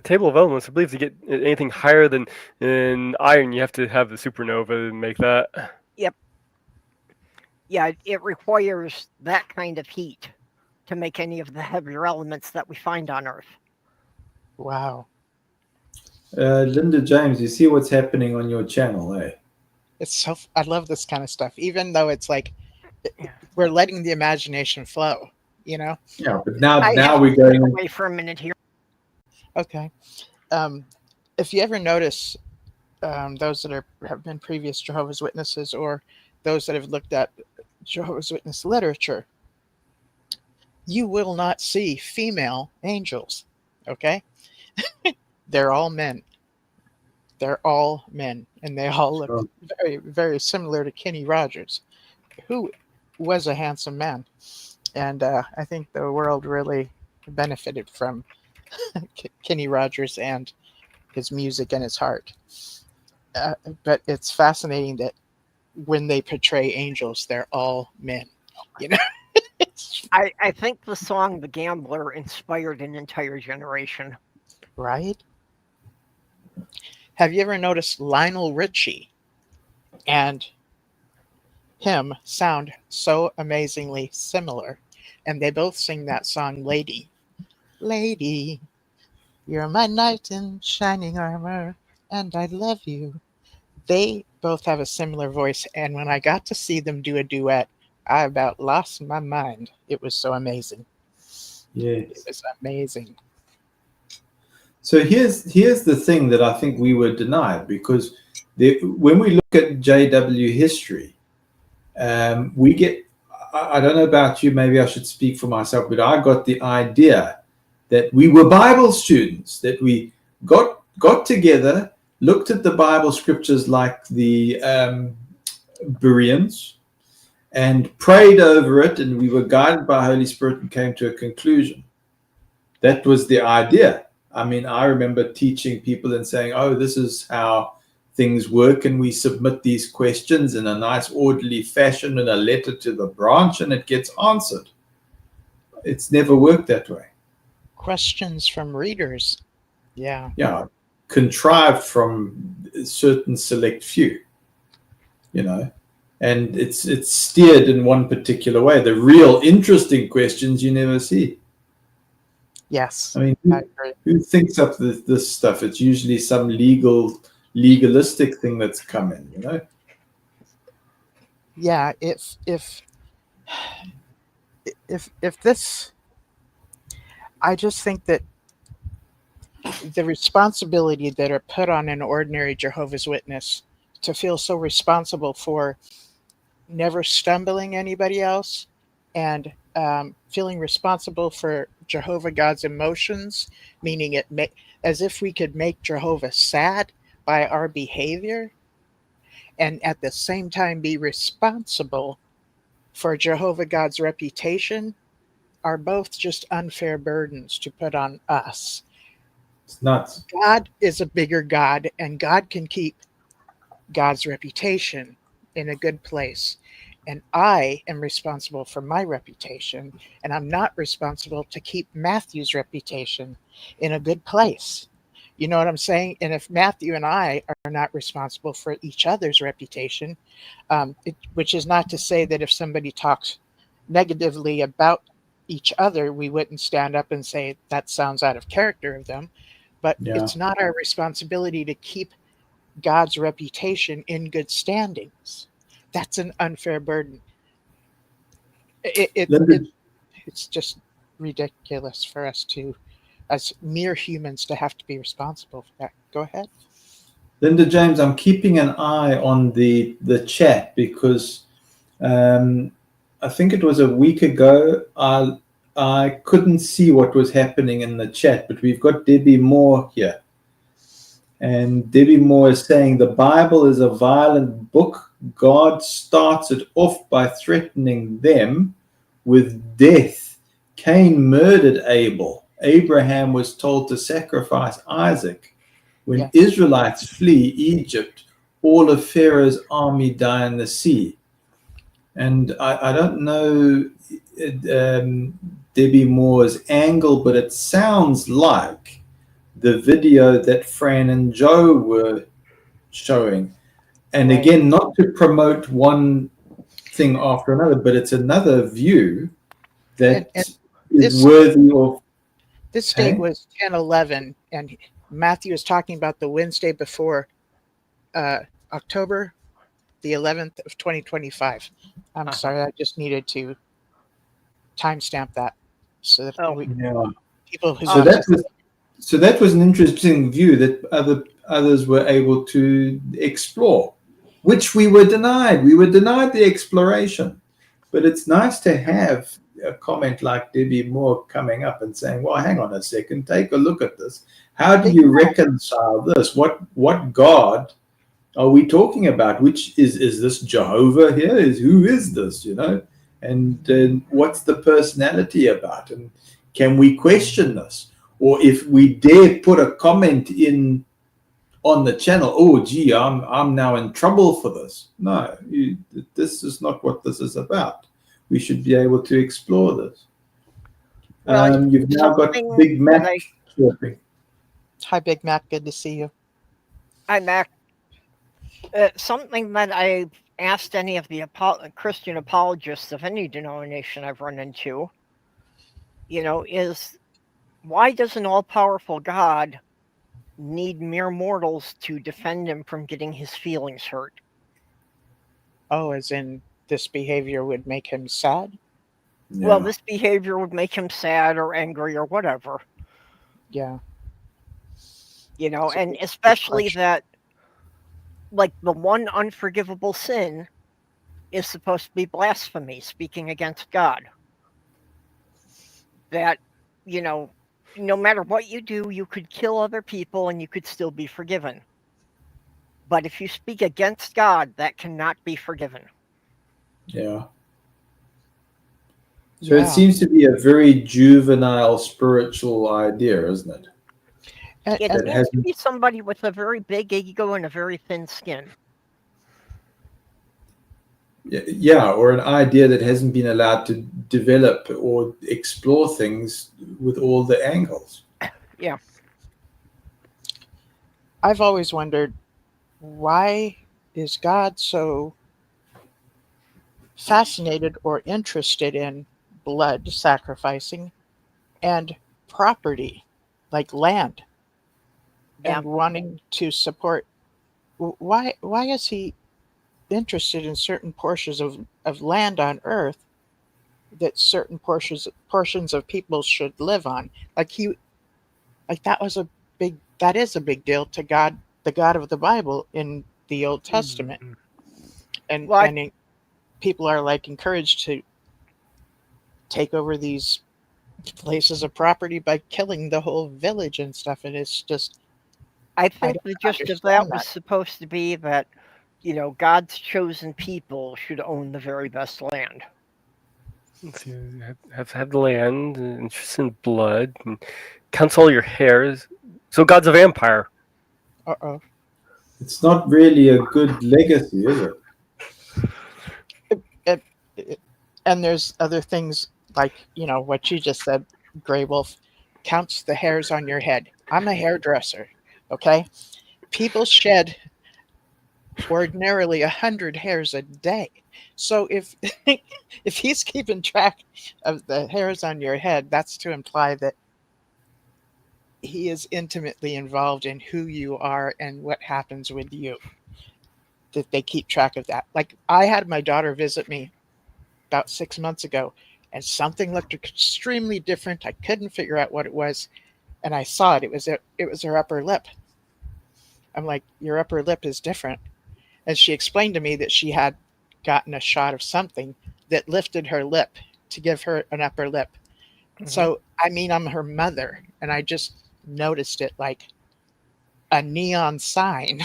table of elements, I believe to get anything higher than in iron, you have to have the supernova and make that. Yep. Yeah, it requires that kind of heat to make any of the heavier elements that we find on Earth. Wow. Linda James, you see what's happening on your channel, eh? It's so I love this kind of stuff, even though it's like we're letting the imagination flow, you know. Yeah, but now I now have we're to step going. away for a minute here. Okay. If you ever notice, those that have been previous Jehovah's Witnesses or those that have looked at Jehovah's Witness literature, you will not see female angels. Okay. They're all men. They're all men, and they all look very, very similar to Kenny Rogers, who was a handsome man. And I think the world really benefited from Kenny Rogers and his music and his heart. But it's fascinating that when they portray angels, they're all men. You know, I think the song "The Gambler" inspired an entire generation. right? Have you ever noticed Lionel Richie and him sound so amazingly similar? And they both sing that song, Lady. Lady, you're my knight in shining armor, and I love you. They both have a similar voice, and when I got to see them do a duet, I about lost my mind. It was so amazing. Yes. It was amazing. So here's the thing that I think we were denied, because when we look at JW history, we get, I don't know about you, maybe I should speak for myself, but I got the idea that we were Bible students, that we got together, looked at the Bible scriptures like the Bereans, and prayed over it, and we were guided by Holy Spirit and came to a conclusion. That was the idea. I mean, I remember teaching people and saying, oh, this is how things work, and we submit these questions in a nice orderly fashion in a letter to the branch, and it gets answered. It's never worked that way. Questions from readers. Yeah. Yeah, contrived from a certain select few, you know, and it's steered in one particular way. The real interesting questions you never see. Yes. I mean, I agree. who thinks up this stuff? It's usually some legalistic thing that's come in, you know. Yeah, if this, I just think that the responsibility that are put on an ordinary Jehovah's Witness to feel so responsible for never stumbling anybody else and feeling responsible for Jehovah God's emotions, meaning as if we could make Jehovah sad by our behavior, and at the same time be responsible for Jehovah God's reputation, are both just unfair burdens to put on us. It's nuts. God is a bigger God, and God can keep God's reputation in a good place. And I am responsible for my reputation, and I'm not responsible to keep Matthew's reputation in a good place. You know what I'm saying? And if Matthew and I are not responsible for each other's reputation, which is not to say that if somebody talks negatively about each other, we wouldn't stand up and say that sounds out of character of them. But it's not our responsibility to keep God's reputation in good standings. That's an unfair burden. It's just ridiculous for us to, as mere humans, to have to be responsible for that. Go ahead. Linda James, I'm keeping an eye on the chat, because I think it was a week ago, I couldn't see what was happening in the chat, but we've got Debbie Moore here. And Debbie Moore is saying the Bible is a violent book. God starts it off by threatening them with death. Cain murdered Abel. Abraham was told to sacrifice Isaac. When Israelites flee Egypt, all of Pharaoh's army die in the sea. And I don't know Debbie Moore's angle, but it sounds like the video that Fran and Joe were showing. And again, not to promote one thing after another, but it's another view that is worthy of. This date was 10/11, and Matthew is talking about the Wednesday before October the 11th of 2025. I'm sorry, I just needed to timestamp that so that Yeah. people who So that was an interesting view that others were able to explore, which we were denied. We were denied the exploration. But it's nice to have a comment like Debbie Moore coming up and saying, well, hang on a second, take a look at this. How do you reconcile this? What God are we talking about? Which is this Jehovah here? Who is this, And what's the personality about? And can we question this? Or if we dare put a comment in on the channel, oh, gee, I'm now in trouble for this. No, this is not what this is about. We should be able to explore this. Well, you've now got Big Mac talking. Hi, Big Mac. Good to see you. Hi, Mac. Something that I've asked any of the Christian apologists of any denomination I've run into, is why does an all-powerful God need mere mortals to defend him from getting his feelings hurt? Oh, as in this behavior would make him sad? Yeah. Well, this behavior would make him sad or angry or whatever. Yeah. And especially that, like, the one unforgivable sin is supposed to be blasphemy, speaking against God. That, no matter what you do, you could kill other people and you could still be forgiven. But if you speak against God, that cannot be forgiven. Yeah. So it seems to be a very juvenile spiritual idea, isn't it? It has to be somebody with a very big ego and a very thin skin. Yeah, or an idea that hasn't been allowed to develop or explore things with all the angles. Yeah. I've always wondered, why is God so fascinated or interested in blood sacrificing and property, like land, and wanting to support? Why is he interested in certain portions of land on earth that certain portions of people should live on? That is a big deal to God, the God of the Bible in the Old Testament. And people are encouraged to take over these places of property by killing the whole village and stuff. And it's just, I think the gist of that was supposed to be that, God's chosen people should own the very best land. You have to have the land, interest in blood, and counts all your hairs. So God's a vampire. Uh-oh. It's not really a good legacy, is it? And there's other things like, what you just said, Grey Wolf, counts the hairs on your head. I'm a hairdresser, okay? People shed ordinarily 100 hairs a day. So if he's keeping track of the hairs on your head, that's to imply that he is intimately involved in who you are and what happens with you, that they keep track of that. Like, I had my daughter visit me about 6 months ago, and something looked extremely different. I couldn't figure out what it was, and I saw it. It was her upper lip. I'm like, your upper lip is different. And she explained to me that she had gotten a shot of something that lifted her lip to give her an upper lip. Mm-hmm. So, I'm her mother, and I just noticed it like a neon sign.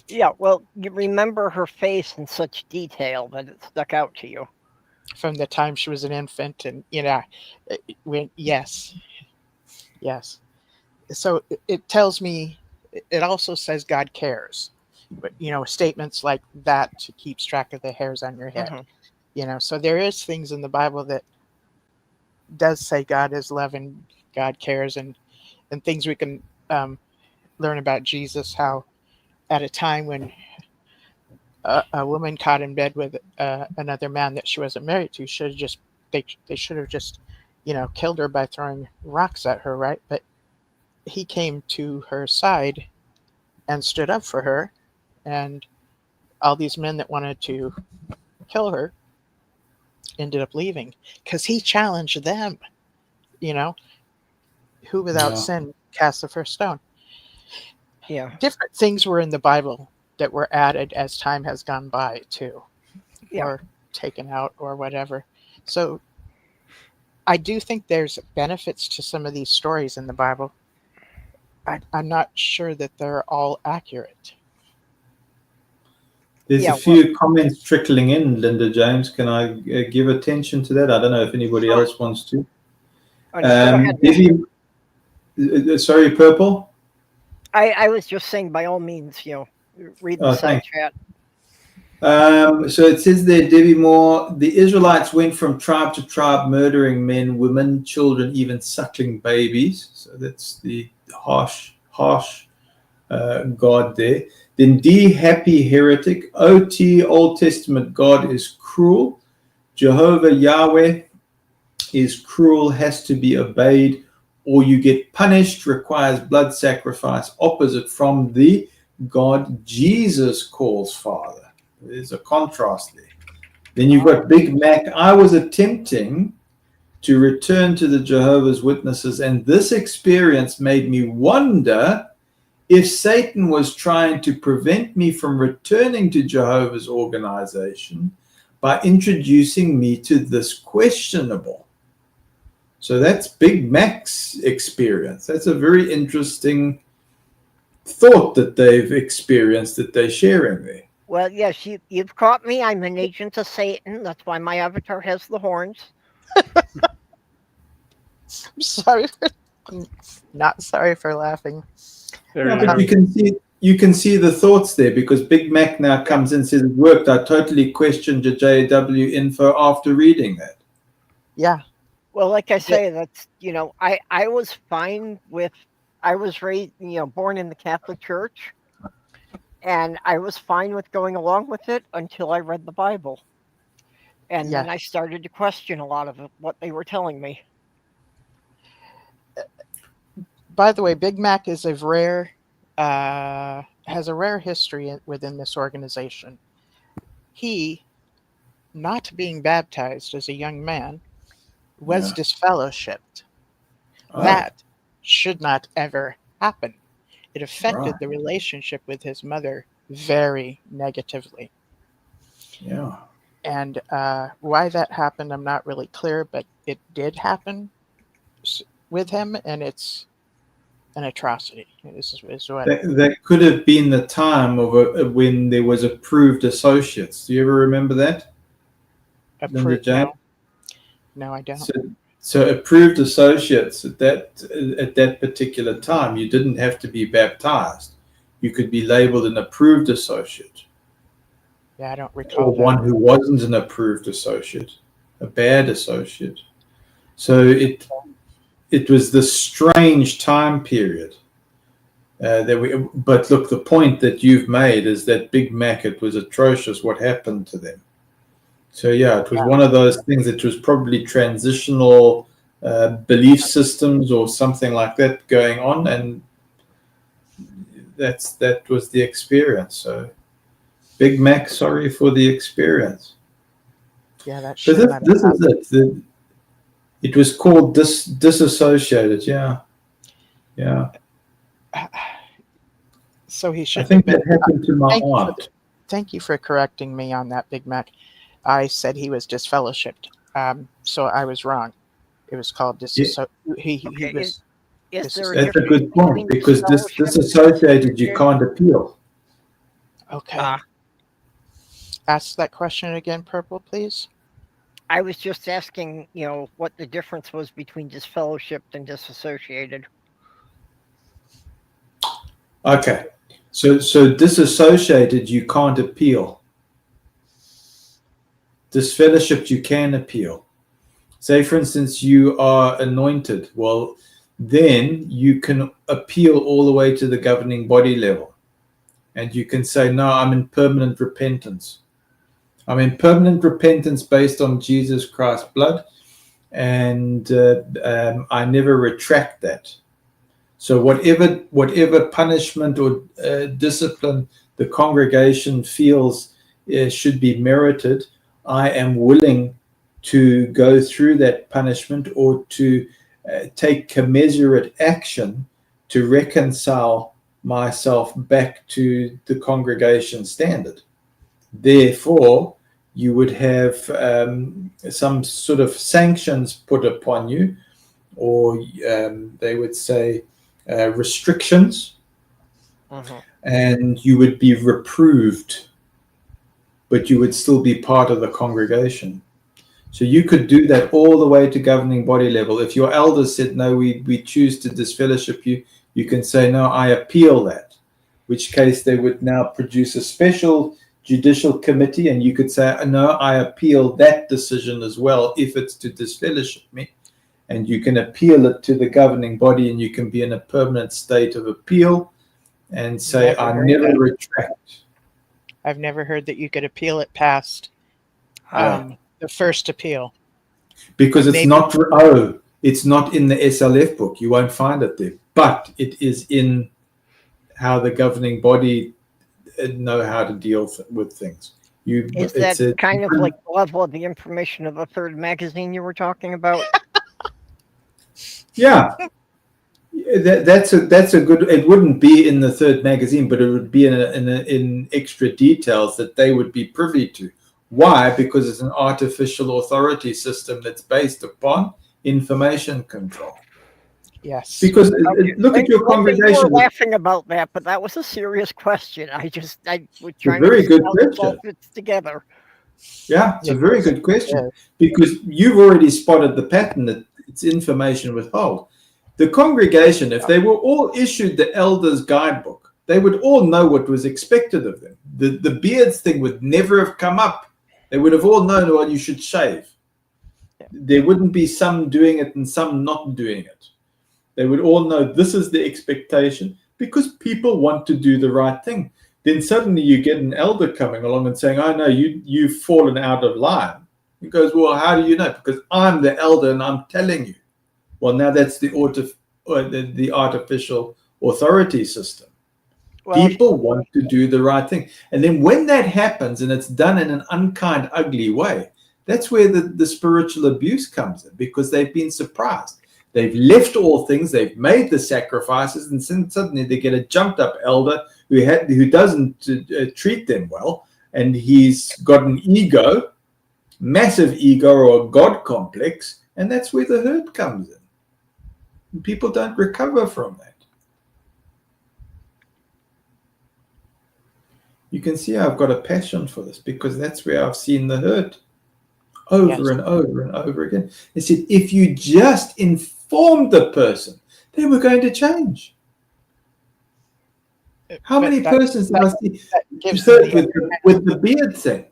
Yeah, well, you remember her face in such detail that it stuck out to you. From the time she was an infant, and, yes. So it tells me, it also says God cares. But, statements like that keeps track of the hairs on your head. Mm-hmm. So there is things in the Bible that does say God is loving, God cares, and things we can learn about Jesus, how at a time when a woman caught in bed with another man that she wasn't married to, they should have just killed her by throwing rocks at her, right? But he came to her side and stood up for her, and all these men that wanted to kill her ended up leaving because he challenged them. You know, who without Yeah. sin cast the first stone. Yeah. Different things were in the Bible that were added as time has gone by too, Yeah. or taken out or whatever. So I do think there's benefits to some of these stories in the Bible. I'm not sure that they're all accurate. There's Yeah, a few comments trickling in, Linda James. Can I give attention to that? I don't know if anybody Sure. else wants to. Oh, no, go ahead. Debbie, sorry, Purple? I was just saying, by all means, read the Oh, side thanks. chat. So it says there, Debbie Moore, the Israelites went from tribe to tribe, murdering men, women, children, even suckling babies. So that's the harsh God there. Then D, happy heretic. OT, Old Testament God is cruel. Jehovah Yahweh is cruel, has to be obeyed, or you get punished, requires blood sacrifice, opposite from the God Jesus calls Father. There's a contrast there. Then you've got Big Mac. I was attempting to return to the Jehovah's Witnesses, and this experience made me wonder if Satan was trying to prevent me from returning to Jehovah's organization by introducing me to this questionable. So that's Big Mac's experience. That's a very interesting thought that they've experienced that they're sharing there. Well, yes, you've caught me. I'm an agent of Satan. That's why my avatar has the horns. I'm sorry. Not sorry for laughing. There Yeah, you but go. you can see the thoughts there, because Big Mac now comes in and says it worked. I totally questioned your JW info after reading that. Yeah. Well, like I say, that's, I was fine with, I was raised, born in the Catholic Church, and I was fine with going along with it until I read the Bible. And then I started to question a lot of what they were telling me. By the way, Big Mac is has a rare history within this organization. He, not being baptized as a young man, was disfellowshipped. Oh. That should not ever happen. It affected Right. the relationship with his mother very negatively. Yeah. And why that happened, I'm not really clear, but it did happen with him, and it's an atrocity. Is what That could have been the time of when there was approved associates. Do you ever remember that? Linda James? No, I don't. So approved associates at that particular time, you didn't have to be baptized. You could be labeled an approved associate. Yeah, I don't recall. Or one who wasn't an approved associate, a bad associate. So it was this strange time period but look, the point that you've made is that Big Mac, it was atrocious what happened to them. So yeah, it was one of those things that was probably transitional belief systems or something like that going on, and that was the experience. So Big Mac, sorry for the experience. Yeah, that's so this is it. It was called disassociated. Yeah. So he should. I think that happened to my aunt. Thank you for correcting me on that, Big Mac. I said he was disfellowshipped, so I was wrong. It was called disassociated. He was. That's a good point, because disassociated you can't appeal. Okay. Ask that question again, Purple, please. I was just asking, what the difference was between disfellowshipped and disassociated. Okay. So disassociated, you can't appeal. Disfellowshipped, you can appeal. Say, for instance, you are anointed. Well, then you can appeal all the way to the governing body level. And you can say, no, I'm in permanent repentance. I'm in permanent repentance based on Jesus Christ's blood. And I never retract that. So whatever punishment or discipline the congregation feels should be merited, I am willing to go through that punishment or to take commensurate action to reconcile myself back to the congregation standard. Therefore, you would have some sort of sanctions put upon you, or they would say restrictions, and you would be reproved, but you would still be part of the congregation. So you could do that all the way to governing body level. If your elders said, no, we choose to disfellowship you, you can say, no, I appeal that, which case they would now produce a special judicial committee, and you could say, no, I appeal that decision as well if it's to disfellowship me. And you can appeal it to the governing body, and you can be in a permanent state of appeal and say, I never retract. I've never heard that you could appeal it past the first appeal. Because it's not in the SLF book. You won't find it there. But it is in how the governing body know how to deal with things. Is that kind of like the level of the information of the third magazine you were talking about? Yeah. That's a good. It wouldn't be in the third magazine, but it would be in extra details that they would be privy to. Why? Because it's an artificial authority system that's based upon information control. Yes. Because look at your congregation. You were laughing about that, but that was a serious question. I was trying very to good how question. this all fits together. Yeah, it's a very good question, because you've already spotted the pattern that it's information withheld. The congregation, if they were all issued the elders' guidebook, they would all know what was expected of them. The beards thing would never have come up. They would have all known, well, you should shave. There wouldn't be some doing it and some not doing it. They would all know this is the expectation, because people want to do the right thing. Then suddenly you get an elder coming along and saying, oh, no, you've fallen out of line. He goes, well, how do you know? Because I'm the elder and I'm telling you. Well, now that's the artificial authority system. Well, People want to do the right thing. And then when that happens and it's done in an unkind, ugly way, that's where the spiritual abuse comes in, because they've been surprised. They've left all things, they've made the sacrifices, and suddenly they get a jumped up elder who doesn't treat them well, and he's got an ego, massive ego, or a God complex, and that's where the hurt comes in. And people don't recover from that. You can see I've got a passion for this, because that's where I've seen the hurt over and over and over again. They said, if you just informed the person, they were going to change. How many persons did I see hurt with the beard thing?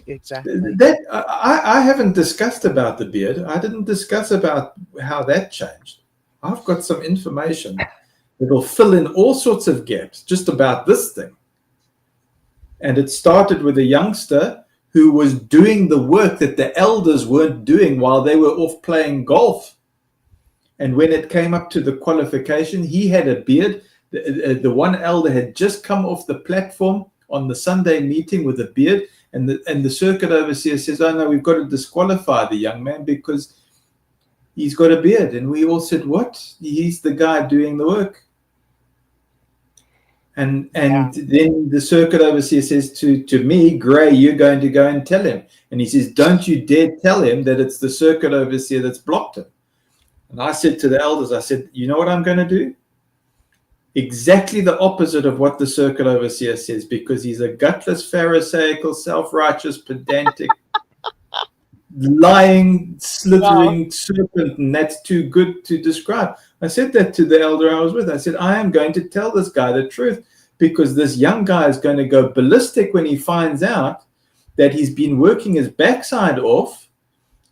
Exactly. That I haven't discussed about the beard. I didn't discuss about how that changed. I've got some information that will fill in all sorts of gaps just about this thing. And it started with a youngster who was doing the work that the elders weren't doing while they were off playing golf. And when it came up to the qualification, he had a beard. The one elder had just come off the platform on the Sunday meeting with a beard, and the circuit overseer says, oh no, we've got to disqualify the young man because he's got a beard. And we all said, what? He's the guy doing the work. And then the circuit overseer says to me, Gray, you're going to go and tell him. And he says, don't you dare tell him that it's the circuit overseer that's blocked him. And I said to the elders, I said, you know what I'm going to do? Exactly the opposite of what the circuit overseer says, because he's a gutless, pharisaical, self-righteous, pedantic, lying, slithering serpent, and that's too good to describe. I said that to the elder I was with. I said, I am going to tell this guy the truth, because this young guy is going to go ballistic when he finds out that he's been working his backside off,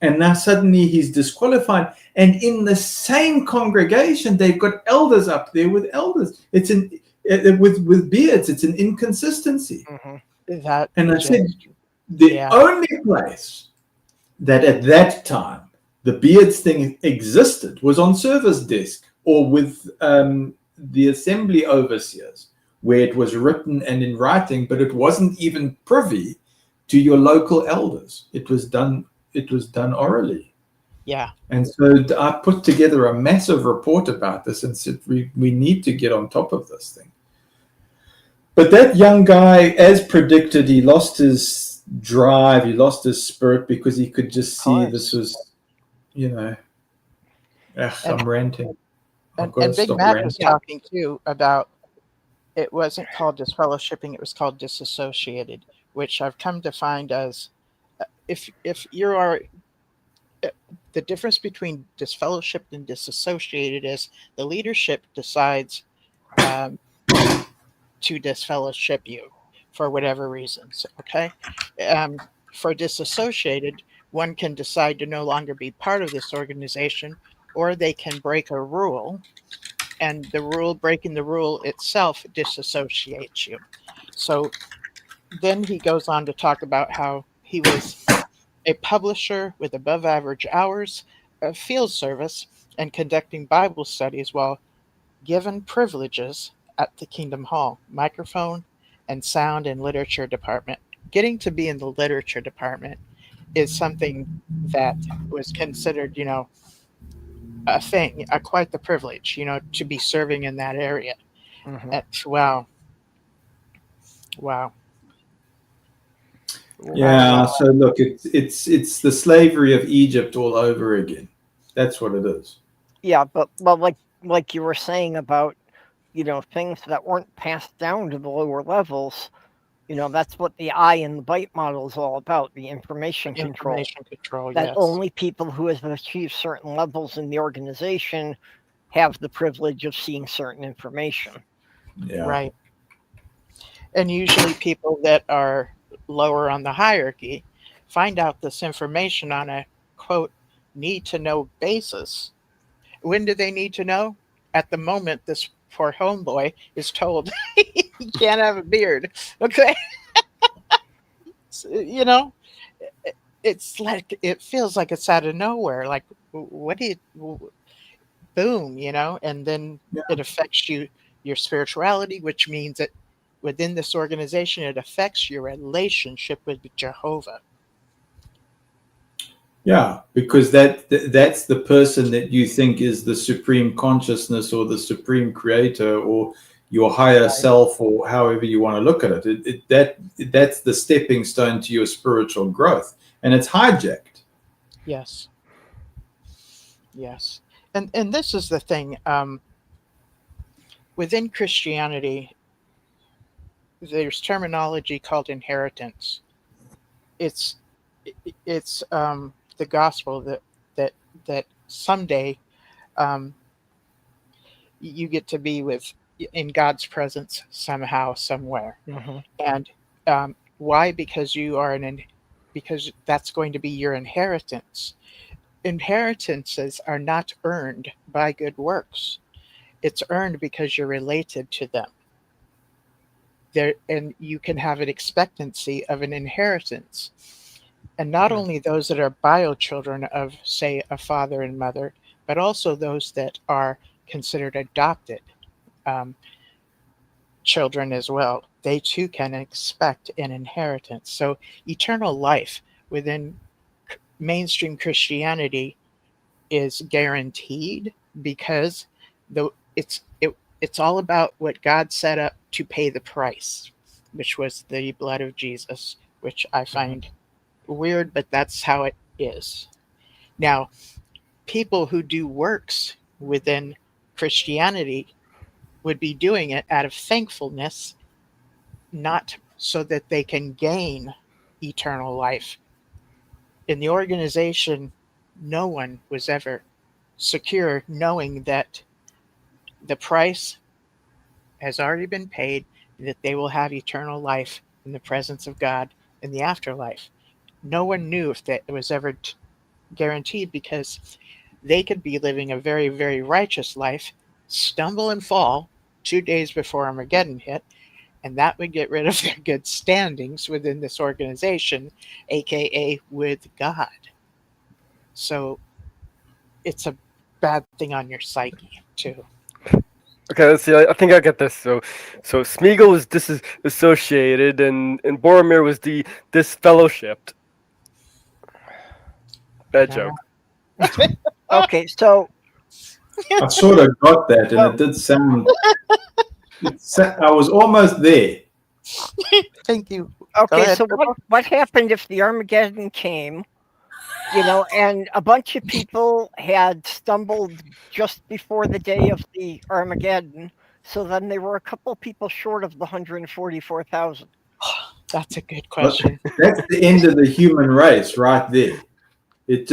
and now suddenly he's disqualified. And in the same congregation, they've got elders up there with elders. It's with beards. It's an inconsistency. Mm-hmm. And I said, the only place that at that time the beards thing existed was on service desk or with the assembly overseers, where it was written and in writing, but it wasn't even privy to your local elders. It was done orally. Yeah. And so I put together a massive report about this and said we need to get on top of this thing. But that young guy, as predicted, he lost his drive, he lost his spirit, because he could just see this was, I'm ranting. And Big Mac was talking too about it wasn't called disfellowshipping, it was called disassociated, which I've come to find as if you are the difference between disfellowshipped and disassociated is the leadership decides to disfellowship you for whatever reasons. Okay. For disassociated, one can decide to no longer be part of this organization, or they can break a rule, and breaking the rule itself disassociates you. So then he goes on to talk about how he was a publisher with above average hours of field service and conducting Bible studies while given privileges at the Kingdom Hall, microphone and sound and literature department. Getting to be in the literature department is something that was considered, a thing, quite the privilege, to be serving in that area. Mm-hmm. Wow. Yeah. So look, it's the slavery of Egypt all over again. That's what it is. Yeah, but like you were saying about, things that weren't passed down to the lower levels, that's what the I in the bite model is all about, the information control. That yes. only people who have achieved certain levels in the organization have the privilege of seeing certain information. Yeah. Right. And usually people that are lower on the hierarchy find out this information on a, quote, need-to-know basis. When do they need to know? At the moment this poor homeboy is told he can't have a beard. Okay. It's like, it feels like it's out of nowhere. Like, what do you, boom, and then it affects your spirituality, which means that within this organization, it affects your relationship with Jehovah. Yeah, because that's the person that you think is the supreme consciousness or the supreme creator or your higher self, or however you want to look at it. That's the stepping stone to your spiritual growth, and it's hijacked. Yes. And this is the thing. Within Christianity, there's terminology called inheritance. It's the gospel that someday you get to be in God's presence somehow, somewhere. Mm-hmm. And why? Because because that's going to be your inheritance. Inheritances are not earned by good works. It's earned because you're related to them. And you can have an expectancy of an inheritance. And not only those that are bio children of, say, a father and mother, but also those that are considered adopted children as well. They too can expect an inheritance. So eternal life within mainstream Christianity is guaranteed because it's all about what God set up to pay the price, which was the blood of Jesus, which I find weird, but that's how it is. Now, people who do works within Christianity would be doing it out of thankfulness, not so that they can gain eternal life. In the organization, no one was ever secure knowing that the price has already been paid, that they will have eternal life in the presence of God in the afterlife. No one knew if that was ever guaranteed, because they could be living a very, very righteous life, stumble and fall 2 days before Armageddon hit, and that would get rid of their good standings within this organization, aka with God. So it's a bad thing on your psyche. too. Okay, let's see. I think I get this. So Smeagol was disassociated, and Boromir was disfellowshipped. Bad joke. Okay, so I sort of got that, and it did sound. I was almost there. Thank you. okay, ahead, so Purple. what happened if the Armageddon came, and a bunch of people had stumbled just before the day of the Armageddon, so then they were a couple people short of the 144,000. That's a good question. That's the end of the human race, right there. It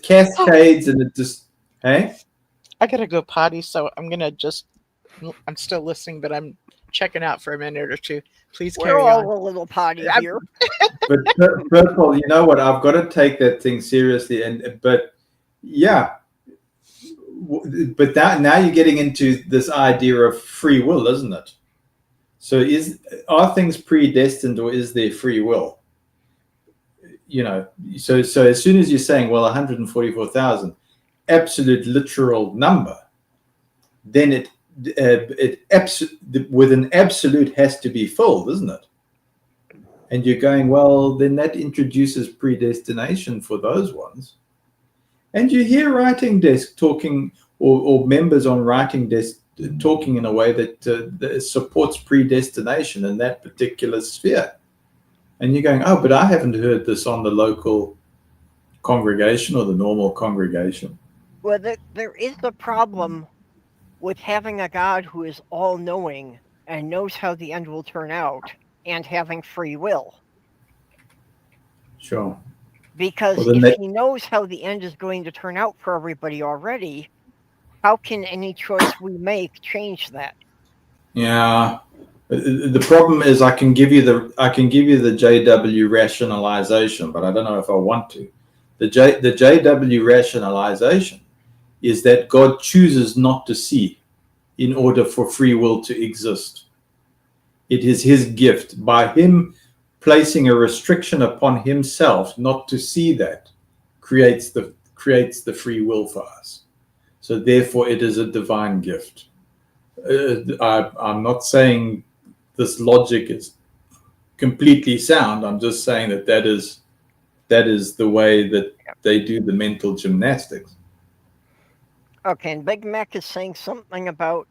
cascades, and it just. Hey. I gotta go potty, so I'm still listening, but I'm checking out for a minute or two. Please We're carry all on. a little potty here. But Purple, you know what? I've got to take that thing seriously, but now you're getting into this idea of free will, isn't it? So are things predestined, or is there free will? So as soon as you're saying, well, 144,000, absolute literal number, then it with an absolute has to be filled, isn't it? And you're going, well, then that introduces predestination for those ones. And you hear Writing Desk talking, or members on Writing Desk talking in a way that supports predestination in that particular sphere. And you're going, oh, but I haven't heard this on the local congregation or the normal congregation. Well, there is a problem with having a God who is all-knowing and knows how the end will turn out, and having free will. Sure. Because if he knows how the end is going to turn out for everybody already, how can any choice we make change that? Yeah. The problem is I can give you the JW rationalization, but I don't know if I want to. The JW rationalization is that God chooses not to see in order for free will to exist. It is his gift. By him placing a restriction upon himself not to see that creates the free will for us. So therefore it is a divine gift. I'm not saying this logic is completely sound. I'm just saying that is the way that they do the mental gymnastics. Okay, and Big Mac is saying something about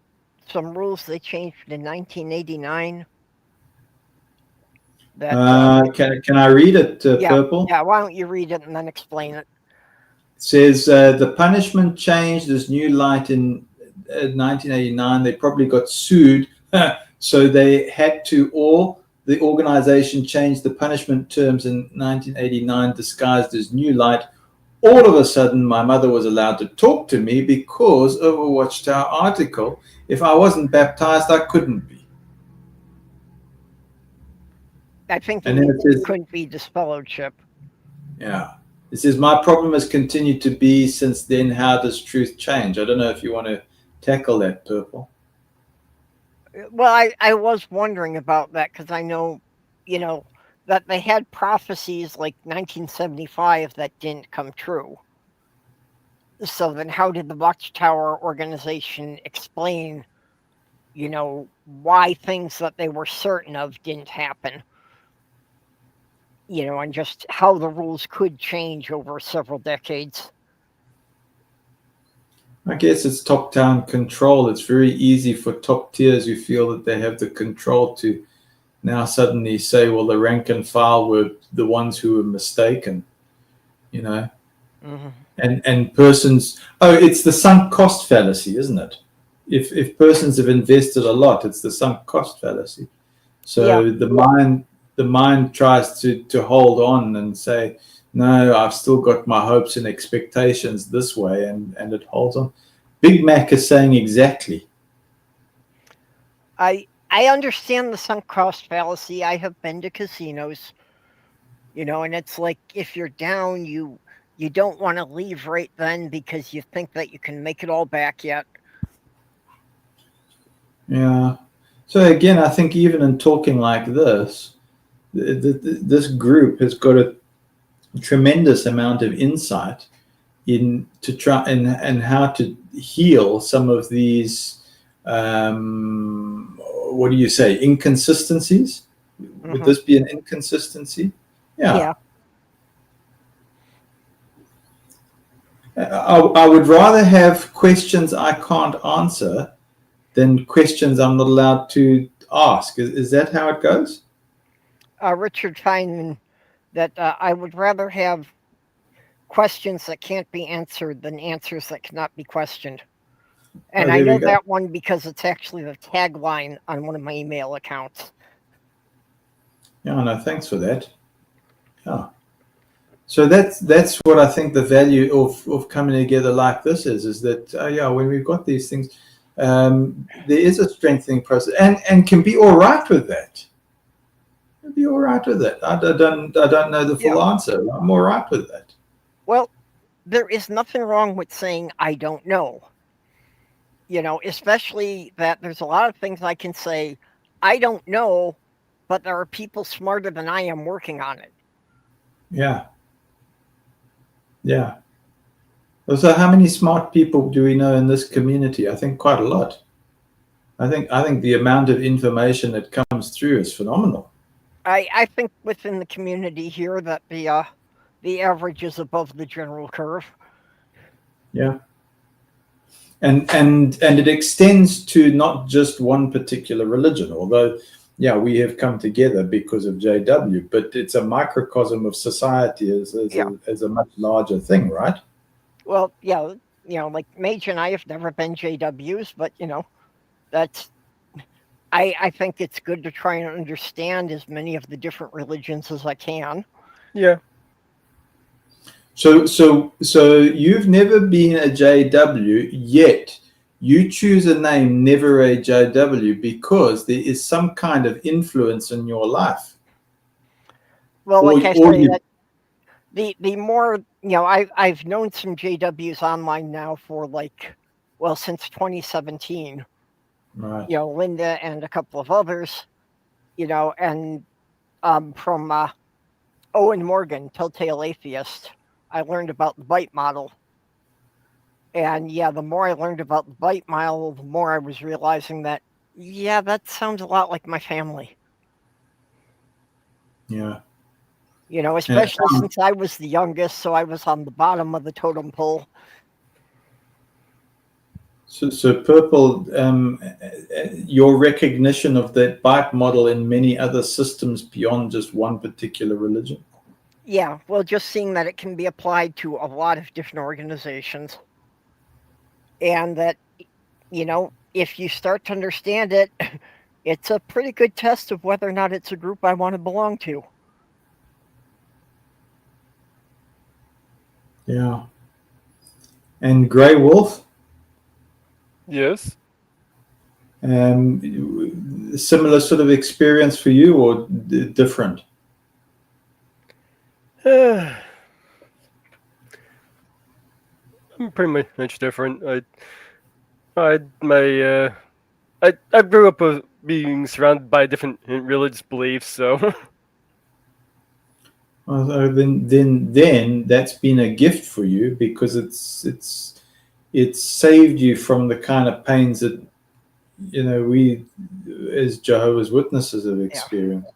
some rules they changed in 1989. Can I read it, Purple? Yeah, why don't you read it and then explain it? It says the punishment changed. There's new light in 1989. They probably got sued, so they had to, or the organization changed the punishment terms in 1989, disguised as new light. All of a sudden, my mother was allowed to talk to me because of a Watchtower article. If I wasn't baptized, I couldn't be. I think and then it says, couldn't be disfellowship. Yeah. It says, my problem has continued to be since then, how does truth change? I don't know if you want to tackle that, Purple. Well, I was wondering about that because I know, that they had prophecies like 1975 that didn't come true. So then how did the Watchtower organization explain, why things that they were certain of didn't happen? And just how the rules could change over several decades. I guess it's top-down control. It's very easy for top tiers who feel that they have the control to now suddenly say, well, the rank and file were the ones who were mistaken, Mm-hmm. And persons, it's the sunk cost fallacy, isn't it? If persons have invested a lot, it's the sunk cost fallacy. So yeah. The mind tries to hold on and say, no, I've still got my hopes and expectations this way, and it holds on. Big Mac is saying exactly. I understand the sunk cost fallacy. I have been to casinos, and it's like if you're down, you don't want to leave right then because you think that you can make it all back yet. Yeah. So again, I think even in talking like this, this group has got a tremendous amount of insight in to try and how to heal some of these what do you say, inconsistencies? Would this be an inconsistency? Yeah. I would rather have questions I can't answer than questions I'm not allowed to ask. Is that how it goes? Richard Feynman, that I would rather have questions that can't be answered than answers that cannot be questioned. And I know that one because it's actually the tagline on one of my email accounts. Yeah, no, thanks for that. Yeah. So that's what I think the value of coming together like this is that, when we've got these things, there is a strengthening process and can be all right with that. Be all right with it. I don't know the full answer. I'm all right with that. Well, there is nothing wrong with saying I don't know. Especially that there's a lot of things I can say I don't know, but there are people smarter than I am working on it. Yeah. Yeah. So how many smart people do we know in this community? I think quite a lot. I think the amount of information that comes through is phenomenal. I think within the community here that the average is above the general curve. Yeah. And it extends to not just one particular religion, although we have come together because of JW, but it's a microcosm of society as a much larger thing, right? Well, like Mage and I have never been JWs, but that's I think it's good to try and understand as many of the different religions as I can. Yeah. So you've never been a JW, yet you choose a name, never a JW, because there is some kind of influence in your life. Well, like I say, that the more I've known some JWs online now for since 2017. Right. Linda and a couple of others, and from Owen Morgan, Telltale Atheist, I learned about the bite model. And the more I learned about the bite model, the more I was realizing that, that sounds a lot like my family. Yeah. Especially since I was the youngest, so I was on the bottom of the totem pole. So Purple, your recognition of that bite model in many other systems beyond just one particular religion? Yeah, well, just seeing that it can be applied to a lot of different organizations. And that, if you start to understand it, it's a pretty good test of whether or not it's a group I want to belong to. Yeah. And Grey Wolf? Yes. Similar sort of experience for you, or different? I'm pretty much different. I grew up being surrounded by different religious beliefs, so. Well, then that's been a gift for you, because it's saved you from the kind of pains that we as Jehovah's Witnesses have experienced.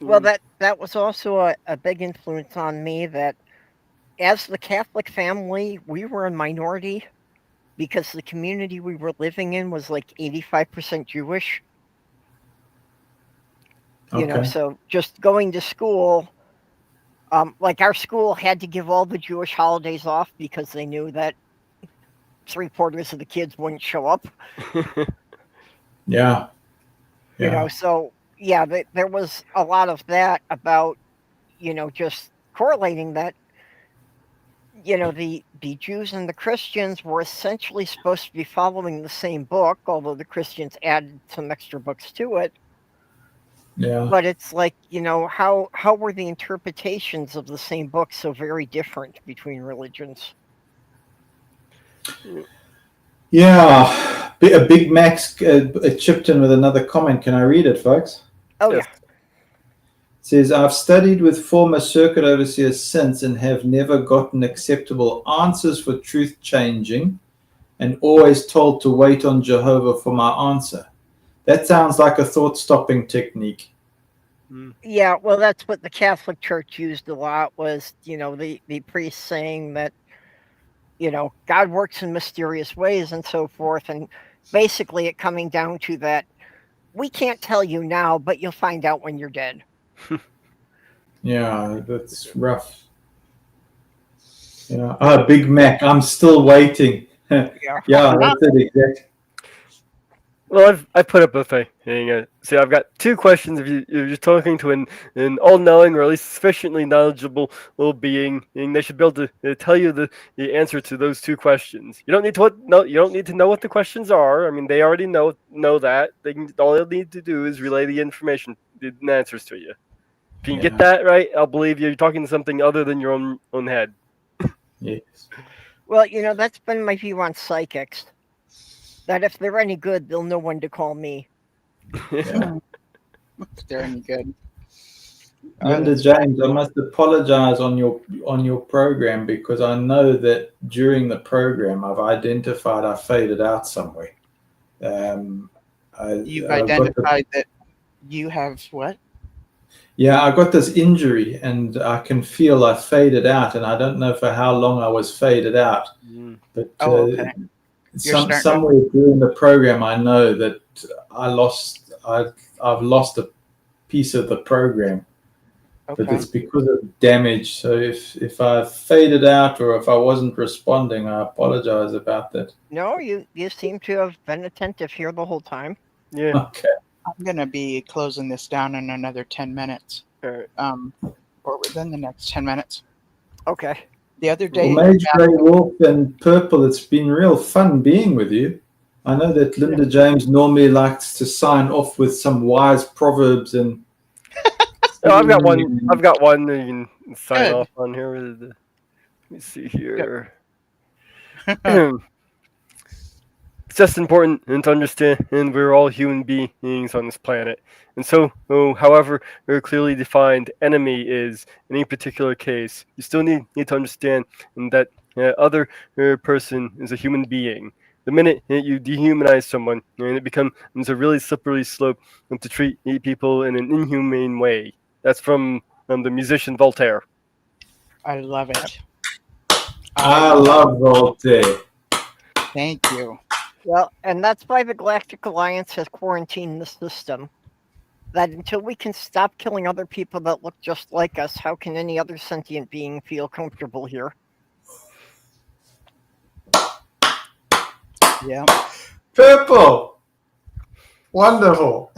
Well, that was also a big influence on me, that as the Catholic family, we were a minority because the community we were living in was like 85% Jewish. Okay. So just going to school, our school had to give all the Jewish holidays off because they knew that 3/4 of the kids wouldn't show up. Yeah. So there was a lot of that about, just correlating that, the Jews and the Christians were essentially supposed to be following the same book, although the Christians added some extra books to it. Yeah. But it's like, how were the interpretations of the same book so very different between religions? Yeah. A Big Max chipped in with another comment. Can I read it, folks? Oh, Yes. yeah. says, I've studied with former circuit overseers since and have never gotten acceptable answers for truth changing and always told to wait on Jehovah for my answer. That sounds like a thought-stopping technique. Yeah, well, that's what the Catholic Church used a lot was, the priest saying that, God works in mysterious ways and so forth. And basically it coming down to that, we can't tell you now, but you'll find out when you're dead. Yeah, that's rough. Yeah. Big Mac, I'm still waiting. Yeah, that's it, exactly. Well, I've put up a thing. See, I've got two questions. If you're talking to an all-knowing or at least sufficiently knowledgeable being, and they should be able to tell you the answer to those two questions. You don't need to know what the questions are. I mean, they already know that. All they'll need to do is relay the information, the answers to you. If you can get that right, I'll believe you're talking to something other than your own head. Yes. Well, that's been my view on psychics. That if they're any good, they'll know when to call me. Yeah. If they're any good. Linda James, I must apologize on your program because I know that during the program I've identified I faded out somewhere. You've identified that you have what? Yeah, I got this injury and I can feel I faded out, and I don't know for how long I was faded out. But okay. Somewhere during the program, I know that I've lost a piece of the program, Okay. but it's because of damage. So if I faded out or if I wasn't responding, I apologize about that. No, you seem to have been attentive here the whole time. Yeah. Okay. I'm going to be closing this down in another 10 minutes. All right. Or within the next 10 minutes. Okay. The other day, Mage Grey Wolf and Purple, it's been real fun being with you. I know that Linda James normally likes to sign off with some wise proverbs and. Oh, I've got one. That you can sign Good. off on here. Let me see here. It's just important to understand, and we're all human beings on this planet. And so, however clearly defined enemy is in any particular case, you still need to understand that other person is a human being. The minute you dehumanize someone, and it becomes a really slippery slope to treat people in an inhumane way. That's from the musician Voltaire. I love it. I love Voltaire. Thank you. Well, and that's why the Galactic Alliance has quarantined the system. That until we can stop killing other people that look just like us, how can any other sentient being feel comfortable here? Yeah. Purple. Wonderful.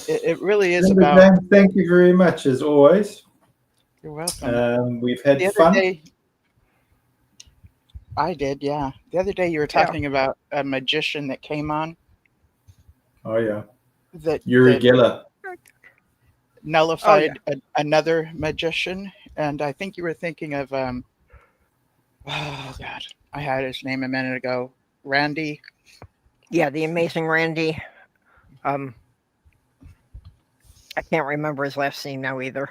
It really is Linda about. James, thank you very much as always. You're welcome. We've had The fun. other day, I did, yeah. The other day you were talking about a magician that came on. Oh yeah, That Uri Geller. nullified another magician, and I think you were thinking of oh god, I had his name a minute ago. Randy. Yeah, the amazing Randy. I can't remember his last name now either.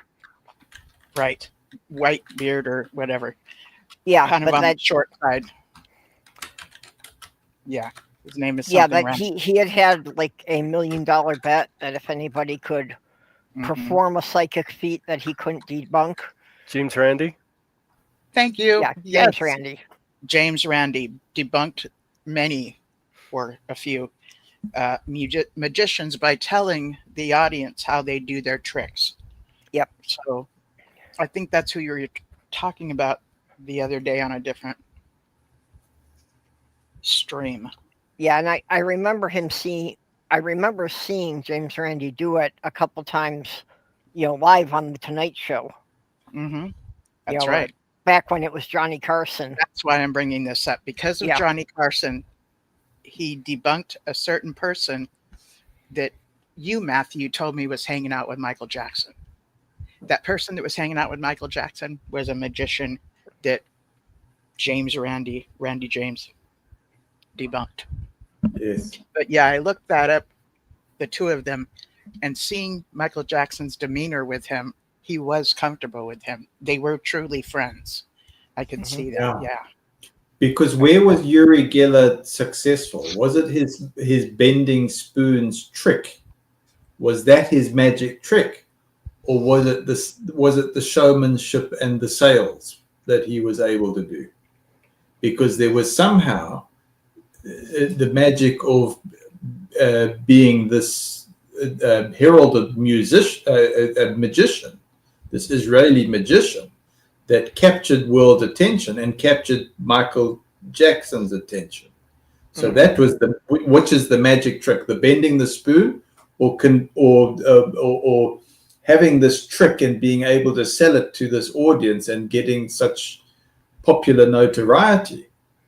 Right. White beard or whatever. Yeah, Kind of but on that the short side. Yeah. His name is yeah, something that Randy. he had like $1 million bet that if anybody could Mhm. perform a psychic feat that he couldn't debunk. James Randi. Thank you. Yeah, Yes. James Randi. James Randi debunked many or a few magicians by telling the audience how they do their tricks. Yep. So I think that's who you were talking about the other day on a different stream. Yeah, and I remember seeing James Randi do it a couple times, live on the Tonight Show. Mm-hmm. That's know, right. Back when it was Johnny Carson. That's why I'm bringing this up. Because of Johnny Carson, he debunked a certain person that you, Matthew, told me was hanging out with Michael Jackson. That person that was hanging out with Michael Jackson was a magician that Randy James debunked. Yes. But yeah, I looked that up. The two of them And seeing Michael Jackson's demeanor with him, he was comfortable with him. They were truly friends. I could see that. Yeah. Because where was Uri Geller successful? Was it his bending spoons trick? Was that his magic trick, or was it the showmanship and the sales that he was able to do? Because there was somehow the magic of being this heralded magician, this Israeli magician, that captured world attention and captured Michael Jackson's attention. So that was which is the magic trick: the bending the spoon, or having this trick and being able to sell it to this audience and getting such popular notoriety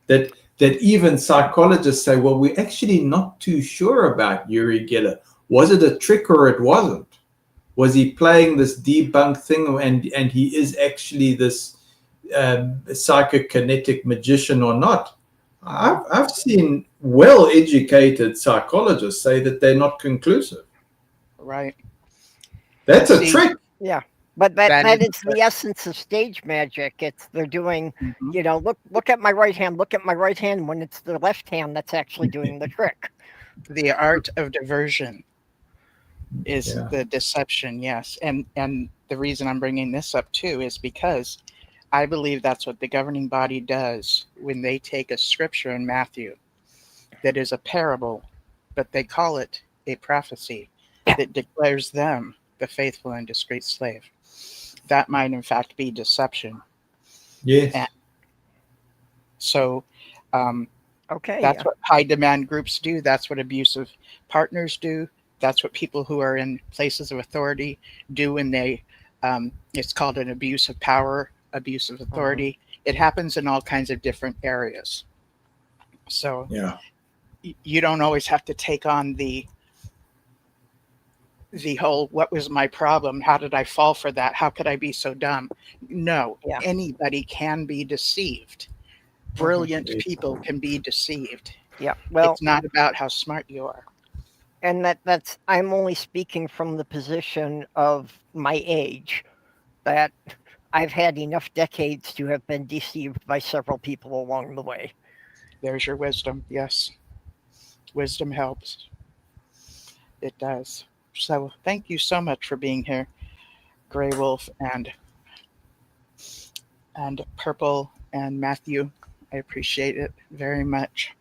that even psychologists say, well, we're actually not too sure about Uri Geller. Was it a trick or it wasn't? Was he playing this debunk thing, and he is actually this psychokinetic magician or not? I've seen well-educated psychologists say that they're not conclusive. Right. That's a trick. Yeah. But that is the essence of stage magic. They're doing, look at my right hand, look at my right hand, when it's the left hand that's actually doing the trick. The art of diversion is the deception, yes. And the reason I'm bringing this up too is because I believe that's what the governing body does when they take a scripture in Matthew that is a parable, but they call it a prophecy that declares them the faithful and discreet slave. That might in fact be deception. Yes. And so okay, that's what high demand groups do. That's what abusive partners do. That's what people who are in places of authority do when they, it's called an abuse of power, abuse of authority. It happens in all kinds of different areas. So you don't always have to take on the whole, what was my problem? How did I fall for that? How could I be so dumb? No, anybody can be deceived. Brilliant people can be deceived. Yeah. Well, it's not about how smart you are. And that's I'm only speaking from the position of my age, that I've had enough decades to have been deceived by several people along the way. There's your wisdom. Yes. Wisdom helps. It does. So thank you so much for being here, Grey Wolf and Purple and Matthew. I appreciate it very much.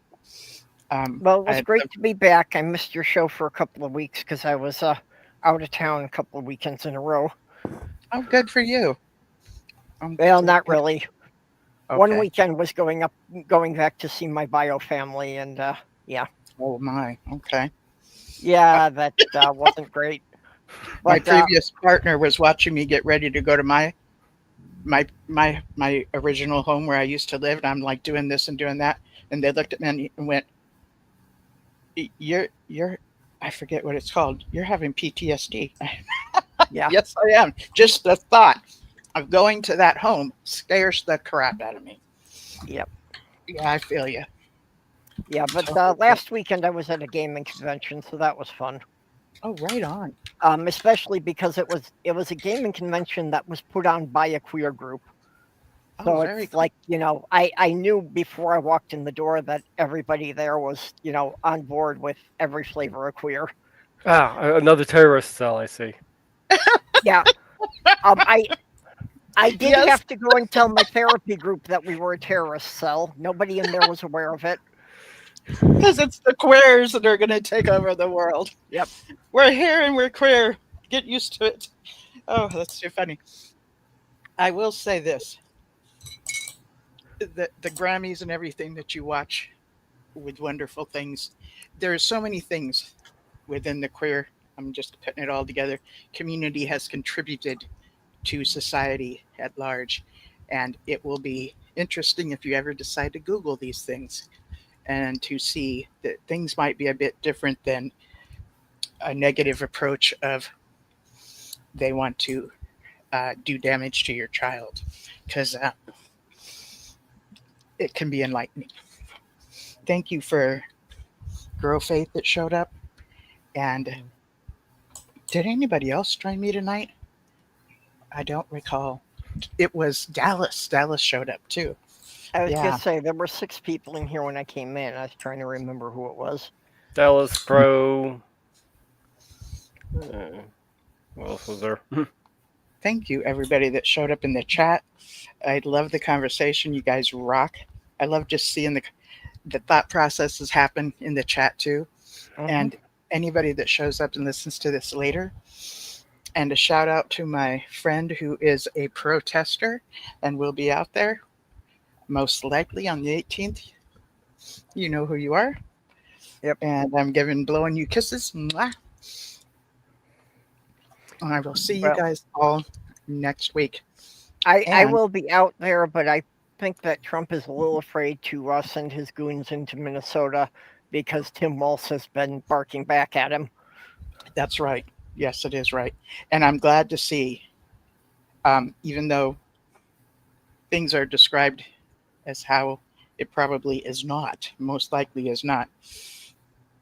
Well, it was great to be back. I missed your show for a couple of weeks because I was out of town a couple of weekends in a row. Oh, good for you. Well, not really. Okay. One weekend was going back to see my bio family, and yeah. Oh my. Okay. Yeah, that wasn't great. But, my previous partner was watching me get ready to go to my original home where I used to live, and I'm like doing this and doing that, and they looked at me and went, "You're I forget what it's called. You're having PTSD." Yeah. Yes, I am. Just the thought of going to that home scares the crap out of me. Yep. Yeah, I feel you. Yeah, but last weekend I was at a gaming convention, so that was fun. Oh, right on. Especially because it was a gaming convention that was put on by a queer group. So it's cool. Like, I knew before I walked in the door that everybody there was, on board with every flavor of queer. Ah, another terrorist cell, I see. Yeah. I did have to go and tell my therapy group that we were a terrorist cell. Nobody in there was aware of it. Because it's the queers that are going to take over the world. Yep. We're here and we're queer. Get used to it. Oh, that's too funny. I will say this. The Grammys and everything that you watch with wonderful things, there are so many things within the queer, I'm just putting it all together, community has contributed to society at large. And it will be interesting if you ever decide to Google these things and to see that things might be a bit different than a negative approach of they want to do damage to your child, because it can be enlightening. Thank you for Girl Faith that showed up, and Did anybody else join me tonight? I don't recall. It was Dallas. Dallas showed up too. I was Yeah. gonna say there were 6 people in here when I came in. I was trying to remember who it was. Dallas Pro. What else was there? Thank you, everybody that showed up in the chat. I love the conversation. You guys rock. I love just seeing the thought processes happen in the chat too. Mhm. And anybody that shows up and listens to this later. And a shout out to my friend who is a protester and will be out there most likely on the 18th. You know who you are. Yep. And I'm blowing you kisses. Mwah. And I will see you Well- guys all next week. I And- will be out there, but I think that Trump is a little afraid to send his goons into Minnesota because Tim Walz has been barking back at him. That's right. Yes, it is right. And I'm glad to see, even though things are described as how it probably is not, most likely is not,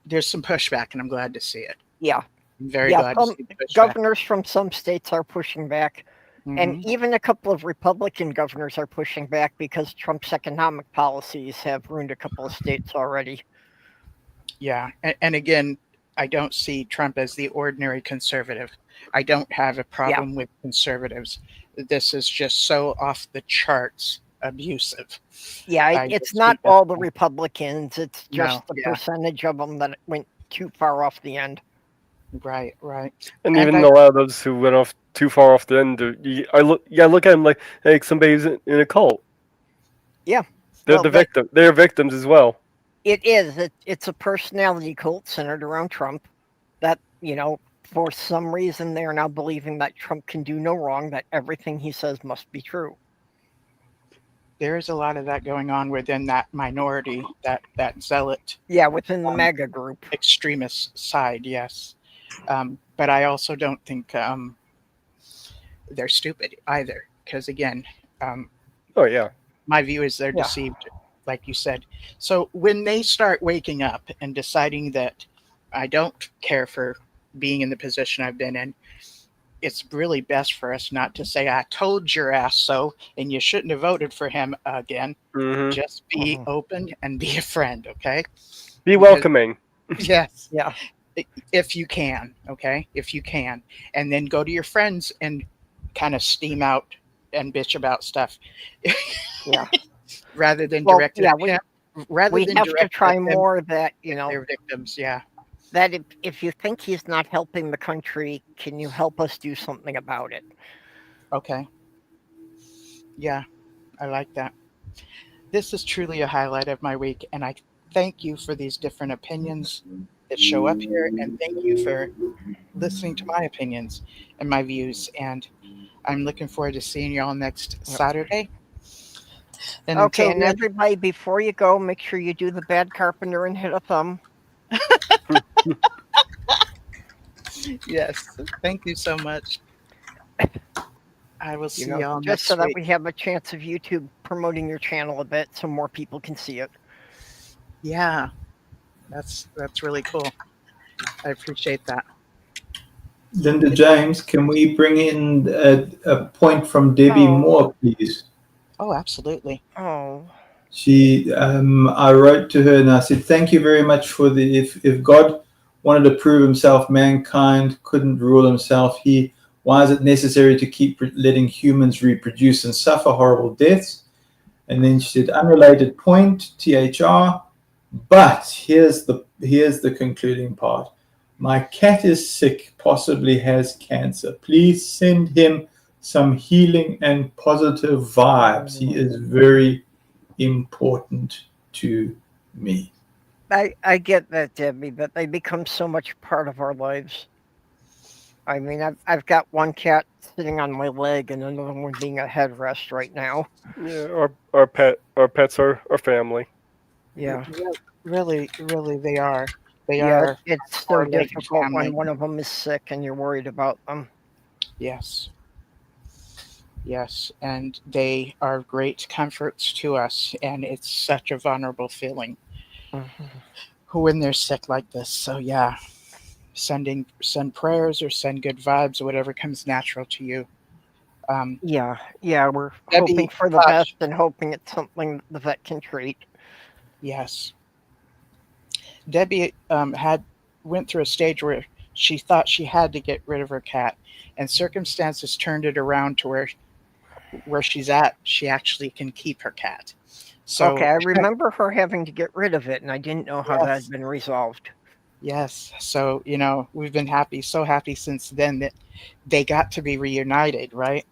there's some pushback, and I'm glad to see it. Yeah. I'm very Yeah, glad to see the pushback. governors from some states are pushing back, Mhm. and even a couple of Republican governors are pushing back because Trump's economic policies have ruined a couple of states already. Yeah. And again, I don't see Trump as the ordinary conservative. I don't have a problem with conservatives. This is just so off the charts abusive. Yeah, I it's just not think all that's- the Republicans. It's just No, the yeah. percentage of them that went too far off the end. Right, right. And And even I- a lot of those who went off too far off the end, I look at them like somebody's in a cult. Yeah. They're Well, the that- victim. They're victims as well. It is. It's a personality cult centered around Trump that, for some reason they are now believing that Trump can do no wrong, that everything he says must be true. There is a lot of that going on within that minority, that zealot Yeah, within the MAGA group. extremist side, yes. But I also don't think they're stupid either, because again, Oh yeah. my view is they're Yeah. deceived, like you said. So when they start waking up and deciding that I don't care for being in the position I've been in, it's really best for us not to say, I told your ass so, and you shouldn't have voted for him again. Hmm. Just be Mhm. open and be a friend, okay? Be welcoming. Yes. Yeah. If you can, okay? If you can. And then go to your friends and kind of steam out and bitch about stuff. Yeah. Rather than Well, direct it yeah, at him. Rather We than have to direct it try at them, more that, they're victims, yeah. that if you think he's not helping the country, can you help us do something about it? Okay. Yeah, I like that. This is truly a highlight of my week, and I thank you for these different opinions that show up here, and thank you for listening to my opinions and my views. And I'm looking forward to seeing you all next Saturday. And Okay, until and then, everybody, before you go, make sure you do the bad carpenter and hit a thumb. yes, thank you so much. I will see y'all Just next so that week. we have a chance of YouTube promoting your channel a bit so more people can see it. Yeah, that's really cool. I appreciate that. Linda James, can we bring in a point from Debbie Oh. Moore, please? Oh, absolutely. Oh, I wrote to her and I said, thank you very much for if God wanted to prove himself, mankind couldn't rule himself. Why is it necessary to keep letting humans reproduce and suffer horrible deaths? And then she said, unrelated point, THR, but here's the concluding part. My cat is sick, possibly has cancer. Please send him some healing and positive vibes. He is very important to me. I get that, Debbie, but they become so much part of our lives. I mean, I've got one cat sitting on my leg and another one being a headrest right now. Yeah. Our pets are our family. Yeah. Really, they are. They Yeah, are. it's so our leg difficult family. when one of them is sick and you're worried about them. Yes. Yes, and they are great comforts to us, and it's such a vulnerable feeling when they're sick like this. So yeah, send prayers or send good vibes, whatever comes natural to you. Yeah, we're Debbie hoping for the thought- best and hoping it's something the vet can treat. Yes. Debbie went through a stage where she thought she had to get rid of her cat, and circumstances turned it around to where she's at. She actually can keep her cat. So Okay, I remember her having to get rid of it, and I didn't know how that Yes. had been resolved. Yes. So, we've been so happy since then that they got to be reunited, right?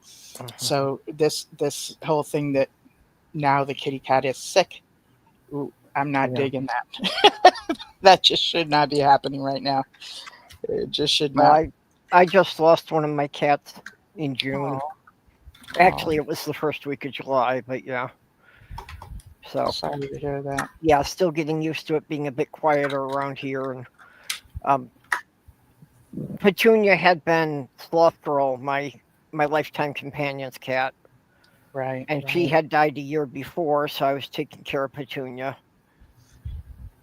So this whole thing that now the kitty cat is sick, ooh, I'm not Yeah. digging that. That just should not be happening right now. It just should Well, not. I just lost one of my cats in June. Aw. Actually, it was the first week of July, but yeah. So Sorry to hear that. yeah, still getting used to it being a bit quieter around here. And Petunia had been Sloth Girl, my lifetime companion's cat, Right. and she right. had died a year before, so I was taking care of Petunia.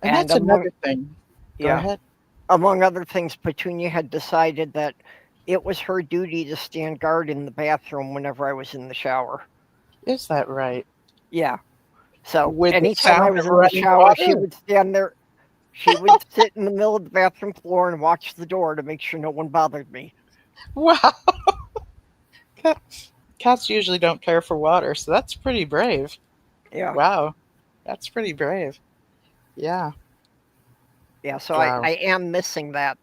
And that's among- another thing. Go Yeah, ahead. among other things, Petunia had decided that it was her duty to stand guard in the bathroom whenever I was in the shower. Is that right? Yeah. So With the anytime I sound was of in the running shower, she water? would stand there. She would sit in the middle of the bathroom floor and watch the door to make sure no one bothered me. Wow. Cats usually don't care for water, so that's pretty brave. Yeah. Wow. That's pretty brave. Yeah. Yeah. So Wow. I am missing that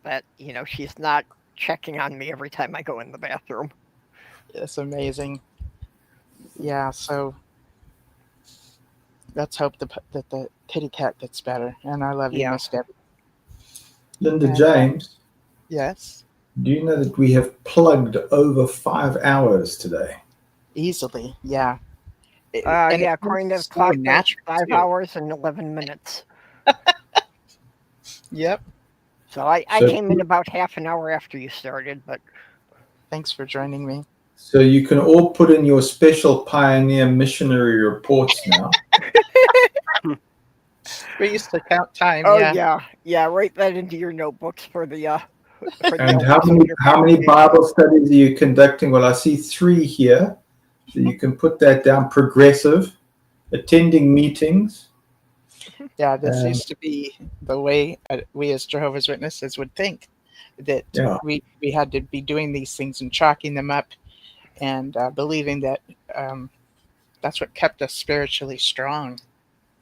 she's not checking on me every time I go in the bathroom. It's amazing. Yeah, so let's hope that the kitty cat gets better. And I love you, Yeah. Miss Debbie. Linda And, James, Yes, do you know that we have plugged over 5 hours today? easily. Yeah. And Yeah, it according to comes the so clock, natural, 5 too. hours and 11 minutes. Yep. So I So- came in about half an hour after you started, but Thanks for joining me. So you can all put in your special pioneer missionary reports now. We used to count time. oh Yeah. yeah, write that into your notebooks for the for the And elders how of many your how many congregation. Bible studies are you conducting? Well, I see 3 here. So you can put that down. Progressive, attending meetings. Yeah, this Um, used to be the way we as Jehovah's Witnesses would think, that Yeah. we had to be doing these things and chalking them up and believing that that's what kept us spiritually strong.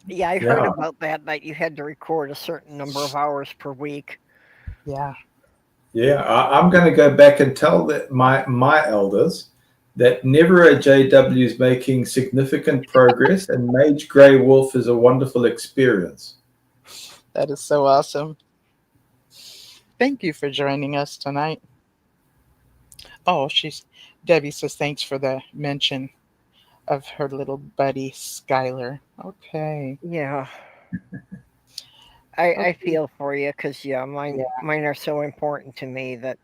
Yeah, I heard Yeah. about that you had to record a certain number of hours per week. Yeah. Yeah, I'm going to go back and tell that my elders that never a JW is making significant progress, and Mage Grey Wolf is a wonderful experience. That is so awesome. Thank you for joining us tonight. Oh, Debbie says thanks for the mention of her little buddy Skylar. Okay. Yeah. I Okay. feel for you because mine are so important to me that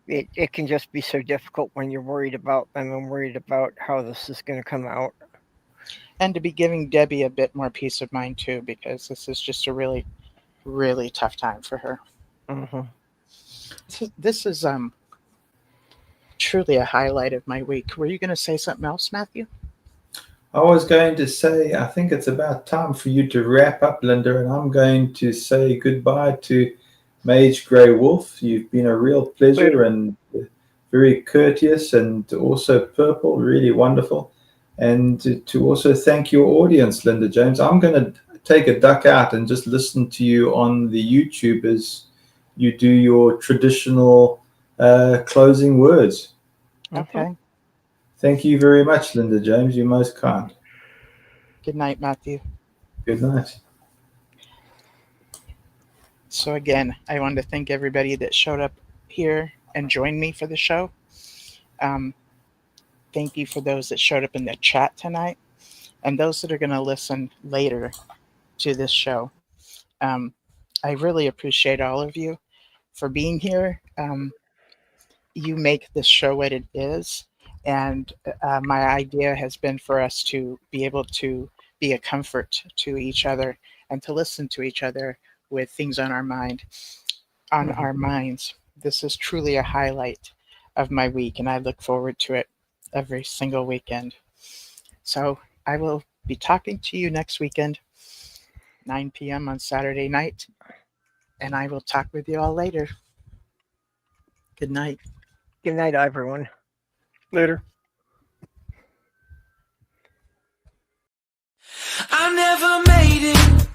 it can just be so difficult when you're worried about them and worried about how this is going to come out. And to be giving Debbie a bit more peace of mind too, because this is just a really, really tough time for her. Mm-hmm. This is truly a highlight of my week. Were you going to say something else, Matthew? I was going to say, I think it's about time for you to wrap up, Linda, and I'm going to say goodbye to Mage Grey Wolf. You've been a real pleasure and very courteous, and also Purple, really wonderful. And to also thank your audience, Linda James. I'm going to take a duck out and just listen to you on the YouTube as you do your traditional closing words. Okay. Thank you very much, Linda James. You're most kind. Good night, Matthew. Good night. So again, I wanted to thank everybody that showed up here and joined me for the show. Thank you for those that showed up in the chat tonight, and those that are going to listen later to this show. I really appreciate all of you for being here. You make this show what it is, and my idea has been for us to be able to be a comfort to each other and to listen to each other with things on our mind. on our minds. This is truly a highlight of my week, and I look forward to it every single weekend. So I will be talking to you next weekend, 9 p.m. on Saturday night, and I will talk with you all later. Good night. Good night, everyone. Later. I never made it.